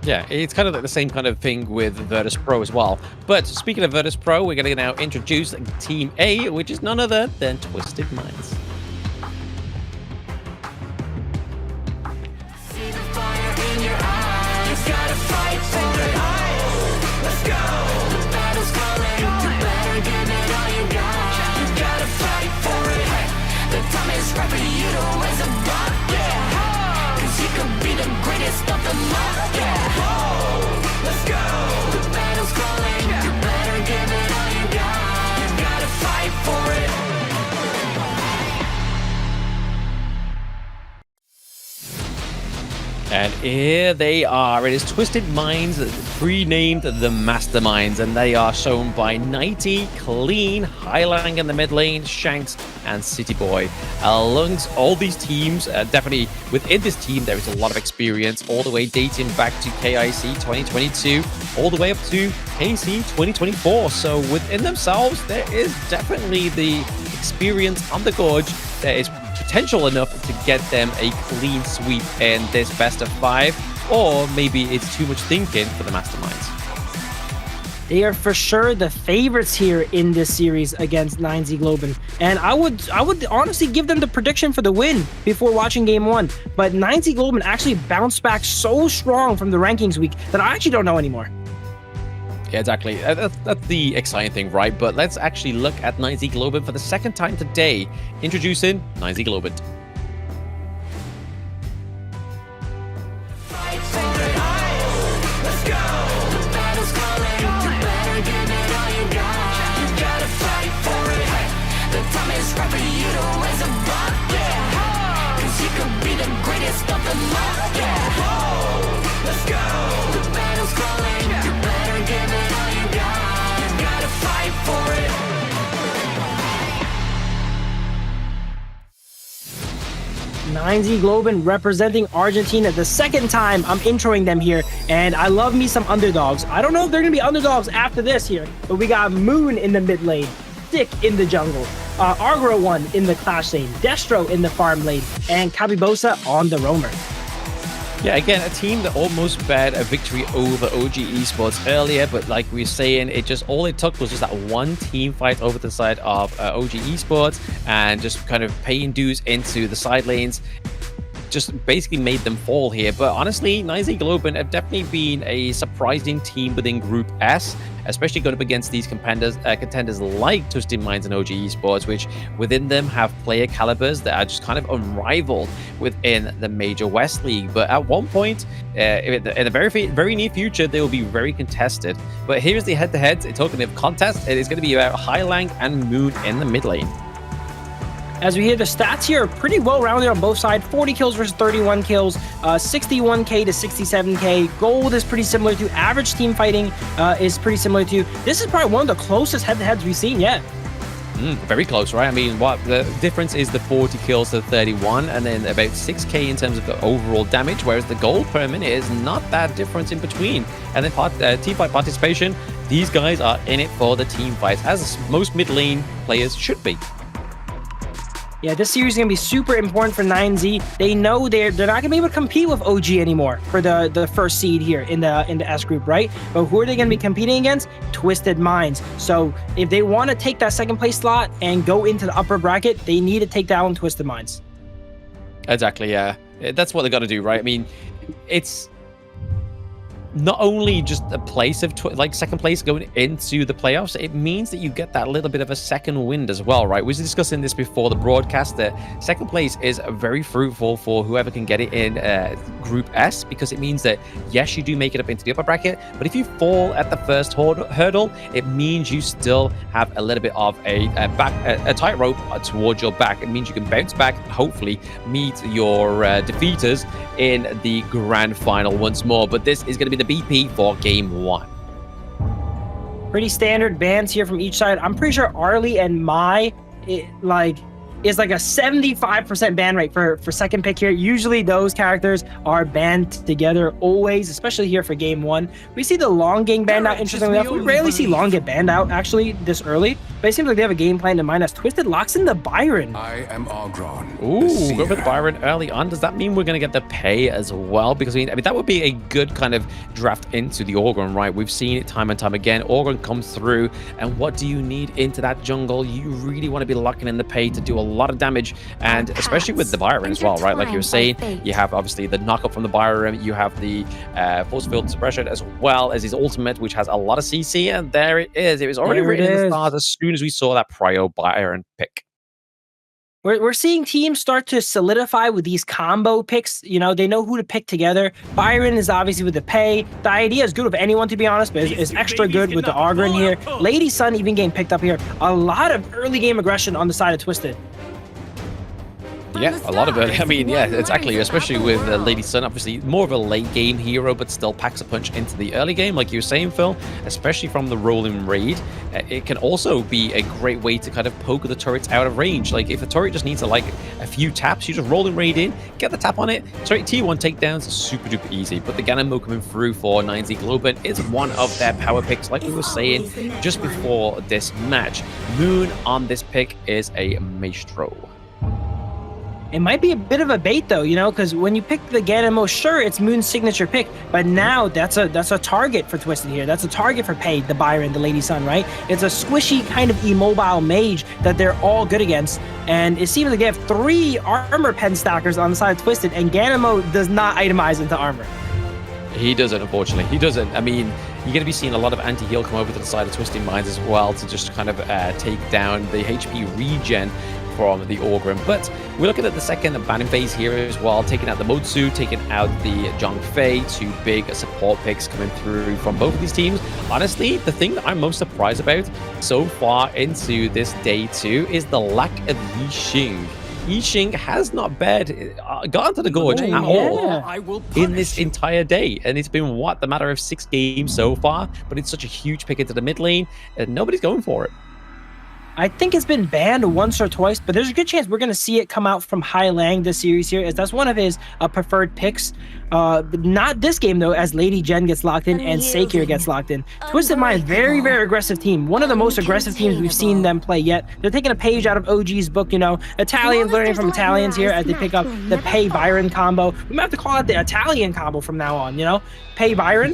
Yeah, it's kind of like the same kind of thing with Virtus.pro as well. But speaking of Virtus.pro, we're gonna now introduce Team A, which is none other than Twisted Minds. See the fire in your eyes. You gotta fight for it. Let's go. The battle's calling. You better give it all you got. You gotta fight for it. The time is right for you to raise a bar. Yeah. Cause you could be the greatest of them all. Yeah. Let's go. The battle's calling. You better give it all you got. You gotta fight for it. And here they are. It is Twisted Minds, renamed the Masterminds, and they are shown by Nighty, Clean, Highlang in the mid lane, Shanks, and City Boy. Amongst all these teams, definitely within this team, there is a lot of experience, all the way dating back to KIC 2022, all the way up to KC 2024. So within themselves, there is definitely the experience on the Gorge. There is potential enough to get them a clean sweep in this best of 5, or maybe it's too much thinking for the Masterminds. They are for sure the favorites here in this series against 9Z Globant. And I would honestly give them the prediction for the win before watching game 1. But 9Z Globant actually bounced back so strong from the rankings week that I actually don't know anymore. Yeah, exactly. That's the exciting thing, right? But let's actually look at 9Z Globant for the second time today. Introducing 9Z Globant. Let's go! The battle's calling. You better give it all you got. You gotta fight for it. 9Z Globant representing Argentina. The second time I'm introing them here, and I love me some underdogs. I don't know if they're gonna be underdogs after this here, but we got Moon in the mid lane, Stick in the jungle, Argro 1 in the Clash lane, Destro in the farm lane, and Kabibosa on the roamer. Yeah, again, a team that almost bared a victory over OG Esports earlier, but like we were saying, all it took was just that one team fight over the side of OG Esports and just kind of paying dues into the side lanes. Just basically made them fall here. But honestly, 9Z Globant have definitely been a surprising team within Group S, especially going up against these contenders like Twisted Minds and OG Esports, which within them have player calibers that are just kind of unrivaled within the Major West League. But at one point, in the very near future, they will be very contested. But here's the head-to-head. Talking of contest, it is going to be about Highlang and Moon in the mid lane. As we hear, the stats here are pretty well rounded on both sides. 40 kills versus 31 kills, 61k to 67k. Gold is pretty similar to. Average team fighting is pretty similar to. This is probably one of the closest head-to-heads we've seen yet. Very close, right? I mean, what the difference is the 40 kills to 31, and then about 6k in terms of the overall damage, whereas the gold per minute is not that difference in between. And then team fight participation, these guys are in it for the team fights, as most mid lane players should be. Yeah, this series is going to be super important for 9Z. They know they're not going to be able to compete with OG anymore for the first seed here in the S group, right? But who are they going to be competing against? Twisted Minds. So if they want to take that second place slot and go into the upper bracket, they need to take down Twisted Minds. Exactly, yeah. That's what they got to do, right? I mean, it's not only just a place of second place going into the playoffs, it means that you get that little bit of a second wind as well, right? We were discussing this before the broadcast, that second place is very fruitful for whoever can get it in Group S, because it means that yes, you do make it up into the upper bracket, but if you fall at the first hurdle, it means you still have a little bit of a tightrope towards your back. It means you can bounce back and hopefully meet your defeaters in the grand final once more. But this is going to be the BP for game 1. Pretty standard bans here from each side. I'm pretty sure Arlie and Mai is like a 75% ban rate for second pick here. Usually those characters are banned together always, especially here for game 1. We see the Long getting banned out, interestingly enough. We rarely see Long get banned out actually this early, but it seems like they have a game plan in mind as Twisted locks in the Byron. I am Ogron. Ooh, go for the Byron early on. Does that mean we're going to get the pay as well? Because I mean that would be a good kind of draft into the Ogron, right? We've seen it time and time again. Ogron comes through, and what do you need into that jungle? You really want to be locking in the pay to do a lot of damage, and especially with the Byron as well, right? Like you were saying, you have obviously the knockup from the Byron, you have the force field suppression, as well as his ultimate, which has a lot of CC, and there it is. It was already written in the stars as soon as we saw that Prio Byron pick. We're seeing teams start to solidify with these combo picks. You know, they know who to pick together. Byron is obviously with the pay. The idea is good with anyone, to be honest, but it's extra good with the Ogren here. Lady Sun even getting picked up here. A lot of early game aggression on the side of Twisted. Yeah, a lot of it. I mean, yeah, exactly. Especially with Lady Sun, obviously more of a late game hero, but still packs a punch into the early game, like you were saying, Phil. Especially from the rolling raid, it can also be a great way to kind of poke the turrets out of range. Like if the turret just needs a few taps, you just roll and raid in, get the tap on it. Turret T1 takedowns, super duper easy. But the Ganamo coming through for 9Z Globant is one of their power picks, like we were saying just before this match. Moon on this pick is a Maestro. It might be a bit of a bait though, you know, because when you pick the Ganemo, sure, it's Moon's signature pick, but now that's a target for Twisted here. That's a target for Pei, the Byron, the Lady Sun, right? It's a squishy kind of immobile mage that they're all good against, and it seems like they have 3 armor pen stackers on the side of Twisted, and Ganemo does not itemize into armor. He doesn't, unfortunately. He doesn't. I mean, you're going to be seeing a lot of anti-heal come over to the side of Twisted Minds as well to just kind of take down the HP regen from the Orgrim. But we're looking at the second banning phase here as well, taking out the Motsu, taking out the Zhang Fei, 2 big support picks coming through from both of these teams. Honestly, the thing that I'm most surprised about so far into this day 2 is the lack of Yixing. Yixing has not gone to the Gorge at all in this entire day. And it's been, what, the matter of 6 games so far? But it's such a huge pick into the mid lane, and nobody's going for it. I think it's been banned once or twice, but there's a good chance we're going to see it come out from Hai Lang this series here, as that's one of his preferred picks. Not this game, though, as Lady Jen gets locked in and Sakir gets locked in. Twisted Mind, very, very aggressive team. One of the most aggressive teams we've seen them play yet. They're taking a page out of OG's book, you know. Italians learning from Italians here as they pick up the Pei Byron combo. We might have to call it the Italian combo from now on, you know? Pei Byron.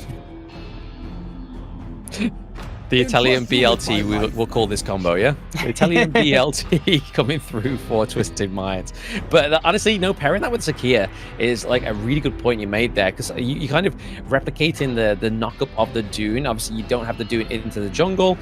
The Italian BLT, we'll call this combo, yeah? The Italian BLT coming through for Twisted Minds. But honestly, no, pairing that with Sakir is like a really good point you made there, because you kind of replicating the knock-up of the Dune. Obviously, you don't have the Dune into the jungle.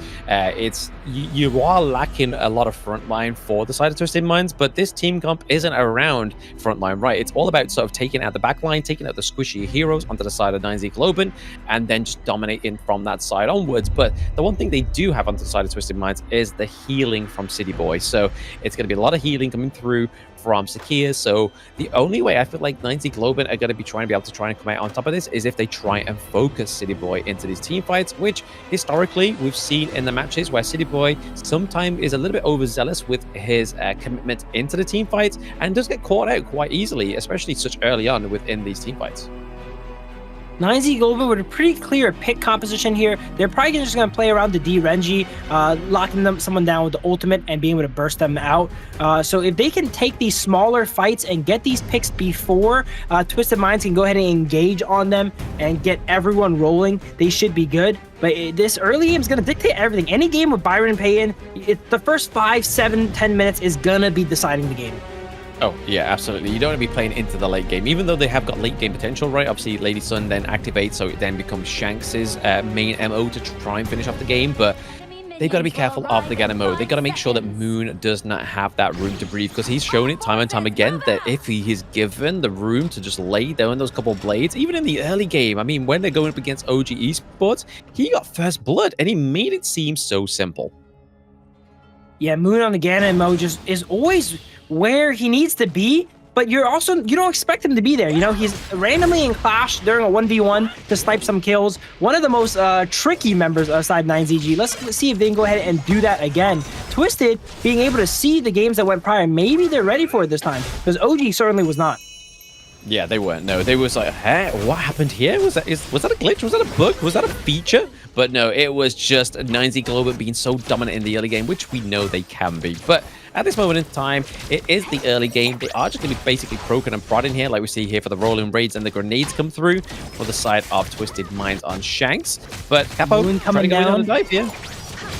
You are lacking a lot of frontline for the side of Twisted Minds, but this team comp isn't around frontline, right? It's all about sort of taking out the backline, taking out the squishy heroes onto the side of 9Z Globant, and then just dominating from that side onwards. But the one thing they do have on the side of Twisted Minds is the healing from City Boy. So it's going to be a lot of healing coming through from Sakir. So the only way I feel like 9Z Globant are going to be able to try and come out on top of this is if they try and focus City Boy into these team fights, which historically we've seen in the matches where City Boy sometimes is a little bit overzealous with his commitment into the team fights and does get caught out quite easily, especially such early on within these team fights. 9Z Globant with a pretty clear pick composition here. They're probably just going to play around the D-Renji, locking someone down with the ultimate and being able to burst them out. So if they can take these smaller fights and get these picks before Twisted Minds can go ahead and engage on them and get everyone rolling, they should be good. But this early game is going to dictate everything. Any game with Byron Pei in, the first 5, 7, 10 minutes is going to be deciding the game. Oh, yeah, absolutely. You don't want to be playing into the late game, even though they have got late game potential, right? Obviously, Lady Sun then activates, so it then becomes Shanks' main MO to try and finish off the game, but they've got to be careful of the Ganemo. They've got to make sure that Moon does not have that room to breathe, because he's shown it time and time again that if he is given the room to just lay down those couple blades, even in the early game, I mean, when they're going up against OG Esports, he got first blood, and he made it seem so simple. Yeah, Moon on the Ganemo just is always where he needs to be, but you don't expect him to be there. You know, he's randomly in Clash during a 1v1 to snipe some kills. One of the most tricky members aside 9ZG. Let's see if they can go ahead and do that again. Twisted being able to see the games that went prior, maybe they're ready for it this time, because OG certainly was not. Yeah, they weren't. No, they was like, hey, what happened here? Was that a glitch? Was that a bug? Was that a feature? But no, it was just 9Z Globant being so dominant in the early game, which we know they can be. But at this moment in time, it is the early game. They are just going to be basically proking and prodding here, like we see here for the rolling raids, and the grenades come through for the side of Twisted Minds on Shanks. But Capo coming down. On the dive here.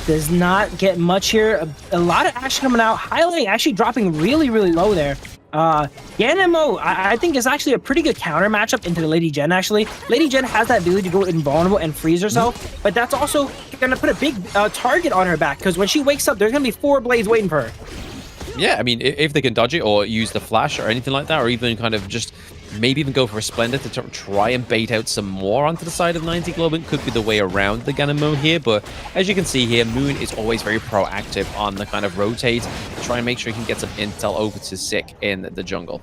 Does not get much here. A lot of action coming out. Highlight actually dropping really, really low there. Ganemo, I think is actually a pretty good counter matchup into the Lady Jen, actually. Lady Jen has that ability to go invulnerable and freeze herself, but that's also going to put a big target on her back, because when she wakes up, there's going to be 4 blades waiting for her. Yeah, I mean, if they can dodge it or use the flash or anything like that, or even kind of just maybe even go for a Splendor to try and bait out some more onto the side of 9Z Globant, could be the way around the Ganemo here. But as you can see here, Moon is always very proactive on the kind of rotate, try and make sure he can get some intel over to Sick in the jungle.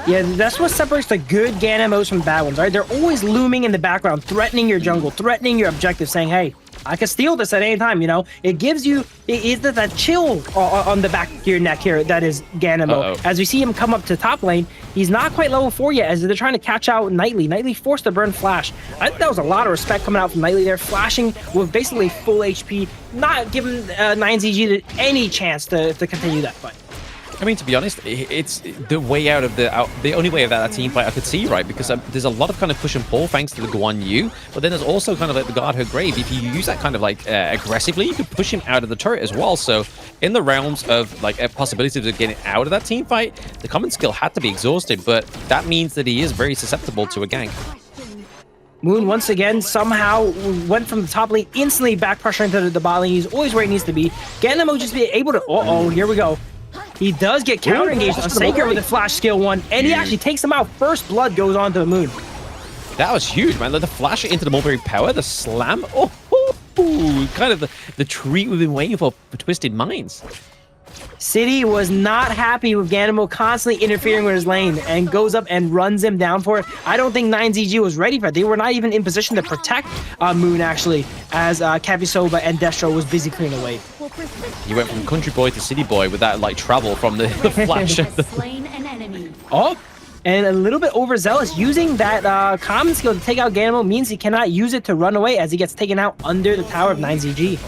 Yeah, that's what separates the good Ganemos from bad ones, right? They're always looming in the background, threatening your jungle, threatening your objective, saying, hey, I can steal this at any time, you know? It gives you, it's that chill on the back of your neck here that is Ganemo. As we see him come up to top lane, he's not quite level 4 yet, as they're trying to catch out Nightly. Nightly forced to burn Flash. I think that was a lot of respect coming out from Nightly there, flashing with basically full HP, not giving 9ZG any chance to continue that fight. I mean, to be honest, it's the way out of the only way of that team fight I could see, right? Because there's a lot of kind of push and pull thanks to the Guan Yu, but then there's also kind of like the guard her grave. If you use that kind of like aggressively, you could push him out of the turret as well. So in the realms of like a possibility of getting out of that team fight, the common skill had to be exhausted, but that means that he is very susceptible to a gank. Moon once again somehow went from the top lane, instantly back pressuring to the bot lane. He's always where he needs to be. Ganamo just be able to. Oh, here we go. He does get counter engaged on Saker with the flash skill 1, and he actually takes him out. First blood goes on to the Moon. That was huge, man. The flash into the mulberry power, the slam. Oh, kind of the treat we've been waiting for Twisted Minds. City was not happy with Ganamo constantly interfering with his lane and goes up and runs him down for it. I don't think 9ZG was ready for it. They were not even in position to protect Moon, actually, as Kavisoba and Destro was busy clearing away. He went from country boy to city boy with that like travel from the flash. Oh, and a little bit overzealous. Using that common skill to take out Ganamo means he cannot use it to run away as he gets taken out under the tower of 9ZG.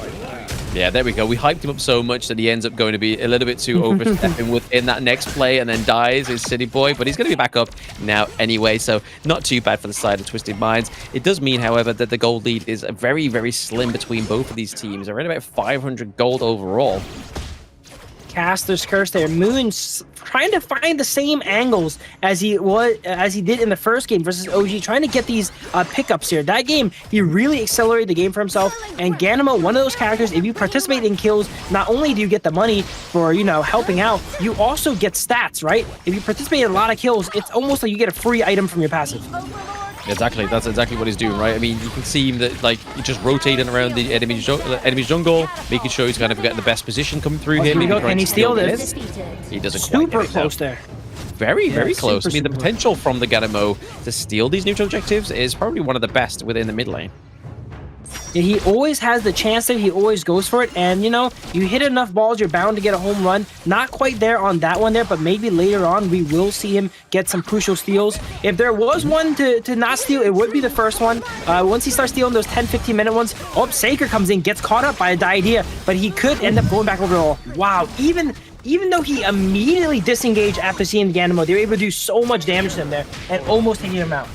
Yeah, there we go. We hyped him up so much that he ends up going to be a little bit too overstepping within that next play and then dies his City Boy. But he's going to be back up now anyway, so not too bad for the side of Twisted Minds. It does mean, however, that the gold lead is very, very slim between both of these teams. They're at about 500 gold overall. Caster's Curse there. Moon's trying to find the same angles as he did in the first game versus OG, trying to get these pickups here. That game, he really accelerated the game for himself. And Ganamo, one of those characters, if you participate in kills, not only do you get the money for, you know, helping out, you also get stats, right? If you participate in a lot of kills, it's almost like you get a free item from your passive. Exactly, that's exactly what he's doing, right? I mean, you can see him that like he's just rotating around the enemy's jungle, making sure he's kind of getting the best position coming through him. Can he steal this? He doesn't super quite close there. Very, very close. Super, I mean, the potential from the Ganamo to steal these neutral objectives is probably one of the best within the mid lane. Yeah, he always has the chance there. He always goes for it. And, you know, you hit enough balls, you're bound to get a home run. Not quite there on that one there, but maybe later on we will see him get some crucial steals. If there was one to not steal, it would be the first one. Once he starts stealing those 10-15 minute ones, Saker comes in, gets caught up by a Diadea, but he could end up going back over the wall. Wow, even though he immediately disengaged after seeing the Ganamo, they were able to do so much damage to him there and almost taking him out.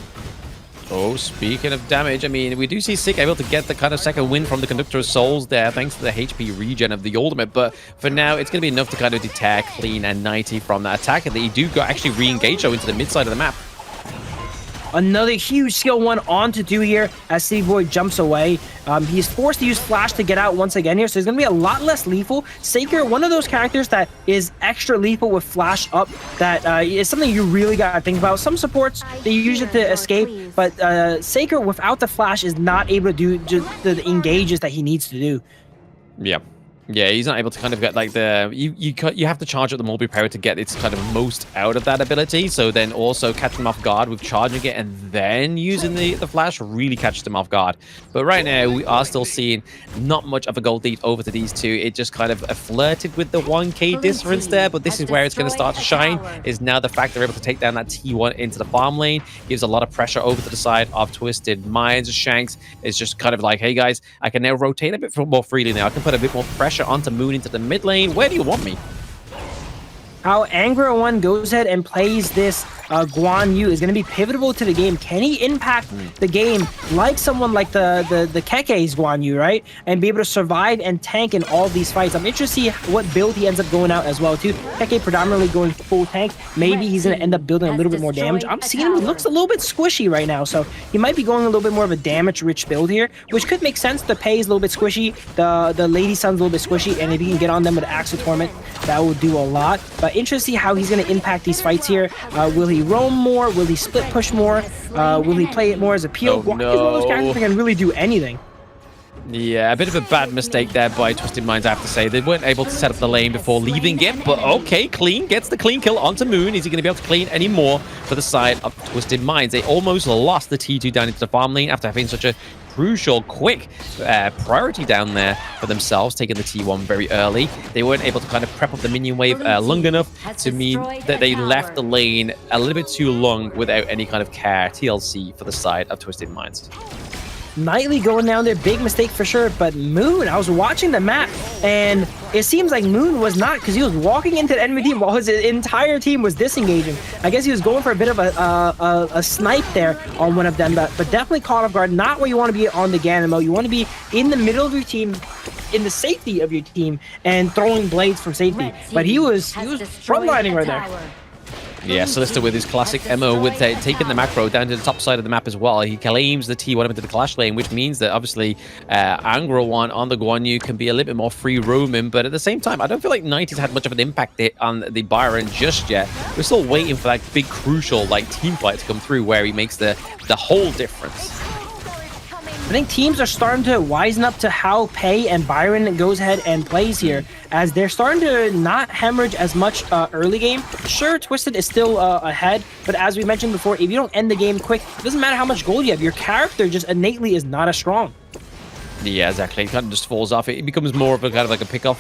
Oh, speaking of damage, I mean, we do see Sick able to get the kind of second win from the Conductor of Souls there, thanks to the HP regen of the ultimate. But for now, it's going to be enough to kind of deter Clean and 90 from that attack, and they do go actually re-engage though into the mid side of the map. Another huge skill 1 on to do here as City Boy jumps away. He's forced to use Flash to get out once again here, so he's going to be a lot less lethal. Saker, one of those characters that is extra lethal with Flash up, that is something you really got to think about. Some supports, they use it to escape, but Saker without the Flash is not able to do just the engages that he needs to do. Yeah. Yeah, he's not able to kind of get like the you have to charge up the mulberry power to get its kind of most out of that ability. So then also catch him off guard with charging it and then using the flash really catches him off guard. But right now we are still seeing not much of a gold lead over to these two. It just kind of flirted with the 1k difference there, but this is where it's going to start to shine. Is now the fact they're able to take down that T1 into the farm lane, gives a lot of pressure over to the side of Twisted Minds. Shanks is just kind of like, hey guys, I can now rotate a bit more freely now. I can put a bit more pressure onto Moon into the mid lane. Where do you want me? How Angra 1 goes ahead and plays this Guan Yu is going to be pivotal to the game. Can he impact the game like someone like the Keke's Guan Yu, right? And be able to survive and tank in all these fights. I'm interested to see what build he ends up going out as well, too. Keke predominantly going full tank. Maybe he's going to end up building a little bit more damage. I'm seeing him, he looks a little bit squishy right now, so he might be going a little bit more of a damage-rich build here, which could make sense. The pay is a little bit squishy, the Lady Sun's a little bit squishy, and if he can get on them with Axe of Torment, that will do a lot. But interested to see how he's going to impact these fights here. Will he roam more? Will he split push more? Will he play it more as a peel? He's one of those characters that can really do anything. Yeah, a bit of a bad mistake there by Twisted Minds, I have to say. They weren't able to set up the lane before leaving it, but okay, Clean gets the clean kill onto Moon. Is he going to be able to clean any more for the side of Twisted Minds? They almost lost the T2 down into the farm lane after having such a crucial, quick priority down there for themselves, taking the T1 very early. They weren't able to kind of prep up the minion wave long enough to mean that they left the lane a little bit too long without any kind of care. TLC for the side of Twisted Minds. Knightley going down there, big mistake for sure. But Moon, I was watching the map, and it seems like Moon was not, because he was walking into the enemy team while his entire team was disengaging. I guess he was going for a bit of a snipe there on one of them, but definitely caught off guard. Not where you want to be on the Ganon mode. You want to be in the middle of your team, in the safety of your team, and throwing blades from safety. But he was frontlining right there. Yeah, Solista with his classic MO with taking the macro down to the top side of the map as well. He claims the T1 into the clash lane, which means that obviously Angra 1 on the Guan Yu can be a little bit more free roaming, but at the same time, I don't feel like 90's had much of an impact on the Byron just yet. We're still waiting for that big crucial like team fight to come through where he makes the whole difference. I think teams are starting to wisen up to how Pei and Byron goes ahead and plays here, as they're starting to not hemorrhage as much early game. Sure, Twisted is still ahead, but as we mentioned before, if you don't end the game quick, it doesn't matter how much gold you have. Your character just innately is not as strong. Yeah, exactly. It kind of just falls off. It becomes more of a kind of like a pickoff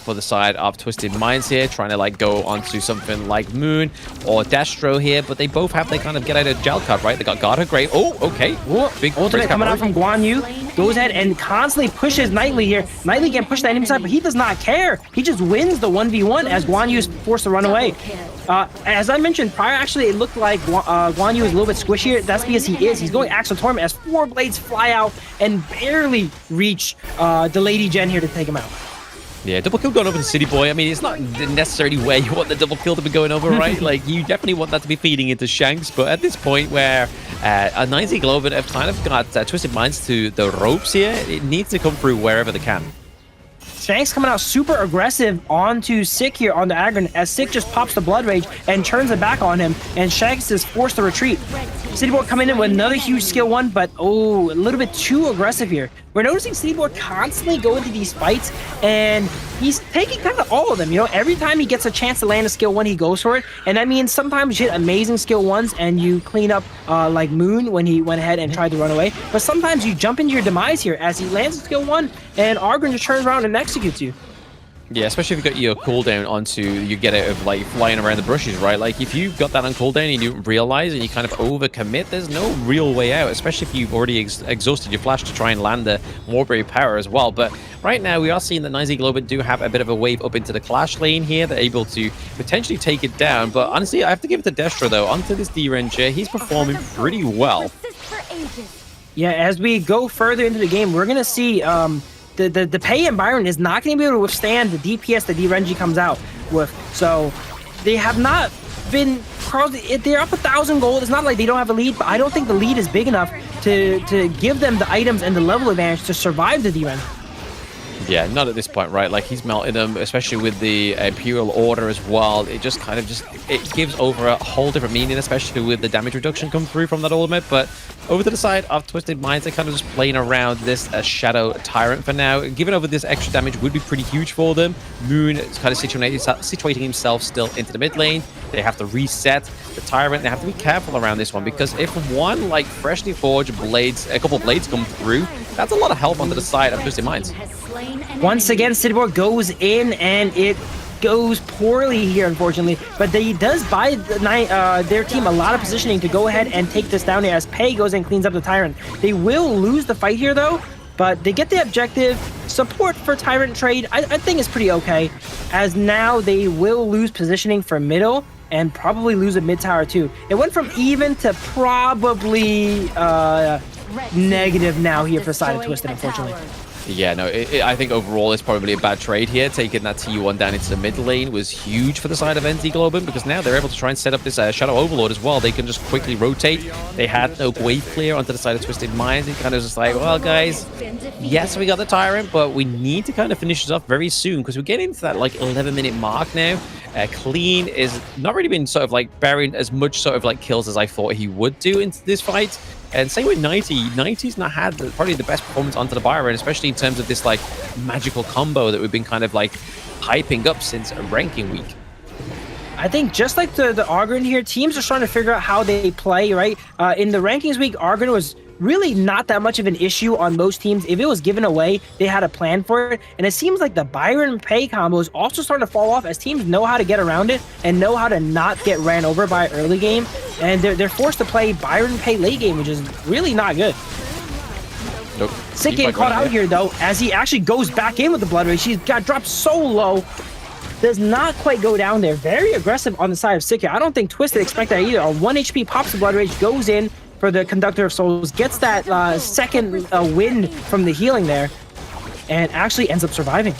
for the side of Twisted Minds here, trying to like go onto something like Moon or Destro here, but they both have they kind of get out of jail card, right? They got Garda Great. Oh, okay. Whoa, big ultimate coming out from Guan Yu. Goes ahead and constantly pushes Knightley here. Knightley can push the enemy side, but he does not care. He just wins the 1v1 as Guan Yu is forced to run away. As I mentioned prior, actually, it looked like Guan Yu is a little bit squishier. That's because he is. He's going Axel Torment as 4 blades fly out and barely reach the Lady Gen here to take him out. Yeah, double kill going over to City Boy. I mean, it's not necessarily where you want the double kill to be going over, right? Like, you definitely want that to be feeding into Shanks, but at this point where a 90 Globant have kind of got Twisted Minds to the ropes here, it needs to come through wherever they can. Shanks coming out super aggressive onto Sick here on the Agron, as Sick just pops the Blood Rage and turns it back on him, and Shanks is forced to retreat. Cityboy coming in with another huge skill 1, but oh, a little bit too aggressive here. We're noticing Cityboy constantly go into these fights, and he's taking kind of all of them. You know, every time he gets a chance to land a skill 1, he goes for it, and that means sometimes you hit amazing skill 1s and you clean up like Moon when he went ahead and tried to run away, but sometimes you jump into your demise here as he lands a skill 1 and Argren just turns around and executes you. Yeah, especially if you've got your cooldown onto you get out of like flying around the bushes, right? Like if you've got that on cooldown and you don't realize and you kind of overcommit, there's no real way out, especially if you've already exhausted your flash to try and land the Morberry power as well. But right now we are seeing that 90 Globant do have a bit of a wave up into the clash lane here. They're able to potentially take it down, but honestly I have to give it to Destro though. Onto this D-Ranger, he's performing pretty well. Yeah, as we go further into the game, we're gonna see the Pei and Byron is not going to be able to withstand the DPS that D-Renji comes out with. So they have not been they're up 1,000 gold. It's not like they don't have a lead, but I don't think the lead is big enough to give them the items and the level advantage to survive the D-Renji. Yeah, not at this point, right? Like he's melting them, especially with the Imperial Order as well. It just kind of it gives over a whole different meaning, especially with the damage reduction come through from that ultimate. But over to the side of Twisted Minds, they're kind of just playing around this Shadow Tyrant for now. Giving over this extra damage would be pretty huge for them. Moon is kind of situating himself still into the mid lane. They have to reset the Tyrant. They have to be careful around this one, because if one like freshly forged blades, a couple blades come through, that's a lot of help onto the side of Twisted Minds. Once again, Cityboy goes in, and it goes poorly here, unfortunately. But they does buy their team a lot of positioning to go ahead and take this down here as Pei goes and cleans up the Tyrant. They will lose the fight here, though, but they get the objective. Support for Tyrant trade, I think, is pretty okay, as now they will lose positioning for middle and probably lose a mid tower, too. It went from even to probably negative now here for the side of Twisted, unfortunately. Yeah, no, I think overall it's probably a bad trade here. Taking that T1 down into the mid lane was huge for the side of NT Globant, because now they're able to try and set up this Shadow Overlord as well. They can just quickly rotate. They had no wave clear onto the side of Twisted Minds. It kind of just like, well, guys, yes, we got the Tyrant, but we need to kind of finish this off very soon, because we're getting into that like 11-minute mark now. Clean is not really been sort of like bearing as much sort of like kills as I thought he would do into this fight. And same with 90. 90's not had probably the best performance onto the Byron, especially in terms of this like magical combo that we've been kind of like hyping up since ranking week. I think just like the Argren here, teams are starting to figure out how they play, right? In the rankings week, Argren was really not that much of an issue on most teams. If it was given away, they had a plan for it. And it seems like the Byron Pei combo is also starting to fall off, as teams know how to get around it and know how to not get ran over by early game. And they're forced to play Byron Pei late game, which is really not good. Nope. Sick getting caught out here, though, as he actually goes back in with the Blood Rage. He's got dropped so low. Does not quite go down there. Very aggressive on the side of Sick here. I don't think Twisted expect that either. On 1 HP, pops the Blood Rage, goes in for the Conductor of Souls, gets that second win from the healing there, and actually ends up surviving.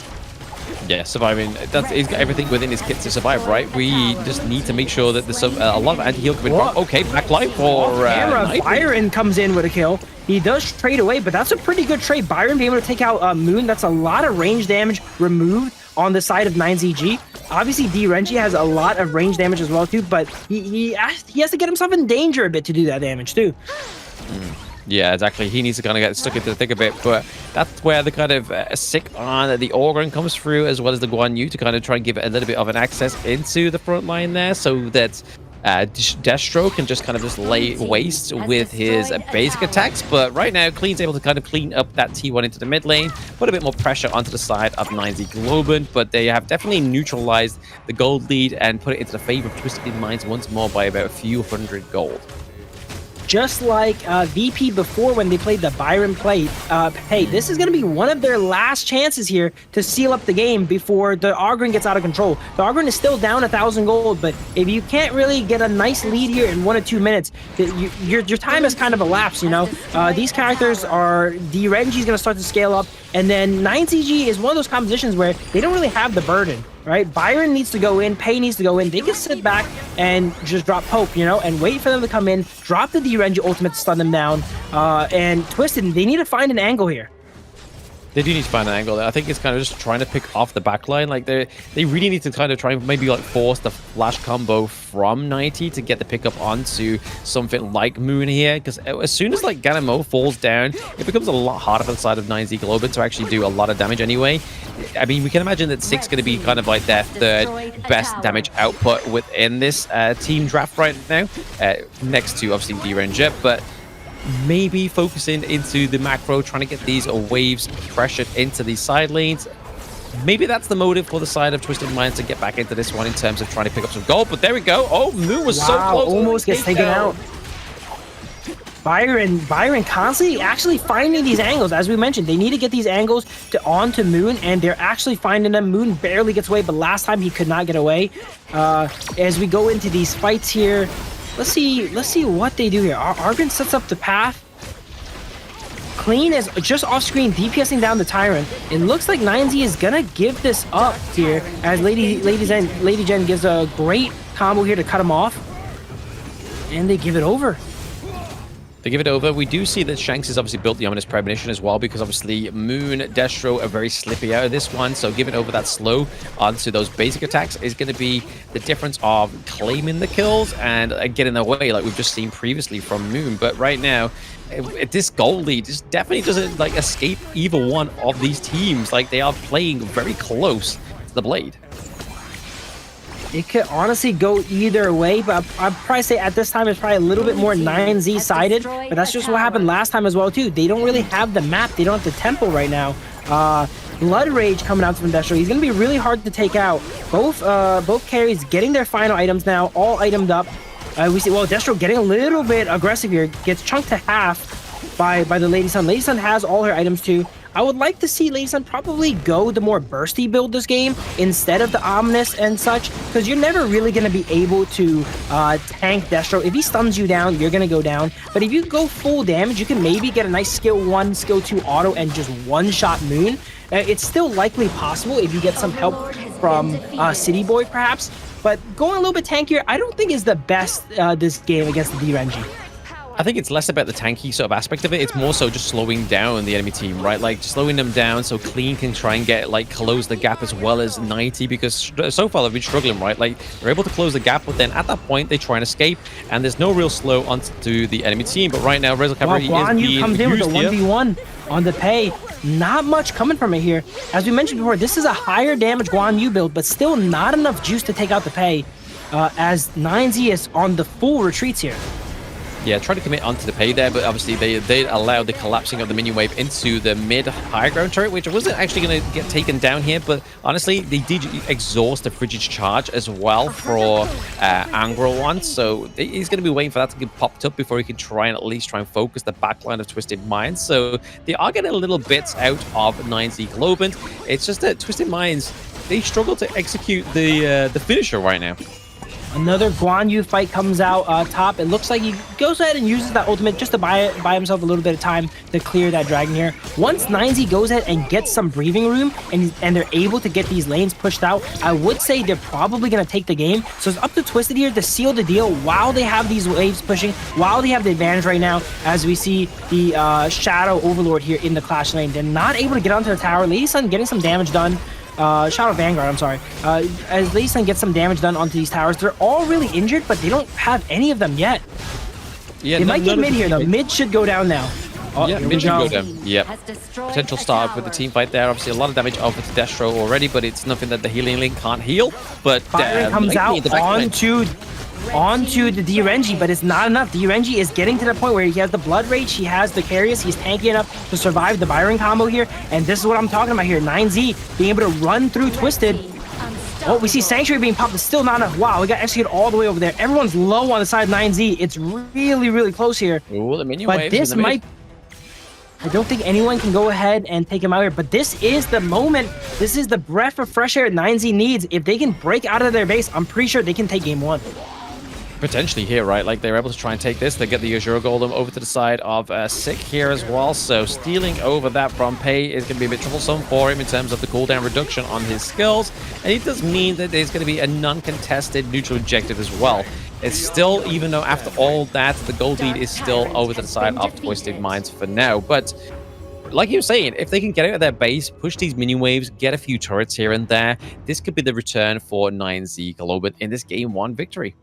Yeah, surviving. He's got everything within his kit to survive, right? We just need to make sure that there's a lot of anti-heal coming from. Okay, backlight for Byron comes in with a kill. He does trade away, but that's a pretty good trade. Byron being able to take out Moon. That's a lot of range damage removed on the side of 9ZG. Obviously, D-Renji has a lot of range damage as well, too, but he has to get himself in danger a bit to do that damage, too. Yeah, exactly. He needs to kind of get stuck into the thick of it, but that's where the kind of Sick on the Organ comes through, as well as the Guan Yu to kind of try and give it a little bit of an access into the front line there, so that Destro can just kind of just lay waste with his basic attacks. But right now, Clean's able to kind of clean up that T1 into the mid lane, put a bit more pressure onto the side of 9Z Globant, but they have definitely neutralized the gold lead and put it into the favor of Twisted Minds once more by about a few hundred gold. Just like VP before when they played the Byron play, hey, this is going to be one of their last chances here to seal up the game before the Ogren gets out of control. The Ogren is still down 1,000 gold, but if you can't really get a nice lead here in 1 or 2 minutes, your time has kind of elapsed, you know? These characters are... D-Renji is going to start to scale up, and then 9CG is one of those compositions where they don't really have the burden. Right, Byron needs to go in, Pei needs to go in. They can sit back and just drop Pope, you know, and wait for them to come in, drop the D-Renji ultimate to stun them down, and Twisted, they need to find an angle here. They do need to find an angle there. I think it's kind of just trying to pick off the backline. Like they really need to kind of try and maybe like force the flash combo from 90 to get the pickup onto something like Moon here. Because as soon as like Ganamo falls down, it becomes a lot harder for the side of 9Z Globant to actually do a lot of damage anyway. I mean, we can imagine that 6 going to be kind of like their third best damage output within this team draft right now, next to obviously D-Ranger, but maybe focusing into the macro, trying to get these waves pressured into these side lanes. Maybe that's the motive for the side of Twisted Minds to get back into this one in terms of trying to pick up some gold. But there we go. Oh, Moon was so close. Almost gets taken out. Byron constantly actually finding these angles. As we mentioned, they need to get these angles onto Moon, and they're actually finding them. Moon barely gets away, but last time he could not get away. As we go into these fights here, let's see what they do here. Argon sets up the path. Clean is just off screen DPSing down the Tyrant. It looks like 9Z is gonna give this up here as Lady Jen gives a great combo here to cut him off. And they give it over. They give it over. We do see that Shanks has obviously built the Ominous Premonition as well, because obviously Moon, Destro are very slippy out of this one, so giving over that slow onto those basic attacks is going to be the difference of claiming the kills and getting away like we've just seen previously from Moon. But right now, this gold lead just definitely doesn't like escape either one of these teams. Like they are playing very close to the blade. It could honestly go either way, but I'd probably say at this time it's probably a little bit more 9Z sided, but that's just what happened last time as well too. They don't really have the map, they don't have the tempo right now. Blood Rage coming out from Destro, he's gonna be really hard to take out. Both carries getting their final items now, all itemed up. We see, well, Destro getting a little bit aggressive here, gets chunked to half by the Lady Sun. Lady Sun has all her items too. I would like to see Lady Sun probably go the more bursty build this game instead of the Ominous and such, because you're never really going to be able to tank Destro. If he stuns you down, you're going to go down. But if you go full damage, you can maybe get a nice skill 1, skill 2 auto and just one-shot Moon. It's still likely possible if you get some help from City Boy perhaps, but going a little bit tankier, I don't think is the best this game against the D-Renji. I think it's less about the tanky sort of aspect of it. It's more so just slowing down the enemy team, right? Like slowing them down so Clean can try and get like close the gap as well as 90, because so far they've been struggling, right? Like they're able to close the gap, but then at that point they try and escape, and there's no real slow onto the enemy team. But right now, Rezo Cavalry is being comes in with a used 1v1 on the Pei. Not much coming from it here. As we mentioned before, this is a higher damage Guan Yu build, but still not enough juice to take out the Pei, as 9Z is on the full retreats here. Yeah, try to commit onto the pay there, but obviously they allowed the collapsing of the minion wave into the mid-high ground turret, which wasn't actually going to get taken down here, but honestly, they did exhaust the frigid charge as well for Angro one, so he's going to be waiting for that to get popped up before he can try and at least try and focus the backline of Twisted Minds. So they are getting a little bit out of 9Z Globant. It's just that Twisted Minds, they struggle to execute the finisher right now. Another Guan Yu fight comes out top. It looks like he goes ahead and uses that ultimate just to buy himself a little bit of time to clear that dragon here. Once 9Z goes ahead and gets some breathing room and they're able to get these lanes pushed out, I would say they're probably going to take the game. So it's up to Twisted here to seal the deal while they have these waves pushing, while they have the advantage right now, as we see the Shadow Overlord here in the Clash lane. They're not able to get onto the tower. Lady Sun getting some damage done. Shadow Vanguard, I'm sorry. As Lady Sun gets some damage done onto these towers, they're all really injured, but they don't have any of them yet. Yeah, they might get mid here, though. Mid should go down now. Oh, yeah, mid should go down. Yep. Potential start with the team fight there. Obviously, a lot of damage over to Destro already, but it's nothing that the healing link can't heal. But Byron comes out onto the DRNG, but it's not enough. DRNG is getting to the point where he has the Blood Rage, he has the Carius, he's tanky enough to survive the Byron combo here, and this is what I'm talking about here. 9Z being able to run through Twisted. Oh, we see Sanctuary being popped, but still not enough. Wow, we got executed all the way over there. Everyone's low on the side of 9Z. It's really, really close here. Ooh, the minion but waves this might... I don't think anyone can go ahead and take him out here, but this is the moment. This is the breath of fresh air 9Z needs. If they can break out of their base, I'm pretty sure they can take game one. Potentially here, right? Like they're able to try and take this. They get the Azure Golem over to the side of Sick here as well. So stealing over that from Pei is going to be a bit troublesome for him in terms of the cooldown reduction on his skills. And it does mean that there's going to be a non-contested neutral objective as well. It's still, even though after all that, the gold lead is still over to the side of Twisted Minds for now. But like you were saying, if they can get out of their base, push these mini waves, get a few turrets here and there, this could be the return for 9Z Globant in this game one victory.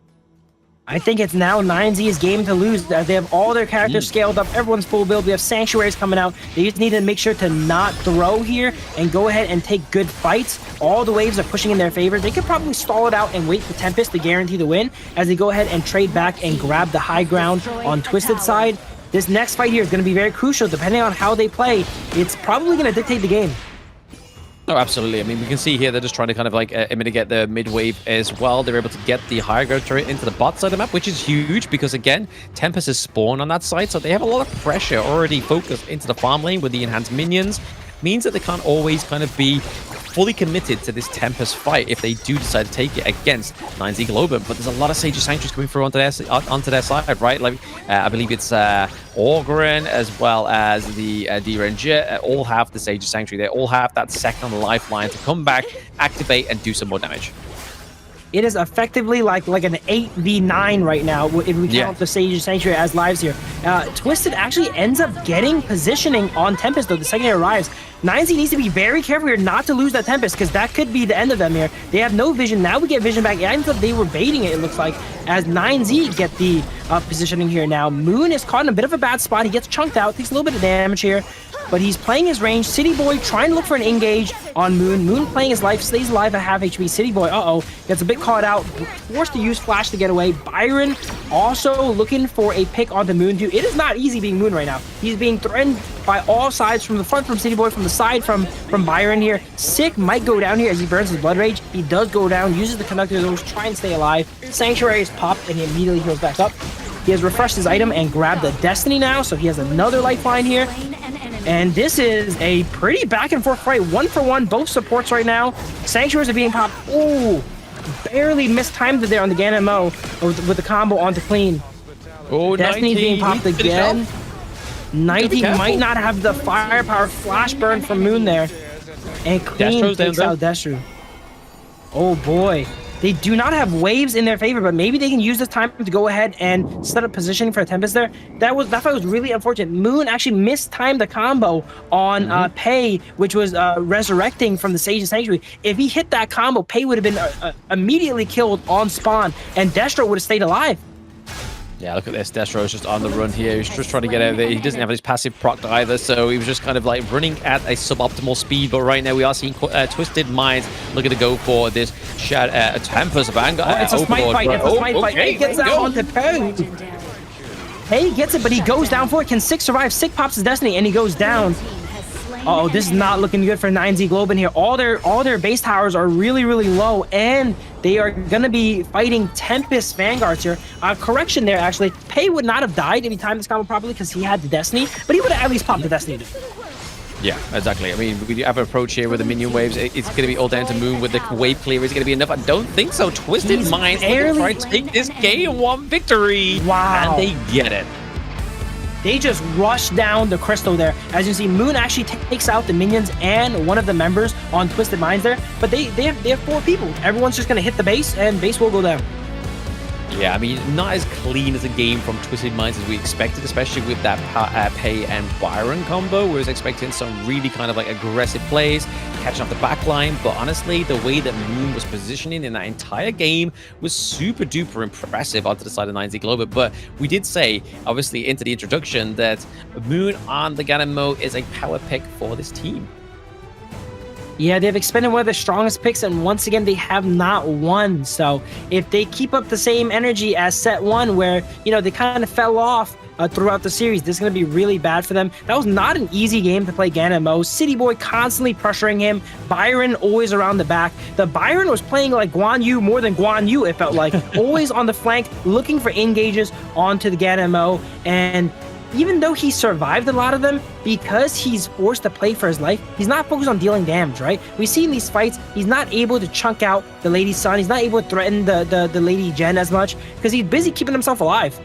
I think it's now 9Z's game to lose. They have all their characters scaled up. Everyone's full build. We have Sanctuaries coming out. They just need to make sure to not throw here and go ahead and take good fights. All the waves are pushing in their favor. They could probably stall it out and wait for Tempest to guarantee the win as they go ahead and trade back and grab the high ground on Twisted side. This next fight here is going to be very crucial. Depending on how they play, it's probably going to dictate the game. Oh, absolutely. I mean, we can see here they're just trying to kind of like mitigate the mid wave as well. They're able to get the higher ground turret into the bot side of the map, which is huge because, again, Tempest is spawned on that side, so they have a lot of pressure already focused into the farm lane with the enhanced minions. Means that they can't always kind of be fully committed to this Tempest fight if they do decide to take it against 9Z Globant. But there's a lot of Sage Sanctuaries coming through onto their side, right? Like I believe it's Orgren as well as the D-Ranger all have the Sage Sanctuary. They all have that second lifeline to come back, activate, and do some more damage. It is effectively like an 8v9 right now if we count the Sage Sanctuary as lives here. Twisted actually ends up getting positioning on Tempest though the second it arrives. 9Z needs to be very careful here not to lose that Tempest because that could be the end of them here. They have no vision. Now we get vision back. It ends up they were baiting it looks like as 9Z get the positioning here now. Moon is caught in a bit of a bad spot. He gets chunked out, takes a little bit of damage here. But he's playing his range. City Boy trying to look for an engage on Moon. Moon playing his life, stays alive at half HP. City Boy, gets a bit caught out, forced to use Flash to get away. Byron also looking for a pick onto Moon too. It is not easy being Moon right now. He's being threatened by all sides, from the front from City Boy, from the side from Byron here. Sick might go down here as he burns his Blood Rage. He does go down, uses the Conductor of those, try and stay alive. Sanctuary is popped and he immediately heals back up. He has refreshed his item and grabbed the Destiny now, so he has another lifeline here. And this is a pretty back and forth fight. 1-for-1, both supports right now. Sanctuaries are being popped. Ooh, barely mistimed it there on the KMW with the combo onto Clean. Oh, Destiny's being popped again. 19 might not have the firepower. Flash burn from Moon there. And Clean takes out Destru. Oh boy. They do not have waves in their favor, but maybe they can use this time to go ahead and set up positioning for a Tempest there. That fight was really unfortunate. Moon actually mistimed the combo on Pei, which was resurrecting from the Sage Sanctuary. If he hit that combo, Pei would have been immediately killed on spawn, and Destro would have stayed alive. Yeah, look at this. Destro is just on the run here. He's just trying to get out of there. He doesn't have his passive proc either, so he was just kind of like running at a suboptimal speed. But right now we are seeing Twisted Minds looking to go for this Tempest Vanguard. It's a smite fight. It's a smite fight. He gets out onto Pei. Pei gets it, but he goes down for it. Can Sick survive? Sick pops his destiny, and he goes down. Oh, this is not looking good for 9Z Globant here. All their base towers are really, really low, and they are going to be fighting Tempest Vanguards here. Correction there, actually. Pei would not have died if he timed this combo properly because he had the Destiny, but he would have at least popped the Destiny. Yeah, exactly. I mean, we have an approach here with the minion waves. It's going to be all down to Moon with the wave clear. Is it going to be enough? I don't think so. Twisted Minds try to take this game 1 victory. Wow. And they get it. They just rush down the crystal there. As you see, Moon actually takes out the minions and one of the members on Twisted Minds there. But they have 4 people. Everyone's just going to hit the base, and base will go down. Yeah, I mean, not as clean as a game from Twisted Minds as we expected, especially with that Pei and Byron combo. We was expecting some really kind of like aggressive plays, catching off the back line. But honestly, the way that Moon was positioning in that entire game was super duper impressive onto the side of 9Z Globant. But we did say, obviously, into the introduction that Moon on the Ganon mode is a power pick for this team. Yeah, they've expended one of their strongest picks, and once again, they have not won. So if they keep up the same energy as set 1, where, you know, they kind of fell off throughout the series, this is going to be really bad for them. That was not an easy game to play Ganon Mo. City Boy constantly pressuring him. Byron always around the back. The Byron was playing like Guan Yu more than Guan Yu, it felt like. Always on the flank, looking for engages onto the Ganon Mo. And even though he survived a lot of them, because he's forced to play for his life, he's not focused on dealing damage, right? We see in these fights, he's not able to chunk out the Lady Sun. He's not able to threaten the Lady Jen as much because he's busy keeping himself alive.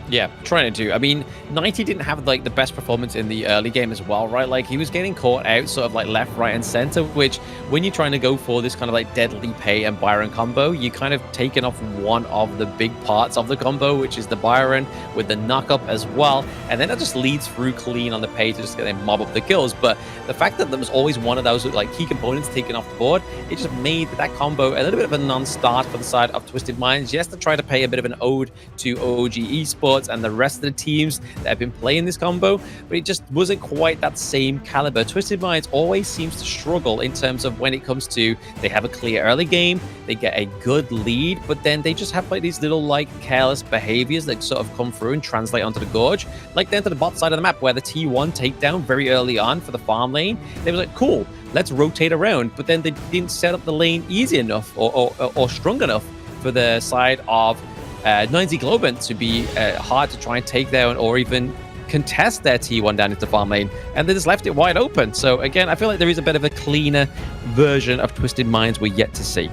Yeah, trying to. I mean, 90 didn't have like the best performance in the early game as well, right? Like he was getting caught out sort of like left, right, and center, which when you're trying to go for this kind of like deadly Pei and Byron combo, you kind of taken off one of the big parts of the combo, which is the Byron with the knock-up as well. And then that just leads through clean on the Pei to just get them mob up the kills. But the fact that there was always one of those like key components taken off the board, it just made that combo a little bit of a non-start for the side of Twisted Minds. Yes, to try to pay a bit of an ode to OG Esports and the rest of the teams that have been playing this combo, but it just wasn't quite that same caliber. Twisted Minds always seems to struggle in terms of when it comes to, they have a clear early game, they get a good lead, but then they just have like these little like careless behaviors that sort of come through and translate onto the Gorge, like down to the bot side of the map where the T1 takedown very early on for the farm lane, they were like, cool, let's rotate around, but then they didn't set up the lane easy enough or strong enough for the side of 9Z Globant to be hard to try and take down or even contest their T1 down into farm lane, and they just left it wide open. So again, I feel like there is a bit of a cleaner version of Twisted Minds we're yet to see.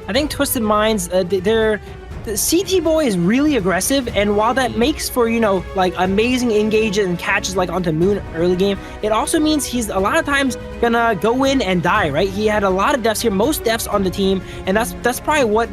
I think Twisted Minds, the CT Boy is really aggressive, and while that makes for, you know, like amazing engages and catches like onto Moon early game, it also means he's a lot of times gonna go in and die, right? He had a lot of deaths here, most deaths on the team, and that's probably what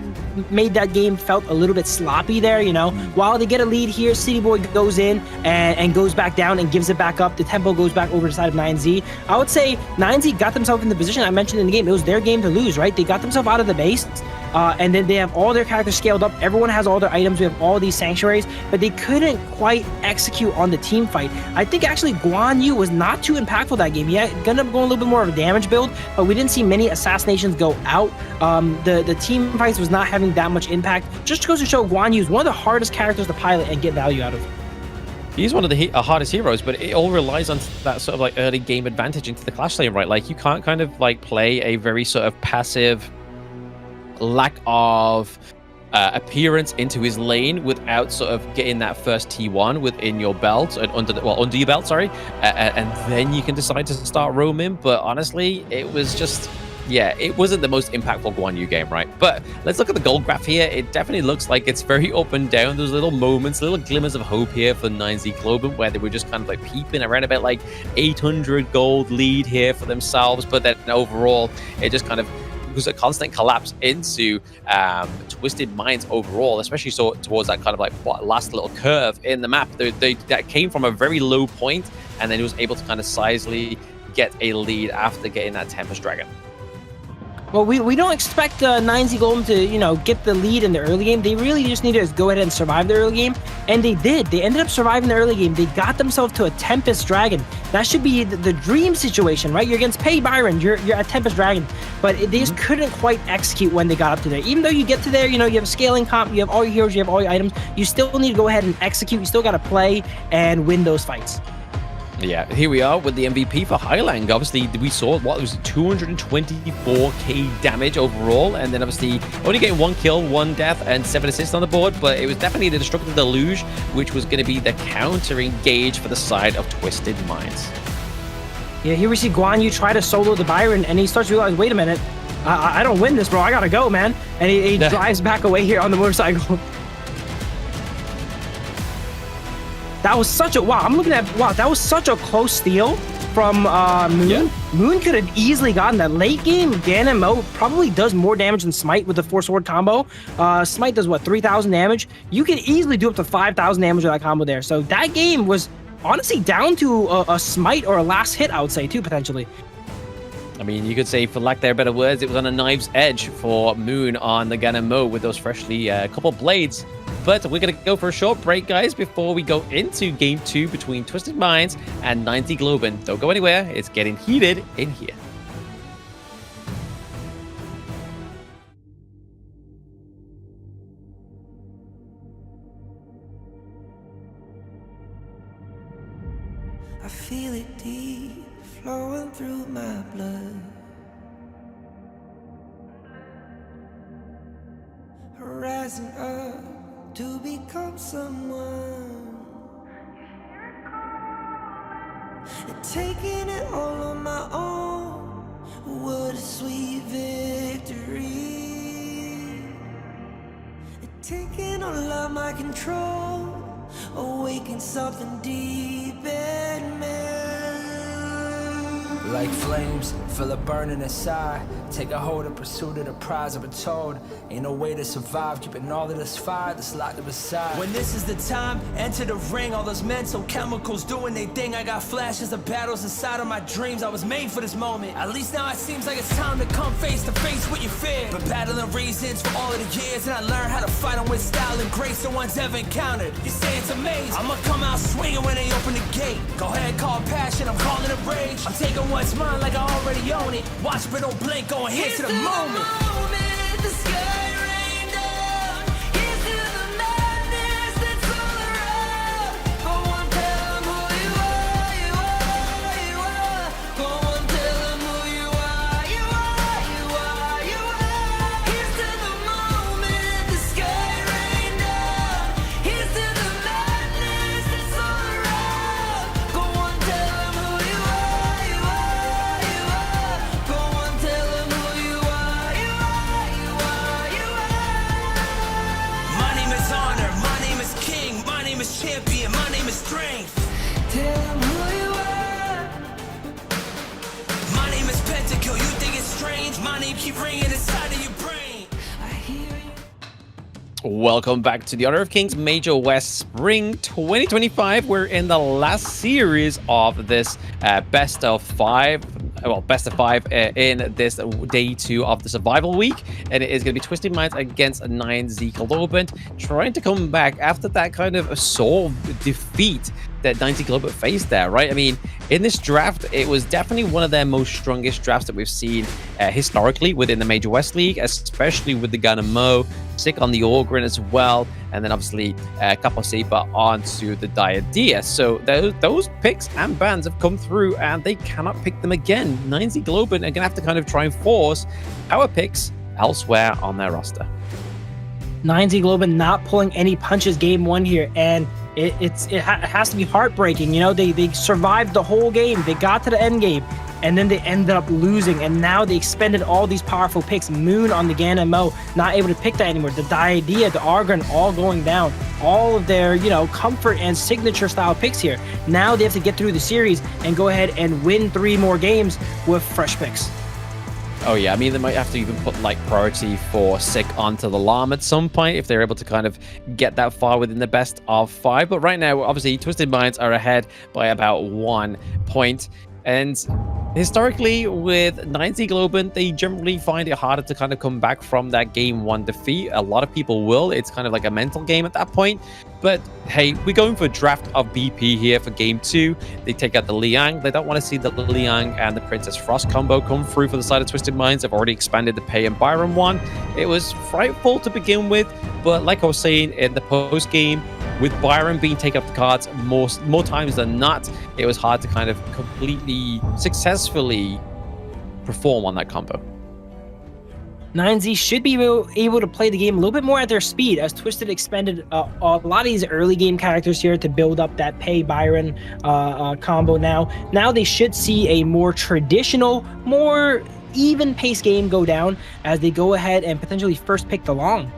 made that game felt a little bit sloppy there, you know. While they get a lead here, City Boy goes in and goes back down and gives it back up. The tempo goes back over to the side of 9Z. I would say 9Z got themselves in the position I mentioned in the game. It was their game to lose, right? They got themselves out of the base, and then they have all their characters scaled up. Everyone has all their items. We have all these sanctuaries, but they couldn't quite execute on the team fight. I think actually Guan Yu was not too impactful that game. He ended up going a little bit more of a damage build, but we didn't see many assassinations go out. The team fights was not having that much impact. Just goes to show Guan Yu is one of the hardest characters to pilot and get value out of. He's one of the hardest heroes, but it all relies on that sort of like early game advantage into the clash lane, right? Like you can't kind of like play a very sort of passive lack of appearance into his lane without sort of getting that first T1 within your belt and under your belt, sorry, and then you can decide to start roaming. But honestly, it was just, yeah, it wasn't the most impactful Guan Yu game, right? But let's look at the gold graph here. It definitely looks like it's very up and down. There's little moments, little glimmers of hope here for 9Z Globant, where they were just kind of like peeping around about like 800 gold lead here for themselves. But then overall, it just kind of was a constant collapse into Twisted Minds overall, especially so towards that kind of like last little curve in the map. That came from a very low point, and then he was able to kind of sizely get a lead after getting that Tempest Dragon. Well, we don't expect 9Z Globant to, get the lead in the early game. They really just need to go ahead and survive the early game, and they did. They ended up surviving the early game. They got themselves to a Tempest Dragon. That should be the dream situation, right? You're against Pay Byron. You're at Tempest Dragon, but they just couldn't quite execute when they got up to there. Even though you get to there, you have a scaling comp, you have all your heroes, you have all your items. You still need to go ahead and execute. You still got to play and win those fights. Yeah, here we are with the MVP for Highlang. Obviously, we saw what was 224k damage overall, and then obviously only getting 1 kill, 1 death, and 7 assists on the board. But it was definitely the Destructive Deluge, which was going to be the counter engage for the side of Twisted Minds. Yeah, here we see Guan Yu try to solo the Byron, and he starts to realize, wait a minute, I don't win this, bro. I gotta go, man. And he drives back away here on the motorcycle. That was such a that was such a close steal from Moon. Yeah. Moon could have easily gotten that. Late game, KMW probably does more damage than Smite with the 4-sword combo. Smite does what, 3,000 damage? You can easily do up to 5,000 damage with that combo there. So that game was honestly down to a Smite or a last hit, I would say, too, potentially. I mean, you could say, for lack of better words, it was on a knife's edge for Moon on the KMW with those freshly couple blades. But we're going to go for a short break, guys, before we go into Game 2 between Twisted Minds and 9Z Globant. Don't go anywhere. It's getting heated in here. I feel it deep flowing through my blood. Rising up to become someone, and taking it all on my own. What a sweet victory. And taking all of my control, awaken something deep in me. Like flames, feel it burning inside. Take a hold of pursuit of the prize. I've been told ain't no way to survive, keeping all of this fire that's locked up inside. When this is the time, enter the ring. All those mental chemicals doing they thing. I got flashes of battles inside of my dreams. I was made for this moment. At least now it seems like it's time to come face to face with your fear. Been battling reasons for all of the years, and I learned how to fight them with style and grace no one's ever encountered. You say it's amazing, I'ma come out swinging when they open the gate. Go ahead, call passion, I'm calling it rage. I'm taking what's mine like I already own it. Watch but don't blink, going here to the moment. The sky rained down. Here's to the madness that's all around. Go on, tell them who you are, you are, you are. Go on, tell them who you are, you are, you are, you are. Here's to the moment, the sky rained down. Here's to the madness that's all around. Go on, tell them who you are, you are, you are. Go on, tell them who you are, you are, you are, you are. My name is honor, my name is king, my name is champion, my name is strength. Tell them who you are. My name is Pentakill, you think it's strange? My name keep ringing inside of your brain. I hear you. Welcome back to the Honor of Kings Major West Spring 2025. We're in the last series of this best of five in this day 2 of the survival week, and it is going to be Twisted Minds against 9Z Globant, trying to come back after that kind of sore defeat that 9Z Globant faced there, right? I mean, in this draft, it was definitely one of their most strongest drafts that we've seen historically within the Major West League, especially with the KMW, Sick on the Orgrin as well, and then obviously Kapasiba onto the Diadea. So those picks and bans have come through, and they cannot pick them again. 9Z Globant are going to have to kind of try and force power picks elsewhere on their roster. 9Z Globant not pulling any punches game 1 here, and it has to be heartbreaking. They survived the whole game. They got to the end game, and then they ended up losing, and now they expended all these powerful picks. Moon on the KMW, not able to pick that anymore. The Diadea, the Argon, all going down. All of their, comfort and signature style picks here. Now they have to get through the series and go ahead and win 3 more games with fresh picks. Oh yeah, I mean, they might have to even put like priority for Sick onto the Lam at some point if they're able to kind of get that far within the best of 5. But right now, obviously, Twisted Minds are ahead by about 1 point. And historically, with 9Z Globant, they generally find it harder to kind of come back from that game 1 defeat. A lot of people will. It's kind of like a mental game at that point. But hey, we're going for a draft of BP here for game 2. They take out the Liang. They don't want to see the Liang and the Princess Frost combo come through for the side of Twisted Minds. They've already expanded the Pei and Byron one. It was frightful to begin with, but like I was saying in the post game, with Byron being taken off the cards more times than not, it was hard to kind of completely successfully perform on that combo. 9Z should be able to play the game a little bit more at their speed, as Twisted expended a lot of these early game characters here to build up that Pei Byron combo. Now they should see a more traditional, more even pace game go down as they go ahead and potentially first pick the Long.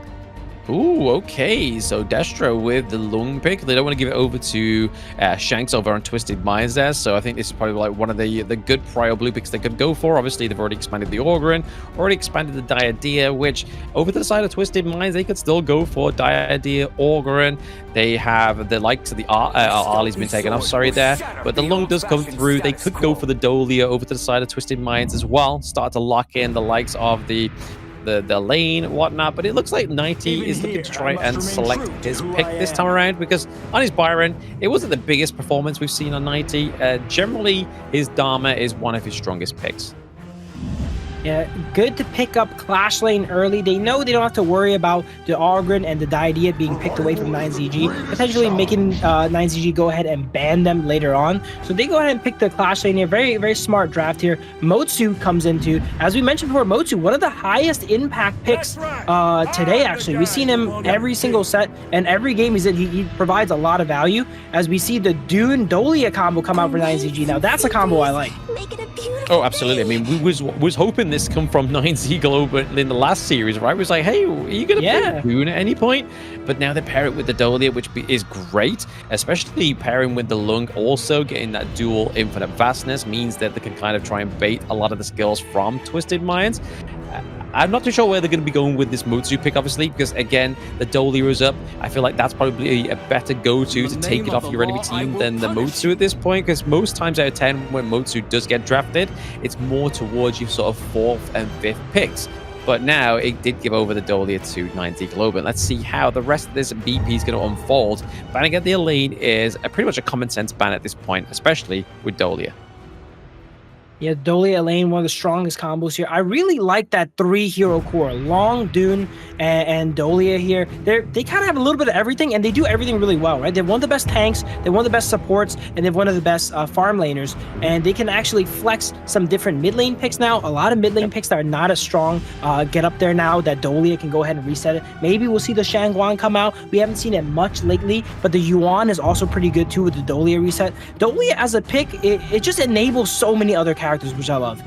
Ooh, okay. So Destro with the Lung pick. They don't want to give it over to Shanks over on Twisted Minds there. So I think this is probably like one of the good prior blue picks they could go for. Obviously, they've already expanded the Orgrin, already expanded the Diadea, which over to the side of Twisted Minds, they could still go for Diadea, Orgrin. They have the likes of the Arlie's been taken off, sorry there. But the Lung does come through. They could go for the Dolia over to the side of Twisted Minds as well. Start to lock in the likes of the lane, whatnot, but it looks like 90 is looking to try and select his pick this time around, because on his Byron, it wasn't the biggest performance we've seen on 90. Generally, his Dharma is one of his strongest picks. Yeah, good to pick up Clash Lane early. They know they don't have to worry about the Orgrin and the Diadea being picked away from 9ZG, potentially making 9ZG go ahead and ban them later on. So they go ahead and pick the Clash Lane here. Very, very smart draft here. Motsu comes into, as we mentioned before, Motsu, one of the highest impact picks today, actually. We've seen him every single set, and every game he's in, he provides a lot of value, as we see the Dune Dolia combo come out for 9ZG. Now, that's a combo I like. Oh, absolutely. I mean, we was hoping this come from 9Z Globant in the last series, right? It was like, hey, are you going to pick Dune at any point? But now they pair it with the Dolia, which is great, especially pairing with the Lung. Also getting that dual infinite vastness means that they can kind of try and bait a lot of the skills from Twisted Minds. I'm not too sure where they're going to be going with this Motsu pick, obviously, because, again, the Dolia is up. I feel like that's probably a better go-to to take it off your enemy team than the Motsu at this point, because most times out of 10, when Motsu does get drafted, it's more towards your sort of 4th and 5th picks. But now it did give over the Dolia to 9Z Globant. Let's see how the rest of this BP is going to unfold. Banning at the lane is pretty much a common sense ban at this point, especially with Dolia. Yeah, Dolia lane, one of the strongest combos here. I really like that 3-hero core. Long, Dune, and Dolia here. They kind of have a little bit of everything, and they do everything really well, right? They're one of the best tanks, they're one of the best supports, and they're one of the best farm laners. And they can actually flex some different mid lane picks now. A lot of mid lane picks that are not as strong get up there now that Dolia can go ahead and reset it. Maybe we'll see the Shangguan come out. We haven't seen it much lately, but the Yuan is also pretty good too with the Dolia reset. Dolia as a pick, it just enables so many other characters, which I love.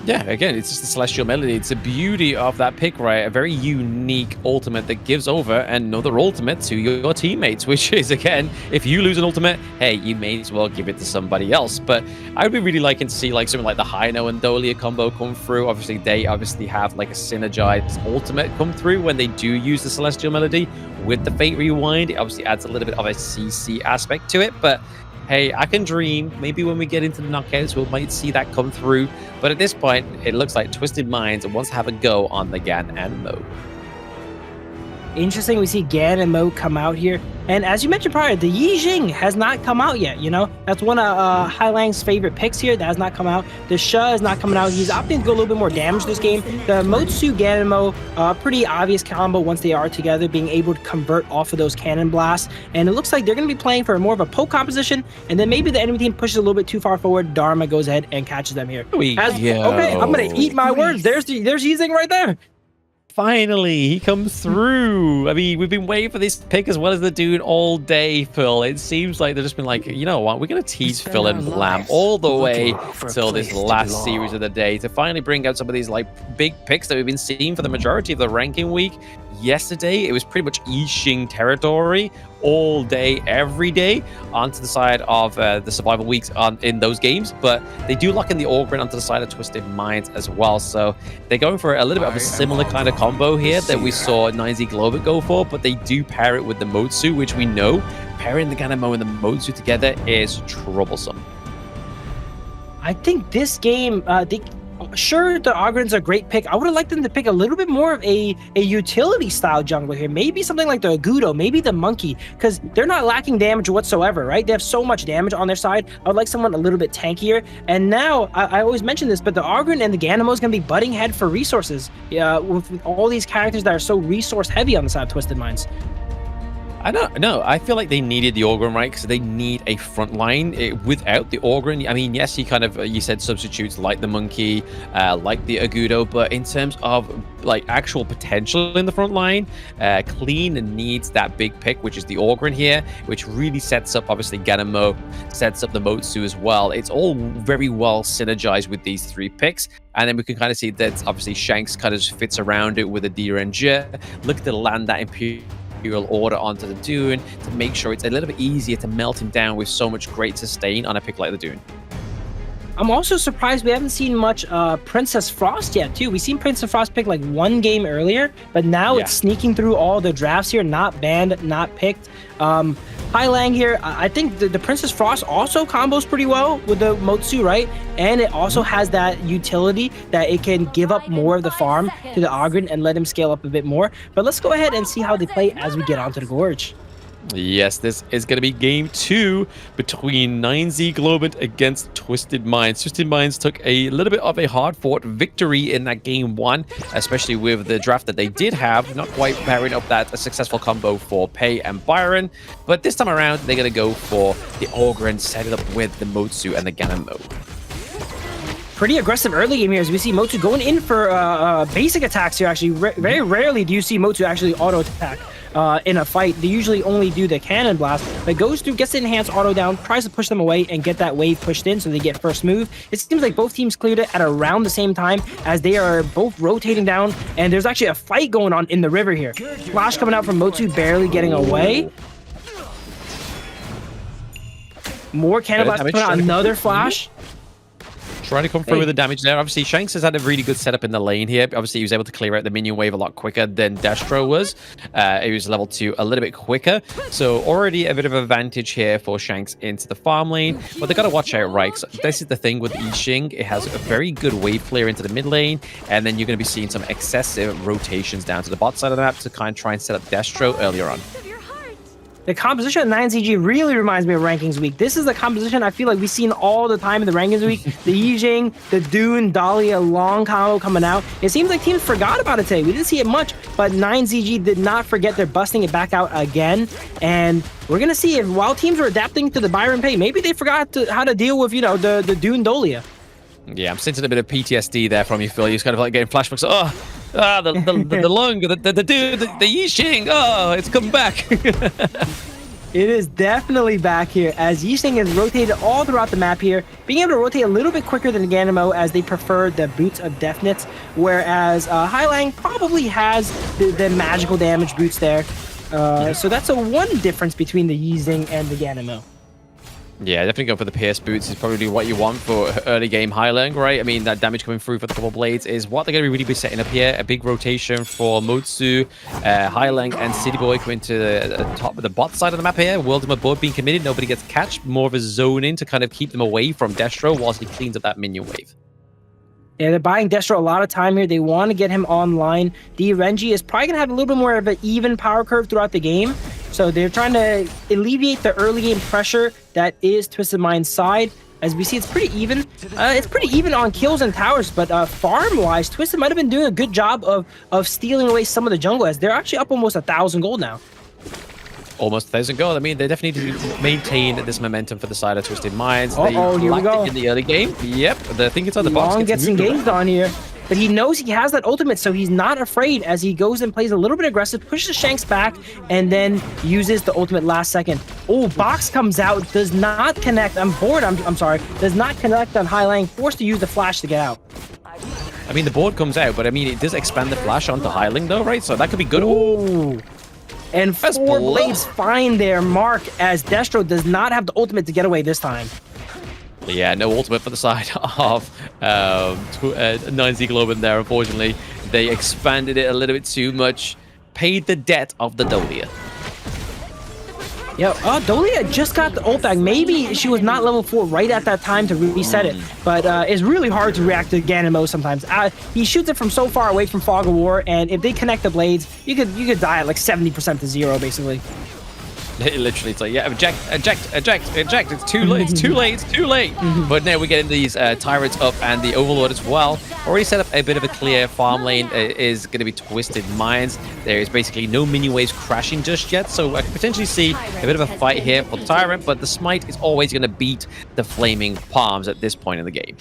Yeah, again, it's just the Celestial Melody. It's the beauty of that pick, right? A very unique ultimate that gives over another ultimate to your teammates, which is, again, if you lose an ultimate, hey, you may as well give it to somebody else. But I would be really liking to see like something like the Hino and Dolia combo come through. Obviously, they have like a synergized ultimate come through when they do use the Celestial Melody with the Fate Rewind. It obviously adds a little bit of a CC aspect to it, but hey, I can dream. Maybe when we get into the knockouts, we might see that come through. But at this point, it looks like Twisted Minds wants to have a go on the Gan and Mo. Interesting, we see Gan and Mo come out here. And as you mentioned prior, the Yi Jing has not come out yet, you know? That's one of Hailang's favorite picks here. That has not come out. The Sha is not coming out. He's opting to go a little bit more damage this game. The Motsu, Gan and Mo, pretty obvious combo once they are together, being able to convert off of those cannon blasts. And it looks like they're going to be playing for more of a poke composition. And then maybe the enemy team pushes a little bit too far forward. Dharma goes ahead and catches them here. Okay, I'm going to eat my words. There's Yi Jing right there. Finally, he comes through. I mean, we've been waiting for this pick as well as the Dune all day, Phil. It seems like they've just been like, you know what, we're going to tease Phil and Blam all the way till this last series of the day to finally bring out some of these like big picks that we've been seeing for the majority of the ranking week. Yesterday, it was pretty much Yixing territory all day, every day, onto the side of the survival weeks in those games. But they do lock in the Orgrin onto the side of Twisted Minds as well. So they're going for a little bit of a similar kind of combo here that we saw 9Z Globant go for, but they do pair it with the Motsu, which we know pairing the Ganamo and the Motsu together is troublesome. I think this game, sure, the Ogren's a great pick. I would have liked them to pick a little bit more of a utility style jungler here. Maybe something like the Agudo, maybe the Monkey, because they're not lacking damage whatsoever, right? They have so much damage on their side. I would like someone a little bit tankier. And now, I always mention this, but the Ogren and the Ganamo is going to be butting head for resources with all these characters that are so resource heavy on the side of Twisted Minds. I don't know. I feel like they needed the Orgrim, right? Because they need a front line. Without the Orgrim, I mean, yes, you said substitutes like the Monkey, like the Agudo, but in terms of like actual potential in the front line, Clean needs that big pick, which is the Orgrim here, which really sets up, obviously, Ganamo, sets up the Motsu as well. It's all very well synergized with these 3 picks. And then we can kind of see that, obviously, Shanks kind of fits around it with a D-Ranger. Look to land that Imperial Order onto the Dune to make sure it's a little bit easier to melt him down with so much great sustain on a pick like the Dune. I'm also surprised we haven't seen much Princess Frost yet, too. We've seen Princess Frost pick like 1 game earlier, but now it's sneaking through all the drafts here, not banned, not picked. Hai Lang here, I think the Princess Frost also combos pretty well with the Motsu, right? And it also has that utility that it can give up more of the farm to the Ogren and let him scale up a bit more. But let's go ahead and see how they play as we get onto the Gorge. Yes, this is going to be game 2 between 9Z Globant against Twisted Minds. Twisted Minds took a little bit of a hard-fought victory in that game 1, especially with the draft that they did have, not quite pairing up that successful combo for Pei and Byron. But this time around, they're going to go for the Ogre set it up with the Motsu and the Ganamo. Pretty aggressive early game here as we see Motsu going in for basic attacks here. Actually, very rarely do you see Motsu actually auto attack in a fight. They usually only do the cannon blast, but goes through, gets the enhanced auto down, tries to push them away and get that wave pushed in so they get first move. It seems like both teams cleared it at around the same time as they are both rotating down, and there's actually a fight going on in the river here. Flash coming out from Motsu, barely getting away. More cannon blast, put out another flash. Trying to come through with the damage there. Obviously, Shanks has had a really good setup in the lane here. Obviously, he was able to clear out the minion wave a lot quicker than Destro was. He was level 2 a little bit quicker. So already a bit of advantage here for Shanks into the farm lane. But they got to watch out, right? So this is the thing with Yixing. It has a very good wave clear into the mid lane. And then you're going to be seeing some excessive rotations down to the bot side of the map to kind of try and set up Destro earlier on. The composition of 9ZG really reminds me of Rankings Week. This is the composition I feel like we've seen all the time in the Rankings Week. The Yixing, the Dune, Dahlia, long combo coming out. It seems like teams forgot about it today. We didn't see it much, but 9ZG did not forget. They're busting it back out again. And we're going to see if while teams were adapting to the Byron Pay, maybe they forgot how to deal with, you know, the Dune Dahlia. Yeah, I'm sensing a bit of PTSD there from you, Phil. You're kind of like getting flashbacks. The lung, the dude, the Yixing. Oh, it's come back. It is definitely back here as Yixing is rotated all throughout the map here, being able to rotate a little bit quicker than Ganamo as they prefer the Boots of Deathness, whereas Hai Lang probably has the magical damage boots there. So that's a 1 difference between the Yixing and the Ganamo. Yeah, definitely go for the Pierce Boots is probably what you want for early game Hai Lang, right? I mean, that damage coming through for the couple blades is what they're going to really be setting up here. A big rotation for Motsu, Hai Lang, and City Boy coming to the top of the bot side of the map here. World of both being committed, nobody gets catch. More of a zone in to kind of keep them away from Destro whilst he cleans up that minion wave. Yeah, they're buying Destro a lot of time here. They want to get him online. Renji is probably going to have a little bit more of an even power curve throughout the game. So they're trying to alleviate the early game pressure that is Twisted Mind's side. As we see, it's pretty even. It's pretty even on kills and towers, but farm-wise, Twisted might have been doing a good job of stealing away some of the jungle as they're actually up almost 1,000 gold now. Almost 1,000 gold. I mean, they definitely need to maintain this momentum for the side of Twisted Minds. Here we go. In the early game. Yep, I think it's on the box. Long gets engaged on here. But he knows he has that ultimate, so he's not afraid as he goes and plays a little bit aggressive, pushes Shanks back, and then uses the ultimate last second. Oh, box comes out, does not connect. I'm bored, I'm sorry. Does not connect on Hai Lang, forced to use the flash to get out. I mean, the board comes out, but I mean, it does expand the flash onto Hai Lang though, right? So that could be good. Ooh. And 4 blades find their mark as Destro does not have the ultimate to get away this time. Yeah, no ultimate for the side of 9Z Globant there, unfortunately. They expanded it a little bit too much. Paid the debt of the Dahlia. Yep. Dolia just got the ult back. Maybe she was not level 4 right at that time to reset it, but it's really hard to react to Ganemo sometimes. He shoots it from so far away from Fog of War, and if they connect the blades, you could die at like 70% to 0 basically. Literally, it's like, yeah, eject. It's too late. It's too late. It's too late. But now we're getting these tyrants up and the Overlord as well. Already set up a bit of a clear farm lane. Is going to be Twisted Minds. There is basically no minion waves crashing just yet, so I could potentially see a bit of a fight here for the tyrant. But the smite is always going to beat the flaming palms at this point in the game.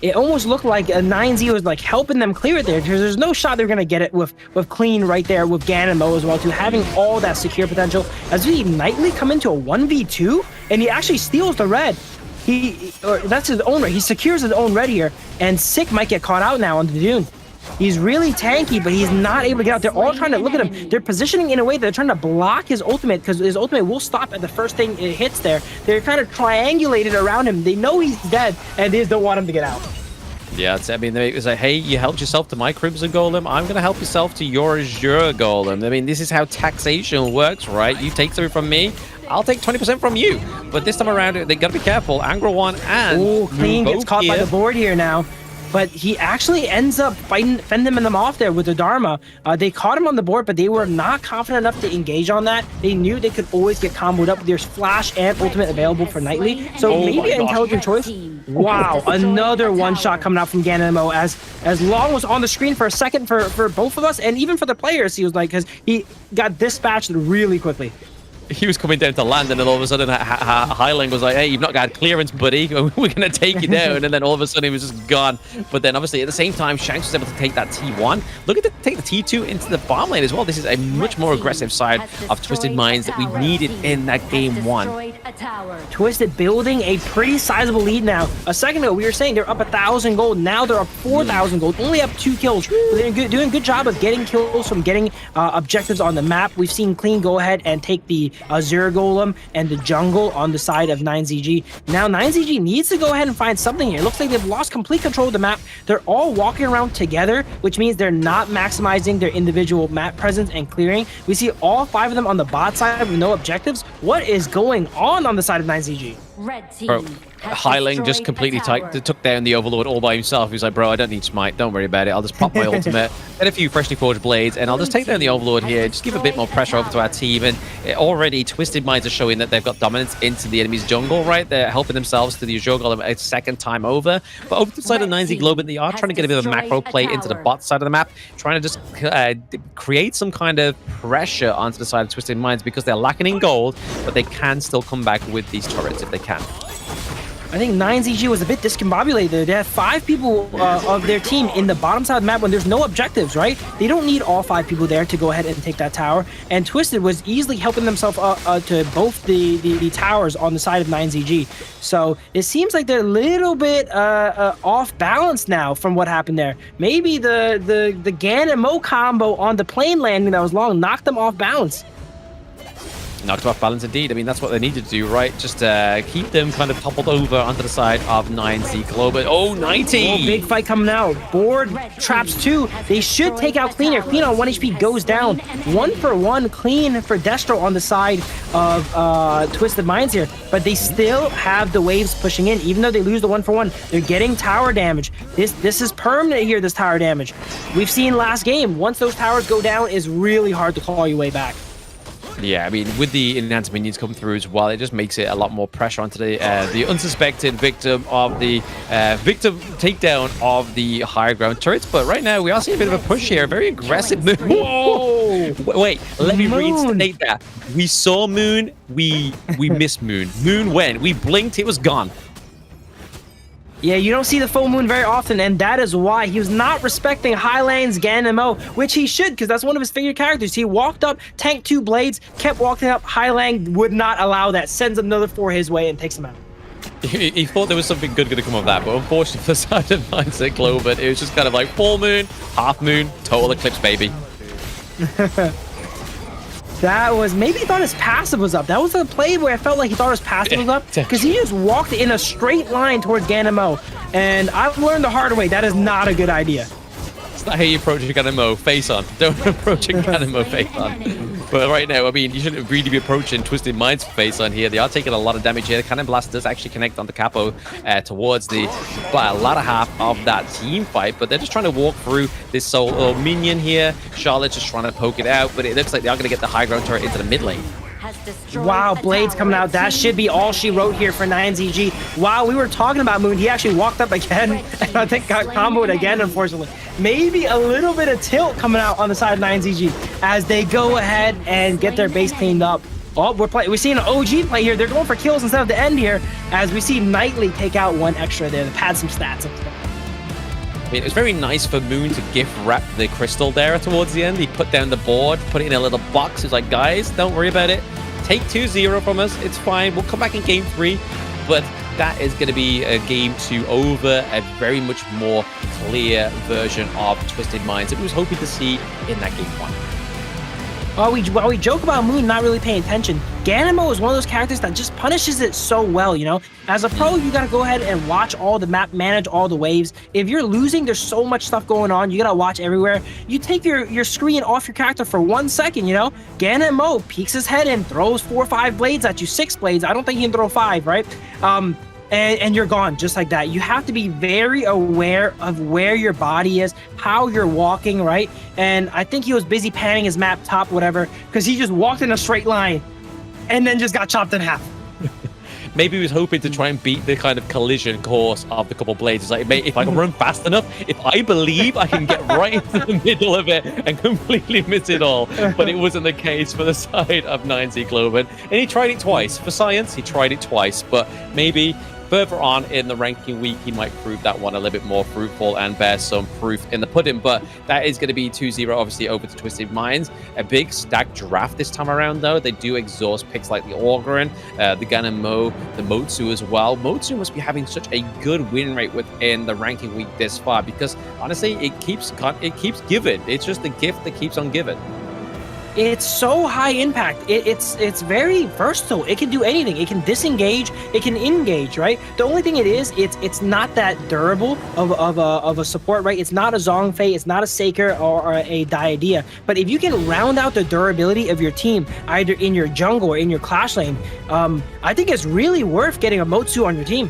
It almost looked like a 9Z was like helping them clear it there, because there's no shot they're gonna get it with Clean right there with Ganemo as well, too, having all that secure potential. As we Nightly come into a 1v2 and he actually steals the red. That's his own red. He secures his own red here, and Sick might get caught out now on the Dune. He's really tanky, but he's not able to get out. They're all trying to look at him. They're positioning in a way that they're trying to block his ultimate, because his ultimate will stop at the first thing it hits there. They're kind of triangulated around him. They know he's dead, and they just don't want him to get out. Yeah, I mean, it was like, hey, you helped yourself to my Crimson Golem, I'm going to help yourself to your Azure Golem. I mean, this is how taxation works, right? You take something from me, I'll take 20% from you. But this time around, they got to be careful. Angra 1 and... Oh, Clean gets caught by the board here now. But he actually ends up fending them off there with the Dharma. They caught him on the board, but they were not confident enough to engage on that. They knew they could always get comboed up. There's Flash and Ultimate available for Nightly. So maybe an intelligent choice. Wow, another one-shot coming out from Ganemo as Long was on the screen for a second for both of us, and even for the players, he was like, because he got dispatched really quickly. He was coming down to land, and then all of a sudden Highling was like, hey, you've not got clearance, buddy. We're going to take you down. And then all of a sudden he was just gone. But then obviously at the same time, Shanks was able to take that T1. Looking to take the T2 into the farm lane as well. This is a much more aggressive side of Twisted Minds that we needed in that game 1. Twisted building a pretty sizable lead now. A second ago, we were saying they're up 1,000 gold. Now they're up 4,000 gold. Only up 2 kills. They're doing a good job of getting kills from getting objectives on the map. We've seen Clean go ahead and take the Azure Golem and the jungle on the side of 9ZG. Now 9ZG needs to go ahead and find something here. It looks like they've lost complete control of the map. They're all walking around together, which means they're not maximizing their individual map presence and clearing. We see all 5 of them on the bot side with no objectives. What is going on the side of 9ZG? Red team. Bro, Highling just completely took down the Overlord all by himself. He's like, bro, I don't need smite. Don't worry about it. I'll just pop my ultimate, get a few freshly forged blades, and I'll just take down the Overlord here. Just give a bit more pressure over to our team. And already Twisted Minds are showing that they've got dominance into the enemy's jungle, right? They're helping themselves to the Azure Golem a second time over. But over to the side of 9Z Globant, they are trying to get a bit of a macro play into the bot side of the map, trying to just create some kind of pressure onto the side of Twisted Minds, because they're lacking in gold, but they can still come back with these turrets if they can. I think 9ZG was a bit discombobulated there. They had 5 people of their team in the bottom side of the map when there's no objectives, right? They don't need all 5 people there to go ahead and take that tower. And Twisted was easily helping themselves to both the towers on the side of 9ZG. So it seems like they're a little bit off balance now from what happened there. Maybe the Gan and Mo combo on the plane landing that was long knocked them off balance. Knocked off balance indeed. I mean, that's what they needed to do, right? Just keep them kind of toppled over onto the side of 9Z Globant. Oh, 90! Oh, big fight coming out. Board traps 2. They should take out Clean here. Clean on 1 HP goes down. 1 for 1 Clean for Destro on the side of Twisted Minds here. But they still have the waves pushing in. Even though they lose the 1 for 1, they're getting tower damage. This is permanent here, this tower damage. We've seen last game. Once those towers go down, it's really hard to claw your way back. Yeah, I mean, with the enhanced minions coming through as well, it just makes it a lot more pressure onto the unsuspected victim of the victim takedown of the higher ground turrets. But right now, we are seeing a bit of a push here, a very aggressive move. Whoa! Wait, let me reinstate that. We saw Moon, we missed Moon. Moon went. We blinked, it was gone. Yeah, you don't see the full moon very often, and that is why he was not respecting Highland's Ganemo, which he should, because that's one of his favorite characters. He walked up, tanked 2 blades, kept walking up. Highland would not allow that, sends another 4 his way and takes him out. He thought there was something good going to come of that, but unfortunately for the side of 9Z Globant, it was just kind of like full moon, half moon, total eclipse, baby. That was, maybe he thought his passive was up. That was a play where I felt like he thought his passive was up, because he just walked in a straight line towards Ganemo. And I've learned the hard way, that is not a good idea. It's not how you approach a Ganemo face on. Don't approach a Ganemo face on. But right now, I mean, you shouldn't really be approaching Twisted Minds face on here. They are taking a lot of damage here. The Cannon Blast does actually connect onto Capo towards the latter half of that team fight, but they're just trying to walk through this solo minion here. Charlotte's just trying to poke it out, but it looks like they are going to get the high ground turret into the mid lane. Wow, Blades coming out. That should be all she wrote here for 9ZG. Wow, we were talking about Moon. He actually walked up again, and I think got comboed again, unfortunately. Maybe a little bit of tilt coming out on the side of 9ZG as they go ahead and get their base cleaned up. Oh, we're seeing an OG play here. They're going for kills instead of the end here, as we see Knightley take out one extra there to pad some stats. I mean, it was very nice for Moon to gift wrap the crystal there towards the end. He put down the board, put it in a little box. He's like, guys, don't worry about it. Take 2-0 from us. It's fine. We'll come back in game 3. But that is going to be a game 2 over a very much more clear version of Twisted Minds that we was hoping to see in that game 1. While we joke about Moon not really paying attention, Ganemo is one of those characters that just punishes it so well, you know? As a pro, you gotta go ahead and watch all the map, manage all the waves. If you're losing, there's so much stuff going on, you gotta watch everywhere. You take your screen off your character for 1 second, you know? Ganemo peeks his head in, throws 4 or 5 blades at you, 6 blades. I don't think he can throw 5, right? And you're gone just like that. You have to be very aware of where your body is, how you're walking, right? And I think he was busy panning his map top, whatever, because he just walked in a straight line and then just got chopped in half. Maybe he was hoping to try and beat the kind of collision course of the couple blades. It's like, mate, if I can run fast enough, if I believe I can get right into the middle of it and completely miss it all. But it wasn't the case for the side of 9Z Globant. And he tried it twice. For science, he tried it twice. But maybe further on in the ranking week, he might prove that one a little bit more fruitful and bear some proof in the pudding. But that is going to be 2-0, obviously, over to Twisted Minds. A big stack draft this time around, though. They do exhaust picks like the Orgarin, the Ganemo, the Motsu as well. Motsu must be having such a good win rate within the ranking week this far because, honestly, it keeps giving. It's just the gift that keeps on giving. It's so high impact. It's very versatile. It can do anything. It can disengage. It can engage, right? The only thing it's not that durable of a support, right? It's not a Zhongfei. It's not a Saker or a Diadea. But if you can round out the durability of your team, either in your jungle or in your clash lane, I think it's really worth getting a Motsu on your team.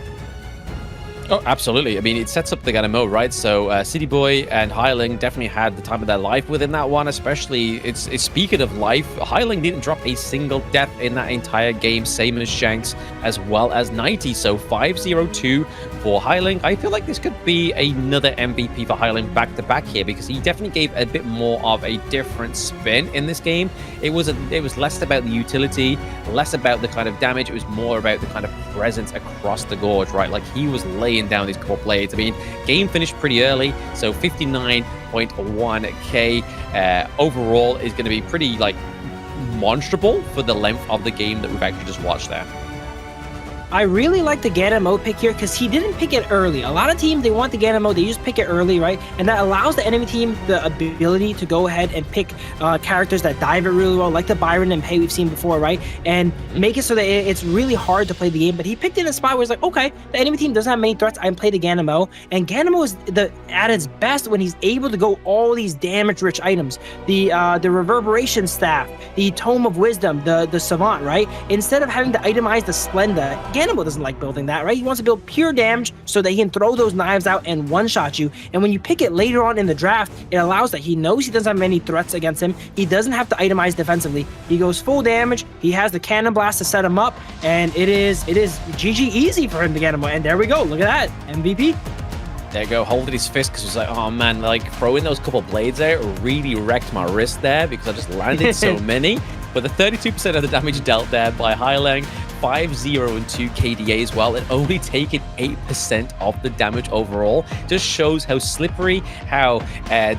Oh, absolutely. I mean, it sets up the Ganemo, right? So City Boy and Highling definitely had the time of their life within that one, especially it's speaking of life, Highling didn't drop a single death in that entire game, same as Shanks, as well as 90. So 5-0-2 for Highling. I feel like this could be another MVP for Highling back-to-back here because he definitely gave a bit more of a different spin in this game. It was less about the utility, less about the kind of damage. It was more about the kind of presence across the gorge, right? Like he was laying down these couple blades. I mean, game finished pretty early, so 59.1k overall is going to be pretty like monstrable for the length of the game that we've actually just watched there. I really like the Ganemo pick here because he didn't pick it early. A lot of teams, they want the Ganemo, they just pick it early, right? And that allows the enemy team the ability to go ahead and pick characters that dive it really well, like the Byron and Pei we've seen before, right? And make it so that it's really hard to play the game. But he picked it in a spot where it's like, okay, the enemy team doesn't have many threats, I can play the Ganemo. And Ganemo is at its best when he's able to go all these damage-rich items. The Reverberation Staff, the Tome of Wisdom, the Savant, right? Instead of having to itemize the Splenda, Ganemo doesn't like building that, right? He wants to build pure damage so that he can throw those knives out and one-shot you. And when you pick it later on in the draft, it allows that he knows he doesn't have many threats against him. He doesn't have to itemize defensively. He goes full damage. He has the Cannon Blast to set him up, and it is GG easy for him to get him. And there we go. Look at that. MVP. There you go, holding his fist because he's like, oh man, like throwing those couple blades out really wrecked my wrist there because I just landed so many. But the 32% of the damage dealt there by Highlang, 5-0-2 KDA as well, and only taking 8% of the damage overall. Just shows how slippery, how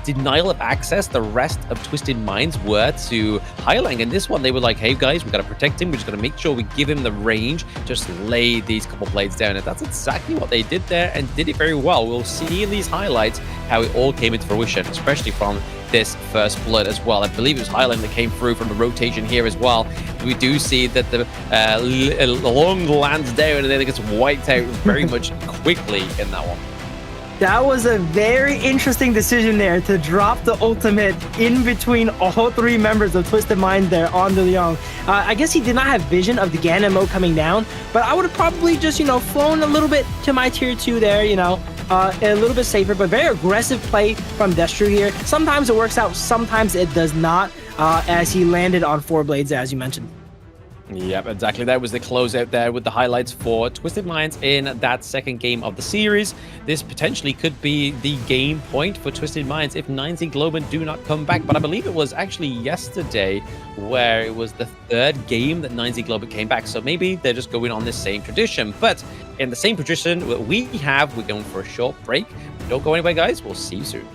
denial of access the rest of Twisted Minds were to Highlang. And this one, they were like, hey guys, we got to protect him. We're just going to make sure we give him the range, just lay these couple blades down. And that's exactly what they did there and did it very well. We'll see in these highlights how it all came into fruition, especially from this first blood as well. I believe it was Highland that came through from the rotation here as well. We do see that the long lands down and then it gets wiped out very much quickly in that one. That was a very interesting decision there to drop the ultimate in between all three members of Twisted Minds there on De Leon. I guess he did not have vision of the Ganon mode coming down, but I would have probably just, flown a little bit to my tier 2 there, a little bit safer, but very aggressive play from Destru here. Sometimes it works out, sometimes it does not, as he landed on 4 blades, as you mentioned. Yep, exactly. That was the closeout there with the highlights for Twisted Minds in that second game of the series. This potentially could be the game point for Twisted Minds if 9Z Globant do not come back. But I believe it was actually yesterday where it was the third game that 9Z Globant came back. So maybe they're just going on this same tradition. But in the same tradition we're going for a short break. Don't go anywhere, guys. We'll see you soon.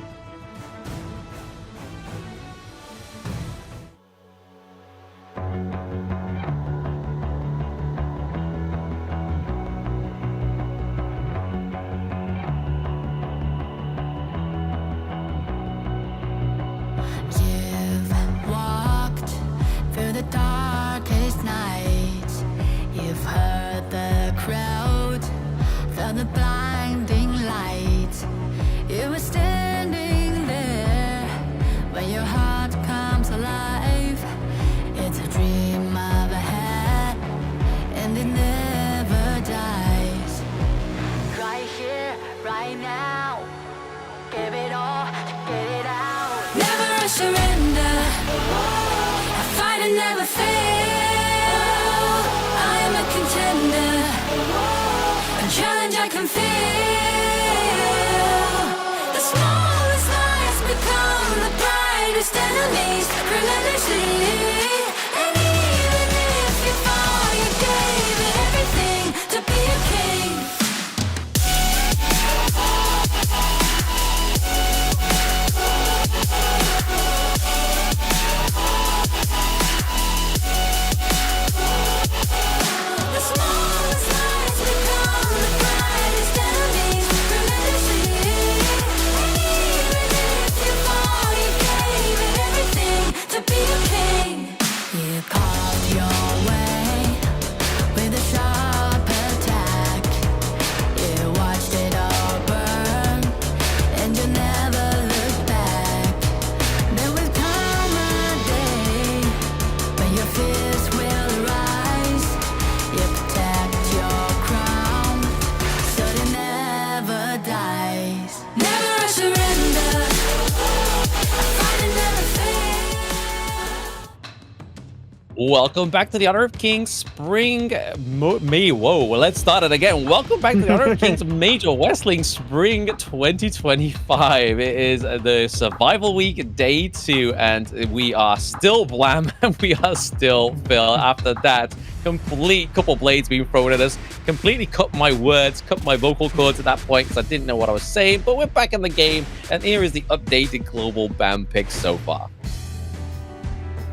Welcome back to the Honor of Kings Spring let's start it again. Welcome back to the Honor of Kings Major Wrestling Spring 2025. It is the Survival Week Day 2, and we are still Blam and we are still Phil. After that complete couple blades being thrown at us, completely cut my words, cut my vocal cords at that point because I didn't know what I was saying, but we're back in the game, and here is the updated global BAM picks so far.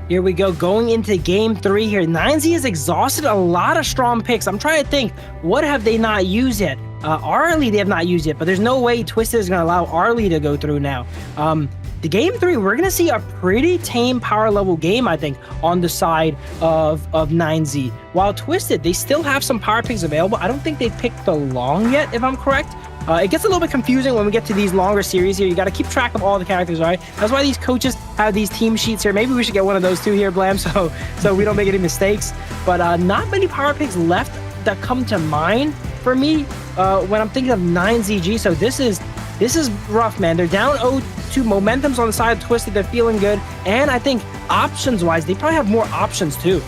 Here we go, going into game 3 here. 9Z has exhausted a lot of strong picks. I'm trying to think, what have they not used yet? Arlie they have not used yet, but there's no way Twisted is going to allow Arlie to go through now. The game 3, we're going to see a pretty tame power level game, I think, on the side of 9Z. While Twisted, they still have some power picks available. I don't think they've picked the long yet, if I'm correct. It gets a little bit confusing when we get to these longer series here. You got to keep track of all the characters, right? That's why these coaches have these team sheets here. Maybe we should get one of those too here, Blam, so we don't make any mistakes. But not many power picks left that come to mind for me when I'm thinking of 9ZG. So this is rough, man. They're down 0-2. Momentum's on the side of Twisted. They're feeling good. And I think options-wise, they probably have more options too.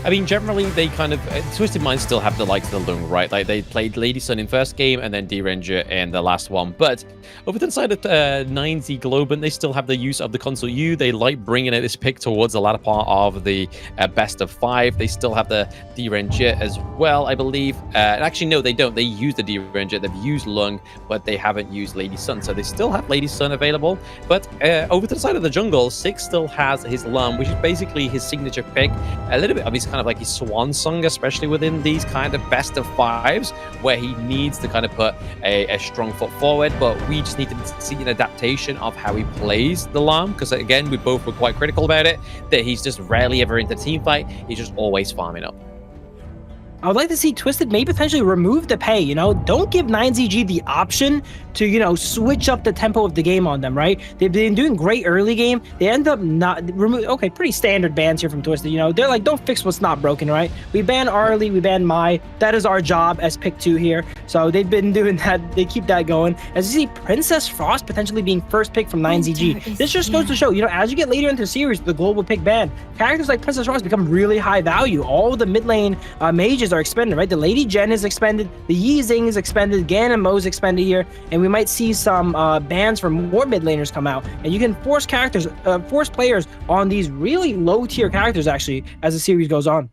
I mean, generally, they kind of... Twisted Minds still have the likes of the Lung, right? Like, they played Lady Sun in first game and then D-Ranger in the last one. But over to the side of 9Z Globant, they still have the use of the Console U. They like bringing this pick towards the latter part of the best of 5. They still have the D-Ranger as well, I believe. Actually, no, they don't. They use the D-Ranger. They've used Lung, but they haven't used Lady Sun. So they still have Lady Sun available. But over to the side of the jungle, Six still has his Lum, which is basically his signature pick. A little bit of his kind of like his swan song, especially within these kind of best of 5s, where he needs to kind of put a strong foot forward. But we just need to see an adaptation of how he plays the Lum, because again, we both were quite critical about it, that he's just rarely ever into team fight. He's just always farming up. I would like to see Twisted maybe potentially remove the pay, you know? Don't give 9ZG the option to, you know, switch up the tempo of the game on them, right? They've been doing great early game. They end up not remove. Okay, pretty standard bans here from Twisted, you know? They're like, don't fix what's not broken, right? We ban Arlie, we ban Mai. That is our job as pick 2 here. So they've been doing that. They keep that going. As you see, Princess Frost potentially being first pick from 9ZG. This just goes to show, you know, as you get later into the series, the global pick ban, characters like Princess Frost become really high value. All the mid lane mages are expended, right? The Lady Jen is expended, the Yi Zing is expended, Gan and Mo is expended here, and we might see some bans from more mid laners come out, and you can force players on these really low tier characters actually as the series goes on.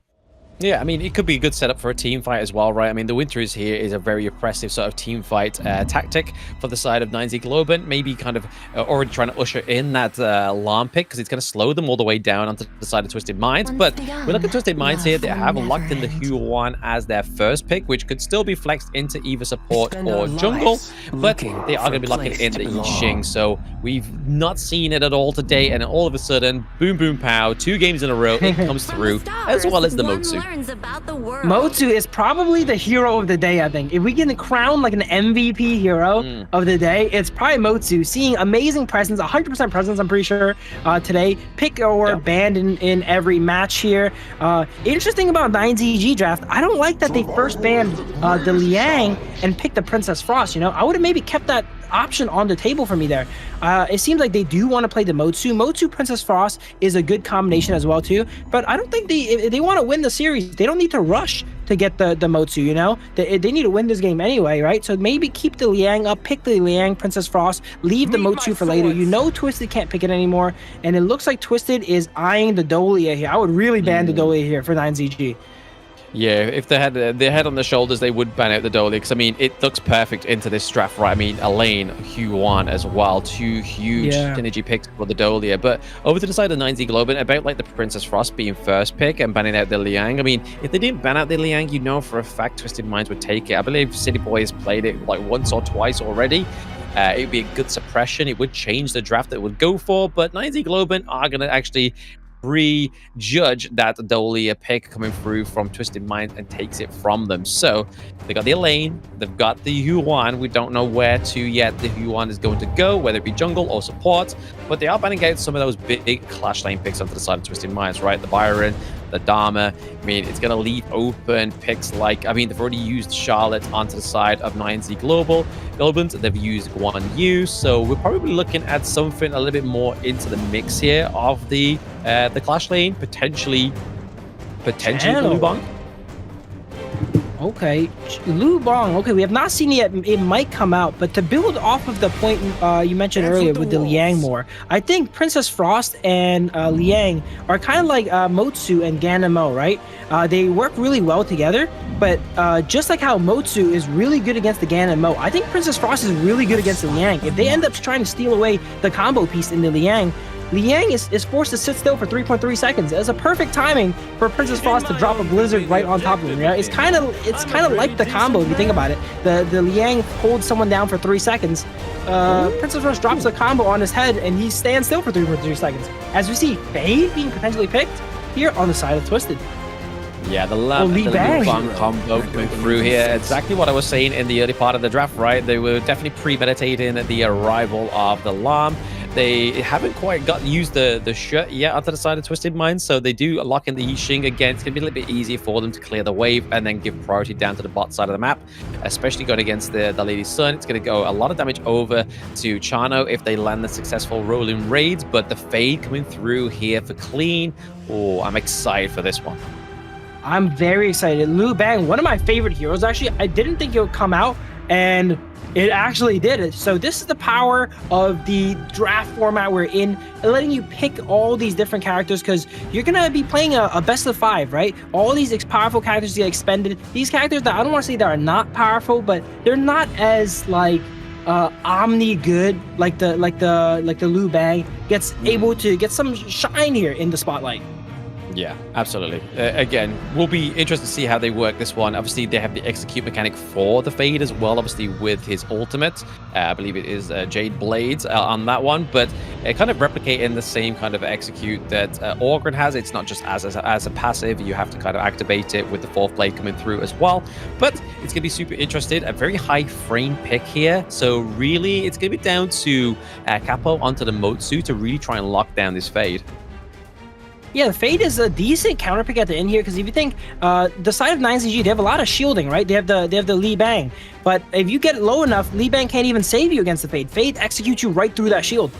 Yeah, I mean, it could be a good setup for a team fight as well, right? I mean, the Winters here is a very oppressive sort of team fight tactic for the side of 9Z Globant, maybe kind of already trying to usher in that alarm pick because it's going to slow them all the way down onto the side of Twisted Minds. But we look at Twisted Minds here, they have locked in the Huan as their first pick, which could still be flexed into either support or jungle, but they are going to be locking in the Yixing. So we've not seen it at all today, and all of a sudden, boom, boom, pow, 2 games in a row, it comes through, as well as the Motsu. Motsu is probably the hero of the day, I think. If we can crown like an MVP hero of the day, it's probably Motsu. Seeing amazing presence, 100% presence, I'm pretty sure, today. Pick or banned in every match here. Interesting about 9ZG draft, I don't like that they first banned the Liang and picked the Princess Frost, you know? I would have maybe kept that option on the table for me there. It seems like they do want to play the Motsu. Motsu Princess Frost is a good combination as well too, but I don't think if they want to win the series, they don't need to rush to get the Motsu, you know? They need to win this game anyway, right? So maybe keep the Liang up, pick the Liang Princess Frost, leave the Motsu for later. You know Twisted can't pick it anymore, and it looks like Twisted is eyeing the Dolia here. I would really ban the Dolia here for 9ZG. Yeah, if they had their head on their shoulders, they would ban out the Dolia, because I mean, it looks perfect into this draft, right? I mean, Elaine, Huan as well, 2 huge synergy picks for the Dolia. But over to the side of 9Z Globant, about like the Princess Frost being first pick and banning out the Liang. I mean, if they didn't ban out the Liang, you know for a fact Twisted Minds would take it. I believe City Boy has played it like once or twice already. It would be a good suppression. It would change the draft that it would go for, but 9Z Globant are going to actually prejudge that Dolia pick coming through from Twisted Minds and takes it from them. So they got the Elaine, they've got the Huan. We don't know where to yet the Huan is going to go, whether it be jungle or support, but they are banning out some of those big clash lane picks onto the side of Twisted Minds, right? The Byron, the Dharma. I mean, it's going to leave open picks like, I mean, they've already used Charlotte onto the side of 9Z Globant. They've used Guan Yu, so we're probably looking at something a little bit more into the mix here of the clash lane, potentially the Lu Bang. Okay, Lu Bang. Okay, we have not seen it yet. It might come out, but to build off of the point you mentioned earlier with the Liang more, I think Princess Frost and Liang are kind of like Motsu and Ganamo, right? They work really well together, but just like how Motsu is really good against the Gan and Mo, I think Princess Frost is really good against the Liang. If they end up trying to steal away the combo piece in the Liang is forced to sit still for 3.3 seconds. It's a perfect timing for Princess Frost to drop a blizzard right on top of him. You know? It's kind of like the combo if you think about it. The Liang holds someone down for 3 seconds. Princess Frost drops a combo on his head and he stands still for 3.3 seconds. As we see, Fade being potentially picked here on the side of Twisted. Yeah, the Lu Bang combo coming through here. Exactly what I was saying in the early part of the draft, right? They were definitely premeditating the arrival of the Lam. They haven't quite used the shirt yet onto the side of Twisted Minds, so they do lock in the Yixing again. It's going to be a little bit easier for them to clear the wave and then give priority down to the bot side of the map, especially going against the Lady Sun. It's going to go a lot of damage over to Chano if they land the successful rolling raids, but the Fade coming through here for clean. Oh, I'm excited for this one. I'm very excited. Lu Bang, one of my favorite heroes. Actually, I didn't think it would come out, and it actually did it. So this is the power of the draft format we're in, letting you pick all these different characters, because you're going to be playing a best of 5, right? All these powerful characters get expended. These characters that I don't want to say that are not powerful, but they're not as like omni good like the Lu Bang gets able to get some shine here in the spotlight. Yeah, absolutely. Again, we'll be interested to see how they work this one. Obviously, they have the execute mechanic for the Fade as well, obviously with his ultimate. I believe it is Jade Blades on that one, but kind of replicating the same kind of execute that Orgren has. It's not just as a passive. You have to kind of activate it with the fourth blade coming through as well. But it's going to be super interesting. A very high frame pick here. So really, it's going to be down to Capo onto the Motsu to really try and lock down this Fade. Yeah, the Fade is a decent counter pick at the end here, because if you think the side of 9ZG, they have a lot of shielding, right? They have the Li Bang, but if you get it low enough, Li Bang can't even save you against the Fade. Fade executes you right through that shield.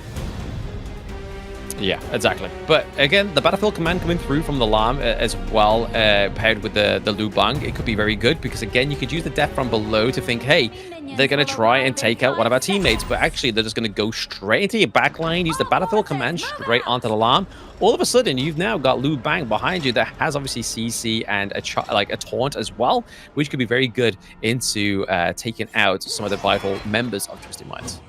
Yeah, exactly. But again, the Battlefield command coming through from the Lam as well, paired with the Lu Bang, it could be very good, because again, you could use the death from below to think, hey, they're going to try and take out one of our teammates, but actually they're just going to go straight into your backline, use the Battlefield command straight onto the Lam. All of a sudden, you've now got Lu Bang behind you that has obviously CC and a taunt as well, which could be very good into taking out some of the vital members of Twisted Minds.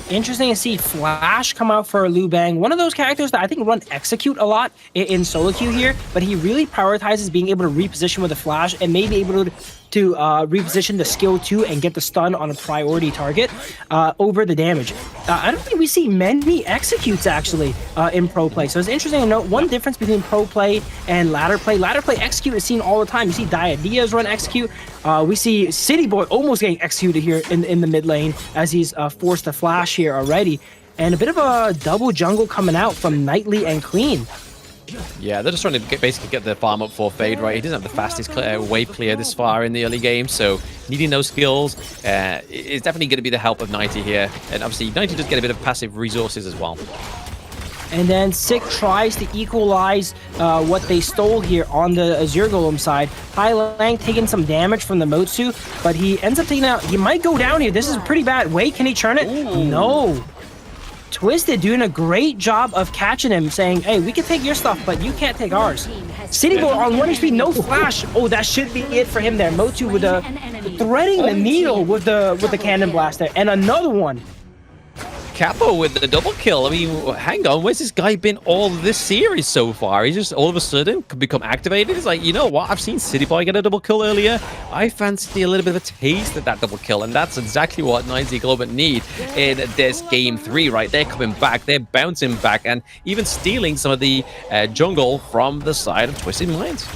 Interesting to see Flash come out for Lu Bang. One of those characters that I think run execute a lot in solo queue here, but he really prioritizes being able to reposition with a Flash and maybe able to reposition the skill 2 and get the stun on a priority target over the damage. I don't think we see many executes actually in pro play. So it's interesting to note one difference between pro play and ladder play. Ladder play execute is seen all the time. You see Diaz run execute. We see City Boy almost getting executed here in the mid lane as he's forced to flash here already. And a bit of a double jungle coming out from Nightly and Queen. Yeah, they're just trying to basically get the farm up for Fade, right? He doesn't have the fastest wave clear this far in the early game, so needing those skills is definitely going to be the help of 90 here. And obviously, 90 does get a bit of passive resources as well. And then Sick tries to equalize what they stole here on the Azure Golem side. Hai Lang taking some damage from the Motsu, but he ends up taking out... He might go down here. This is pretty bad. Wait, can he churn it? Ooh. No. Twisted doing a great job of catching him, saying, hey, we can take your stuff, but you can't take ours. City Boy on 1 HP, no flash. Oh, that should be it for him there. Motsu with threading the needle with the cannon blast there. And another one. Capo with the double kill. I mean, hang on, where's this guy been all this series so far? He just all of a sudden could become activated. It's like, you know what? I've seen City Boy get a double kill earlier. I fancy a little bit of a taste of that double kill, and that's exactly what 9Z Globant need in this game 3, right? They're coming back, they're bouncing back, and even stealing some of the jungle from the side of Twisted Minds.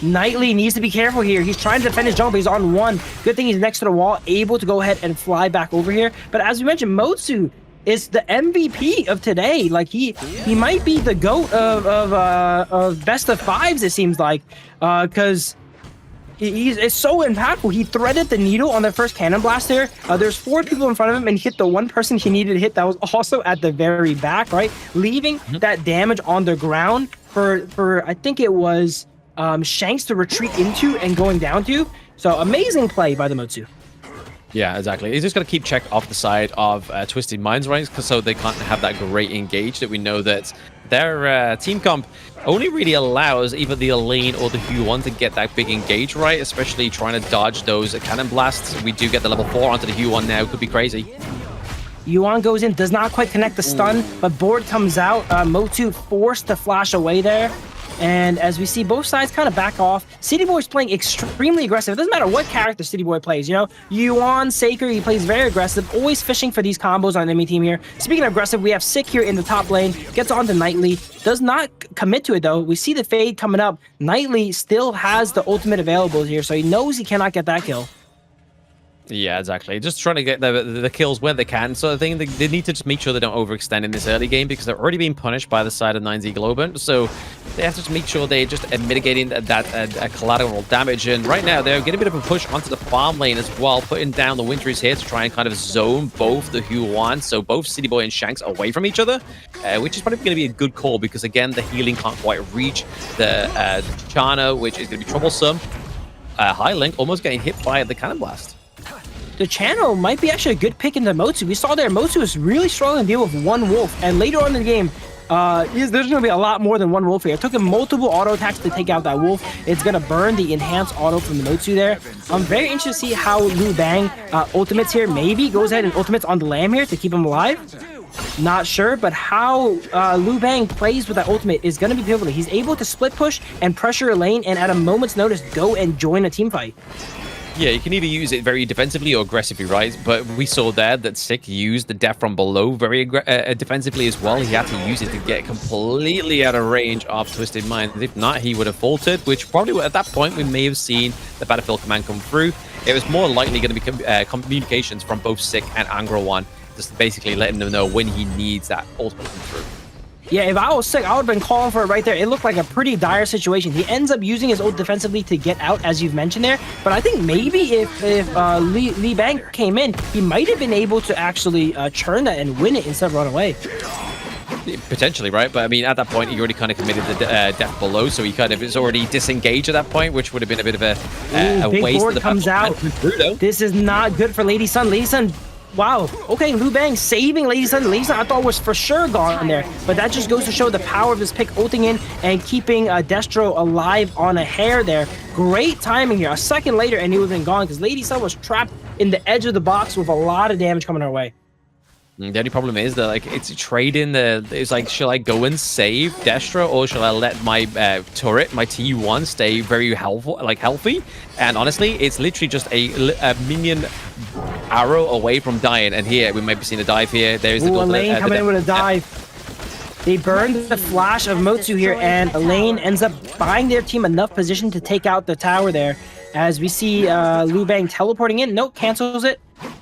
Nightly needs to be careful here. He's trying to defend his jungle, but he's on one. Good thing he's next to the wall, able to go ahead and fly back over here. But as we mentioned, Motsu is the MVP of today. Like he might be the GOAT of best of fives, it seems like, because it's so impactful. He threaded the needle on the first cannon blast there. There's 4 people in front of him, and he hit the one person he needed to hit that was also at the very back, right? Leaving that damage on the ground for I think it was Shanks to retreat into and going down to. So amazing play by the Motsu. Yeah, exactly. He's just got to keep check off the side of Twisted Minds, right? So they can't have that great engage that we know that their team comp only really allows either the Elaine or the Huon to get that big engage, right? Especially trying to dodge those cannon blasts. We do get the level 4 onto the Huon now. Could be crazy. Yuan goes in, does not quite connect the stun, but board comes out. Motsu forced to flash away there. And as we see both sides kind of back off, City Boy's playing extremely aggressive. It doesn't matter what character City Boy plays, you know? Yuan, Saker, he plays very aggressive, always fishing for these combos on enemy team here. Speaking of aggressive, we have Sick here in the top lane, gets on to Nightly, does not commit to it though. We see the Fade coming up. Nightly still has the ultimate available here, so he knows he cannot get that kill. Yeah, exactly. Just trying to get the kills where they can. So I think they need to just make sure they don't overextend in this early game, because they're already being punished by the side of 9Z Globant. So they have to just make sure they're just mitigating that collateral damage. And right now, they're getting a bit of a push onto the farm lane as well, putting down the Wintries here to try and kind of zone both the Huon, so both City Boy and Shanks away from each other, which is probably going to be a good call, because again, the healing can't quite reach the Chana, which is going to be troublesome. Hai Link almost getting hit by the cannon blast. The channel might be actually a good pick into Motsu. We saw there, Motsu is really struggling to deal with one wolf, and later on in the game, there's going to be a lot more than one wolf here. It took him multiple auto attacks to take out that wolf. It's going to burn the enhanced auto from the Motsu there. I'm very interested to see how Lu Bang ultimates here. Maybe goes ahead and ultimates on the Lamb here to keep him alive. Not sure, but how Liu Bang plays with that ultimate is going to be pivotal. He's able to split push and pressure a lane and at a moment's notice go and join a team fight. Yeah, you can either use it very defensively or aggressively, right? But we saw there that Sick used the death from below very defensively as well. He had to use it to get completely out of range of Twisted Minds. If not, he would have faltered, which probably at that point we may have seen the Battlefield command come through. It was more likely going to be communications from both Sick and Angra 1, just basically letting them know when he needs that ultimate come through. Yeah, if I was Sick, I would have been calling for it right there. It looked like a pretty dire situation. He ends up using his ult defensively to get out, as you've mentioned there. But I think maybe if Li Bang came in, he might have been able to actually churn that and win it instead of run away. Potentially, right? But I mean, at that point, he already kind of committed the death below, so he kind of is already disengaged at that point, which would have been a bit of a big waste. Board comes out. This is not good for Lady Sun. Lady Sun. Wow. Okay, Liu Bang saving Lady Sun. Lady Sun I thought was for sure gone there, but that just goes to show the power of his pick ulting in and keeping Destro alive on a hair there. Great timing here. A second later and he would have been gone because Lady Sun was trapped in the edge of the box with a lot of damage coming our way. The only problem is that like it's trading it's like, shall I go and save Destro or shall I let my turret, my T1 stay very healthy? And honestly, it's literally just a minion arrow away from dying. And here we might be seeing a dive here. There's the Elaine coming in with a dive. They burned the flash of Motsu here, and Elaine ends up buying their team enough position to take out the tower there. As we see Liu Bang teleporting in. Nope, cancels it.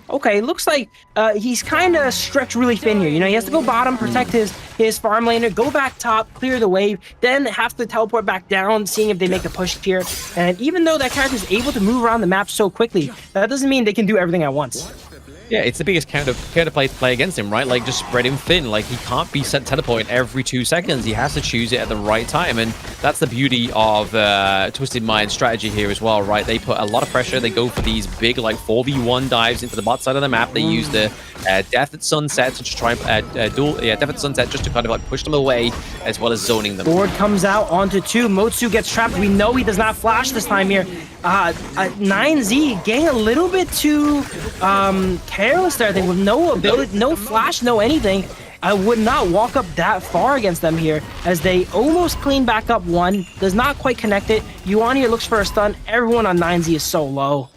Okay, looks like he's kind of stretched really thin here. You know, he has to go bottom, protect his farm laner, go back top, clear the wave, then have to teleport back down, seeing if they make a push here. And even though that character is able to move around the map so quickly, that doesn't mean they can do everything at once. Yeah, it's the biggest counterplay to play against him, right? Like, just spread him thin. Like, he can't be set teleporting every 2 seconds. He has to choose it at the right time, and that's the beauty of Twisted Mind's strategy here as well, right? They put a lot of pressure. They go for these big, like, 4v1 dives into the bot side of the map. They use the Death at Sunset to just try and Death at Sunset just to kind of, like, push them away, as well as zoning them. Board comes out onto 2. Motsu gets trapped. We know he does not flash this time here. 9Z getting a little bit too careless there, I think, with no ability, no flash, no anything. I would not walk up that far against them here, as they almost clean back up one. Does not quite connect it. Yuan here looks for a stun. Everyone on 9Z is so low.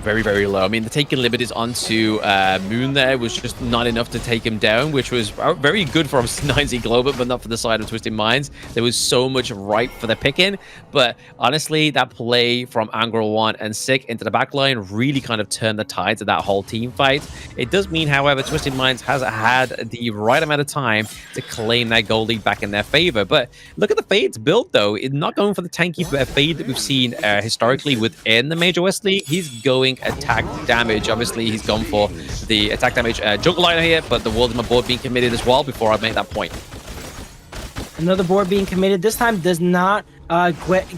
Very, very low. I mean, the taking limit onto Moon there was just not enough to take him down, which was very good for 9Z Globant, but not for the side of Twisted Minds. There was so much ripe for the picking, but honestly, that play from Angra 1 and Sick into the backline really kind of turned the tides of that whole team fight. It does mean, however, Twisted Minds has had the right amount of time to claim that gold lead back in their favor. But look at the Fade's build, though. It's not going for the tanky Fade that we've seen historically within the Major West League. He's going attack damage. Obviously, he's gone for the attack damage jungle liner here, but the world of my board being committed as well before I make that point. Another board being committed. This time does not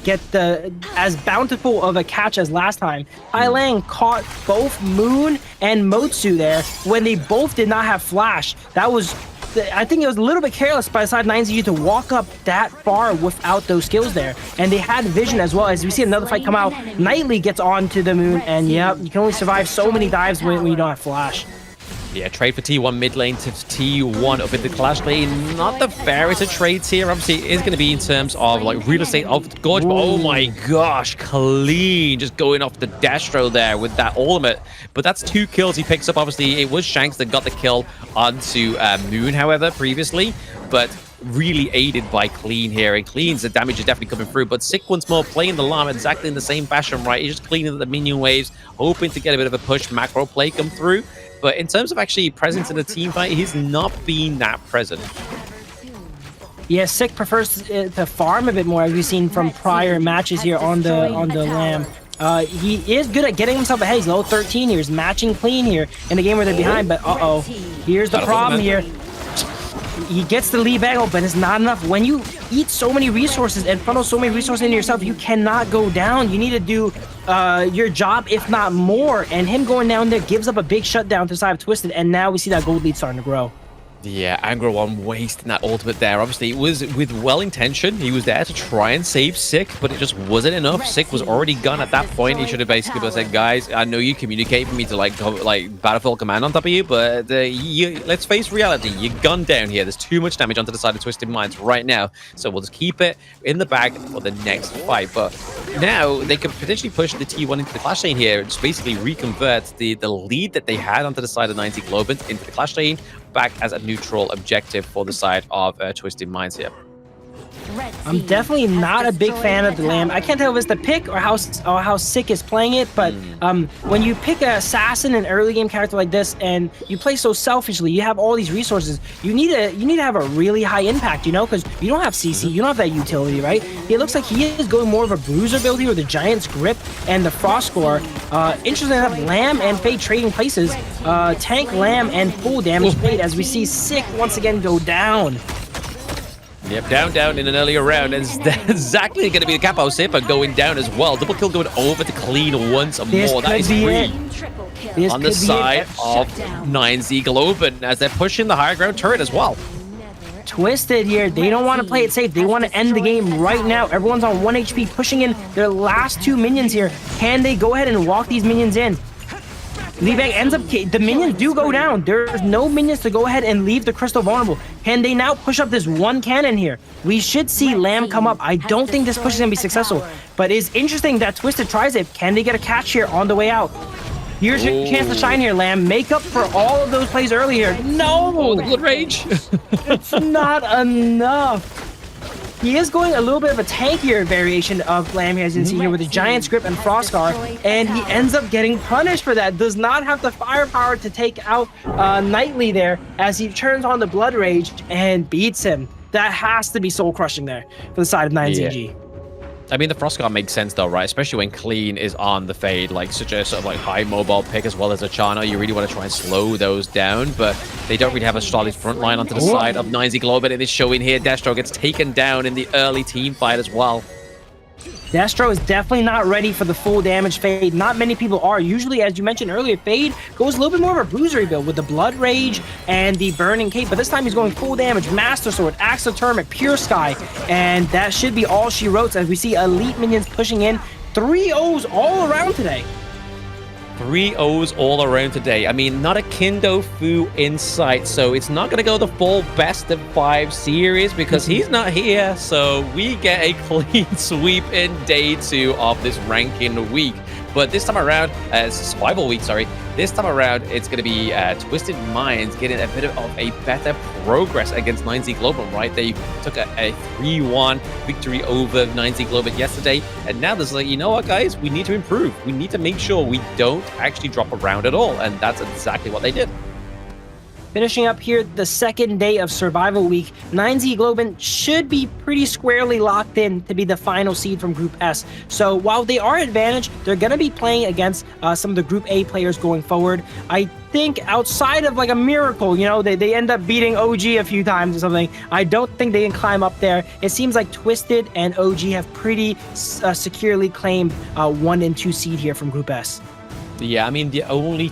get as bountiful of a catch as last time. Lang caught both Moon and Motsu there when they both did not have flash. That was, I think it was a little bit careless by side 9Z to walk up that far without those skills there. And they had vision as well. As we see another fight come out, Knightley gets onto the Moon, and yeah, you can only survive so many dives when you don't have flash. Yeah, trade for T1 mid lane to T1 up in the Clash lane. Not the fairest of trades here. Obviously, it is going to be in terms of like real estate of the Gorge. But oh my gosh, clean. Just going off the Destro there with that ultimate. But that's 2 kills he picks up. Obviously, it was Shanks that got the kill onto Moon, however, previously. But really aided by Clean here. And Clean's the damage is definitely coming through. But Sick once more playing the Llama exactly in the same fashion, right? He's just cleaning the minion waves, hoping to get a bit of a push macro play come through. But in terms of actually presence in the team fight, he's not been that present. Yeah, Sick prefers to farm a bit more, as we've seen from prior matches here on the Lamb. He is good at getting himself ahead. He's level 13 here. He's matching Clean here in a game where they're behind. But here's the problem here. He gets the lead back, but it's not enough. When you eat so many resources and funnel so many resources into yourself, you cannot go down. You need to do your job, if not more. And him going down there gives up a big shutdown to the side of Twisted, and now we see that gold lead starting to grow. Yeah, Angro One wasting that ultimate there. Obviously, it was with well intention. He was there to try and save Sick, but it just wasn't enough. Sick was already gone at that point. He should have basically said, "Guys, I know you communicate for me to like Battlefield Command on top of you, but let's face reality. You're gunned down here. There's too much damage onto the side of Twisted Minds right now. So we'll just keep it in the bag for the next fight." But now they could potentially push the T1 into the Clash Lane here, just basically reconvert the lead that they had onto the side of 90 Globant into the Clash Lane back as a neutral objective for the side of Twisted Minds here. I'm definitely not a big fan of the Lamb. I can't tell if it's the pick or how Sick is playing it, but when you pick an assassin, an early game character like this, and you play so selfishly, you have all these resources. You need to have a really high impact, you know, because you don't have CC, you don't have that utility, right? It looks like he is going more of a bruiser build here with the Giant's Grip and the Frost Score. Interesting enough, Lamb and Fade trading places. Tank Lamb and full damage Fade as we see Sick once again go down. Yep, down in an earlier round, and exactly going to be the Capo Sipper going down as well. Double kill going over to Clean once more. That is free on the side of 9Z Globant as they're pushing the higher ground turret as well. Twisted here, they don't want to play it safe. They want to end the game right now. Everyone's on 1 HP, pushing in their last 2 minions here. Can they go ahead and walk these minions in? Leebang ends up, the minions do go down. There's no minions to go ahead and leave the Crystal vulnerable. Can they now push up this one cannon here? We should see Lamb come up. I don't think this push is going to be successful, but it's interesting that Twisted tries it. Can they get a catch here on the way out? Here's your chance to shine here, Lamb. Make up for all of those plays earlier. No! Oh, the Blood Rage. It's not enough. He is going a little bit of a tankier variation of Lamb here, as you can see here, with the Giant's Grip and Frostguard, and he ends up getting punished for that. Does not have the firepower to take out Knightley there, as he turns on the Blood Rage and beats him. That has to be soul-crushing there for the side of 9ZG. Yeah. I mean, the Frostguard makes sense though, right? Especially when Clean is on the Fade, like such a sort of like high mobile pick as well as a Chana. You really want to try and slow those down, but they don't really have a solid front line onto the side of 9Z Globant. It is showing here. Destro gets taken down in the early team fight as well. Destro is definitely not ready for the full damage Fade. Not many people are. Usually, as you mentioned earlier, Fade goes a little bit more of a bruisery build with the Blood Rage and the Burning Cape, but this time he's going full damage, Master Sword, Axe of Tournament, Pure Sky, and that should be all she wrote as we see elite minions pushing in. 3 O's all around today. 3 O's all around today. I mean, not a Kindo Fu in sight, so it's not going to go the full best of 5 series because he's not here. So we get a clean sweep in day 2 of this ranking week. But this time around, survival week, sorry. This time around, it's going to be Twisted Minds getting a bit of a better progress against 9Z Globant, right? They took a 3-1 victory over 9Z Globant yesterday. And now there's like, you know what, guys? We need to improve. We need to make sure we don't actually drop a round at all. And that's exactly what they did. Finishing up here the second day of Survival Week, 9Z Globant should be pretty squarely locked in to be the final seed from Group S. So while they are advantaged, they're going to be playing against some of the Group A players going forward. I think outside of like a miracle, you know, they end up beating OG a few times or something. I don't think they can climb up there. It seems like Twisted and OG have pretty securely claimed 1 and 2 seed here from Group S. Yeah, I mean, the only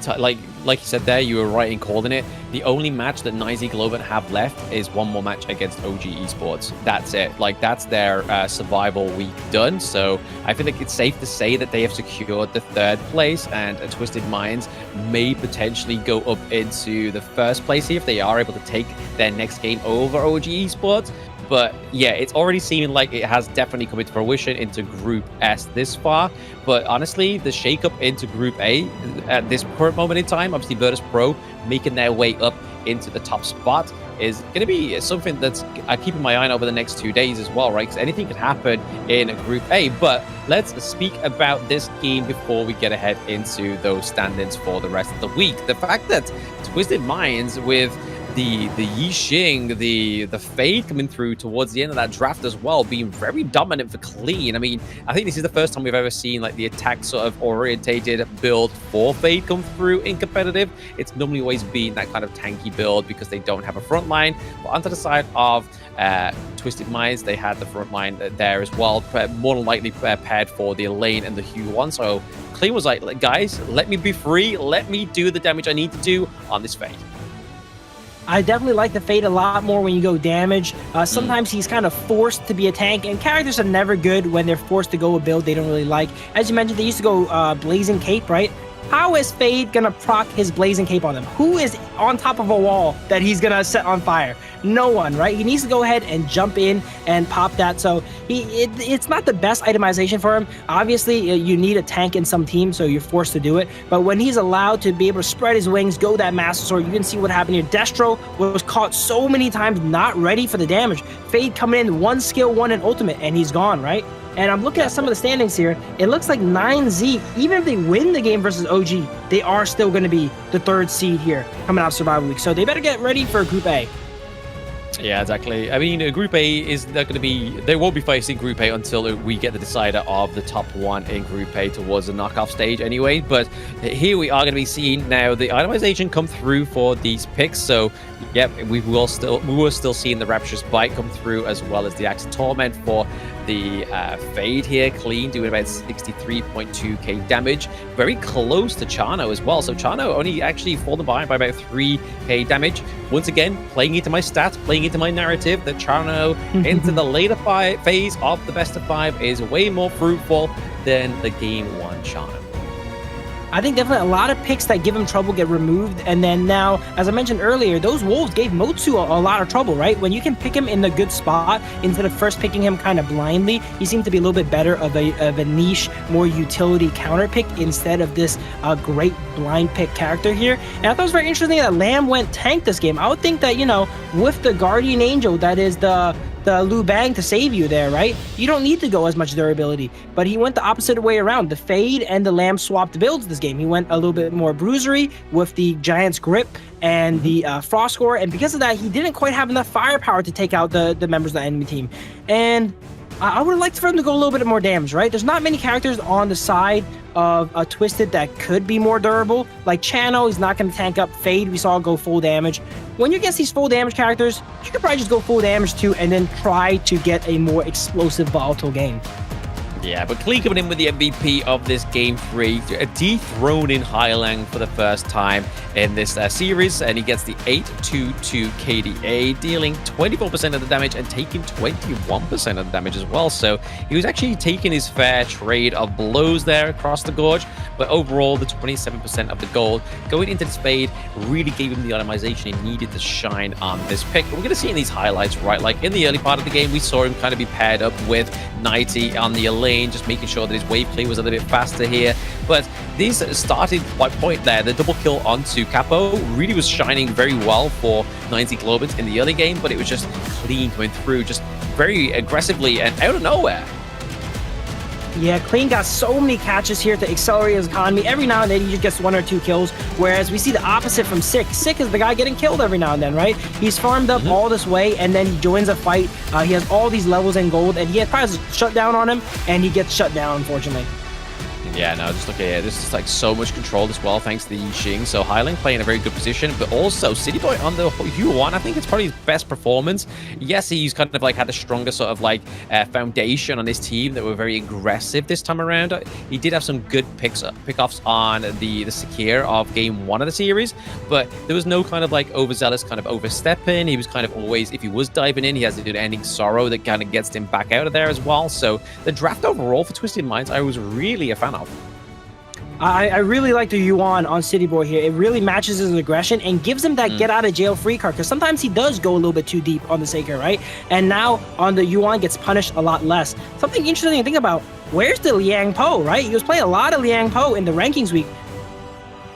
like you said there, you were right in calling it. The only match that 9Z Globant have left is one more match against OG Esports. That's it. Like, that's their survival week done. So I feel like it's safe to say that they have secured the 3rd place, and Twisted Minds may potentially go up into the 1st place here if they are able to take their next game over OG Esports. But yeah, it's already seeming like it has definitely come into fruition into Group S this far. But honestly, the shakeup into Group A at this current moment in time, obviously Virtus.pro making their way up into the top spot, is going to be something that's keeping my eye on over the next 2 days as well, right? Because anything could happen in Group A. But let's speak about this game before we get ahead into those standings for the rest of the week. The fact that Twisted Minds with the Yixing, the Fade coming through towards the end of that draft as well, being very dominant for Clean. I mean, I think this is the first time we've ever seen like the attack sort of orientated build for Fade come through in competitive. It's normally always been that kind of tanky build because they don't have a front line. But onto the side of Twisted Minds, they had the front line there as well, more than likely paired for the Elaine and the Hue 1. So Clean was like, guys, let me be free. Let me do the damage I need to do on this Fade. I definitely like the Fade a lot more when you go damage. Sometimes he's kind of forced to be a tank, and characters are never good when they're forced to go a build they don't really like. As you mentioned, they used to go Blazing Cape, right? How is Fade gonna proc his Blazing Cape on them? Who is on top of a wall that he's gonna set on fire? No one, right? He needs to go ahead and jump in and pop that. So it's not the best itemization for him. Obviously, you need a tank in some teams, so you're forced to do it. But when he's allowed to be able to spread his wings, go that Master Sword, you can see what happened here. Destro was caught so many times not ready for the damage. Fade coming in, 1 skill, 1 in ultimate, and he's gone, right? And I'm looking at some of the standings here. It looks like 9Z, even if they win the game versus OG, they are still going to be the 3rd seed here coming out of Survival Week. So they better get ready for Group A. Yeah, exactly. I mean, Group A is not going to be... They won't be facing Group A until we get the decider of the top 1 in Group A towards the knockoff stage anyway. But here we are going to be seeing now the itemization come through for these picks. So, yep, we were still seeing the Rapturous Bite come through, as well as the Axe of Torment for the Fade here. Clean, doing about 63.2k damage. Very close to Chano as well. So Chano only actually fallen behind by about 3k damage. Once again, playing into my stats, playing into my narrative that Chano into the later phase of the best of 5 is way more fruitful than the game 1 Chano. I think definitely a lot of picks that give him trouble get removed. And then now, as I mentioned earlier, those wolves gave Motsu a lot of trouble, right? When you can pick him in the good spot instead of first picking him kind of blindly, he seemed to be a little bit better of a niche, more utility counter pick instead of this great blind pick character here. And I thought it was very interesting that Lamb went tank this game. I would think that, you know, with the Guardian Angel, that is the Liu Bang to save you there, right? You don't need to go as much durability, but he went the opposite way around. The Fade and the Lamb swapped builds this game. He went a little bit more bruisery with the Giant's Grip and the Frost Core, and because of that, he didn't quite have enough firepower to take out the members of the enemy team. And I would have liked for him to go a little bit more damage, right? There's not many characters on the side of Twisted that could be more durable. Like Chano, he's not going to tank up. Fade, we saw go full damage. When you get these full damage characters, you could probably just go full damage too and then try to get a more explosive, volatile game. Yeah, but Klee coming in with the MVP of this Game 3, dethroning Hylang for the first time in this series, and he gets the 822 KDA, dealing 24% of the damage and taking 21% of the damage as well. So he was actually taking his fair trade of blows there across the gorge, but overall the 27% of the gold going into the Spade really gave him the itemization he needed to shine on this pick. We're going to see in these highlights, right? Like in the early part of the game, we saw him kind of be paired up with Nighty on the lane, just making sure that his wave clear was a little bit faster here. But these started quite point there. The double kill onto Capo really was shining very well for 90 Globant in the early game, but it was just Clean coming through just very aggressively and out of nowhere. Yeah, Clean got so many catches here to accelerate his economy. Every now and then he just gets 1 or 2 kills, whereas we see the opposite from Sick. Sick is the guy getting killed every now and then, right? He's farmed up all this way, and then he joins a fight. He has all these levels in gold, and he has probably a shutdown on him, and he gets shut down, unfortunately. Yeah, no, just look at it. This is like so much control as well, thanks to the Yixing. So Hyling playing a very good position, but also City Boy on the Hu1, I think it's probably his best performance. Yes, he's kind of like had a stronger sort of like foundation on his team that were very aggressive this time around. He did have some good pickoffs on the Sakir of game 1 of the series, but there was no kind of like overzealous kind of overstepping. He was kind of always, if he was diving in, he has an ending sorrow that kind of gets him back out of there as well. So the draft overall for Twisted Minds, I was really a fan of. I really like the Yuan on City Boy here. It really matches his aggression and gives him that get out of jail free card, because sometimes he does go a little bit too deep on the Saker, right? And now on the Yuan gets punished a lot less. Something interesting to think about, where's the Liang Po, right? He was playing a lot of Liang Po in the rankings week.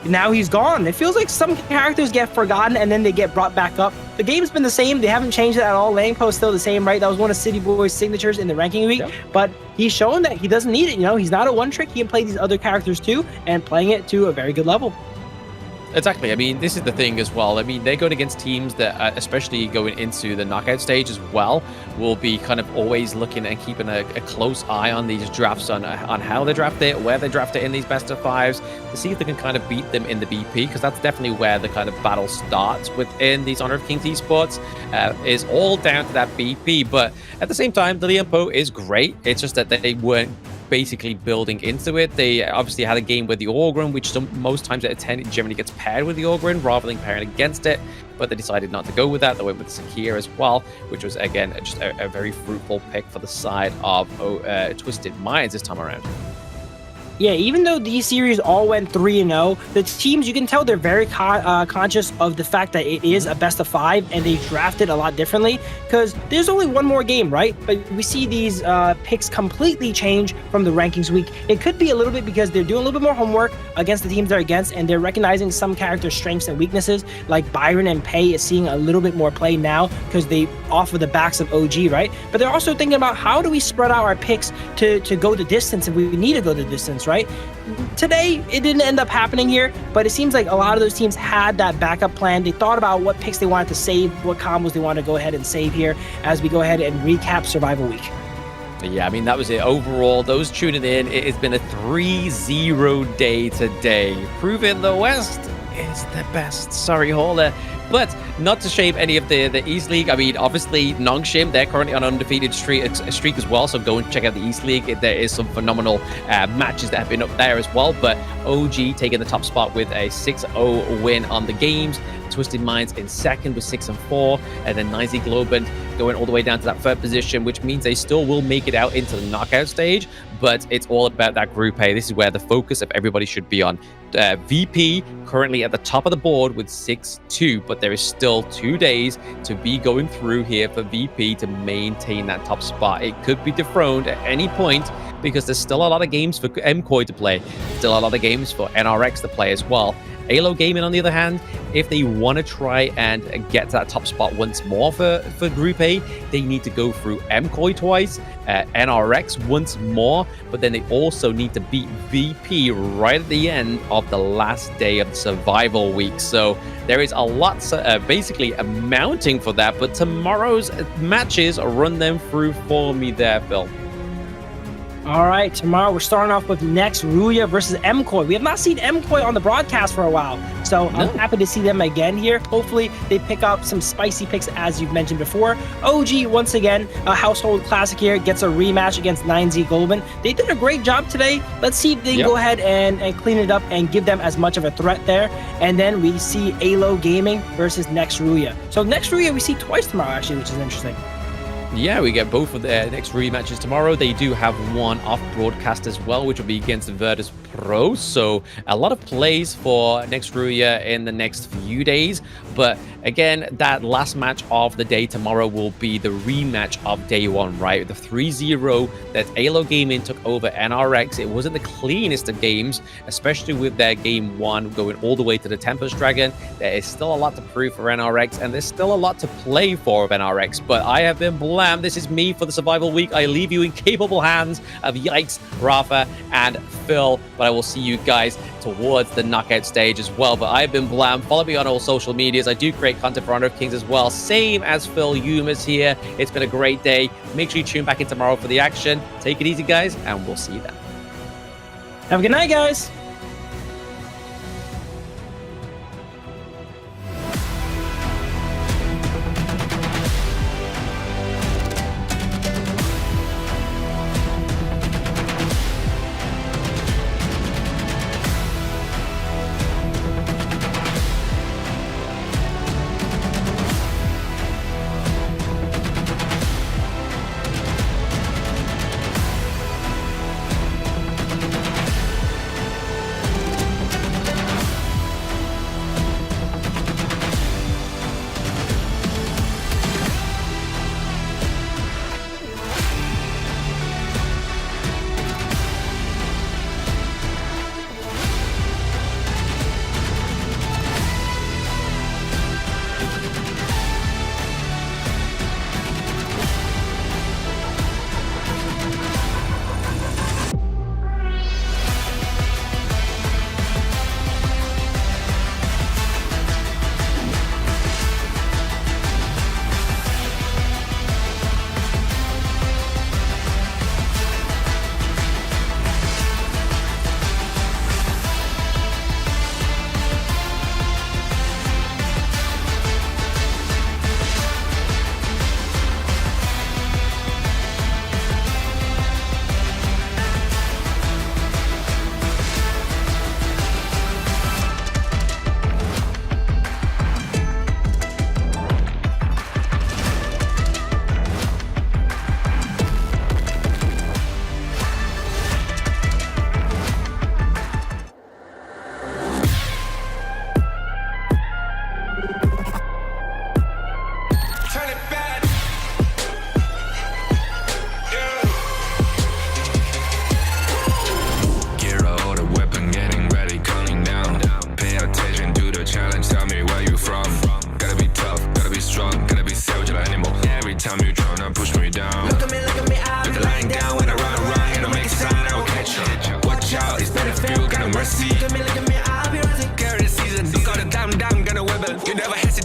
Now he's gone. It feels like some characters get forgotten and then they get brought back up. The game's been the same. They haven't changed it at all. Liang Po is still the same, right? That was one of City Boy's signatures in the ranking week. Yep. But he's shown that he doesn't need it. You know, he's not a one trick. He can play these other characters too, and playing it to a very good level. Exactly. I mean, this is the thing as well. I mean, they're going against teams that, especially going into the knockout stage as well, will be kind of always looking and keeping a close eye on these drafts, on how they draft it, where they draft it in these best of fives, to see if they can kind of beat them in the BP, because that's definitely where the kind of battle starts within these Honor of Kings esports, is all down to that BP. But at the same time, the Liang Po is great. It's just that they weren't basically building into it. They obviously had a game with the Ogryn, which most times out of 10 it generally gets paired with the Ogryn rather than pairing against it, but they decided not to go with that. They went with Sakir as well, which was again just a very fruitful pick for the side of Twisted Minds this time around. Yeah, even though these series all went 3-0, the teams, you can tell they're very conscious of the fact that it is a best of 5 and they drafted a lot differently because there's only one more game, right? But we see these picks completely change from the rankings week. It could be a little bit because they're doing a little bit more homework against the teams they're against and they're recognizing some character strengths and weaknesses, like Byron and Pei is seeing a little bit more play now because they offer the backs of OG, right? But they're also thinking about how do we spread out our picks to go the distance if we need to go the distance, right? Today, it didn't end up happening here, but it seems like a lot of those teams had that backup plan. They thought about what picks they wanted to save, what combos they wanted to go ahead and save here as we go ahead and recap Survival Week. Yeah, I mean, that was it. Overall, those tuning in, it has been a 3-0 day today, proving the West is the best. Sorry, Hauler. But not to shame any of the East League. I mean, obviously, Nongshim, they're currently on an undefeated streak as well, so go and check out the East League. There is some phenomenal matches that have been up there as well, but OG taking the top spot with a 6-0 win on the games. Twisted Minds in second with 6-4, and then Nicey Globant going all the way down to that third position, which means they still will make it out into the knockout stage, but it's all about that Group A. This is where the focus of everybody should be on. VP currently at the top of the board with 6-2, but there is still 2 days to be going through here for VP to maintain that top spot. It could be dethroned at any point because there's still a lot of games for MKOI to play, still a lot of games for NRX to play as well. AYLO Gaming, on the other hand, if they want to try and get to that top spot once more for Group A, they need to go through MKOI twice, NRX once more, but then they also need to beat VP right at the end of the last day of the Survival Week. So there is a lot basically amounting for that, but tomorrow's matches, run them through for me there, Phil. All right, tomorrow we're starting off with Next Ruya versus MKOI. We have not seen MKOI on the broadcast for a while, so I'm happy to see them again here. Hopefully, they pick up some spicy picks, as you've mentioned before. OG, once again, a household classic here, gets a rematch against 9Z Globant. They did a great job today. Let's see if they can go ahead and clean it up and give them as much of a threat there. And then we see AYLO Gaming versus Next Ruya. So Next Ruya we see twice tomorrow, actually, which is interesting. Yeah, we get both of their next rematches tomorrow. They do have one off broadcast as well, which will be against Virtus.pro. So a lot of plays for Next Ruya in the next few days. But again, that last match of the day tomorrow will be the rematch of day one, right? The 3-0 that AYLO Gaming took over NRX. It wasn't the cleanest of games, especially with their game one going all the way to the Tempest Dragon. There is still a lot to prove for NRX, and there's still a lot to play for of NRX. But I have been blessed. This is me for the Survival Week. I leave you in capable hands of Yikes, Rafa, and Phil. But I will see you guys towards the knockout stage as well. But I've been Blam. Follow me on all social medias. I do create content for Honor of Kings as well. Same as Phil Yumas here. It's been a great day. Make sure you tune back in tomorrow for the action. Take it easy, guys, and we'll see you then. Have a good night, guys.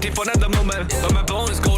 deep for another moment. But my bone is gone.